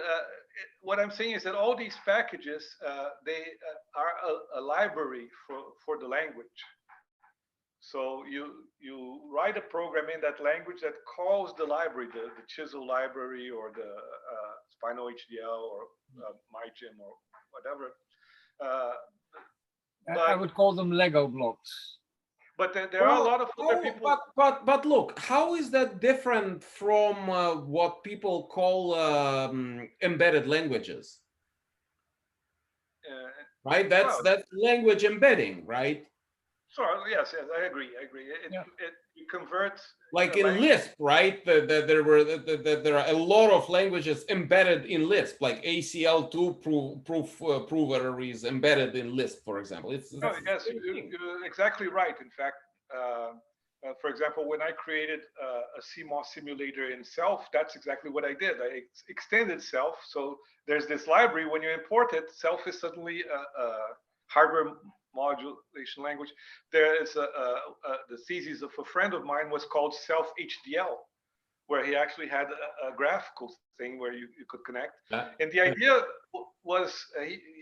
what I'm saying is that all these packages, they are a library for the language. So you write a program in that language that calls the library, the Chisel library or the Spinal HDL or mygem or whatever. I would call them Lego blocks. But there are a lot of other people. But look, how is that different from what people call embedded languages? Right. That's language embedding, right? Sure. Yes. I agree. It converts. Like in Lisp, right? There are a lot of languages embedded in Lisp, like ACL2 prover is embedded in Lisp, for example. Yes, you're exactly right. In fact, for example, when I created a CMOS simulator in Self, that's exactly what I did. I extended Self. So there's this library. When you import it, Self is suddenly a hardware modulation language. There is the thesis of a friend of mine was called Self HDL, where he actually had a graphical thing where you could connect. And the idea was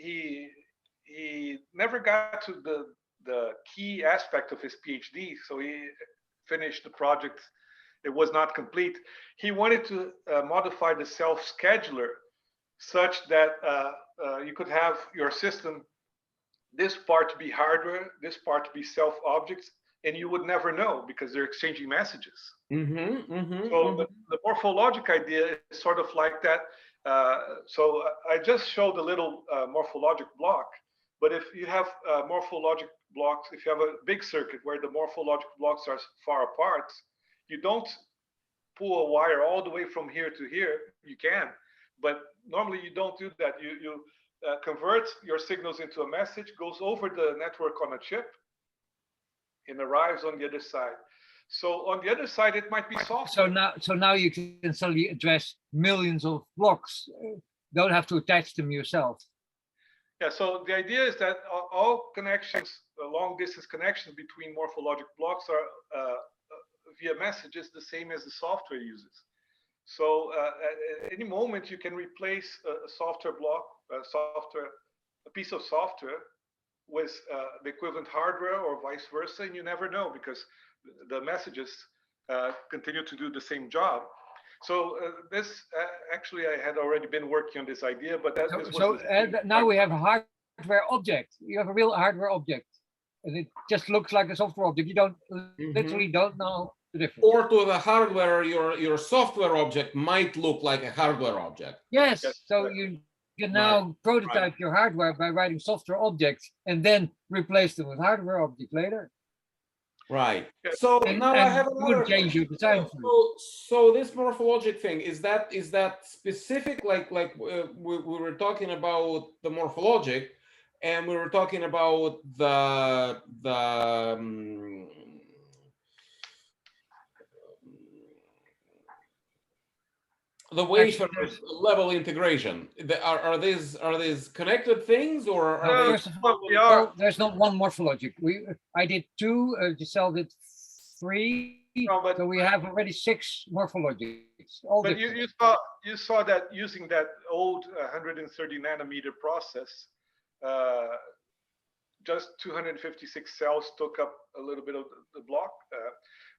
he he never got to the key aspect of his PhD, so he finished the project. It was not complete. He wanted to modify the self-scheduler such that you could have your system, this part to be hardware, this part to be self-objects, and you would never know because they're exchanging messages. So the Morphle Logic idea is sort of like that. So I just showed a little Morphle Logic block, but if you have Morphle Logic blocks, if you have a big circuit where the Morphle Logic blocks are far apart, you don't pull a wire all the way from here to here. You can, but normally you don't do that. You convert your signals into a message, goes over the network on a chip, and arrives on the other side. So on the other side, it might be software. So now you can suddenly address millions of blocks. Don't have to attach them yourself. Yeah. So the idea is that all connections, long distance connections between Morphle Logic blocks are via messages the same as the software uses. So at any moment you can replace a software block, a piece of software with the equivalent hardware or vice versa, and you never know because the messages continue to do the same job. So this actually I had already been working on this idea, but that now we have a hardware object. You have a real hardware object, and it just looks like a software object. You don't literally don't know the difference. Or to the hardware, your software object might look like a hardware object. Yes. So you can now prototype your hardware by writing software objects and then replace them with hardware objects later. Right. So now I have another change your design. So this Morphle Logic thing, is that specific? Like we were talking about the Morphle Logic, and we were talking about the wafer level integration. Are these connected things, or are they? There's not one Morphle Logic. I did 2. Giselle did 3. So we have already 6 Morphle Logics. But you saw that using that old 130 nanometer process, just 256 cells took up a little bit of the block.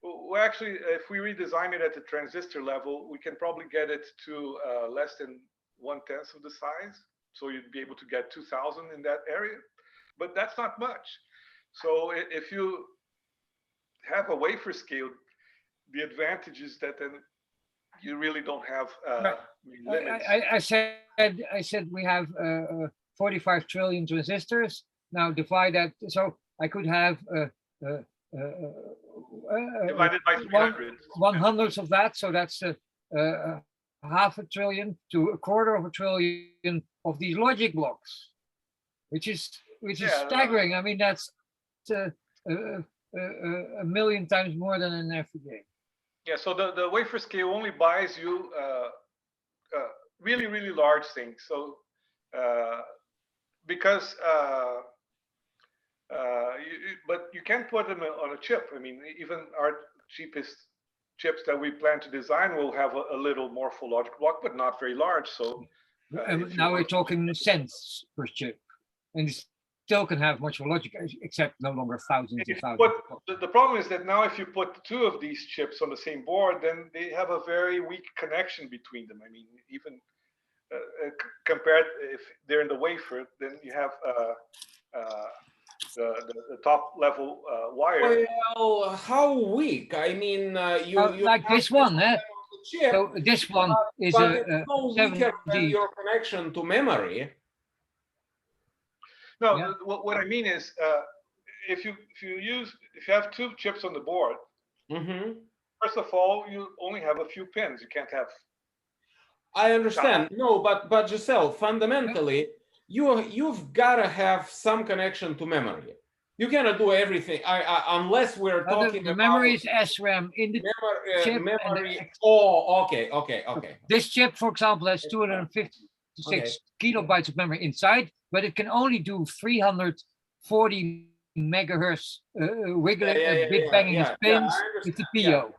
Well, actually, if we redesign it at the transistor level, we can probably get it to less than 1/10 of the size. So you'd be able to get 2000 in that area, but that's not much. So if you have a wafer scale, the advantage is that then you really don't have limits. I said we have 45 trillion transistors. Now divide that, so I could have divided by 300. 1/100th of that, so that's half a trillion to a quarter of a trillion of these logic blocks, which is staggering. I mean, that's a million times more than an FPGA. Yeah, so the wafer scale only buys you really, really large things. So because but you can't put them on a chip. I mean, even our cheapest chips that we plan to design will have a little Morphle Logic block, but not very large. So now we're talking cents per chip, and it still can have Morphle Logic, except no longer thousands and thousands. But the problem is that now if you put 2 of these chips on the same board, then they have a very weak connection between them. I mean, even compared if they're in the wafer, then you have the top level wire. Well, how weak? I mean, you like this one, eh? So this one is a no weaker than your connection to memory. No, what I mean is, if you have 2 chips on the board, first of all, you only have a few pins. You can't have. I understand. No, but Giselle, fundamentally, you've got to have some connection to memory. You cannot do everything unless we're talking the about memory is SRAM in the chip. Memory. Okay. This chip, for example, has 256 kilobytes of memory inside, but it can only do 340 megahertz wiggling, bit banging of pins with the PO.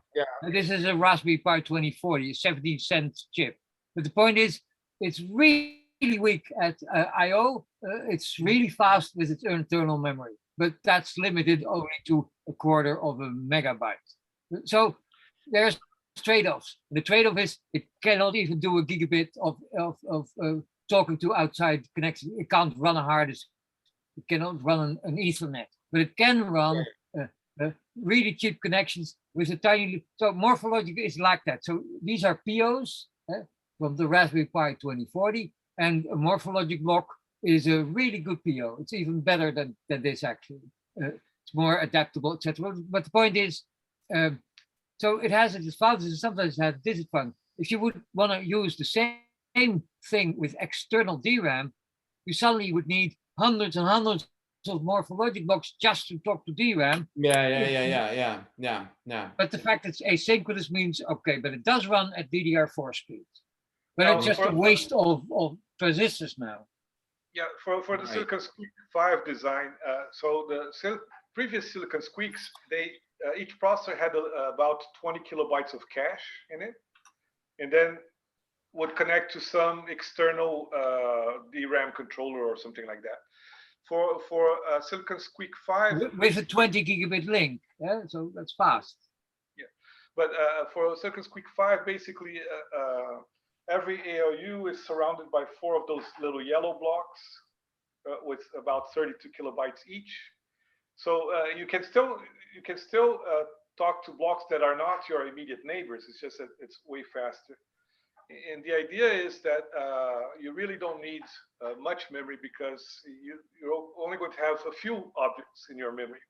This is a Raspberry Pi 2040, a 17-cent chip. But the point is, it's really weak at I/O, it's really fast with its internal memory, but that's limited only to 1/4 of a megabyte. So there's trade-offs. The trade-off is it cannot even do a gigabit of talking to outside connection. It can't run a hard disk. It cannot run an Ethernet, but it can run really cheap connections with a tiny. So Morphle Logic is like that. So these are POs from the Raspberry Pi 2040, and a Morphle Logic block is a really good PO. It's even better than this actually. It's more adaptable, etc. But the point is, so it has its advantages and sometimes it has disadvantages. If you would want to use the same thing with external DRAM, you suddenly would need hundreds and hundreds of Morphle Logic blocks just to talk to DRAM. Yeah. But the fact it's asynchronous means okay, but it does run at DDR4 speeds. But it's just a waste of transistors now. Yeah, for the Silicon Squeak 5 design, so the previous Silicon Squeaks, they each processor had about 20 kilobytes of cache in it, and then would connect to some external DRAM controller or something like that. For Silicon Squeak 5, with a 20 gigabit link, yeah, so that's fast. Yeah, but for Silicon Squeak 5, basically every ALU is surrounded by 4 of those little yellow blocks with about 32 kilobytes each. So you can still talk to blocks that are not your immediate neighbors. It's just that it's way faster. And the idea is that you really don't need much memory because you're only going to have a few objects in your memory.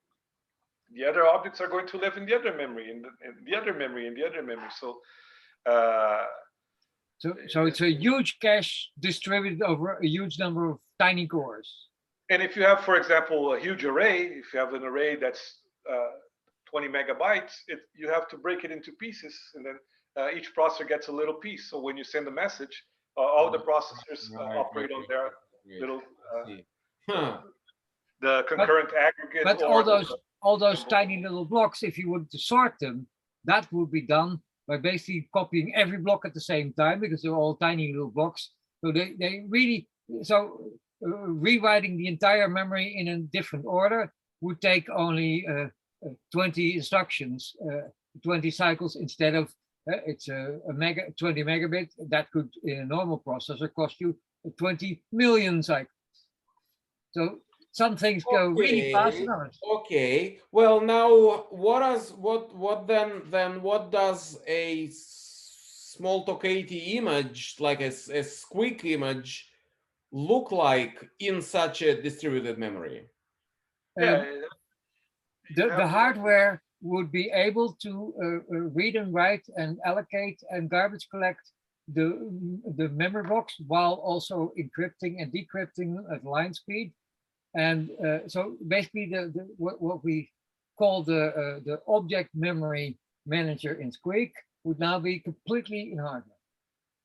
The other objects are going to live in the other memory, and the other memory, and the other memory. So so it's a huge cache distributed over a huge number of tiny cores. And if you have, for example, a huge array, if you have an array that's 20 megabytes, you have to break it into pieces, and then each processor gets a little piece. So when you send a message, all the processors operate on their little the concurrent aggregate. But all those tiny little blocks, if you wanted to sort them, that would be done by basically copying every block at the same time because they're all tiny little blocks. So they really rewriting the entire memory in a different order would take only 20 instructions, 20 cycles instead of it's a 20 megabit. That could in a normal processor cost you 20 million cycles. So some things go really fast. Okay. Well, now what does a Smalltalk 80 image, like a Squeak image, look like in such a distributed memory? The hardware would be able to read and write and allocate and garbage collect the memory blocks while also encrypting and decrypting at line speed. And so basically what we call the object memory manager in Squeak would now be completely in hardware.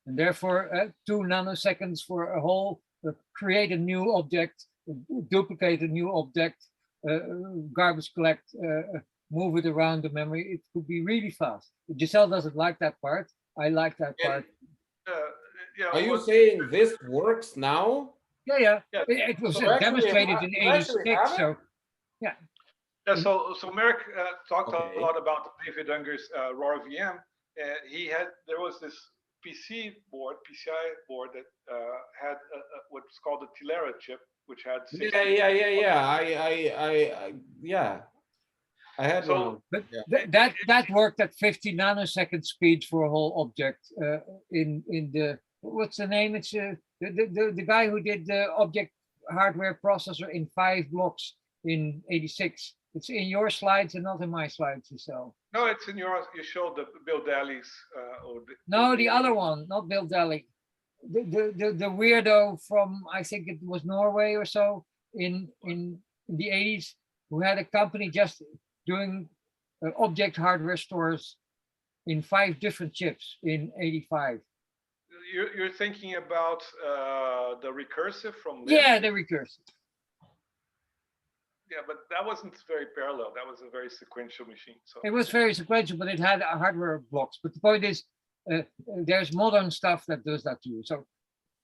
And therefore 2 nanoseconds for a whole, create a new object, duplicate a new object, garbage collect, move it around the memory. It could be really fast. Giselle doesn't like that part. I like that part. Are you saying this works now? Yeah. It was demonstrated in '86. So yeah. Yeah. So Merik talked a lot about David Ungar's RoarVM. There was this PCI board that had what's called a Tilera chip, which had 60. I had one. But that worked at 50 nanosecond speed for a whole object. In the what's the name? It's the guy who did the object hardware processor in 5 blocks in '86. It's in your slides and not in my slides, so. No, it's in yours. You showed the Bill Daly's. No, the other one, not Bill Daly. The weirdo from, I think it was Norway or so in the '80s, who had a company just doing object hardware stores in 5 different chips in '85. You're thinking about the recursive from there? Yeah, the recursive. Yeah, but that wasn't very parallel. That was a very sequential machine. So it was very sequential, but it had hardware blocks. But the point is, there's modern stuff that does that too. So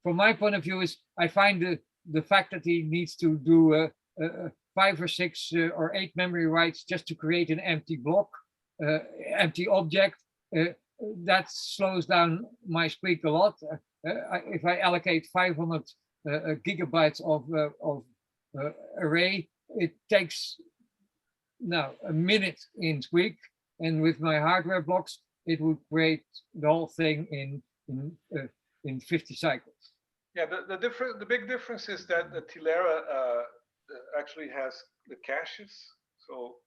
from my point of view, is I find the fact that he needs to do 5 or 6 or 8 memory writes just to create an empty block, empty object, that slows down my Squeak a lot. If I allocate 500 gigabytes of array, it takes now a minute in Squeak, and with my hardware blocks, it would create the whole thing in 50 cycles. Yeah, the big difference is that the Tilera actually has the caches, so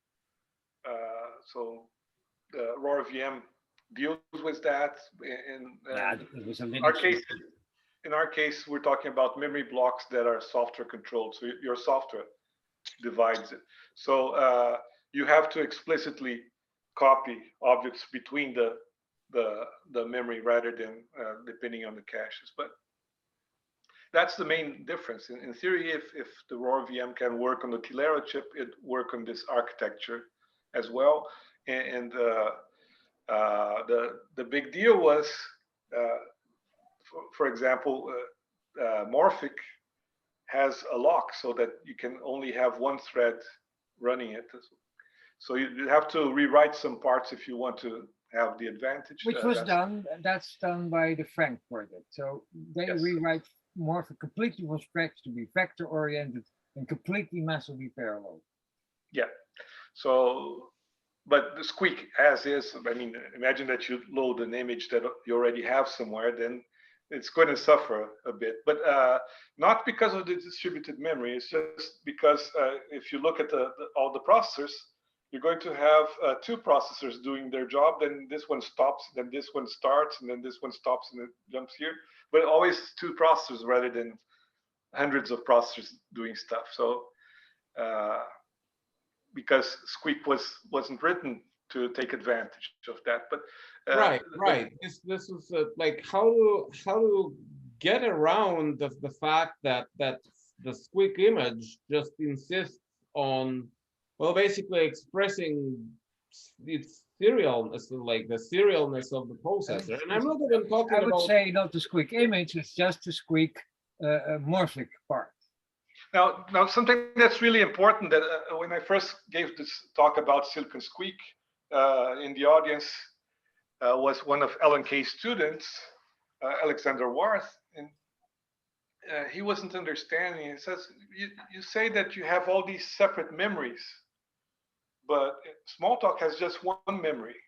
the RoarVM deals with that. In our case, we're talking about memory blocks that are software controlled. So your software divides it. So you have to explicitly copy objects between the memory rather than depending on the caches. But that's the main difference. In theory, if the RoarVM can work on the Tilera chip, it work on this architecture as well. And the big deal was, for example, Morphic has a lock so that you can only have one thread running it. So you have to rewrite some parts if you want to have the advantage. Which was done, that's done by the Frank project. So they rewrite Morphic completely from scratch to be vector oriented and completely massively parallel. Yeah. So, but the Squeak as is, I mean, imagine that you load an image that you already have somewhere, then it's going to suffer a bit, but not because of the distributed memory. It's just because if you look at all the processors, you're going to have 2 processors doing their job, then this one stops, then this one starts, and then this one stops and it jumps here. But always 2 processors rather than hundreds of processors doing stuff. So because Squeak wasn't written to take advantage of that, but right. This is like how to get around the fact that the Squeak image just insists on, well, basically expressing its serialness, like the serialness of the processor. And I'm not even talking about. I would say not the Squeak image; it's just the Squeak Morphic part. Now, something that's really important that when I first gave this talk about Silicon Squeak, in the audience was one of Alan Kay's students, Alexander Warth, and he wasn't understanding. He says, you say that you have all these separate memories, but Smalltalk has just one memory.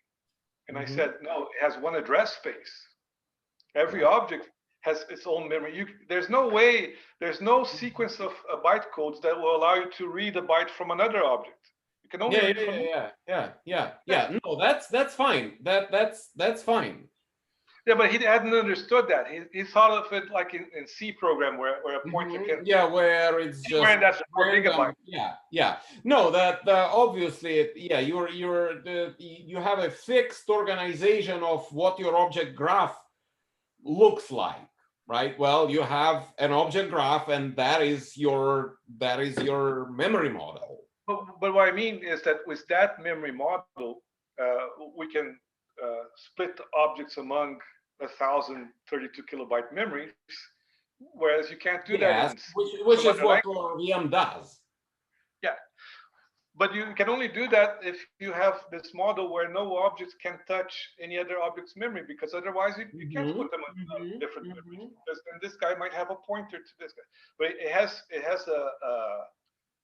And I said, no, it has one address space. Every object has its own memory. There's no way, there's no sequence of byte codes that will allow you to read a byte from another object. You can only read from No, that's fine. That's fine. Yeah, but he hadn't understood that. He thought of it like in C program where a pointer can. Yeah, where it's just. Where that's 4 gigabyte. Yeah. No, that obviously, yeah, you have a fixed organization of what your object graph looks like. Right. Well, you have an object graph, and that is your memory model. But what I mean is that with that memory model, we can split objects among 1,032 kilobyte memories, whereas you can't do that. Which is what RoarVM does. Yeah, but you can only do that if you have this model where no objects can touch any other object's memory, because otherwise you can't put them on different memories. Because then this guy might have a pointer to this guy, but it has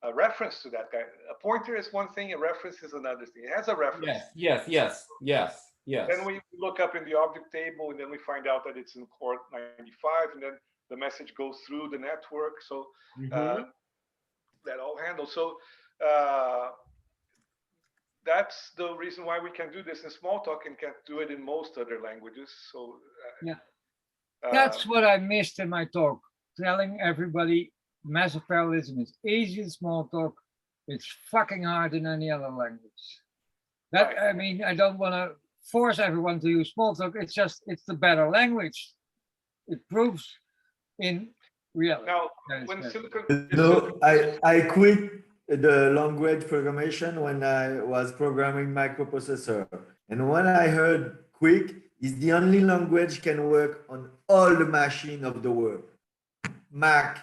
a reference to that guy. A pointer is one thing, a reference is another thing. It has a reference. Yes. Then we look up in the object table, and then we find out that it's in core 95, and then the message goes through the network. So that all handles. So that's the reason why we can do this in Smalltalk and can't do it in most other languages. So that's what I missed in my talk, telling everybody massive parallelism is easy in Smalltalk. It's fucking hard in any other language. That I mean, I don't want to force everyone to use Smalltalk. It's the better language. It proves in reality. Now, when Silicon, I quit the language programmation when I was programming microprocessor, and when I heard Quick is the only language can work on all the machine of the world, Mac,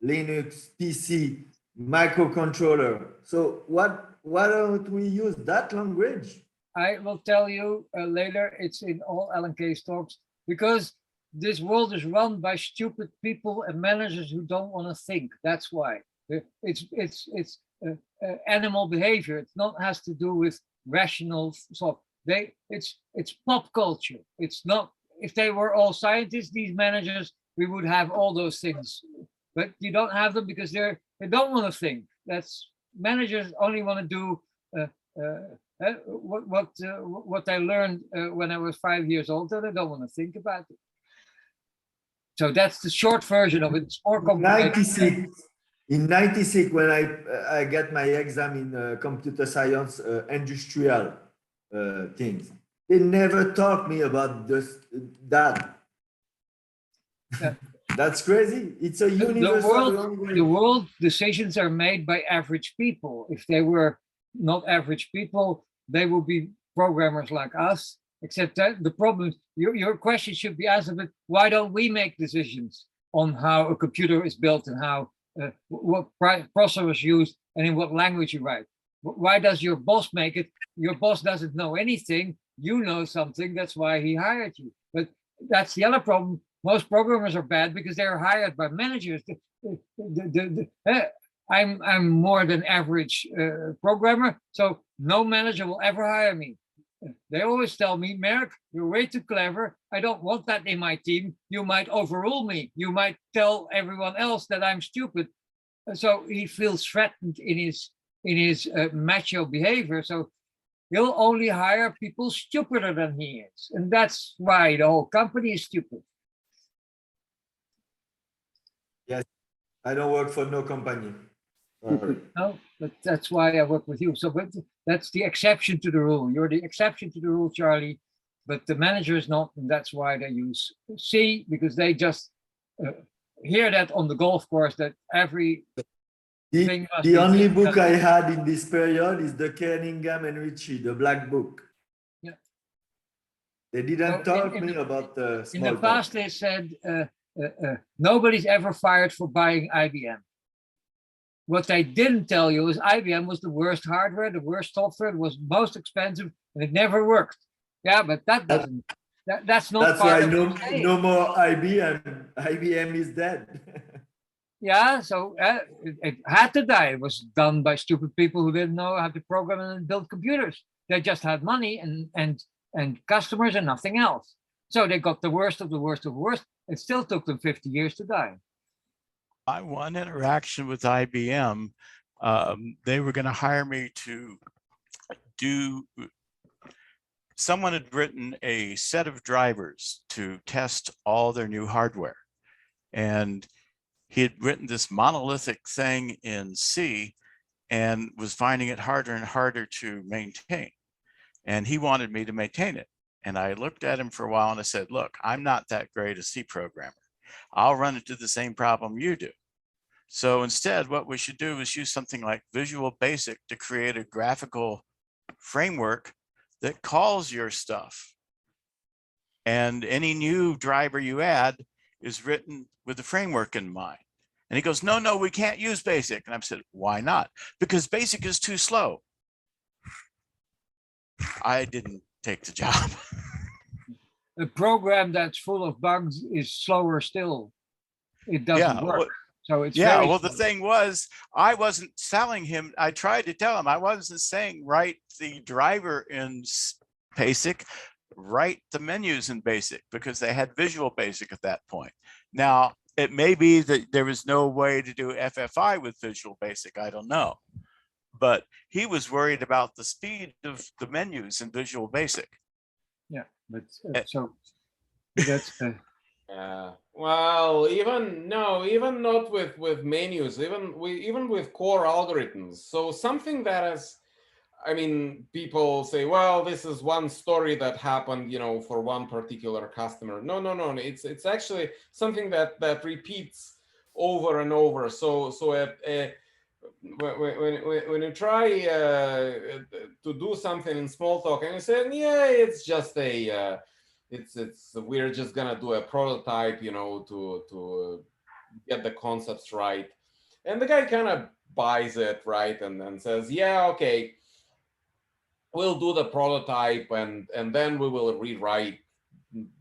Linux, PC, microcontroller. So why don't we use that language? I will tell you later, it's in all LNK's talks, because this world is run by stupid people and managers who don't want to think. That's why. It's animal behavior. It's not has to do with rational thought. It's pop culture. It's not. If they were all scientists, these managers, we would have all those things. But you don't have them because they don't want to think. That's managers only want to do what I learned when I was 5 years old. They don't want to think about it. So that's the short version of it. It's more complicated. In 96, when I get my exam in computer science industrial things, they never taught me about that. Yeah. That's crazy. It's a universal language. The world decisions are made by average people. If they were not average people, they would be programmers like us. Except that the problem, your question should be asked, but why don't we make decisions on how a computer is built and how what processors used and in what language you write? Why does your boss make it? Your boss doesn't know anything. You know something. That's why he hired you. But that's the other problem. Most programmers are bad because they're hired by managers. I'm more than average programmer, so no manager will ever hire me. They always tell me, Merik, you're way too clever. I don't want that in my team. You might overrule me. You might tell everyone else that I'm stupid. So he feels threatened in his macho behavior. So he'll only hire people stupider than he is. And that's why the whole company is stupid. Yes, I don't work for no company. No, but that's why I work with you. So but that's the exception to the rule. You're the exception to the rule, Charlie, but the manager is not, and that's why they use C, because they just hear that on the golf course that every thing must the only book I had in this period is the Cunningham and Ritchie, the Black Book. Yeah. They didn't talk me about the In the Smalltalk. past, they said nobody's ever fired for buying IBM. What they didn't tell you is IBM was the worst hardware, the worst software, it was most expensive, and it never worked. Yeah, but that doesn't. That's not. That's why no more IBM. IBM is dead. Yeah, so it had to die. It was done by stupid people who didn't know how to program and build computers. They just had money and customers and nothing else. So they got the worst of the worst of the worst. It still took them 50 years to die. My one interaction with IBM, they were going to hire me to do, someone had written a set of drivers to test all their new hardware. And he had written this monolithic thing in C and was finding it harder and harder to maintain. And he wanted me to maintain it. And I looked at him for a while and I said, look, I'm not that great a C programmer. I'll run into the same problem you do. So instead, what we should do is use something like Visual Basic to create a graphical framework that calls your stuff. And any new driver you add is written with the framework in mind. And he goes, no, we can't use Basic. And I said, why not? Because Basic is too slow. I didn't take the job. A program that's full of bugs is slower still. It doesn't work. Well, so it's well, the thing was, I wasn't selling him. I tried to tell him, I wasn't saying write the driver in Basic, write the menus in Basic, because they had Visual Basic at that point. Now, it may be that there was no way to do FFI with Visual Basic. I don't know. But he was worried about the speed of the menus in Visual Basic. Yeah, but so that's yeah. Well, even not with menus, even with core algorithms. So something that is, I mean, people say, well, this is one story that happened, for one particular customer. No. It's actually something that repeats over and over. So when you try to do something in Smalltalk and you say, yeah, it's just we're just gonna do a prototype, to get the concepts right. And the guy kind of buys it, right? And then says, yeah, okay, we'll do the prototype and then we will rewrite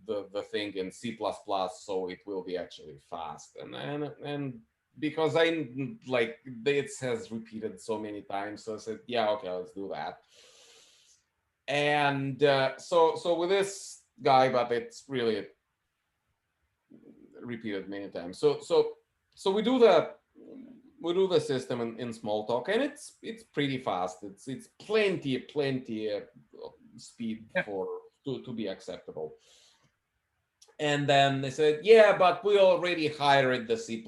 the thing in C++ so it will be actually fast. And because I like it has repeated so many times, so I said, yeah, okay, let's do that. And so with this guy, but it's really repeated many times. So we do the system in Smalltalk, and it's pretty fast. It's plenty speed to be acceptable. And then they said, yeah, but we already hired the C++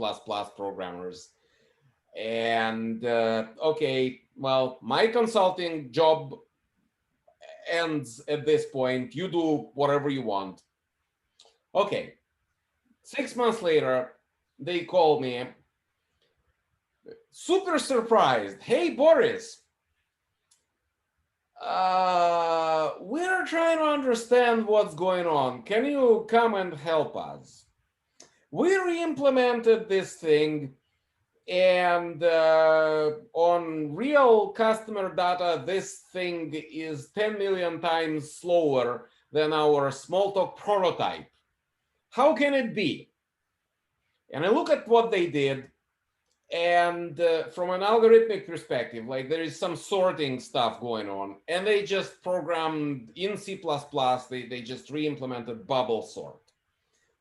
programmers. And okay, well, my consulting job ends at this point. You do whatever you want. Okay. 6 months later, they call me, super surprised. Hey, Boris, we're trying to understand what's going on. Can you come and help us? We re-implemented this thing, and on real customer data, this thing is 10 million times slower than our Smalltalk prototype. How can it be? And I look at what they did, and from an algorithmic perspective, like there is some sorting stuff going on, and they just programmed in C++, they just re-implemented bubble sort.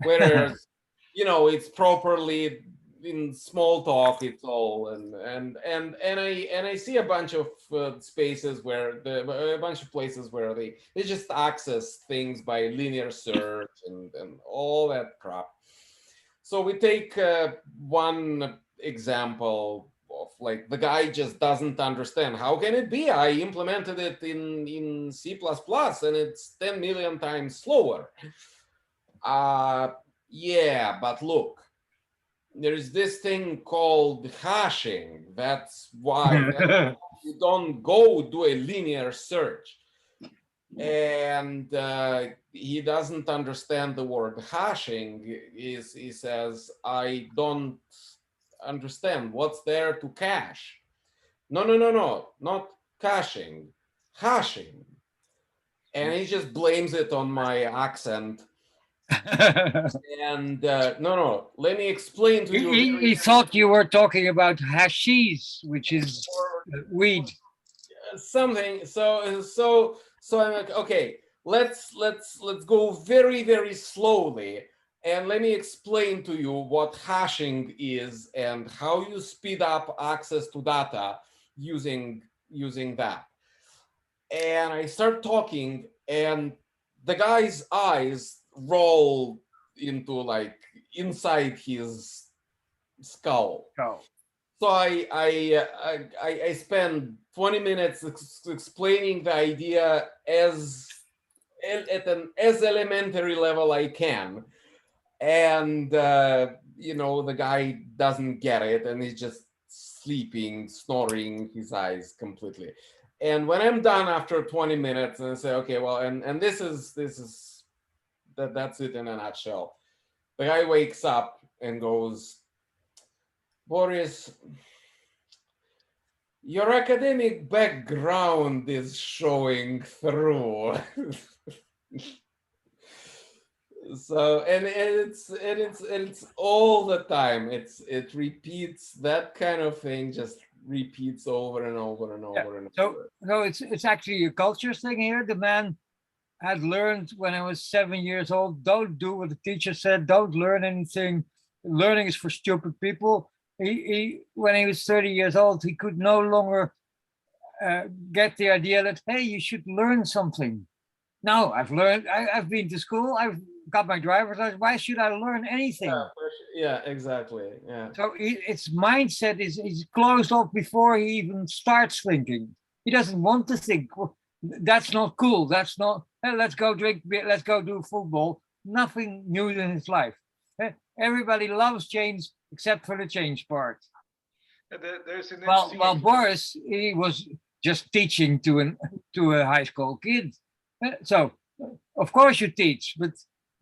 Whereas, you know, it's properly in Smalltalk, it's all, and I see a bunch of spaces where a bunch of places where they just access things by linear search and all that crap. So we take one example of like the guy just doesn't understand. How can it be? I implemented it in C++ and it's 10 million times slower. Yeah, but look, there's this thing called hashing. That's why you don't go do a linear search. And he doesn't understand the word hashing. He says, I don't understand what's there to cache. No, not caching, hashing. And he just blames it on my accent. And no, let me explain to you. He thought you were talking about hashish, which is weed. Something. So I'm like, okay, let's go very, very slowly, and let me explain to you what hashing is and how you speed up access to data using that. And I start talking, and the guy's eyes roll into like inside his skull. So I spend 20 minutes explaining the idea at an as elementary level I can, and you know, the guy doesn't get it, and he's just sleeping, snoring his eyes completely. And when I'm done after 20 minutes, and I say, okay, well, and that's it in a nutshell. The guy wakes up and goes, Boris, your academic background is showing through. So and it's all the time. It repeats that kind of thing, just repeats over and over and over and over. So it's actually a culture thing here. The man had learned when I was 7 years old, don't do what the teacher said, don't learn anything. Learning is for stupid people. He when he was 30 years old, he could no longer get the idea that, hey, you should learn something. No, I've learned, I've been to school, I've got my driver's license, why should I learn anything? Yeah, exactly. Yeah. So its mindset is closed off before he even starts thinking. He doesn't want to think. That's not cool. That's not, hey, let's go drink beer, let's go do football. Nothing new in his life. Everybody loves change except for the change part. There's an well, Boris, he was just teaching to a high school kid. So, of course you teach, but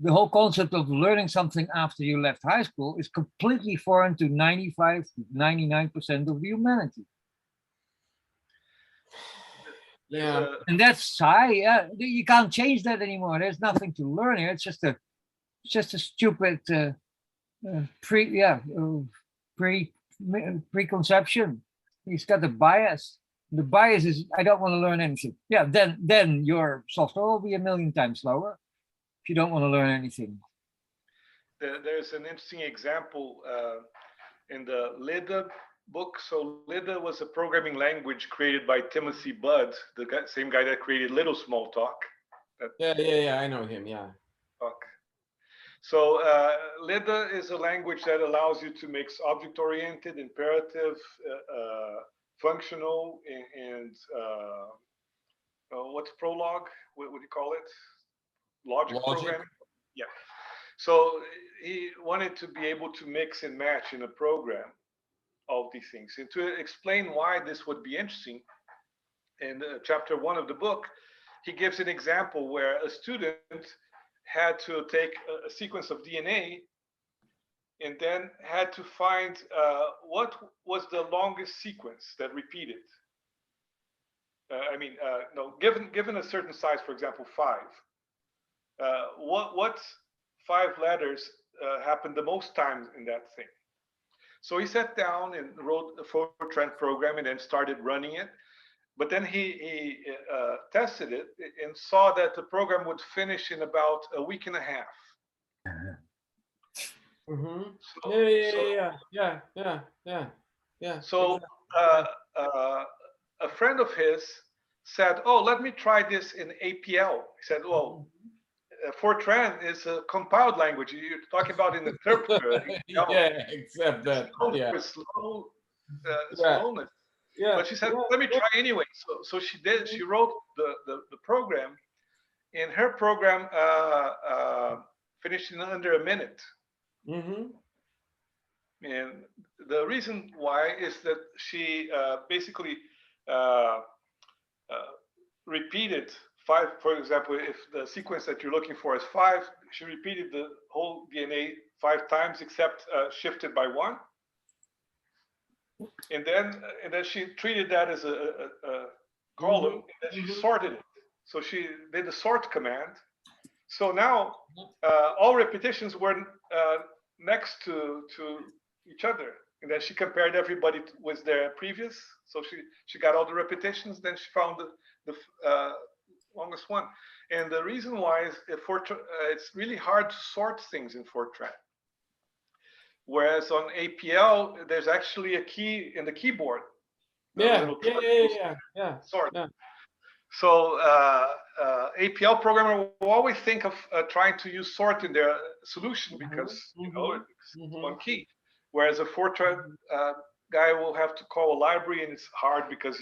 the whole concept of learning something after you left high school is completely foreign to 95 to 99% of humanity. Yeah, and that's high. Yeah, you can't change that anymore. There's nothing to learn here. It's just a stupid preconception. He's got a bias. The bias is I don't want to learn anything. Yeah, then your software will be a million times slower if you don't want to learn anything. There's an interesting example in the Lida book. So Lida was a programming language created by Timothy Budd, the same guy that created Little Smalltalk. Yeah, I know him. Yeah. So Lida is a language that allows you to mix object-oriented, imperative, functional, and what's Prolog? What do you call it? Logic programming. Yeah. So he wanted to be able to mix and match in a program all of these things. And to explain why this would be interesting, in chapter 1 of the book, he gives an example where a student had to take a sequence of DNA and then had to find what was the longest sequence that repeated. Given a certain size, for example, 5, what 5 letters happened the most times in that thing? So he sat down and wrote a Fortran program and then started running it. But then he tested it and saw that the program would finish in about a week and a half. Mm-hmm. Yeah. So a friend of his said, "Oh, let me try this in APL." He said, "Well, Fortran is a compiled language. You're talking about an interpreter." Yeah, except that. Yeah. Slowness. Yeah. But she said, "Let me try anyway." So she did. She wrote the program, and her program finished in under a minute. Mm-hmm. And the reason why is that she basically repeated 5. For example, if the sequence that you're looking for is 5, she repeated the whole DNA 5 times, except shifted by 1. And then she treated that as a column, and then she sorted it. So she did the sort command. So now all repetitions were next to each other, and then she compared everybody with their previous. So she got all the repetitions. Then she found the longest one. And the reason why is it's really hard to sort things in Fortran. Whereas on APL, there's actually a key in the keyboard. Yeah. Sort. Yeah. So APL programmer will always think of trying to use sort in their solution because it's one key. Whereas a Fortran guy will have to call a library, and it's hard because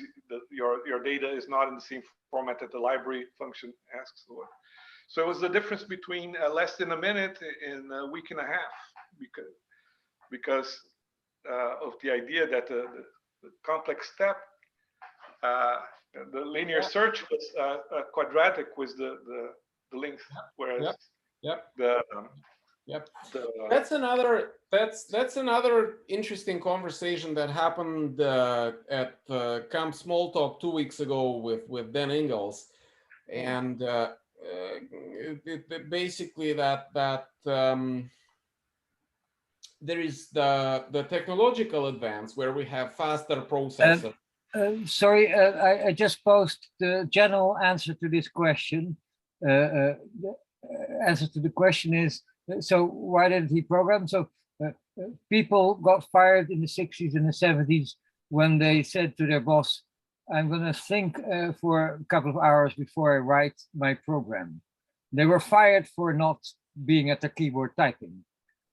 your data is not in the same format that the library function asks for. So it was the difference between less than a minute and a week and a half, because of the idea that the complex step, the linear search was quadratic with the length, whereas that's another interesting conversation that happened at Camp Smalltalk 2 weeks ago with Dan Ingalls, and basically that there is the technological advance where we have faster processors. Sorry, I just posed the general answer to this question. The answer to the question is, so why didn't he program? So people got fired in the 60s and the 70s when they said to their boss, "I'm going to think for a couple of hours before I write my program." They were fired for not being at the keyboard typing.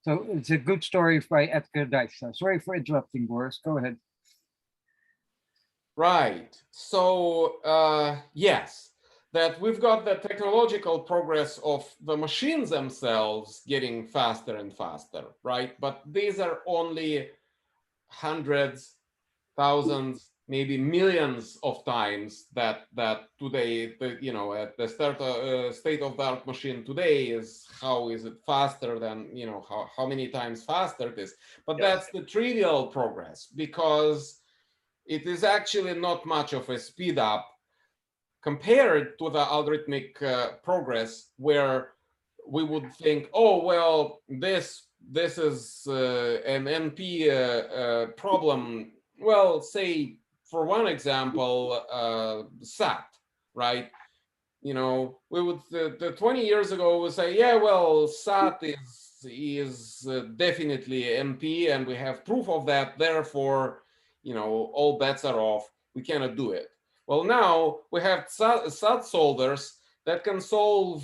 So it's a good story by Edgar Dijkstra. Sorry for interrupting, Boris. Go ahead. Right. So yes, that we've got the technological progress of the machines themselves getting faster and faster, right? But these are only hundreds, thousands, maybe millions of times that today, you know, at the state of the art machine today is how is it faster than, you know, how many times faster it is. But that's the trivial progress, because it is actually not much of a speed up compared to the algorithmic progress, where we would think, oh, well, this is an NP problem. Well, say, for one example, SAT, right? You know, we would 20 years ago we would say, yeah, well, SAT is definitely NP, and we have proof of that. Therefore, you know, all bets are off. We cannot do it. Well, now we have SAT solvers that can solve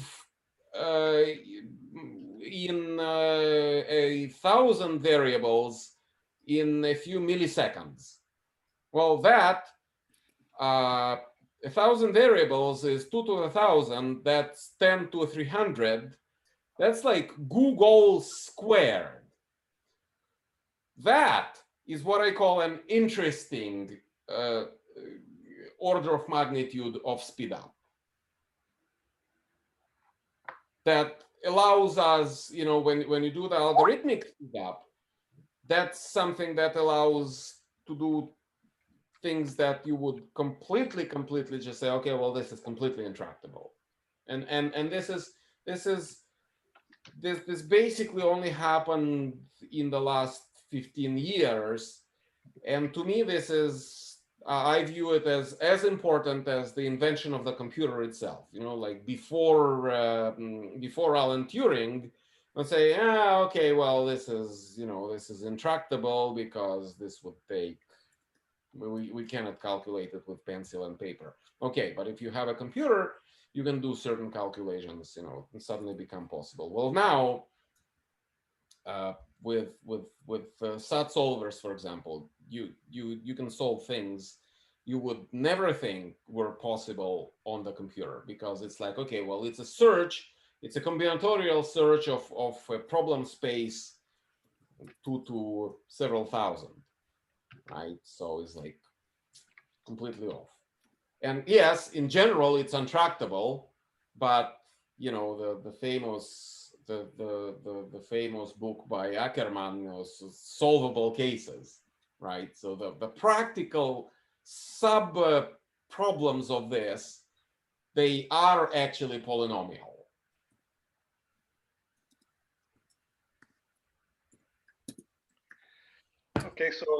in 1,000 variables in a few milliseconds. Well, that 1,000 variables is 2 to the 1,000. That's 10 to 300. That's like Google squared. That is what I call an interesting order of magnitude of speed up. That allows us, you know, when you do the algorithmic speed up, that's something that allows to do things that you would completely just say, okay, well, this is completely intractable. And this basically only happened in the last 15 years. And to me, this is, I view it as important as the invention of the computer itself. You know, like before Alan Turing, let's say, okay, well, this is, you know, this is intractable because this would take, we cannot calculate it with pencil and paper. Okay, but if you have a computer, you can do certain calculations, you know, and suddenly become possible. Well, now, with SAT solvers, for example, you can solve things you would never think were possible on the computer, because it's like, okay, well, it's a search, it's a combinatorial search of a problem space 2 to several thousand, right? So it's like completely off. And yes, in general, it's untractable, but you know, the famous book by Ackerman, you know, solvable cases, right? So the practical sub problems of this, they are actually polynomial. Okay, so